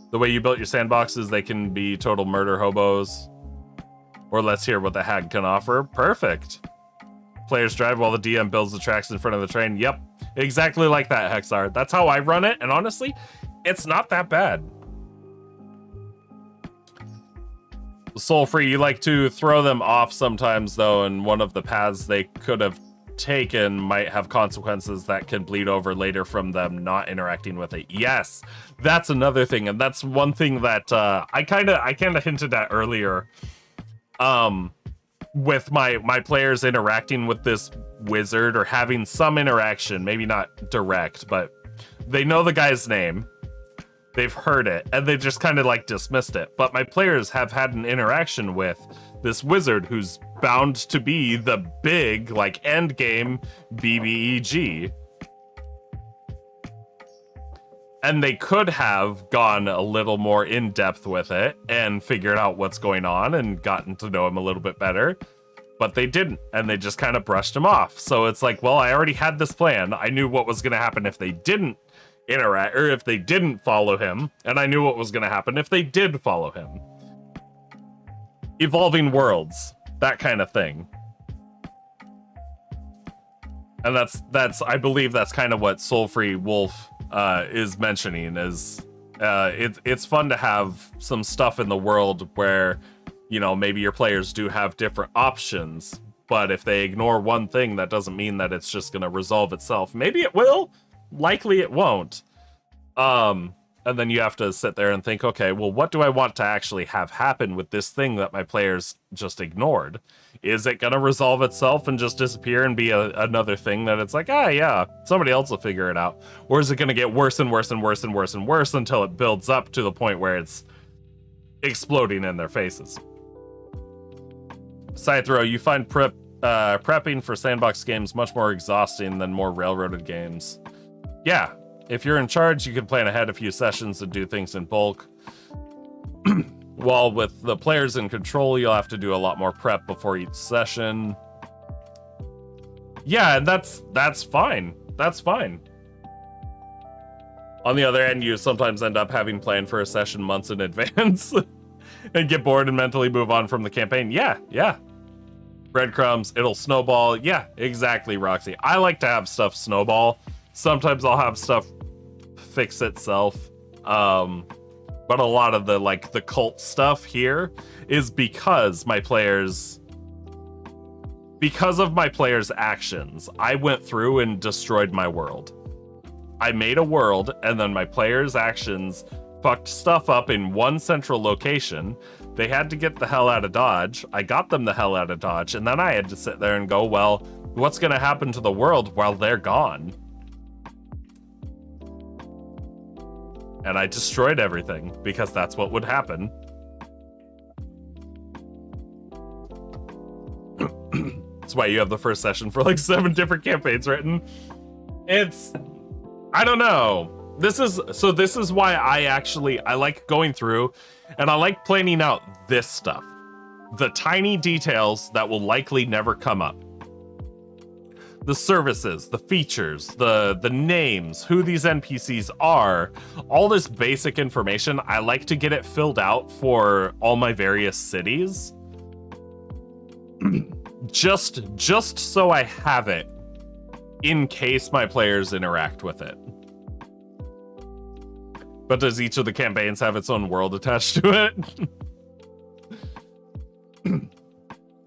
The way you built your sandboxes, they can be total murder hobos. Or let's hear what the hag can offer. Perfect. Players drive while the DM builds the tracks in front of the train. Yep, exactly like that, Hexar. That's how I run it, and honestly, it's not that bad. Soul Free, you like to throw them off sometimes, though, and one of the paths they could have taken might have consequences that can bleed over later from them not interacting with it. Yes, that's another thing, and that's one thing that I kind of hinted at earlier. With my players interacting with this wizard or having some interaction, maybe not direct, but they know the guy's name. They've heard it, and they just kind of like dismissed it. But my players have had an interaction with this wizard who's bound to be the big, like, end game BBEG. And they could have gone a little more in depth with it and figured out what's going on and gotten to know him a little bit better. But they didn't, and they just kind of brushed him off. So it's like, well, I already had this plan. I knew what was going to happen if they didn't interact, or if they didn't follow him, and I knew what was going to happen if they did follow him. Evolving worlds, that kind of thing. And that's I believe that's kind of what Soul Free Wolf is mentioning, is it's fun to have some stuff in the world where, you know, maybe your players do have different options, but if they ignore one thing, that doesn't mean that it's just going to resolve itself. Maybe it will. Likely it won't. And then you have to sit there and think, okay, well, what do I want to actually have happen with this thing that my players just ignored? Is it going to resolve itself and just disappear and be another thing that it's like, yeah, somebody else will figure it out? Or is it going to get worse and worse and worse and worse and worse until it builds up to the point where it's exploding in their faces? Side throw, you find prepping for sandbox games much more exhausting than more railroaded games. Yeah. If you're in charge, you can plan ahead a few sessions and do things in bulk. While with the players in control, you'll have to do a lot more prep before each session. Yeah, and that's fine. That's fine. On the other end, you sometimes end up having planned for a session months in advance and get bored and mentally move on from the campaign. Yeah. Breadcrumbs, it'll snowball. Yeah, exactly, Roxy. I like to have stuff snowball. Sometimes I'll have stuff fix itself. But a lot of the cult stuff here is because of my players' actions. I went through and destroyed my world. I made a world, and then my players' actions fucked stuff up in one central location. They had to get the hell out of Dodge. I got them the hell out of Dodge, and then I had to sit there and go, well, what's going to happen to the world while they're gone? And I destroyed everything because that's what would happen. That's why you have the first session for like 7 different campaigns written. I don't know. This is why I like going through and I like planning out this stuff. The tiny details that will likely never come up. The services, the features, the names, who these NPCs are, all this basic information, I like to get it filled out for all my various cities. just so I have it in case my players interact with it. But does each of the campaigns have its own world attached to it?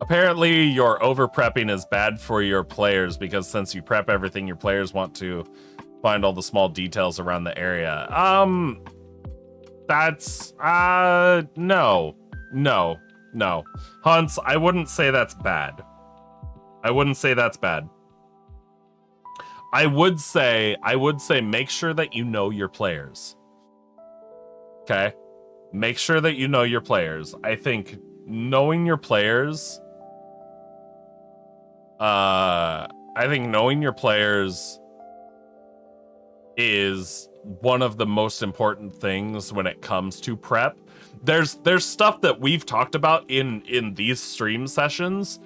Apparently, your over-prepping is bad for your players because since you prep everything, your players want to find all the small details around the area. That's, no. Hunts, I wouldn't say that's bad. I would say make sure that you know your players. Okay? Make sure that you know your players. I think knowing your players is one of the most important things when it comes to prep. There's stuff that we've talked about in these stream sessions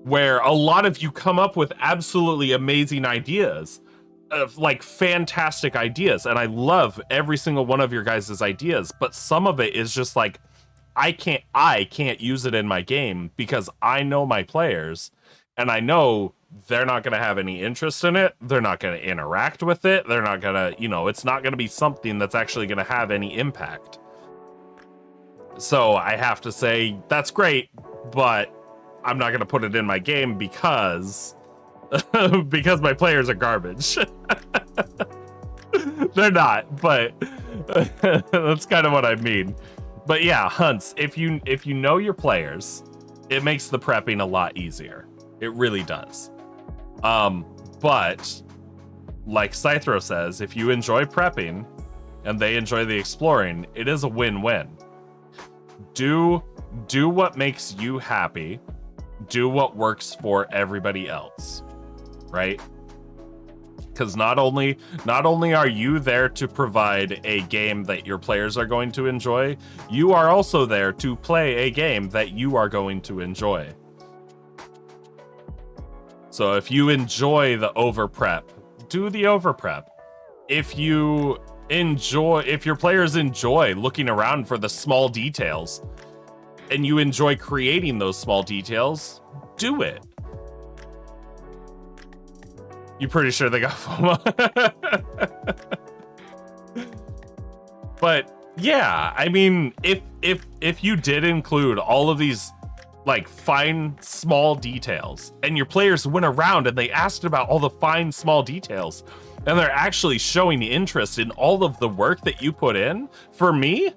where a lot of you come up with absolutely amazing ideas, like fantastic ideas, and I love every single one of your guys' ideas, but some of it is just like I can't use it in my game because I know my players and I know they're not going to have any interest in it. They're not going to interact with it. They're not going to, it's not going to be something that's actually going to have any impact. So I have to say, that's great, but I'm not going to put it in my game because my players are garbage. They're not, but that's kind of what I mean. But yeah, Hunts, if you know your players, it makes the prepping a lot easier. It really does. But like Scythro says, if you enjoy prepping and they enjoy the exploring, it is a win-win. Do what makes you happy. Do what works for everybody else, right? Because not only are you there to provide a game that your players are going to enjoy, you are also there to play a game that you are going to enjoy. So if you enjoy the over prep, do the over prep. If your players enjoy looking around for the small details and you enjoy creating those small details, do it. You pretty sure they got FOMO? But yeah, I mean, if you did include all of these like fine small details and your players went around and they asked about all the fine small details, and they're actually showing interest in all of the work that you put in, for me,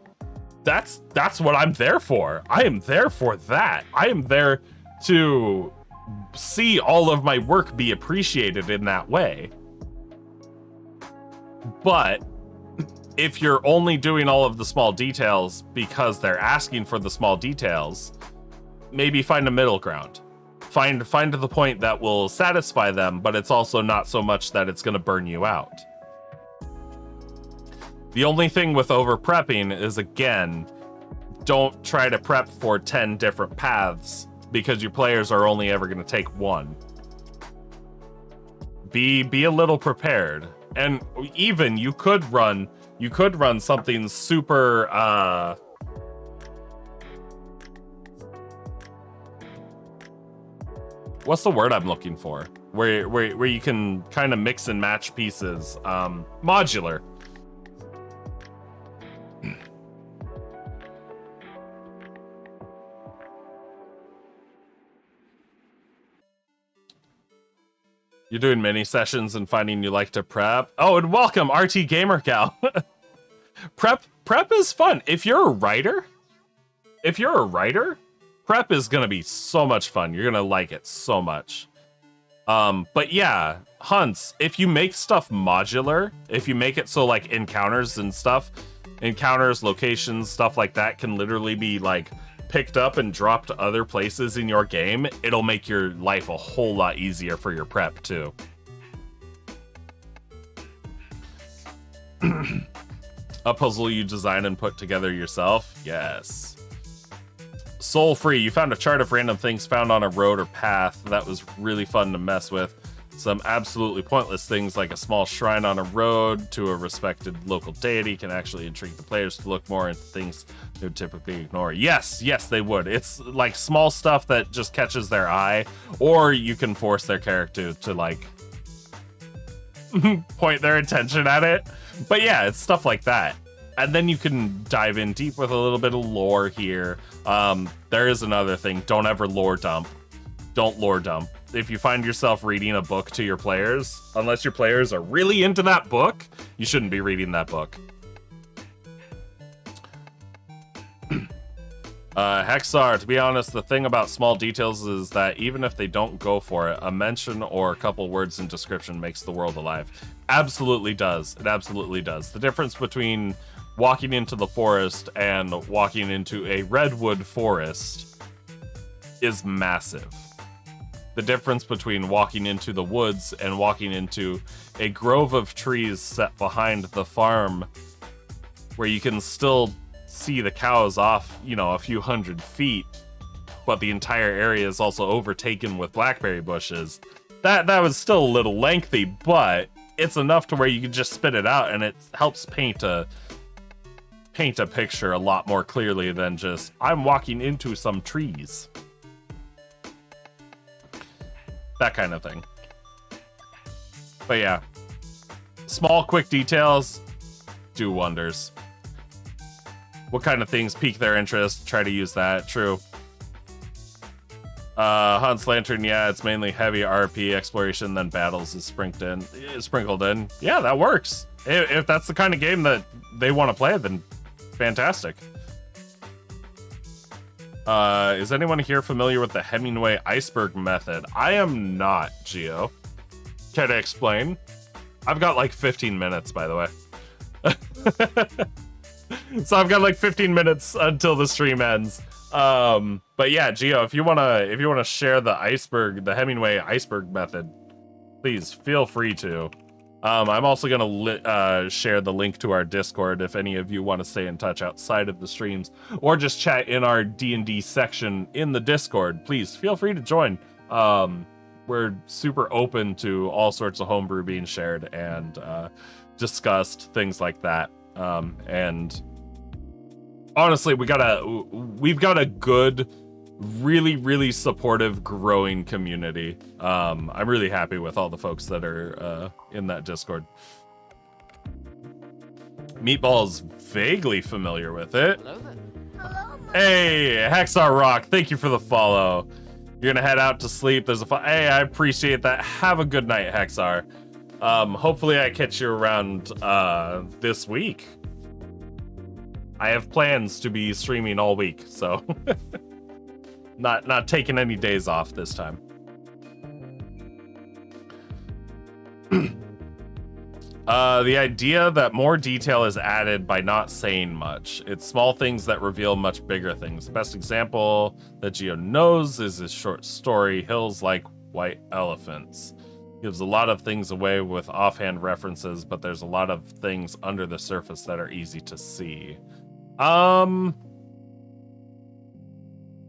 that's what I'm there for. I am there for that. I am there to see all of my work be appreciated in that way. But if you're only doing all of the small details because they're asking for the small details, maybe find a middle ground. Find the point that will satisfy them, but it's also not so much that it's going to burn you out. The only thing with over prepping is, again, don't try to prep for 10 different paths because your players are only ever going to take one. Be a little prepared. And even you could run something super what's the word I'm looking for? Where you can kind of mix and match pieces. Modular. You're doing mini sessions and finding you like to prep. Oh, and welcome, RT Gamer Gal. Prep is fun. If you're a writer, prep is gonna be so much fun. You're gonna like it so much. But yeah, hunts, if you make stuff modular, if you make it so like encounters and stuff, locations, stuff like that can literally be like picked up and dropped to other places in your game, it'll make your life a whole lot easier for your prep too. A puzzle you design and put together yourself? Yes. Soul Free, you found a chart of random things found on a road or path. That was really fun to mess with. Some absolutely pointless things like a small shrine on a road to a respected local deity can actually intrigue the players to look more into things they would typically ignore. Yes, they would. It's like small stuff that just catches their eye, or you can force their character to like point their attention at it. But yeah, it's stuff like that. And then you can dive in deep with a little bit of lore here. There is another thing. Don't ever lore dump. Don't lore dump. If you find yourself reading a book to your players, unless your players are really into that book, you shouldn't be reading that book. Hexar, to be honest, the thing about small details is that even if they don't go for it, a mention or a couple words in description makes the world alive. Absolutely does. It absolutely does. The difference between walking into the forest and walking into a redwood forest is massive. The difference between walking into the woods and walking into a grove of trees set behind the farm where you can still see the cows off, a few hundred feet, but the entire area is also overtaken with blackberry bushes. That was still a little lengthy, but it's enough to where you can just spit it out and it helps paint a picture a lot more clearly than just, I'm walking into some trees. That kind of thing. But yeah, small, quick details do wonders. What kind of things pique their interest? Try to use that. True. Hunt's Lantern, yeah, it's mainly heavy RP exploration, then battles is sprinkled in. Yeah, that works. If that's the kind of game that they want to play, then fantastic. Is anyone here familiar with the Hemingway iceberg method? I am not, Geo. Care to explain? I've got like 15 minutes, by the way. So I've got like 15 minutes until the stream ends. But yeah, Geo, if you wanna share the Hemingway iceberg method, please feel free to. I'm also gonna share the link to our Discord if any of you want to stay in touch outside of the streams, or just chat in our D&D section in the Discord. Please feel free to join. We're super open to all sorts of homebrew being shared and discussed, things like that. And honestly, we've got a good, really, really supportive, growing community. I'm really happy with all the folks that are in that Discord. Meatball's vaguely familiar with it. Hello there. Hey, Hexar Rock, thank you for the follow. You're gonna head out to sleep. There's hey, I appreciate that. Have a good night, Hexar. Hopefully I catch you around this week. I have plans to be streaming all week, so not taking any days off this time. The idea that more detail is added by not saying much. It's small things that reveal much bigger things. The best example that Geo knows is his short story, Hills Like White Elephants. Gives a lot of things away with offhand references, but there's a lot of things under the surface that are easy to see.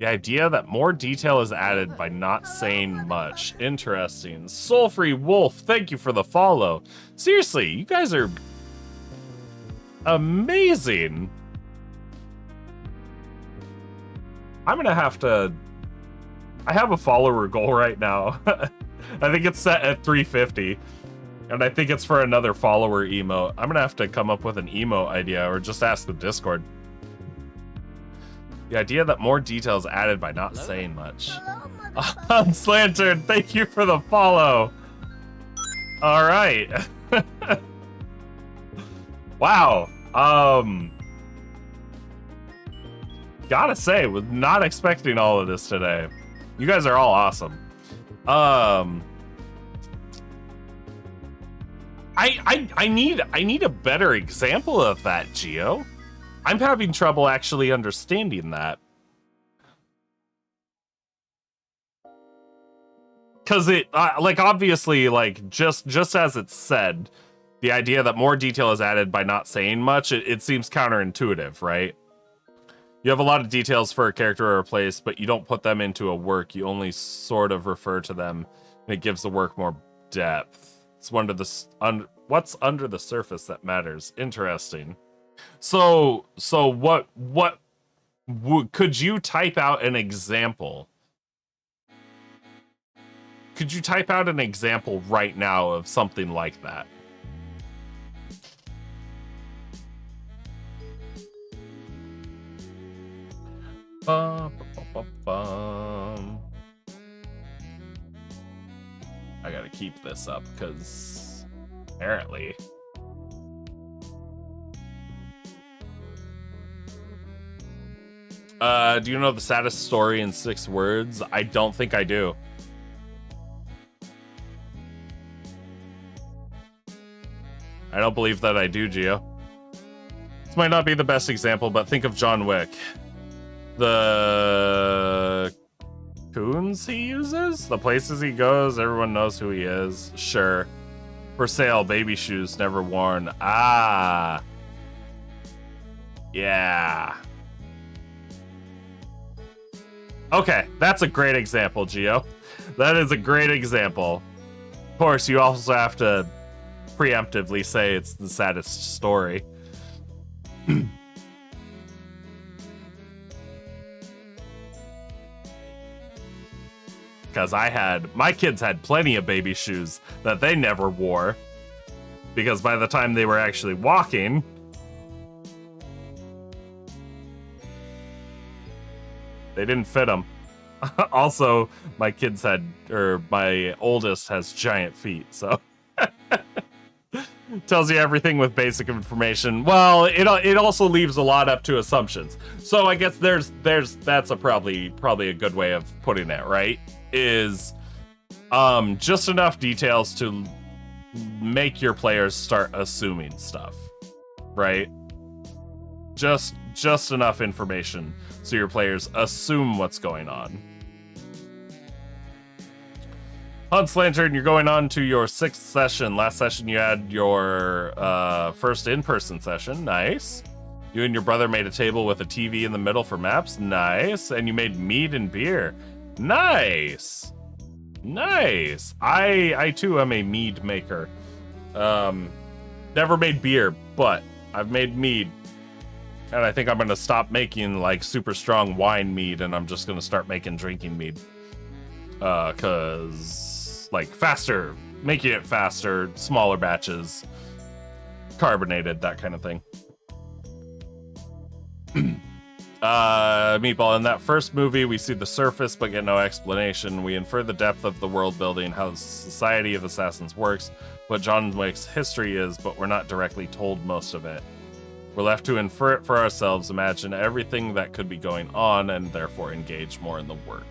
The idea that more detail is added by not saying much. Interesting. Soulfree Wolf, thank you for the follow. Seriously, you guys are amazing. I'm gonna have to... I have a follower goal right now. I think it's set at 350. And I think it's for another follower emote. I'm gonna have to come up with an emote idea or just ask the Discord. The idea that more details added by not saying much. Unslantern, thank you for the follow. All right. Wow. Gotta say, was not expecting all of this today. You guys are all awesome. I need a better example of that, Geo. I'm having trouble actually understanding that. Cause it, like, obviously, like, just as it's said, the idea that more detail is added by not saying much, it seems counterintuitive, right? You have a lot of details for a character or a place, but you don't put them into a work. You only sort of refer to them, and it gives the work more depth. It's what's under the surface that matters. Interesting. So what could you type out an example? Could you type out an example right now of something like that? I gotta keep this up because apparently. Do you know the saddest story in 6 words? I don't think I do. I don't believe that I do, Gio. This might not be the best example, but think of John Wick. The coons he uses? The places he goes, everyone knows who he is. Sure. For sale, baby shoes never worn. Ah. Yeah. Okay, that's a great example, Gio. That is a great example. Of course, you also have to preemptively say it's the saddest story. Because my kids had plenty of baby shoes that they never wore. Because by the time they were actually walking, they didn't fit them. Also, my oldest has giant feet, so tells you everything with basic information. Well, it also leaves a lot up to assumptions. So I guess that's probably a good way of putting it, right? Is just enough details to make your players start assuming stuff, right? Just enough information so your players assume what's going on. Hunts Lantern, you're going on to your 6th session. Last session you had your first in-person session. Nice. You and your brother made a table with a TV in the middle for maps. Nice. And you made mead and beer. Nice. Nice. I too am a mead maker. Never made beer, but I've made mead. And I think I'm going to stop making like super strong wine mead and I'm just going to start making drinking mead. Cause like faster, making it faster, smaller batches, carbonated, that kind of thing. Meatball, in that first movie, we see the surface but get no explanation. We infer the depth of the world building, how the Society of Assassins works, what John Wick's history is, but we're not directly told most of it. We're left to infer it for ourselves, imagine everything that could be going on, and therefore engage more in the work.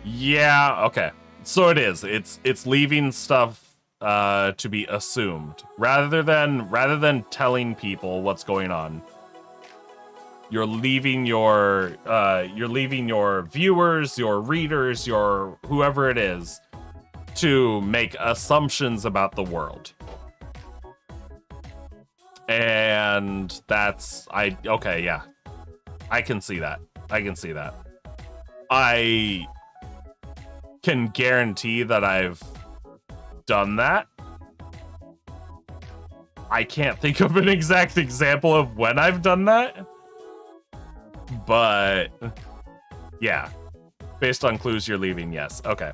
Yeah, okay. So it is. It's leaving stuff to be assumed rather than telling people what's going on. You're leaving your viewers, your readers, your whoever it is to make assumptions about the world. And that's okay, yeah. I can see that. I can guarantee that I've done that. I can't think of an exact example of when I've done that. But yeah, based on clues you're leaving, yes. Okay.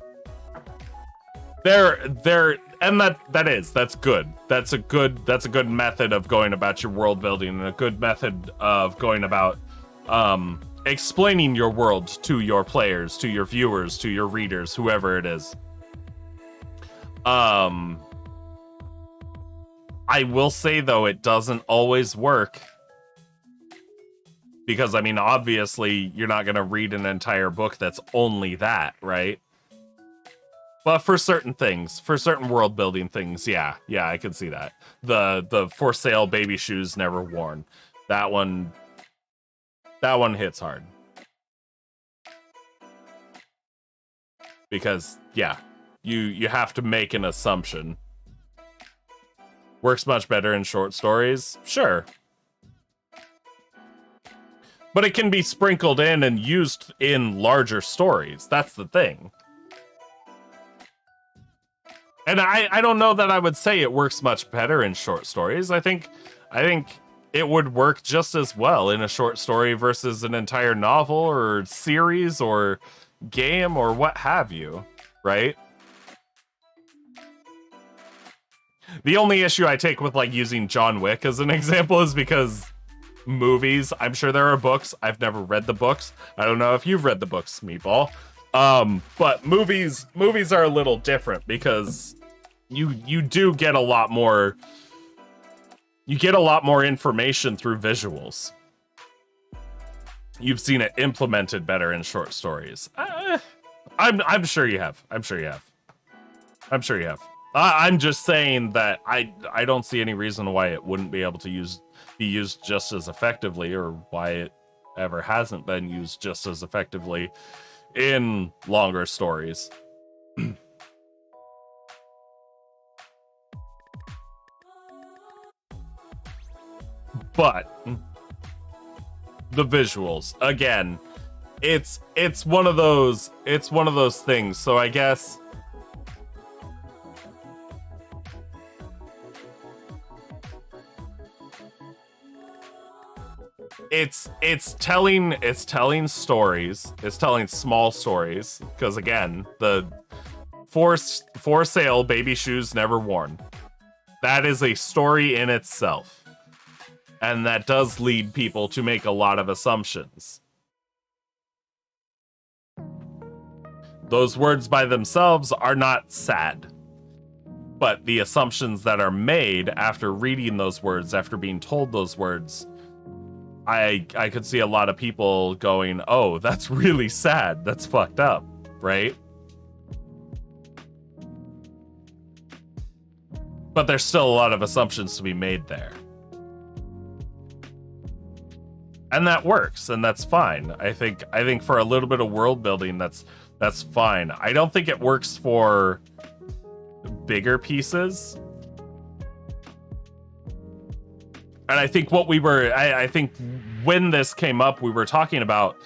And that's good. That's a good method of going about your world building, and a good method of going about explaining your world to your players, to your viewers, to your readers, whoever it is. I will say though, it doesn't always work. Because, I mean, obviously, you're not going to read an entire book that's only that, right? But for certain things, for certain world-building things, yeah, I can see that. The for sale baby shoes never worn. That one hits hard. Because, yeah, you have to make an assumption. Works much better in short stories? Sure. But it can be sprinkled in and used in larger stories. That's the thing. And I don't know that I would say it works much better in short stories. I think it would work just as well in a short story versus an entire novel or series or game or what have you, right? The only issue I take with like using John Wick as an example is because movies, I'm sure there are books. I've never read the books. I don't know if you've read the books, Meatball. But movies are a little different because you do get a lot more. You get a lot more information through visuals. You've seen it implemented better in short stories. I'm sure you have. I'm sure you have. I'm just saying that I don't see any reason why it wouldn't be able to be used just as effectively, or why it ever hasn't been used just as effectively in longer stories. But the visuals, again, it's one of those things. So I guess it's telling stories. It's telling small stories, because again, the for sale baby shoes never worn. That is a story in itself. And that does lead people to make a lot of assumptions. Those words by themselves are not sad. But the assumptions that are made after reading those words, after being told those words, I could see a lot of people going, oh, that's really sad. That's fucked up, right? But there's still a lot of assumptions to be made there. And that works, and that's fine. I think for a little bit of world building, that's fine. I don't think it works for bigger pieces. And I think I think when this came up, we were talking about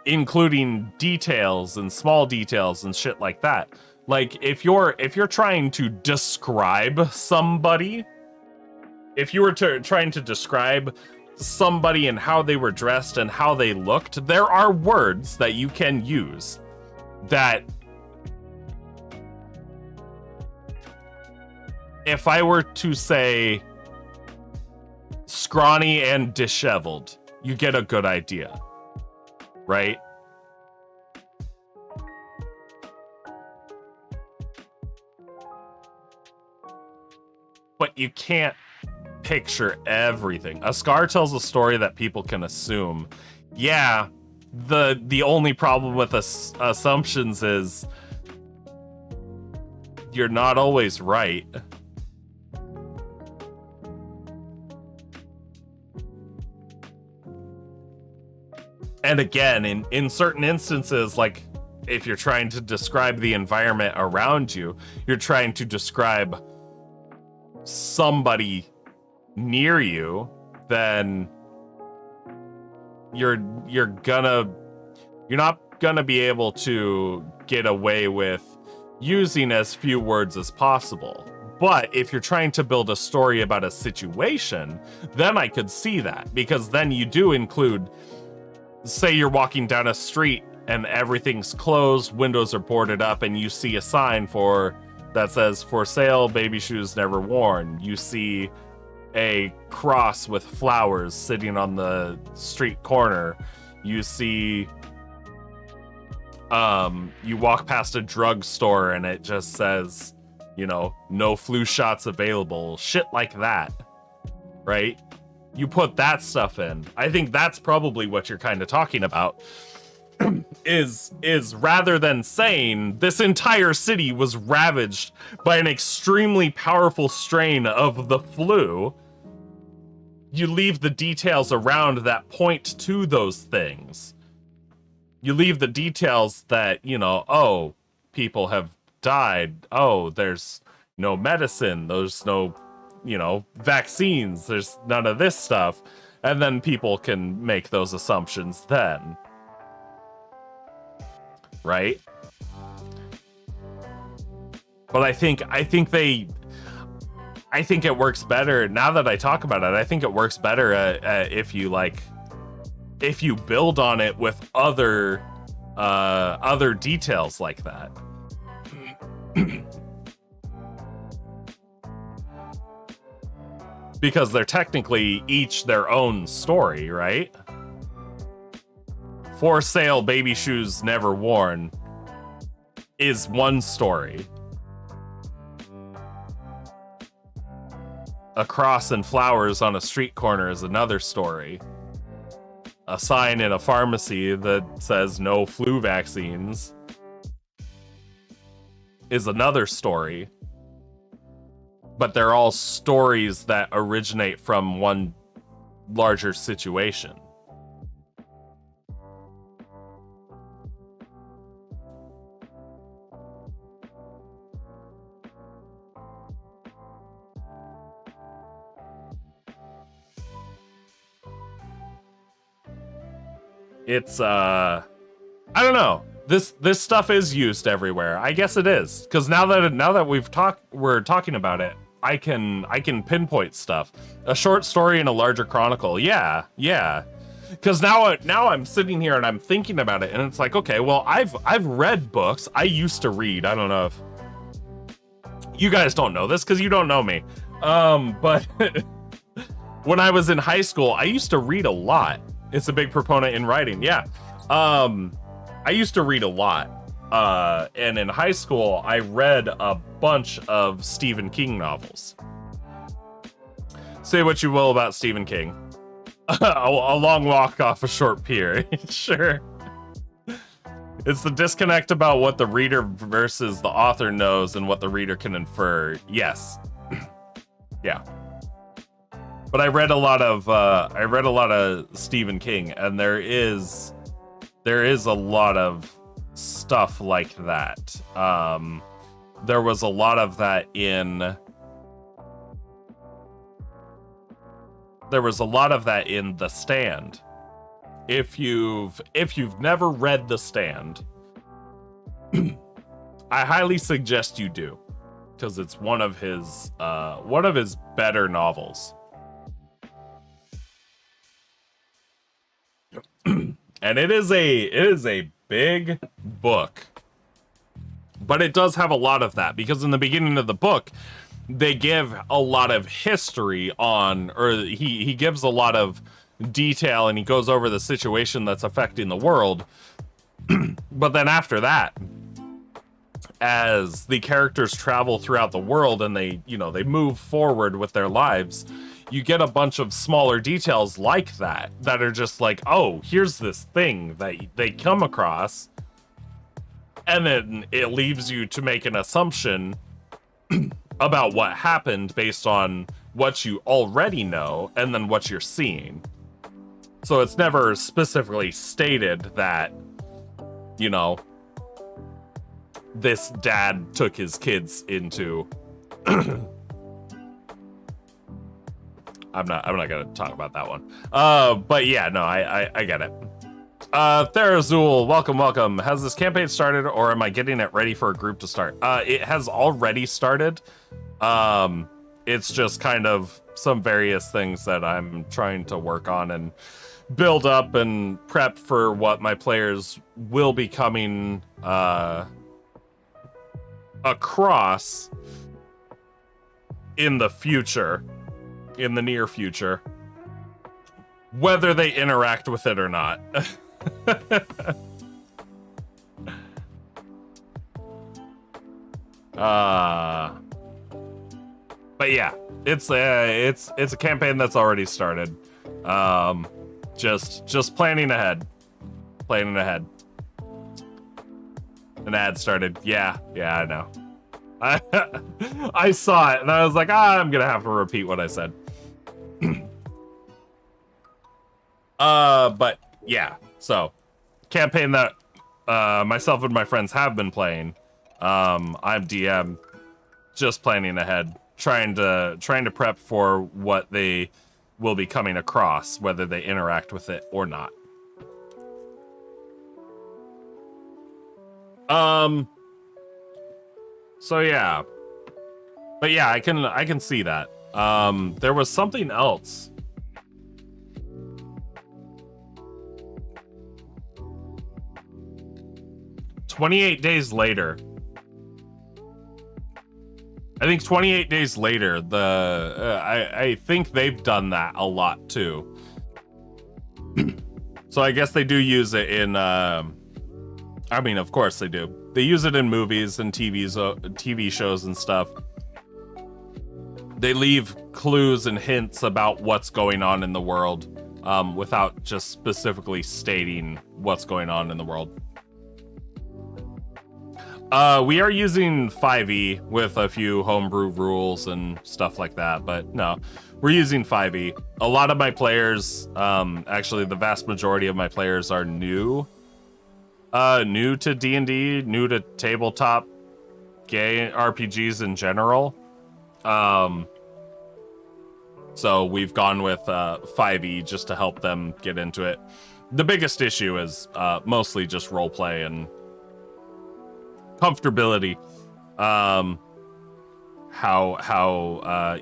including details and small details and shit like that. Like if you're trying to describe somebody, if you were trying to describe somebody and how they were dressed and how they looked, there are words that you can use that if I were to say scrawny and disheveled, you get a good idea. right? But you can't picture everything. A scar tells a story that people can assume. Yeah, the only problem with assumptions is you're not always right. And again, in certain instances, like if you're trying to describe the environment around you, you're trying to describe somebody near you, then you're not gonna be able to get away with using as few words as possible. But if you're trying to build a story about a situation, then I could see that, because then you do include, say you're walking down a street and everything's closed, windows are boarded up, and you see a sign that says "For sale, baby shoes never worn." You see a cross with flowers sitting on the street corner. You see, you walk past a drugstore and it just says, you know, "No flu shots available." Shit like that, right? You put that stuff in. I think that's probably what you're kind of talking about. is rather than saying this entire city was ravaged by an extremely powerful strain of the flu, you leave the details around that point to those things. You leave the details that, you know, oh, people have died. Oh, there's no medicine. There's no, you know, vaccines. There's none of this stuff. And then people can make those assumptions then. Right? But I think it works better now that I talk about it. I think it works better if you build on it with other details like that. Because they're technically each their own story, right? "For sale, baby shoes never worn" is one story. A cross and flowers on a street corner is another story. A sign in a pharmacy that says "No flu vaccines" is another story. But they're all stories that originate from one larger situation. It's I don't know. This stuff is used everywhere. I guess it is, because now that we're talking about it, I can pinpoint stuff. A short story in a larger chronicle. Yeah. Because now I'm sitting here and I'm thinking about it, and it's like, okay, well, I've read books. I used to read. I don't know if you guys don't know this because you don't know me. But when I was in high school, I used to read a lot. It's a big proponent in writing. Yeah. I used to read a lot. And in high school, I read a bunch of Stephen King novels. Say what you will about Stephen King. A long walk off a short pier. Sure. It's the disconnect about what the reader versus the author knows and what the reader can infer. Yes. Yeah. But I read a lot of Stephen King, and there is a lot of stuff like that. There was a lot of that in The Stand. If you've never read The Stand, I highly suggest you do, because it's one of his better novels. And it is a big book, but it does have a lot of that, because in the beginning of the book, they give a lot of history on, or he gives a lot of detail and he goes over the situation that's affecting the world. But then after that, as the characters travel throughout the world and they move forward with their lives, you get a bunch of smaller details like that are just like, oh, here's this thing that they come across, and then it leaves you to make an assumption about what happened based on what you already know and then what you're seeing. So it's never specifically stated that, this dad took his kids into I'm not gonna talk about that one. But yeah, no, I get it. Therazul, welcome. Has this campaign started, or am I getting it ready for a group to start? It has already started. It's just kind of some various things that I'm trying to work on and build up and prep for what my players will be coming across in the future, in the near future, whether they interact with it or not. But yeah, it's a campaign that's already started. Just planning ahead. An ad started. Yeah, I know. I saw it and I was like, I'm gonna have to repeat what I said. But yeah, so campaign that myself and my friends have been playing. I'm DM, just planning ahead, trying to prep for what they will be coming across, whether they interact with it or not. So yeah. But yeah, I can see that. There was something else. "28 days later." I think 28 days later, I think they've done that a lot too. So I guess they do use it in I mean, of course they do. They use it in movies and TV shows and stuff. They leave clues and hints about what's going on in the world, without just specifically stating what's going on in the world. We are using 5e with a few homebrew rules and stuff like that, but no, we're using 5e. A lot of my players, actually the vast majority of my players are new to D&D, new to tabletop game RPGs in general. So we've gone with 5e just to help them get into it. The biggest issue is mostly just roleplay and comfortability. How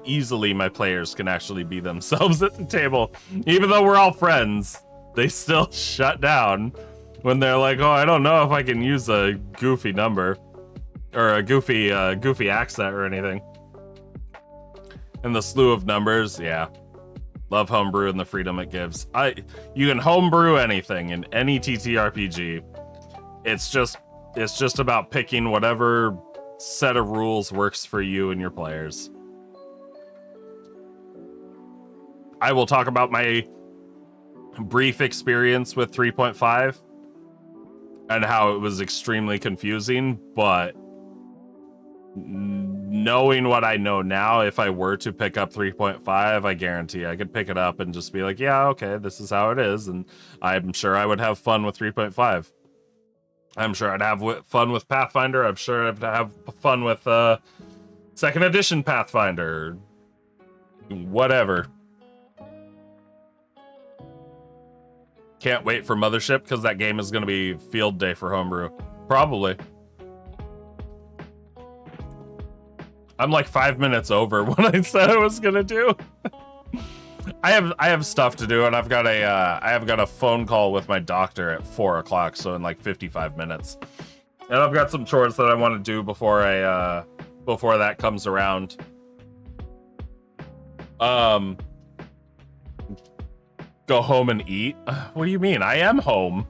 easily my players can actually be themselves at the table. Even though we're all friends, they still shut down when they're like, oh, I don't know if I can use a goofy number or a goofy accent or anything. And the slew of numbers, yeah. Love homebrew and the freedom it gives. You can homebrew anything in any TTRPG. It's just about picking whatever set of rules works for you and your players. I will talk about my brief experience with 3.5 and how it was extremely confusing, but knowing what I know now, if I were to pick up 3.5, I guarantee I could pick it up and just be like, yeah, okay, this is how it is, and I'm sure I would have fun with 3.5. I'm sure I'd have fun with Pathfinder. I'm sure I'd have fun with second edition Pathfinder. Whatever. Can't wait for Mothership because that game is going to be field day for homebrew. Probably. I'm like 5 minutes over what I said I was going to do. I have stuff to do, and I have got a phone call with my doctor at 4 o'clock, so in like 55 minutes. And I've got some chores that I want to do before that comes around. Go home and eat? What do you mean? I am home.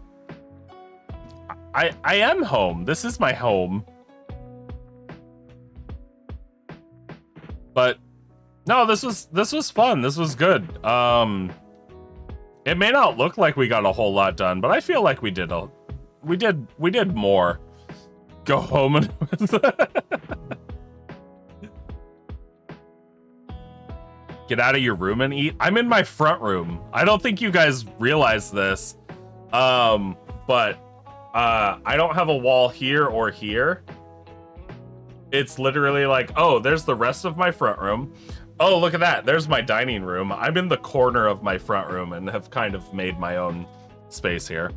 I am home. This is my home. But no, this was fun. This was good. It may not look like we got a whole lot done, but I feel like we did more. Go home and get out of your room and eat. I'm in my front room. I don't think you guys realize this. But I don't have a wall here or here. It's literally like, oh, there's the rest of my front room. Oh, look at that. There's my dining room. I'm in the corner of my front room and have kind of made my own space here.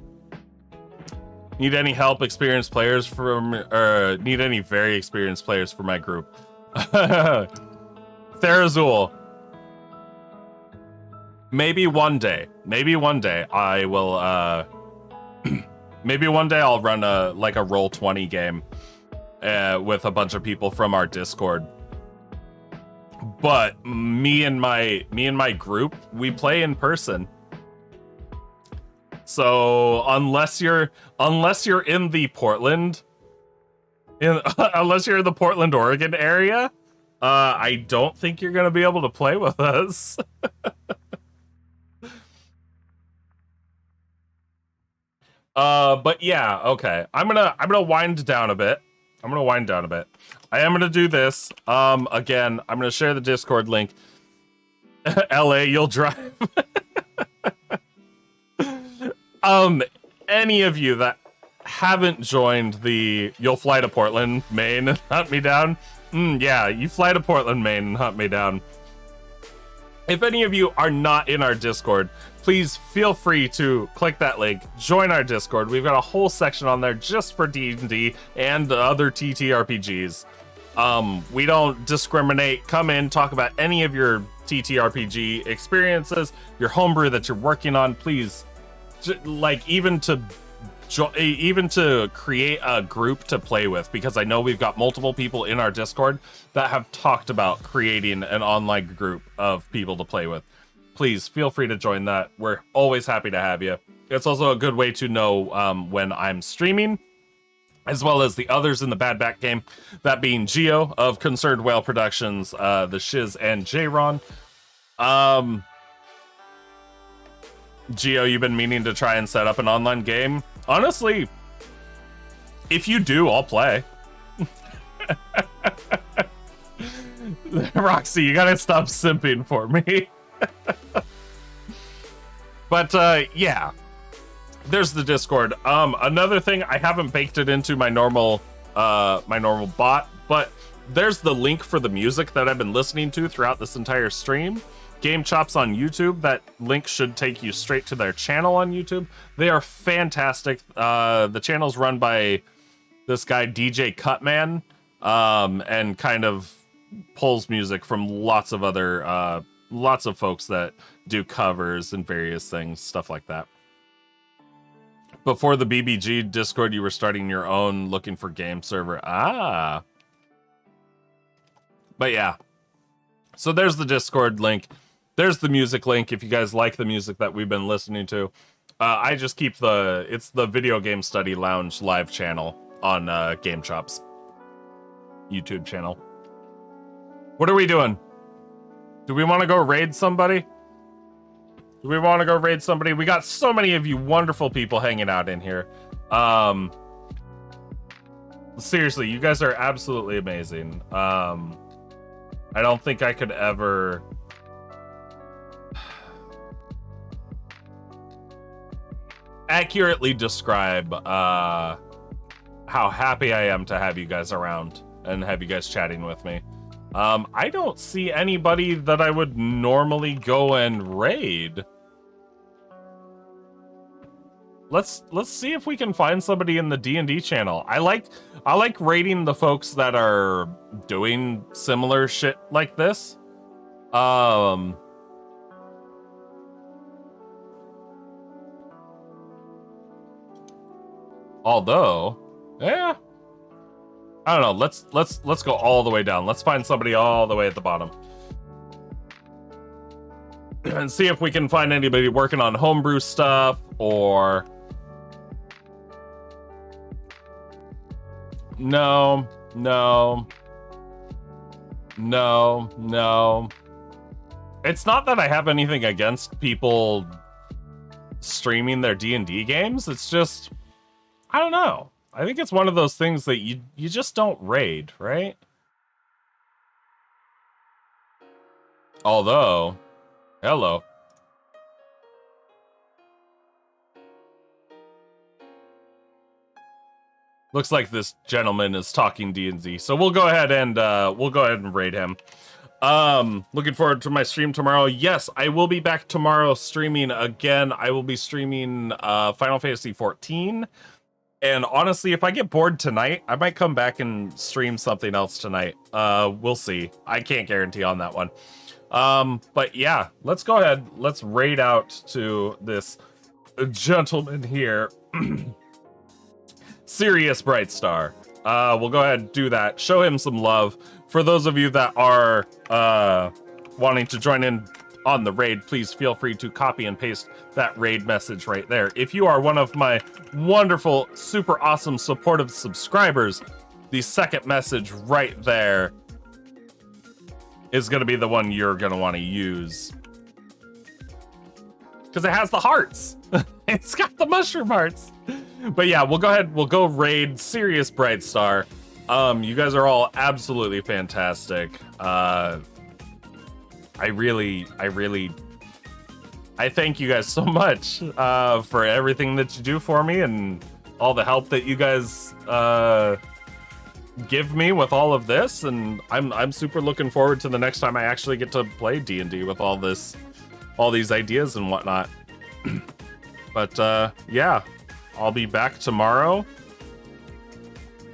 Need any help, experienced players from, need any very experienced players for my group? Therazul. Maybe one day I will, maybe one day I'll run a Roll20 game with a bunch of people from our Discord. But me and my group, we play in person. So unless you're in the Portland, unless you're in the Portland, Oregon area, I don't think you're gonna be able to play with us. But yeah, okay. I'm gonna wind down a bit. I am gonna do this. Again, I'm gonna share the Discord link. LA, you'll drive. Any of you that haven't joined the You'll Fly to Portland, Maine, and hunt me down. Yeah, you fly to Portland, Maine, and hunt me down. If any of you are not in our Discord, please feel free to click that link, join our Discord. We've got a whole section on there just for D&D and other TTRPGs. We don't discriminate. Come in, talk about any of your TTRPG experiences, your homebrew that you're working on. Please, like, even to create a group to play with, because I know we've got multiple people in our Discord that have talked about creating an online group of people to play with. Please feel free to join that. We're always happy to have you. It's also a good way to know when I'm streaming, as well as the others in the Bad Back game, that being Geo of Concerned Whale Productions, the Shiz, and J-Ron. Geo, you've been meaning to try and set up an online game. Honestly, if you do, I'll play. Roxy, you gotta stop simping for me. But yeah, there's the Discord. Another thing, I haven't baked it into my normal bot, but there's the link for the music that I've been listening to throughout this entire stream. Game Chops on YouTube. That link should take you straight to their channel on YouTube. They are fantastic. The channel's run by this guy DJ Cutman, and kind of pulls music from lots of other lots of folks that do covers and various things, stuff like that. Before the BBG Discord, you were starting your own, looking for game server. But yeah, so there's the Discord link. There's the music link if you guys like the music that we've been listening to. I just keep it's the Video Game Study Lounge live channel on Game Chops YouTube channel. What are we doing? Do we want to go raid somebody? We got so many of you wonderful people hanging out in here. Seriously, you guys are absolutely amazing. I don't think I could ever accurately describe how happy I am to have you guys around and have you guys chatting with me. I don't see anybody that I would normally go and raid. Let's see if we can find somebody in the D&D channel. I like raiding the folks that are doing similar shit like this. Although, yeah, I don't know. Let's go all the way down. Let's find somebody all the way at the bottom. and see if we can find anybody working on homebrew stuff or... No. It's not that I have anything against people streaming their D&D games. It's just, I don't know. I think it's one of those things that you just don't raid, right? Although, hello. Looks like this gentleman is talking D&D, so we'll go ahead and raid him. Looking forward to my stream tomorrow. Yes, I will be back tomorrow streaming again. I will be streaming Final Fantasy 14. And honestly, if I get bored tonight, I might come back and stream something else tonight. We'll see. I can't guarantee on that one. But yeah, let's go ahead. Let's raid out to this gentleman here. Sirius Brightstar. We'll go ahead and do that. Show him some love. For those of you that are wanting to join in on the raid, please feel free to copy and paste that raid message right there. If you are one of my wonderful, super awesome, supportive subscribers, the second message right there is going to be the one you're going to want to use. Because it has the hearts. It's got the mushroom hearts. But yeah, we'll go ahead. We'll go raid Sirius Brightstar. You guys are all absolutely fantastic. I thank you guys so much for everything that you do for me and all the help that you guys give me with all of this. And I'm super looking forward to the next time I actually get to play D&D with all these ideas and whatnot. But yeah, I'll be back tomorrow.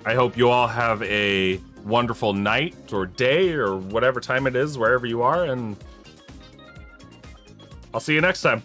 I hope you all have a wonderful night or day or whatever time it is, wherever you are, and I'll see you next time.